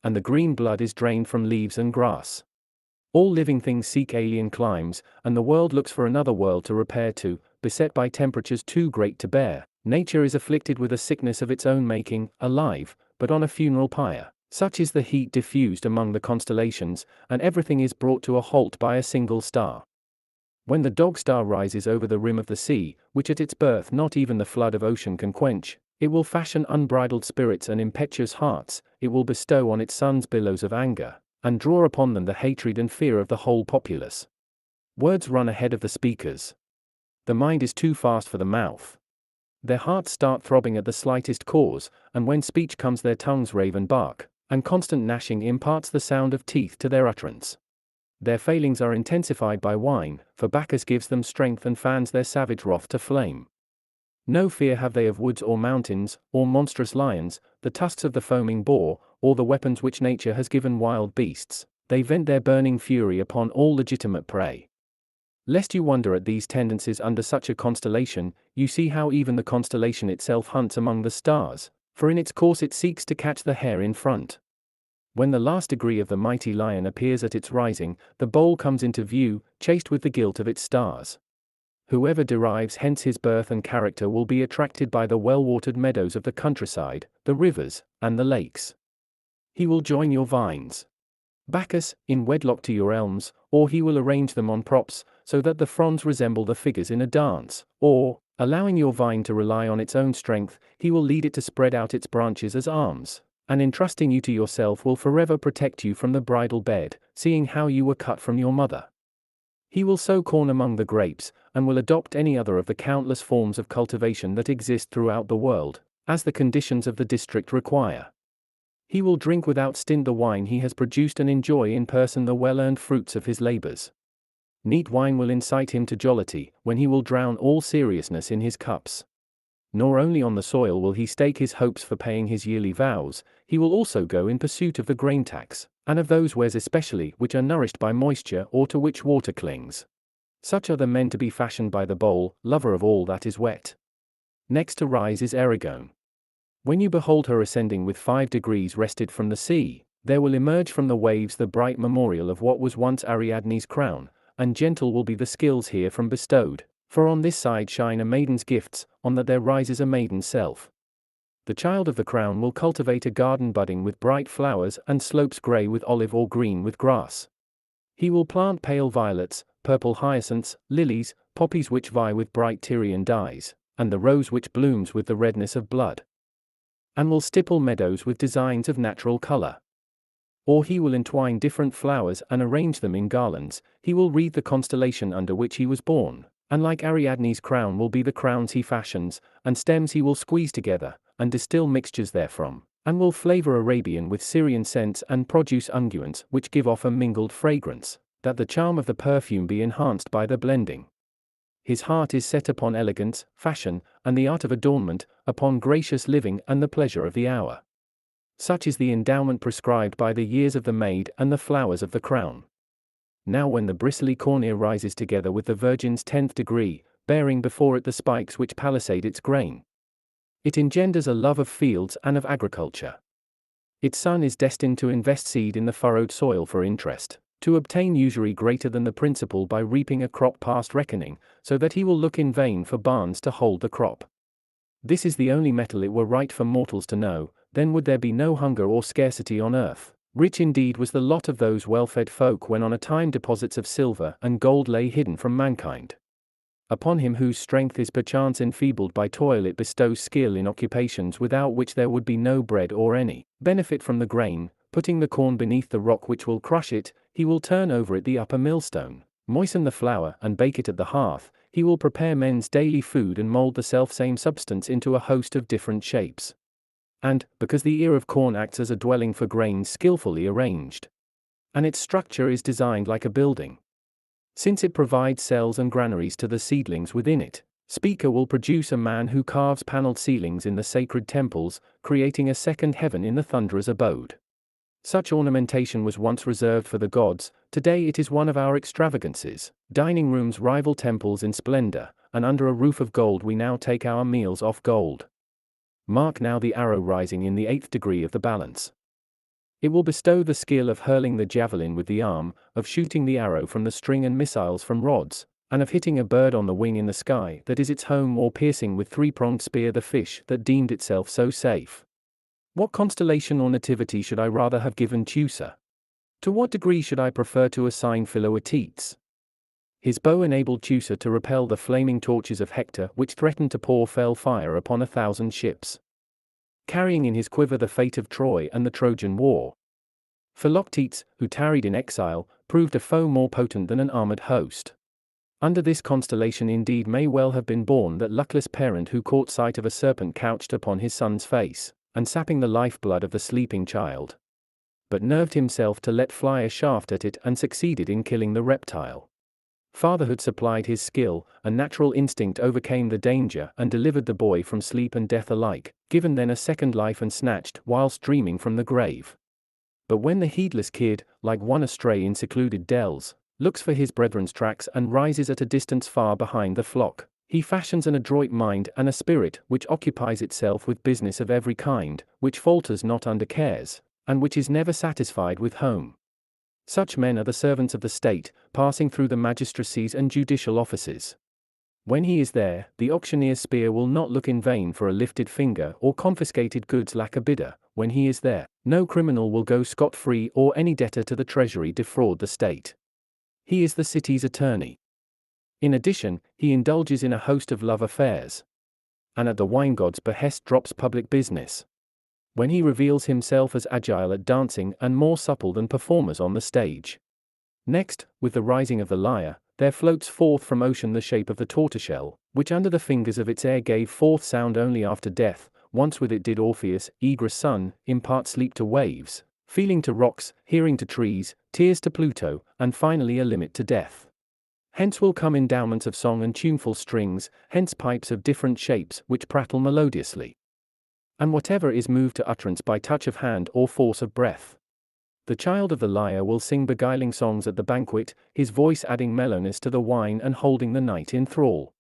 And the green blood is drained from leaves and grass. All living things seek alien climes, and the world looks for another world to repair to, beset by temperatures too great to bear. Nature is afflicted with a sickness of its own making, alive, but on a funeral pyre. Such is the heat diffused among the constellations, and everything is brought to a halt by a single star. When the dog star rises over the rim of the sea, which at its birth not even the flood of ocean can quench, it will fashion unbridled spirits and impetuous hearts, it will bestow on its sons billows of anger, and draw upon them the hatred and fear of the whole populace. Words run ahead of the speakers. The mind is too fast for the mouth. Their hearts start throbbing at the slightest cause, and when speech comes their tongues rave and bark, and constant gnashing imparts the sound of teeth to their utterance. Their failings are intensified by wine, for Bacchus gives them strength and fans their savage wrath to flame. No fear have they of woods or mountains, or monstrous lions, the tusks of the foaming boar, or the weapons which nature has given wild beasts. They vent their burning fury upon all legitimate prey. Lest you wonder at these tendencies under such a constellation, you see how even the constellation itself hunts among the stars, for in its course it seeks to catch the hare in front. When the last degree of the mighty lion appears at its rising, the bowl comes into view, chased with the gilt of its stars. Whoever derives hence his birth and character will be attracted by the well-watered meadows of the countryside, the rivers, and the lakes. He will join your vines, Bacchus, in wedlock to your elms, or he will arrange them on props, so that the fronds resemble the figures in a dance, or, allowing your vine to rely on its own strength, he will lead it to spread out its branches as arms, and entrusting you to yourself will forever protect you from the bridal bed, seeing how you were cut from your mother. He will sow corn among the grapes, and will adopt any other of the countless forms of cultivation that exist throughout the world, as the conditions of the district require. He will drink without stint the wine he has produced and enjoy in person the well-earned fruits of his labors. Neat wine will incite him to jollity, when he will drown all seriousness in his cups. Nor only on the soil will he stake his hopes for paying his yearly vows, he will also go in pursuit of the grain tax, and of those wares especially which are nourished by moisture or to which water clings. Such are the men to be fashioned by the bowl, lover of all that is wet. Next to rise is Erigone. When you behold her ascending with 5 degrees wrested from the sea, there will emerge from the waves the bright memorial of what was once Ariadne's crown, and gentle will be the skills here from bestowed, for on this side shine a maiden's gifts, on that there rises a maiden's self. The child of the crown will cultivate a garden budding with bright flowers and slopes grey with olive or green with grass. He will plant pale violets, purple hyacinths, lilies, poppies which vie with bright Tyrian dyes, and the rose which blooms with the redness of blood, and will stipple meadows with designs of natural color. Or he will entwine different flowers and arrange them in garlands. He will wreathe the constellation under which he was born, and like Ariadne's crown will be the crowns he fashions, and stems he will squeeze together, and distill mixtures therefrom, and will flavor Arabian with Syrian scents and produce unguents which give off a mingled fragrance, that the charm of the perfume be enhanced by the blending. His heart is set upon elegance, fashion, and the art of adornment, upon gracious living and the pleasure of the hour. Such is the endowment prescribed by the years of the maid and the flowers of the crown. Now when the bristly cornea rises together with the virgin's 10th degree, bearing before it the spikes which palisade its grain, it engenders a love of fields and of agriculture. Its son is destined to invest seed in the furrowed soil for interest, to obtain usury greater than the principal by reaping a crop past reckoning, so that he will look in vain for barns to hold the crop. This is the only metal it were right for mortals to know, then would there be no hunger or scarcity on earth. Rich indeed was the lot of those well-fed folk when on a time deposits of silver and gold lay hidden from mankind. Upon him whose strength is perchance enfeebled by toil it bestows skill in occupations without which there would be no bread or any benefit from the grain, putting the corn beneath the rock which will crush it, he will turn over it the upper millstone, moisten the flour and bake it at the hearth, he will prepare men's daily food and mold the selfsame substance into a host of different shapes. And, because the ear of corn acts as a dwelling for grains skillfully arranged, and its structure is designed like a building, since it provides cells and granaries to the seedlings within it, Speaker will produce a man who carves paneled ceilings in the sacred temples, creating a second heaven in the thunderer's abode. Such ornamentation was once reserved for the gods, today it is one of our extravagances. Dining rooms rival temples in splendor, and under a roof of gold we now take our meals off gold. Mark now the arrow rising in the 8th degree of the balance. It will bestow the skill of hurling the javelin with the arm, of shooting the arrow from the string and missiles from rods, and of hitting a bird on the wing in the sky that is its home or piercing with three-pronged spear the fish that deemed itself so safe. What constellation or nativity should I rather have given Teucer? To what degree should I prefer to assign Philoetetes? His bow enabled Teucer to repel the flaming torches of Hector which threatened to pour fell fire upon 1,000 ships, carrying in his quiver the fate of Troy and the Trojan War. Philoctetes, who tarried in exile, proved a foe more potent than an armored host. Under this constellation indeed may well have been born that luckless parent who caught sight of a serpent couched upon his son's face, and sapping the lifeblood of the sleeping child, but nerved himself to let fly a shaft at it and succeeded in killing the reptile. Fatherhood supplied his skill, a natural instinct overcame the danger and delivered the boy from sleep and death alike, given then a second life and snatched whilst dreaming from the grave. But when the heedless kid, like one astray in secluded dells, looks for his brethren's tracks and rises at a distance far behind the flock, he fashions an adroit mind and a spirit which occupies itself with business of every kind, which falters not under cares, and which is never satisfied with home. Such men are the servants of the state, passing through the magistracies and judicial offices. When he is there, the auctioneer's spear will not look in vain for a lifted finger or confiscated goods lack a bidder. When he is there, no criminal will go scot-free or any debtor to the treasury defraud the state. He is the city's attorney. In addition, he indulges in a host of love affairs, and at the wine god's behest drops public business, when he reveals himself as agile at dancing and more supple than performers on the stage. Next, with the rising of the lyre, there floats forth from ocean the shape of the tortoiseshell, which under the fingers of its heir gave forth sound only after death. Once with it did Orpheus, eager son, impart sleep to waves, feeling to rocks, hearing to trees, tears to Pluto, and finally a limit to death. Hence will come endowments of song and tuneful strings, hence pipes of different shapes which prattle melodiously, and whatever is moved to utterance by touch of hand or force of breath. The child of the lyre will sing beguiling songs at the banquet, his voice adding mellowness to the wine and holding the night in thrall.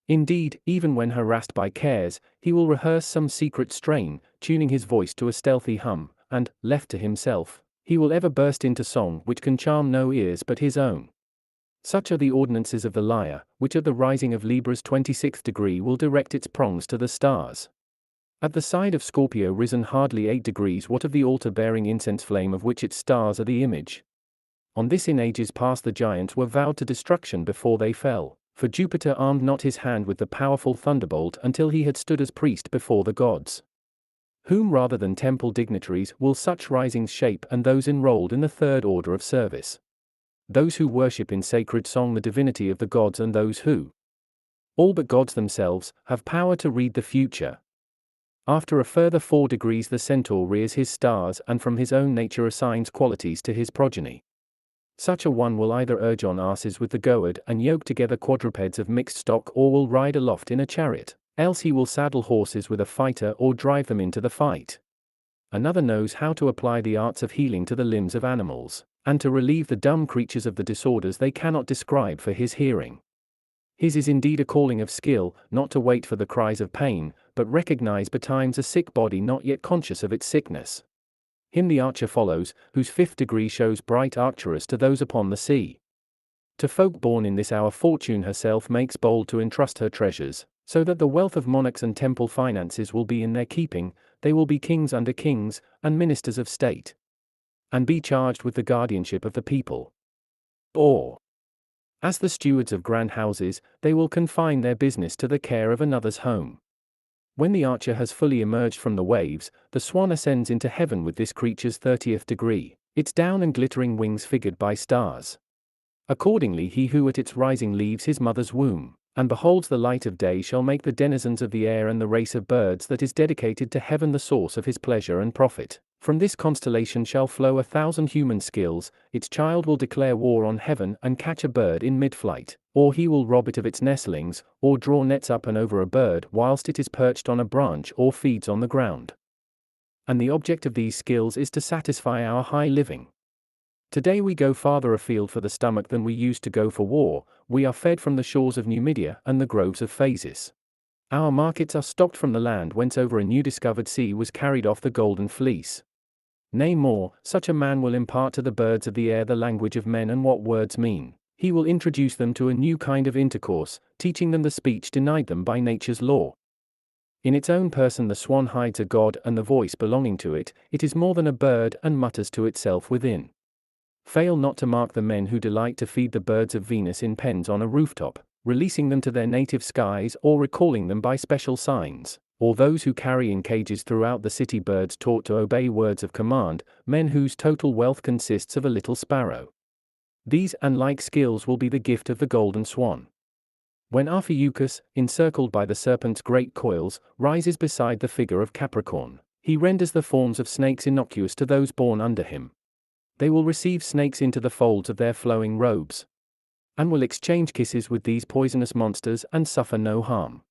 Indeed, even when harassed by cares, he will rehearse some secret strain, tuning his voice to a stealthy hum, and, left to himself, he will ever burst into song which can charm no ears but his own. Such are the ordinances of the lyre, which at the rising of Libra's 26th degree will direct its prongs to the stars. At the side of Scorpio risen hardly 8 degrees, what of the altar-bearing incense flame of which its stars are the image? On this in ages past the giants were vowed to destruction before they fell, for Jupiter armed not his hand with the powerful thunderbolt until he had stood as priest before the gods. Whom rather than temple dignitaries will such risings shape, and those enrolled in the third order of service? Those who worship in sacred song the divinity of the gods, and those who, all but gods themselves, have power to read the future. After a further 4 degrees the centaur rears his stars and from his own nature assigns qualities to his progeny. Such a one will either urge on asses with the goad and yoke together quadrupeds of mixed stock, or will ride aloft in a chariot, else he will saddle horses with a fighter or drive them into the fight. Another knows how to apply the arts of healing to the limbs of animals, and to relieve the dumb creatures of the disorders they cannot describe for his hearing. His is indeed a calling of skill, not to wait for the cries of pain, but recognize betimes a sick body not yet conscious of its sickness. Him the archer follows, whose 5th degree shows bright Arcturus to those upon the sea. To folk born in this hour Fortune herself makes bold to entrust her treasures, so that the wealth of monarchs and temple finances will be in their keeping. They will be kings under kings, and ministers of state. and be charged with the guardianship of the people. Or, as the stewards of grand houses, they will confine their business to the care of another's home. When the archer has fully emerged from the waves, the swan ascends into heaven with this creature's 30th degree, its down and glittering wings figured by stars. Accordingly he who at its rising leaves his mother's womb, and beholds the light of day shall make the denizens of the air and the race of birds that is dedicated to heaven the source of his pleasure and profit. From this constellation shall flow 1,000 human skills, its child will declare war on heaven and catch a bird in mid-flight, or he will rob it of its nestlings, or draw nets up and over a bird whilst it is perched on a branch or feeds on the ground. And the object of these skills is to satisfy our high living. Today we go farther afield for the stomach than we used to go for war. We are fed from the shores of Numidia and the groves of Phasis. Our markets are stocked from the land whence over a new discovered sea was carried off the golden fleece. Nay more, such a man will impart to the birds of the air the language of men and what words mean. He will introduce them to a new kind of intercourse, teaching them the speech denied them by nature's law. In its own person the swan hides a god and the voice belonging to it, it is more than a bird and mutters to itself within. Fail not to mark the men who delight to feed the birds of Venus in pens on a rooftop, releasing them to their native skies or recalling them by special signs, or those who carry in cages throughout the city birds taught to obey words of command, men whose total wealth consists of a little sparrow. These and like skills will be the gift of the golden swan. When Ophiuchus, encircled by the serpent's great coils, rises beside the figure of Capricorn, he renders the forms of snakes innocuous to those born under him. They will receive snakes into the folds of their flowing robes, and will exchange kisses with these poisonous monsters and suffer no harm.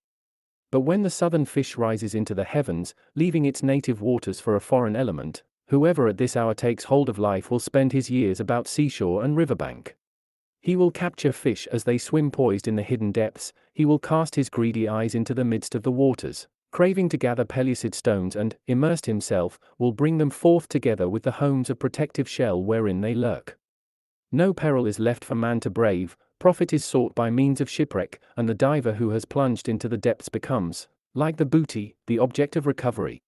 But when the southern fish rises into the heavens, leaving its native waters for a foreign element, whoever at this hour takes hold of life will spend his years about seashore and riverbank. He will capture fish as they swim poised in the hidden depths, he will cast his greedy eyes into the midst of the waters, craving to gather pellucid stones and, immersed himself, will bring them forth together with the homes of protective shell wherein they lurk. No peril is left for man to brave, profit is sought by means of shipwreck, and the diver who has plunged into the depths becomes, like the booty, the object of recovery.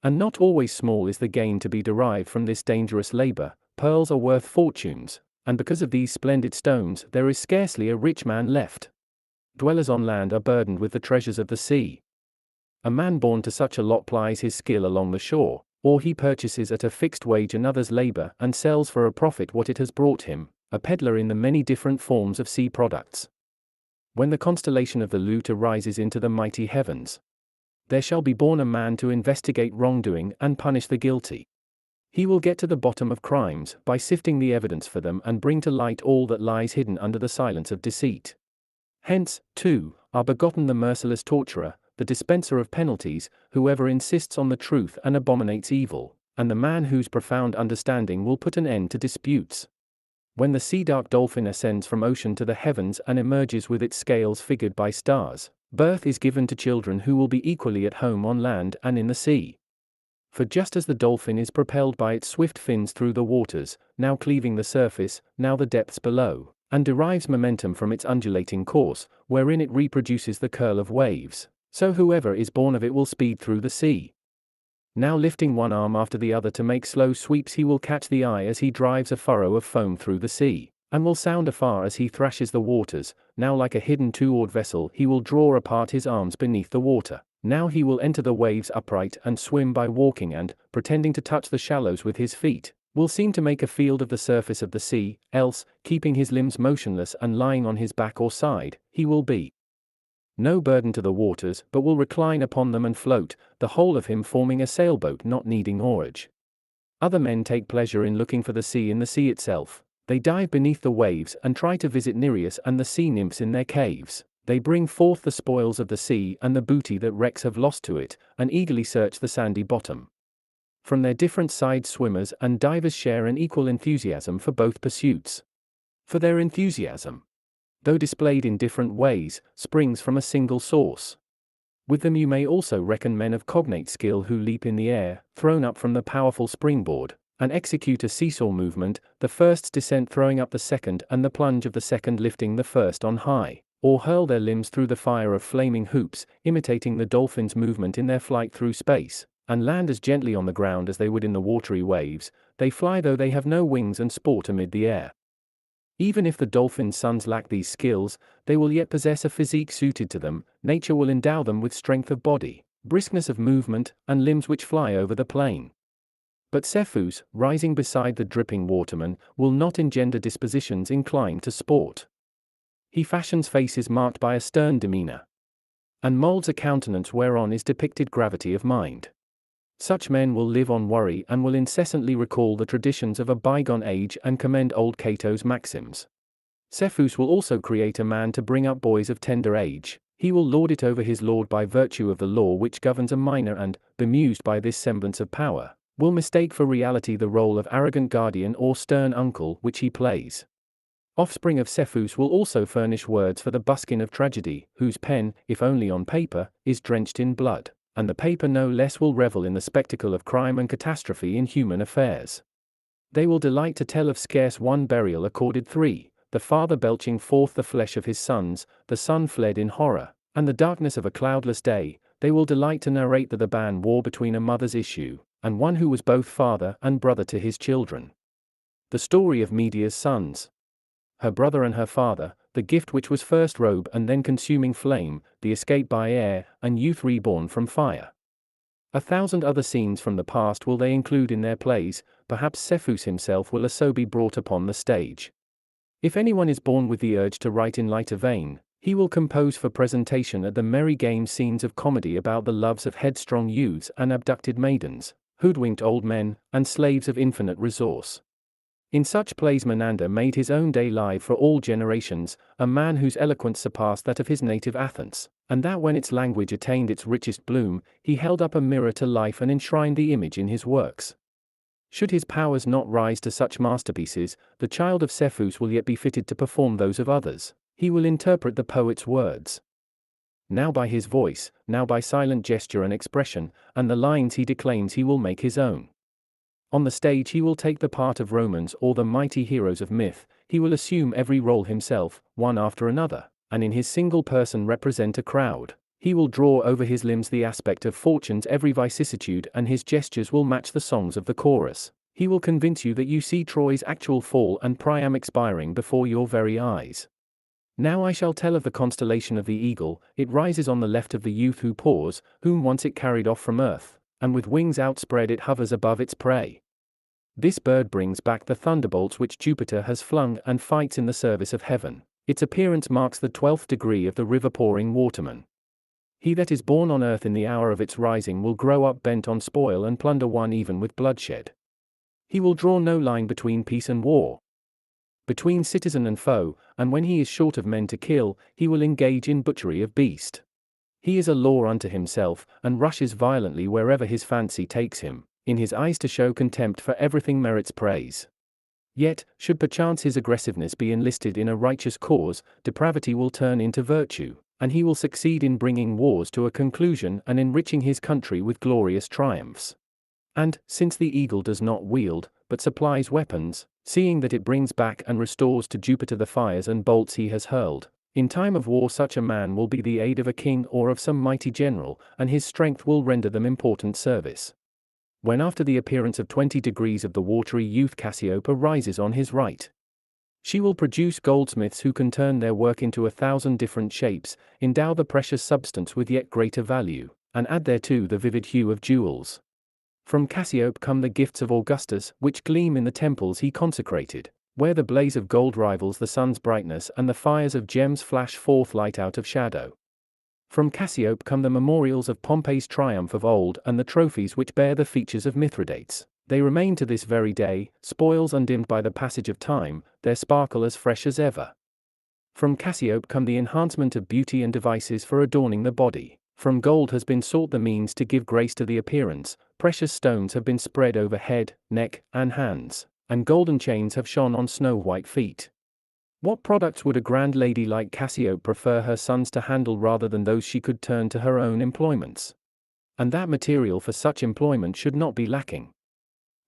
And not always small is the gain to be derived from this dangerous labor. Pearls are worth fortunes, and because of these splendid stones there is scarcely a rich man left. Dwellers on land are burdened with the treasures of the sea. A man born to such a lot plies his skill along the shore, or he purchases at a fixed wage another's labor and sells for a profit what it has brought him, a peddler in the many different forms of sea products. When the constellation of the lute rises into the mighty heavens, there shall be born a man to investigate wrongdoing and punish the guilty. He will get to the bottom of crimes by sifting the evidence for them and bring to light all that lies hidden under the silence of deceit. Hence, too, are begotten the merciless torturer, the dispenser of penalties, whoever insists on the truth and abominates evil, and the man whose profound understanding will put an end to disputes. When the sea-dark dolphin ascends from ocean to the heavens and emerges with its scales figured by stars, birth is given to children who will be equally at home on land and in the sea. For just as the dolphin is propelled by its swift fins through the waters, now cleaving the surface, now the depths below, and derives momentum from its undulating course, wherein it reproduces the curl of waves, so whoever is born of it will speed through the sea. Now lifting one arm after the other to make slow sweeps, he will catch the eye as he drives a furrow of foam through the sea, and will sound afar as he thrashes the waters. Now like a hidden two-oared vessel he will draw apart his arms beneath the water. Now he will enter the waves upright and swim by walking and, pretending to touch the shallows with his feet, will seem to make a field of the surface of the sea, else, keeping his limbs motionless and lying on his back or side, he will be no burden to the waters, but will recline upon them and float, the whole of him forming a sailboat not needing oarage. Other men take pleasure in looking for the sea in the sea itself. They dive beneath the waves and try to visit Nereus and the sea nymphs in their caves. They bring forth the spoils of the sea and the booty that wrecks have lost to it, and eagerly search the sandy bottom. From their different sides swimmers and divers share an equal enthusiasm for both pursuits. For their enthusiasm, though displayed in different ways, springs from a single source. With them you may also reckon men of cognate skill who leap in the air, thrown up from the powerful springboard, and execute a seesaw movement, the first's descent throwing up the second and the plunge of the second lifting the first on high, or hurl their limbs through the fire of flaming hoops, imitating the dolphin's movement in their flight through space, and land as gently on the ground as they would in the watery waves. They fly though they have no wings and sport amid the air. Even if the dolphin's sons lack these skills, they will yet possess a physique suited to them. Nature will endow them with strength of body, briskness of movement, and limbs which fly over the plain. But Cepheus, rising beside the dripping waterman, will not engender dispositions inclined to sport. He fashions faces marked by a stern demeanor, and molds a countenance whereon is depicted gravity of mind. Such men will live on worry and will incessantly recall the traditions of a bygone age and commend old Cato's maxims. Cepheus will also create a man to bring up boys of tender age. He will lord it over his lord by virtue of the law which governs a minor and, bemused by this semblance of power, will mistake for reality the role of arrogant guardian or stern uncle which he plays. Offspring of Cepheus will also furnish words for the buskin of tragedy, whose pen, if only on paper, is drenched in blood, and the paper no less will revel in the spectacle of crime and catastrophe in human affairs. They will delight to tell of scarce one burial accorded 3, the father belching forth the flesh of his sons, the son fled in horror, and the darkness of a cloudless day. They will delight to narrate the ban war between a mother's issue, and one who was both father and brother to his children. The story of Medea's sons, her brother and her father, the gift which was first robe and then consuming flame, the escape by air, and youth reborn from fire. 1,000 other scenes from the past will they include in their plays. Perhaps Cepheus himself will also be brought upon the stage. If anyone is born with the urge to write in lighter vein, he will compose for presentation at the merry game scenes of comedy about the loves of headstrong youths and abducted maidens, hoodwinked old men, and slaves of infinite resource. In such plays Menander made his own day live for all generations, a man whose eloquence surpassed that of his native Athens, and that when its language attained its richest bloom, he held up a mirror to life and enshrined the image in his works. Should his powers not rise to such masterpieces, the child of Cepheus will yet be fitted to perform those of others. He will interpret the poet's words, now by his voice, now by silent gesture and expression, and the lines he declaims he will make his own. On the stage he will take the part of Romans or the mighty heroes of myth. He will assume every role himself, one after another, and in his single person represent a crowd. He will draw over his limbs the aspect of fortune's every vicissitude, and his gestures will match the songs of the chorus. He will convince you that you see Troy's actual fall and Priam expiring before your very eyes. Now I shall tell of the constellation of the eagle. It rises on the left of the youth who pours, whom once it carried off from earth, and with wings outspread it hovers above its prey. This bird brings back the thunderbolts which Jupiter has flung and fights in the service of heaven. Its appearance marks the 12th degree of the river-pouring waterman. He that is born on earth in the hour of its rising will grow up bent on spoil and plunder, one even with bloodshed. He will draw no line between peace and war, between citizen and foe, and when he is short of men to kill, he will engage in butchery of beast. He is a law unto himself, and rushes violently wherever his fancy takes him. In his eyes to show contempt for everything merits praise. Yet, should perchance his aggressiveness be enlisted in a righteous cause, depravity will turn into virtue, and he will succeed in bringing wars to a conclusion and enriching his country with glorious triumphs. And, since the eagle does not wield, but supplies weapons, seeing that it brings back and restores to Jupiter the fires and bolts he has hurled, in time of war such a man will be the aid of a king or of some mighty general, and his strength will render them important service. When after the appearance of 20 degrees of the watery youth Cassiope rises on his right, she will produce goldsmiths who can turn their work into 1,000 different shapes, endow the precious substance with yet greater value, and add thereto the vivid hue of jewels. From Cassiope come the gifts of Augustus, which gleam in the temples he consecrated, where the blaze of gold rivals the sun's brightness and the fires of gems flash forth light out of shadow. From Cassiope come the memorials of Pompey's triumph of old and the trophies which bear the features of Mithridates. They remain to this very day, spoils undimmed by the passage of time, their sparkle as fresh as ever. From Cassiope come the enhancement of beauty and devices for adorning the body. From gold has been sought the means to give grace to the appearance, precious stones have been spread over head, neck, and hands, and golden chains have shone on snow-white feet. What products would a grand lady like Cassiope prefer her sons to handle rather than those she could turn to her own employments? And that material for such employment should not be lacking.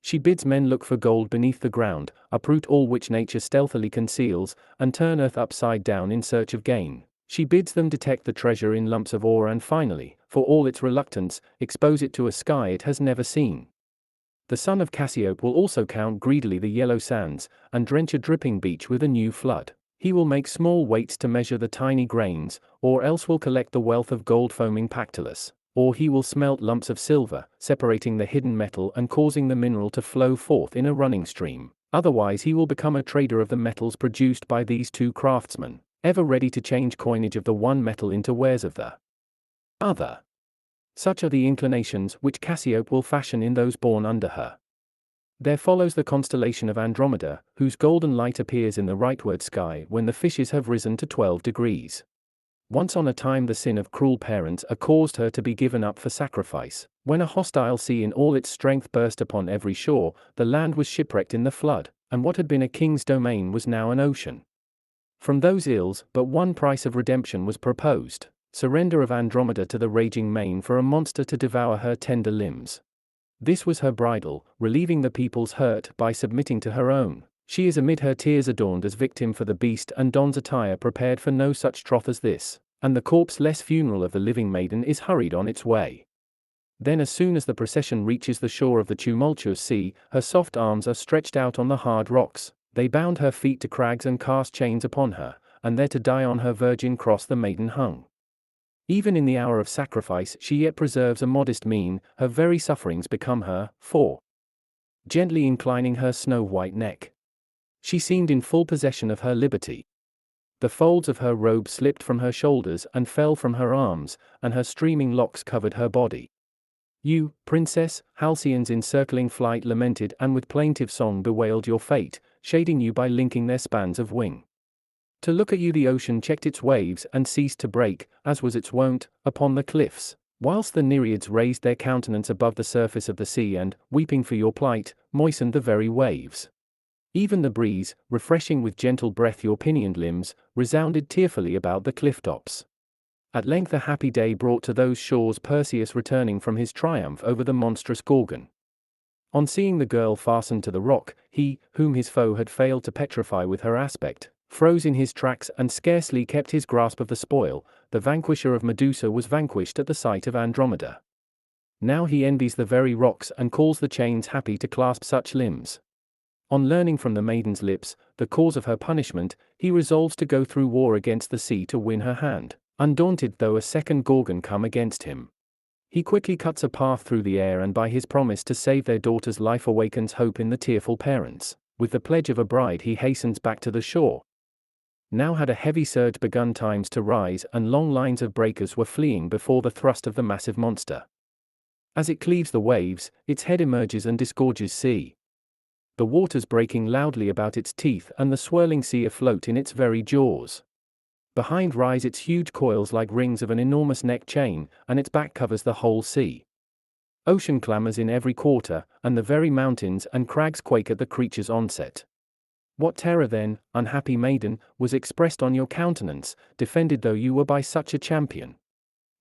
She bids men look for gold beneath the ground, uproot all which nature stealthily conceals, and turn earth upside down in search of gain. She bids them detect the treasure in lumps of ore and finally, for all its reluctance, expose it to a sky it has never seen. The son of Cassiope will also count greedily the yellow sands, and drench a dripping beach with a new flood. He will make small weights to measure the tiny grains, or else will collect the wealth of gold foaming Pactolus, or he will smelt lumps of silver, separating the hidden metal and causing the mineral to flow forth in a running stream. Otherwise he will become a trader of the metals produced by these two craftsmen, ever ready to change coinage of the one metal into wares of the other. Such are the inclinations which Cassiope will fashion in those born under her. There follows the constellation of Andromeda, whose golden light appears in the rightward sky when the fishes have risen to 12 degrees. Once on a time the sin of cruel parents caused her to be given up for sacrifice. When a hostile sea in all its strength burst upon every shore, the land was shipwrecked in the flood, and what had been a king's domain was now an ocean. From those ills, but one price of redemption was proposed: surrender of Andromeda to the raging main for a monster to devour her tender limbs. This was her bridal, relieving the people's hurt by submitting to her own. She is amid her tears adorned as victim for the beast and dons attire prepared for no such troth as this, and the corpse-less funeral of the living maiden is hurried on its way. Then as soon as the procession reaches the shore of the tumultuous sea, her soft arms are stretched out on the hard rocks, they bound her feet to crags and cast chains upon her, and there to die on her virgin cross the maiden hung. Even in the hour of sacrifice she yet preserves a modest mien, her very sufferings become her, for, gently inclining her snow-white neck, she seemed in full possession of her liberty. The folds of her robe slipped from her shoulders and fell from her arms, and her streaming locks covered her body. You, princess, Halcyons in circling flight lamented and with plaintive song bewailed your fate, shading you by linking their spans of wing. To look at you the ocean checked its waves and ceased to break, as was its wont, upon the cliffs, whilst the Nereids raised their countenance above the surface of the sea and, weeping for your plight, moistened the very waves. Even the breeze, refreshing with gentle breath your pinioned limbs, resounded tearfully about the cliff tops. At length a happy day brought to those shores Perseus returning from his triumph over the monstrous Gorgon. On seeing the girl fastened to the rock, he, whom his foe had failed to petrify with her aspect, froze in his tracks and scarcely kept his grasp of the spoil. The vanquisher of Medusa was vanquished at the sight of Andromeda. Now he envies the very rocks and calls the chains happy to clasp such limbs. On learning from the maiden's lips the cause of her punishment, he resolves to go through war against the sea to win her hand, undaunted though a second Gorgon come against him. He quickly cuts a path through the air and by his promise to save their daughter's life awakens hope in the tearful parents. With the pledge of a bride he hastens back to the shore. Now had a heavy surge begun times to rise and long lines of breakers were fleeing before the thrust of the massive monster. As it cleaves the waves, its head emerges and disgorges sea. The waters breaking loudly about its teeth and the swirling sea afloat in its very jaws. Behind rise its huge coils like rings of an enormous neck chain, and its back covers the whole sea. Ocean clamors in every quarter, and the very mountains and crags quake at the creature's onset. What terror then, unhappy maiden, was expressed on your countenance, defended though you were by such a champion?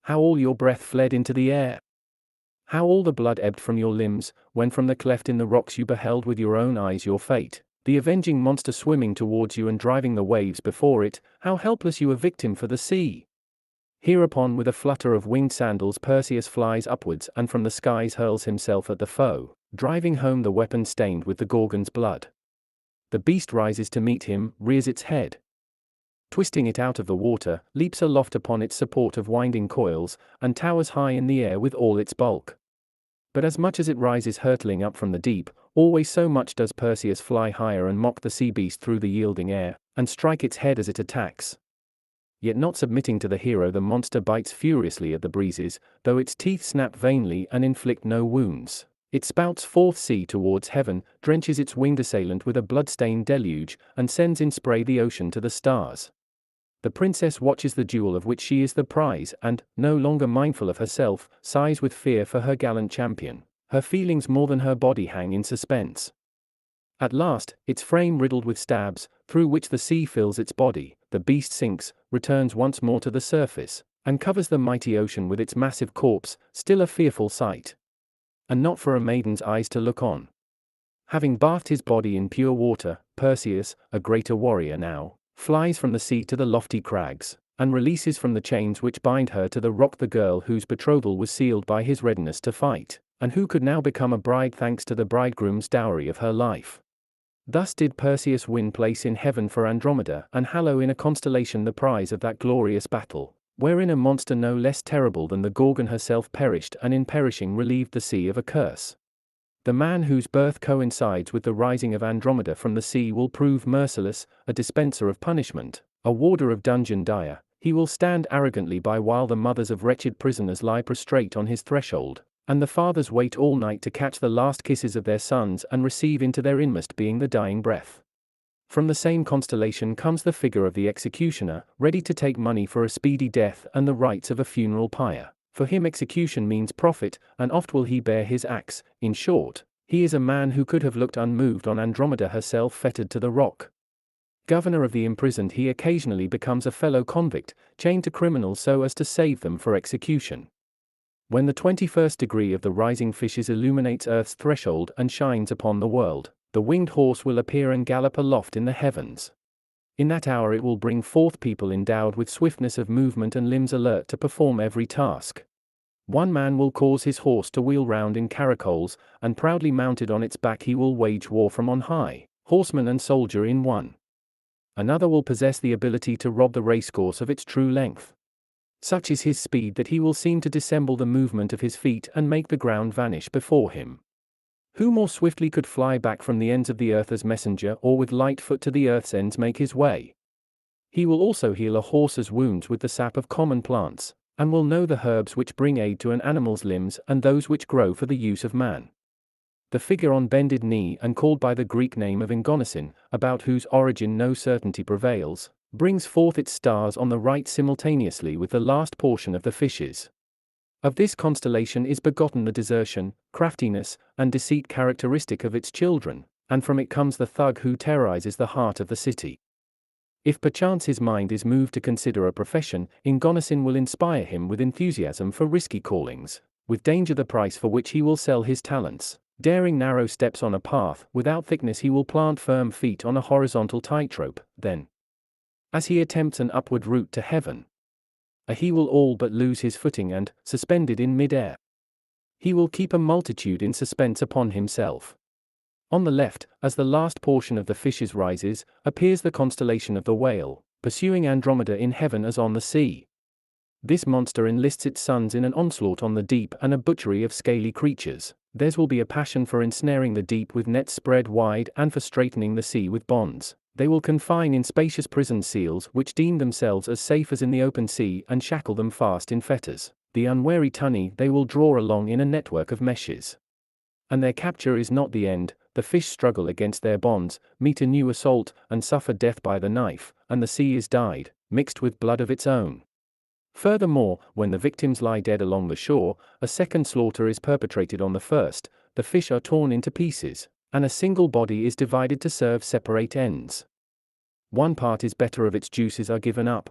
How all your breath fled into the air! How all the blood ebbed from your limbs, when from the cleft in the rocks you beheld with your own eyes your fate, the avenging monster swimming towards you and driving the waves before it, how helpless you a victim for the sea! Hereupon with a flutter of winged sandals Perseus flies upwards and from the skies hurls himself at the foe, driving home the weapon stained with the Gorgon's blood. The beast rises to meet him, rears its head. Twisting it out of the water, leaps aloft upon its support of winding coils, and towers high in the air with all its bulk. But as much as it rises hurtling up from the deep, always so much does Perseus fly higher and mock the sea beast through the yielding air, and strike its head as it attacks. Yet not submitting to the hero the monster bites furiously at the breezes, though its teeth snap vainly and inflict no wounds. It spouts forth sea towards heaven, drenches its winged assailant with a blood-stained deluge, and sends in spray the ocean to the stars. The princess watches the duel of which she is the prize and, no longer mindful of herself, sighs with fear for her gallant champion. Her feelings more than her body hang in suspense. At last, its frame riddled with stabs, through which the sea fills its body, the beast sinks, returns once more to the surface, and covers the mighty ocean with its massive corpse, still a fearful sight. And not for a maiden's eyes to look on. Having bathed his body in pure water, Perseus, a greater warrior now, flies from the sea to the lofty crags, and releases from the chains which bind her to the rock the girl whose betrothal was sealed by his readiness to fight, and who could now become a bride thanks to the bridegroom's dowry of her life. Thus did Perseus win place in heaven for Andromeda, and hallow in a constellation the prize of that glorious battle, wherein a monster no less terrible than the Gorgon herself perished, and in perishing relieved the sea of a curse. The man whose birth coincides with the rising of Andromeda from the sea will prove merciless, a dispenser of punishment, a warder of dungeon dire. He will stand arrogantly by while the mothers of wretched prisoners lie prostrate on his threshold, and the fathers wait all night to catch the last kisses of their sons and receive into their inmost being the dying breath. From the same constellation comes the figure of the executioner, ready to take money for a speedy death and the rites of a funeral pyre. For him execution means profit, and oft will he bear his axe. In short, he is a man who could have looked unmoved on Andromeda herself fettered to the rock. Governor of the imprisoned, he occasionally becomes a fellow convict, chained to criminals so as to save them for execution. When the 21st degree of the rising fishes illuminates earth's threshold and shines upon the world, the winged horse will appear and gallop aloft in the heavens. In that hour it will bring forth people endowed with swiftness of movement and limbs alert to perform every task. One man will cause his horse to wheel round in caracoles, and proudly mounted on its back he will wage war from on high, horseman and soldier in one. Another will possess the ability to rob the racecourse of its true length. Such is his speed that he will seem to dissemble the movement of his feet and make the ground vanish before him. Who more swiftly could fly back from the ends of the earth as messenger, or with light foot to the earth's ends make his way? He will also heal a horse's wounds with the sap of common plants, and will know the herbs which bring aid to an animal's limbs and those which grow for the use of man. The figure on bended knee, and called by the Greek name of Ingonosin, about whose origin no certainty prevails, brings forth its stars on the right simultaneously with the last portion of the fishes. Of this constellation is begotten the desertion, craftiness, and deceit characteristic of its children, and from it comes the thug who terrorizes the heart of the city. If perchance his mind is moved to consider a profession, Ingonosin will inspire him with enthusiasm for risky callings, with danger the price for which he will sell his talents. Daring narrow steps on a path without thickness, he will plant firm feet on a horizontal tightrope. Then, as he attempts an upward route to heaven, he will all but lose his footing and, suspended in mid-air, he will keep a multitude in suspense upon himself. On the left, as the last portion of the fishes rises, appears the constellation of the whale, pursuing Andromeda in heaven as on the sea. This monster enlists its sons in an onslaught on the deep and a butchery of scaly creatures. Theirs will be a passion for ensnaring the deep with nets spread wide and for straightening the sea with bonds. They will confine in spacious prisons seals which deem themselves as safe as in the open sea and shackle them fast in fetters. The unwary tunny they will draw along in a network of meshes. And their capture is not the end. The fish struggle against their bonds, meet a new assault, and suffer death by the knife, and the sea is dyed, mixed with blood of its own. Furthermore, when the victims lie dead along the shore, a second slaughter is perpetrated on the first. The fish are torn into pieces, and a single body is divided to serve separate ends. One part is better of its juices are given up,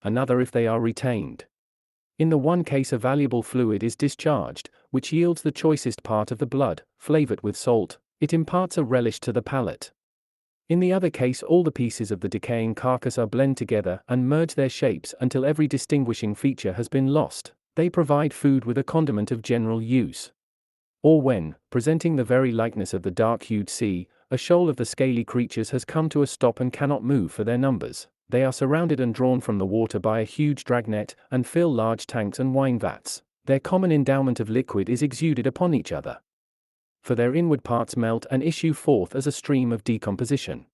another if they are retained. In the one case a valuable fluid is discharged, which yields the choicest part of the blood, flavored with salt. It imparts a relish to the palate. In the other case all the pieces of the decaying carcass are blend together and merge their shapes until every distinguishing feature has been lost. They provide food with a condiment of general use. Or when, presenting the very likeness of the dark-hued sea, a shoal of the scaly creatures has come to a stop and cannot move for their numbers, they are surrounded and drawn from the water by a huge dragnet, and fill large tanks and wine vats. Their common endowment of liquid is exuded upon each other. For their inward parts melt and issue forth as a stream of decomposition.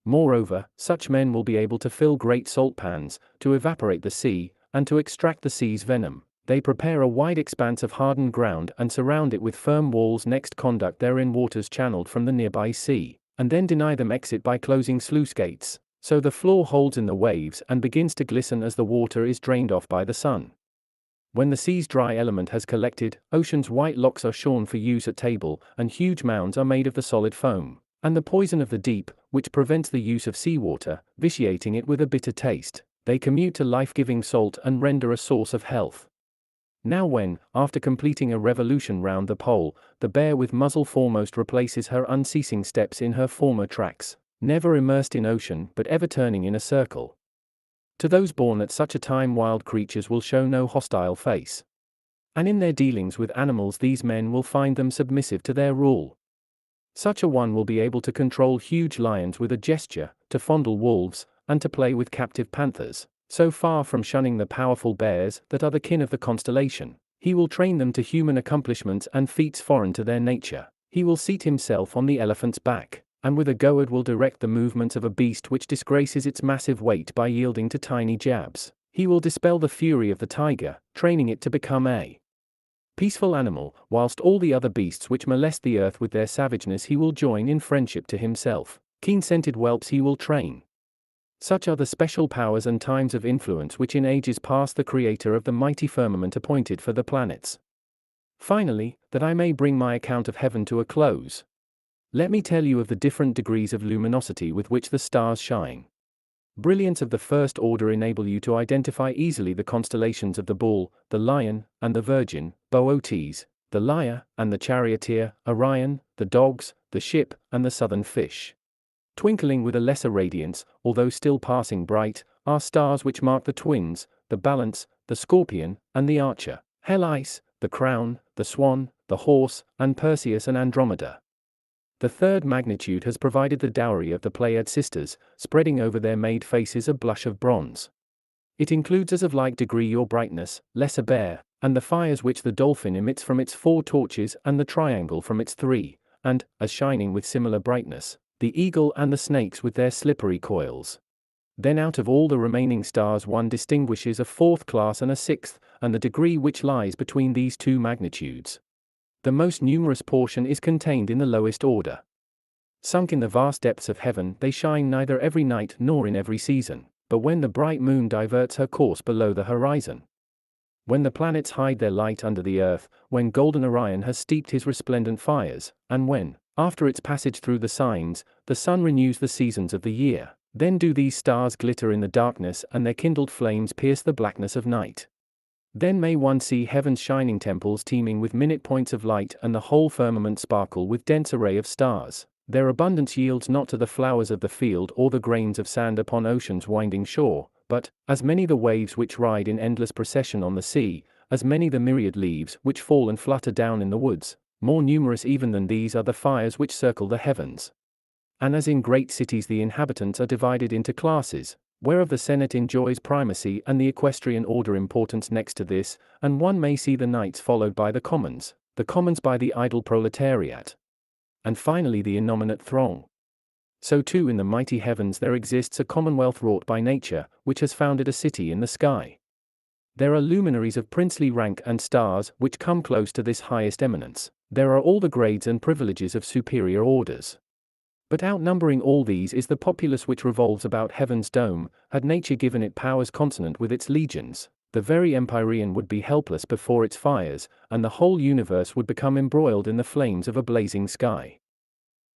Moreover, such men will be able to fill great salt pans, to evaporate the sea, and to extract the sea's venom. They prepare a wide expanse of hardened ground and surround it with firm walls, next conduct therein waters channeled from the nearby sea, and then deny them exit by closing sluice gates, so the floor holds in the waves and begins to glisten as the water is drained off by the sun. When the sea's dry element has collected, ocean's white locks are shorn for use at table, and huge mounds are made of the solid foam, and the poison of the deep, which prevents the use of seawater, vitiating it with a bitter taste, they commute to life-giving salt and render a source of health. Now when, after completing a revolution round the pole, the bear with muzzle foremost replaces her unceasing steps in her former tracks, never immersed in ocean but ever turning in a circle, To those born at such a time, wild creatures will show no hostile face. And in their dealings with animals, these men will find them submissive to their rule. Such a one will be able to control huge lions with a gesture, to fondle wolves, and to play with captive panthers. So far from shunning the powerful bears that are the kin of the constellation, he will train them to human accomplishments and feats foreign to their nature. He will seat himself on the elephant's back, and with a goad will direct the movements of a beast which disgraces its massive weight by yielding to tiny jabs. He will dispel the fury of the tiger, training it to become a peaceful animal, whilst all the other beasts which molest the earth with their savageness he will join in friendship to himself. Keen-scented whelps he will train. Such are the special powers and times of influence which in ages past the Creator of the mighty firmament appointed for the planets. Finally, that I may bring my account of heaven to a close, let me tell you of the different degrees of luminosity with which the stars shine. Brilliance of the first order enable you to identify easily the constellations of the Bull, the Lion, and the Virgin, Boötes, the Lyre, and the Charioteer, Orion, the Dogs, the Ship, and the Southern Fish. Twinkling with a lesser radiance, although still passing bright, are stars which mark the Twins, the Balance, the Scorpion, and the Archer, Helice, the Crown, the Swan, the Horse, and Perseus and Andromeda. The third magnitude has provided the dowry of the Pleiad sisters, spreading over their maid faces a blush of bronze. It includes as of like degree your brightness, lesser Bear, and the fires which the dolphin emits from its 4 torches and the triangle from its 3, and, as shining with similar brightness, the eagle and the snakes with their slippery coils. Then out of all the remaining stars one distinguishes a 4th class and a 6th, and the degree which lies between these 2 magnitudes. The most numerous portion is contained in the lowest order. Sunk in the vast depths of heaven, they shine neither every night nor in every season, but when the bright moon diverts her course below the horizon. When the planets hide their light under the earth, when golden Orion has steeped his resplendent fires, and when, after its passage through the signs, the sun renews the seasons of the year, then do these stars glitter in the darkness and their kindled flames pierce the blackness of night. Then may one see heaven's shining temples teeming with minute points of light and the whole firmament sparkle with dense array of stars. Their abundance yields not to the flowers of the field or the grains of sand upon ocean's winding shore, but, as many the waves which ride in endless procession on the sea, as many the myriad leaves which fall and flutter down in the woods, more numerous even than these are the fires which circle the heavens. And as in great cities the inhabitants are divided into classes, whereof the Senate enjoys primacy and the equestrian order importance next to this, and one may see the knights followed by the commons by the idle proletariat, and finally the innominate throng. So too in the mighty heavens there exists a commonwealth wrought by nature, which has founded a city in the sky. There are luminaries of princely rank and stars which come close to this highest eminence. There are all the grades and privileges of superior orders. But outnumbering all these is the populace which revolves about heaven's dome. Had nature given it powers consonant with its legions, the very empyrean would be helpless before its fires, and the whole universe would become embroiled in the flames of a blazing sky.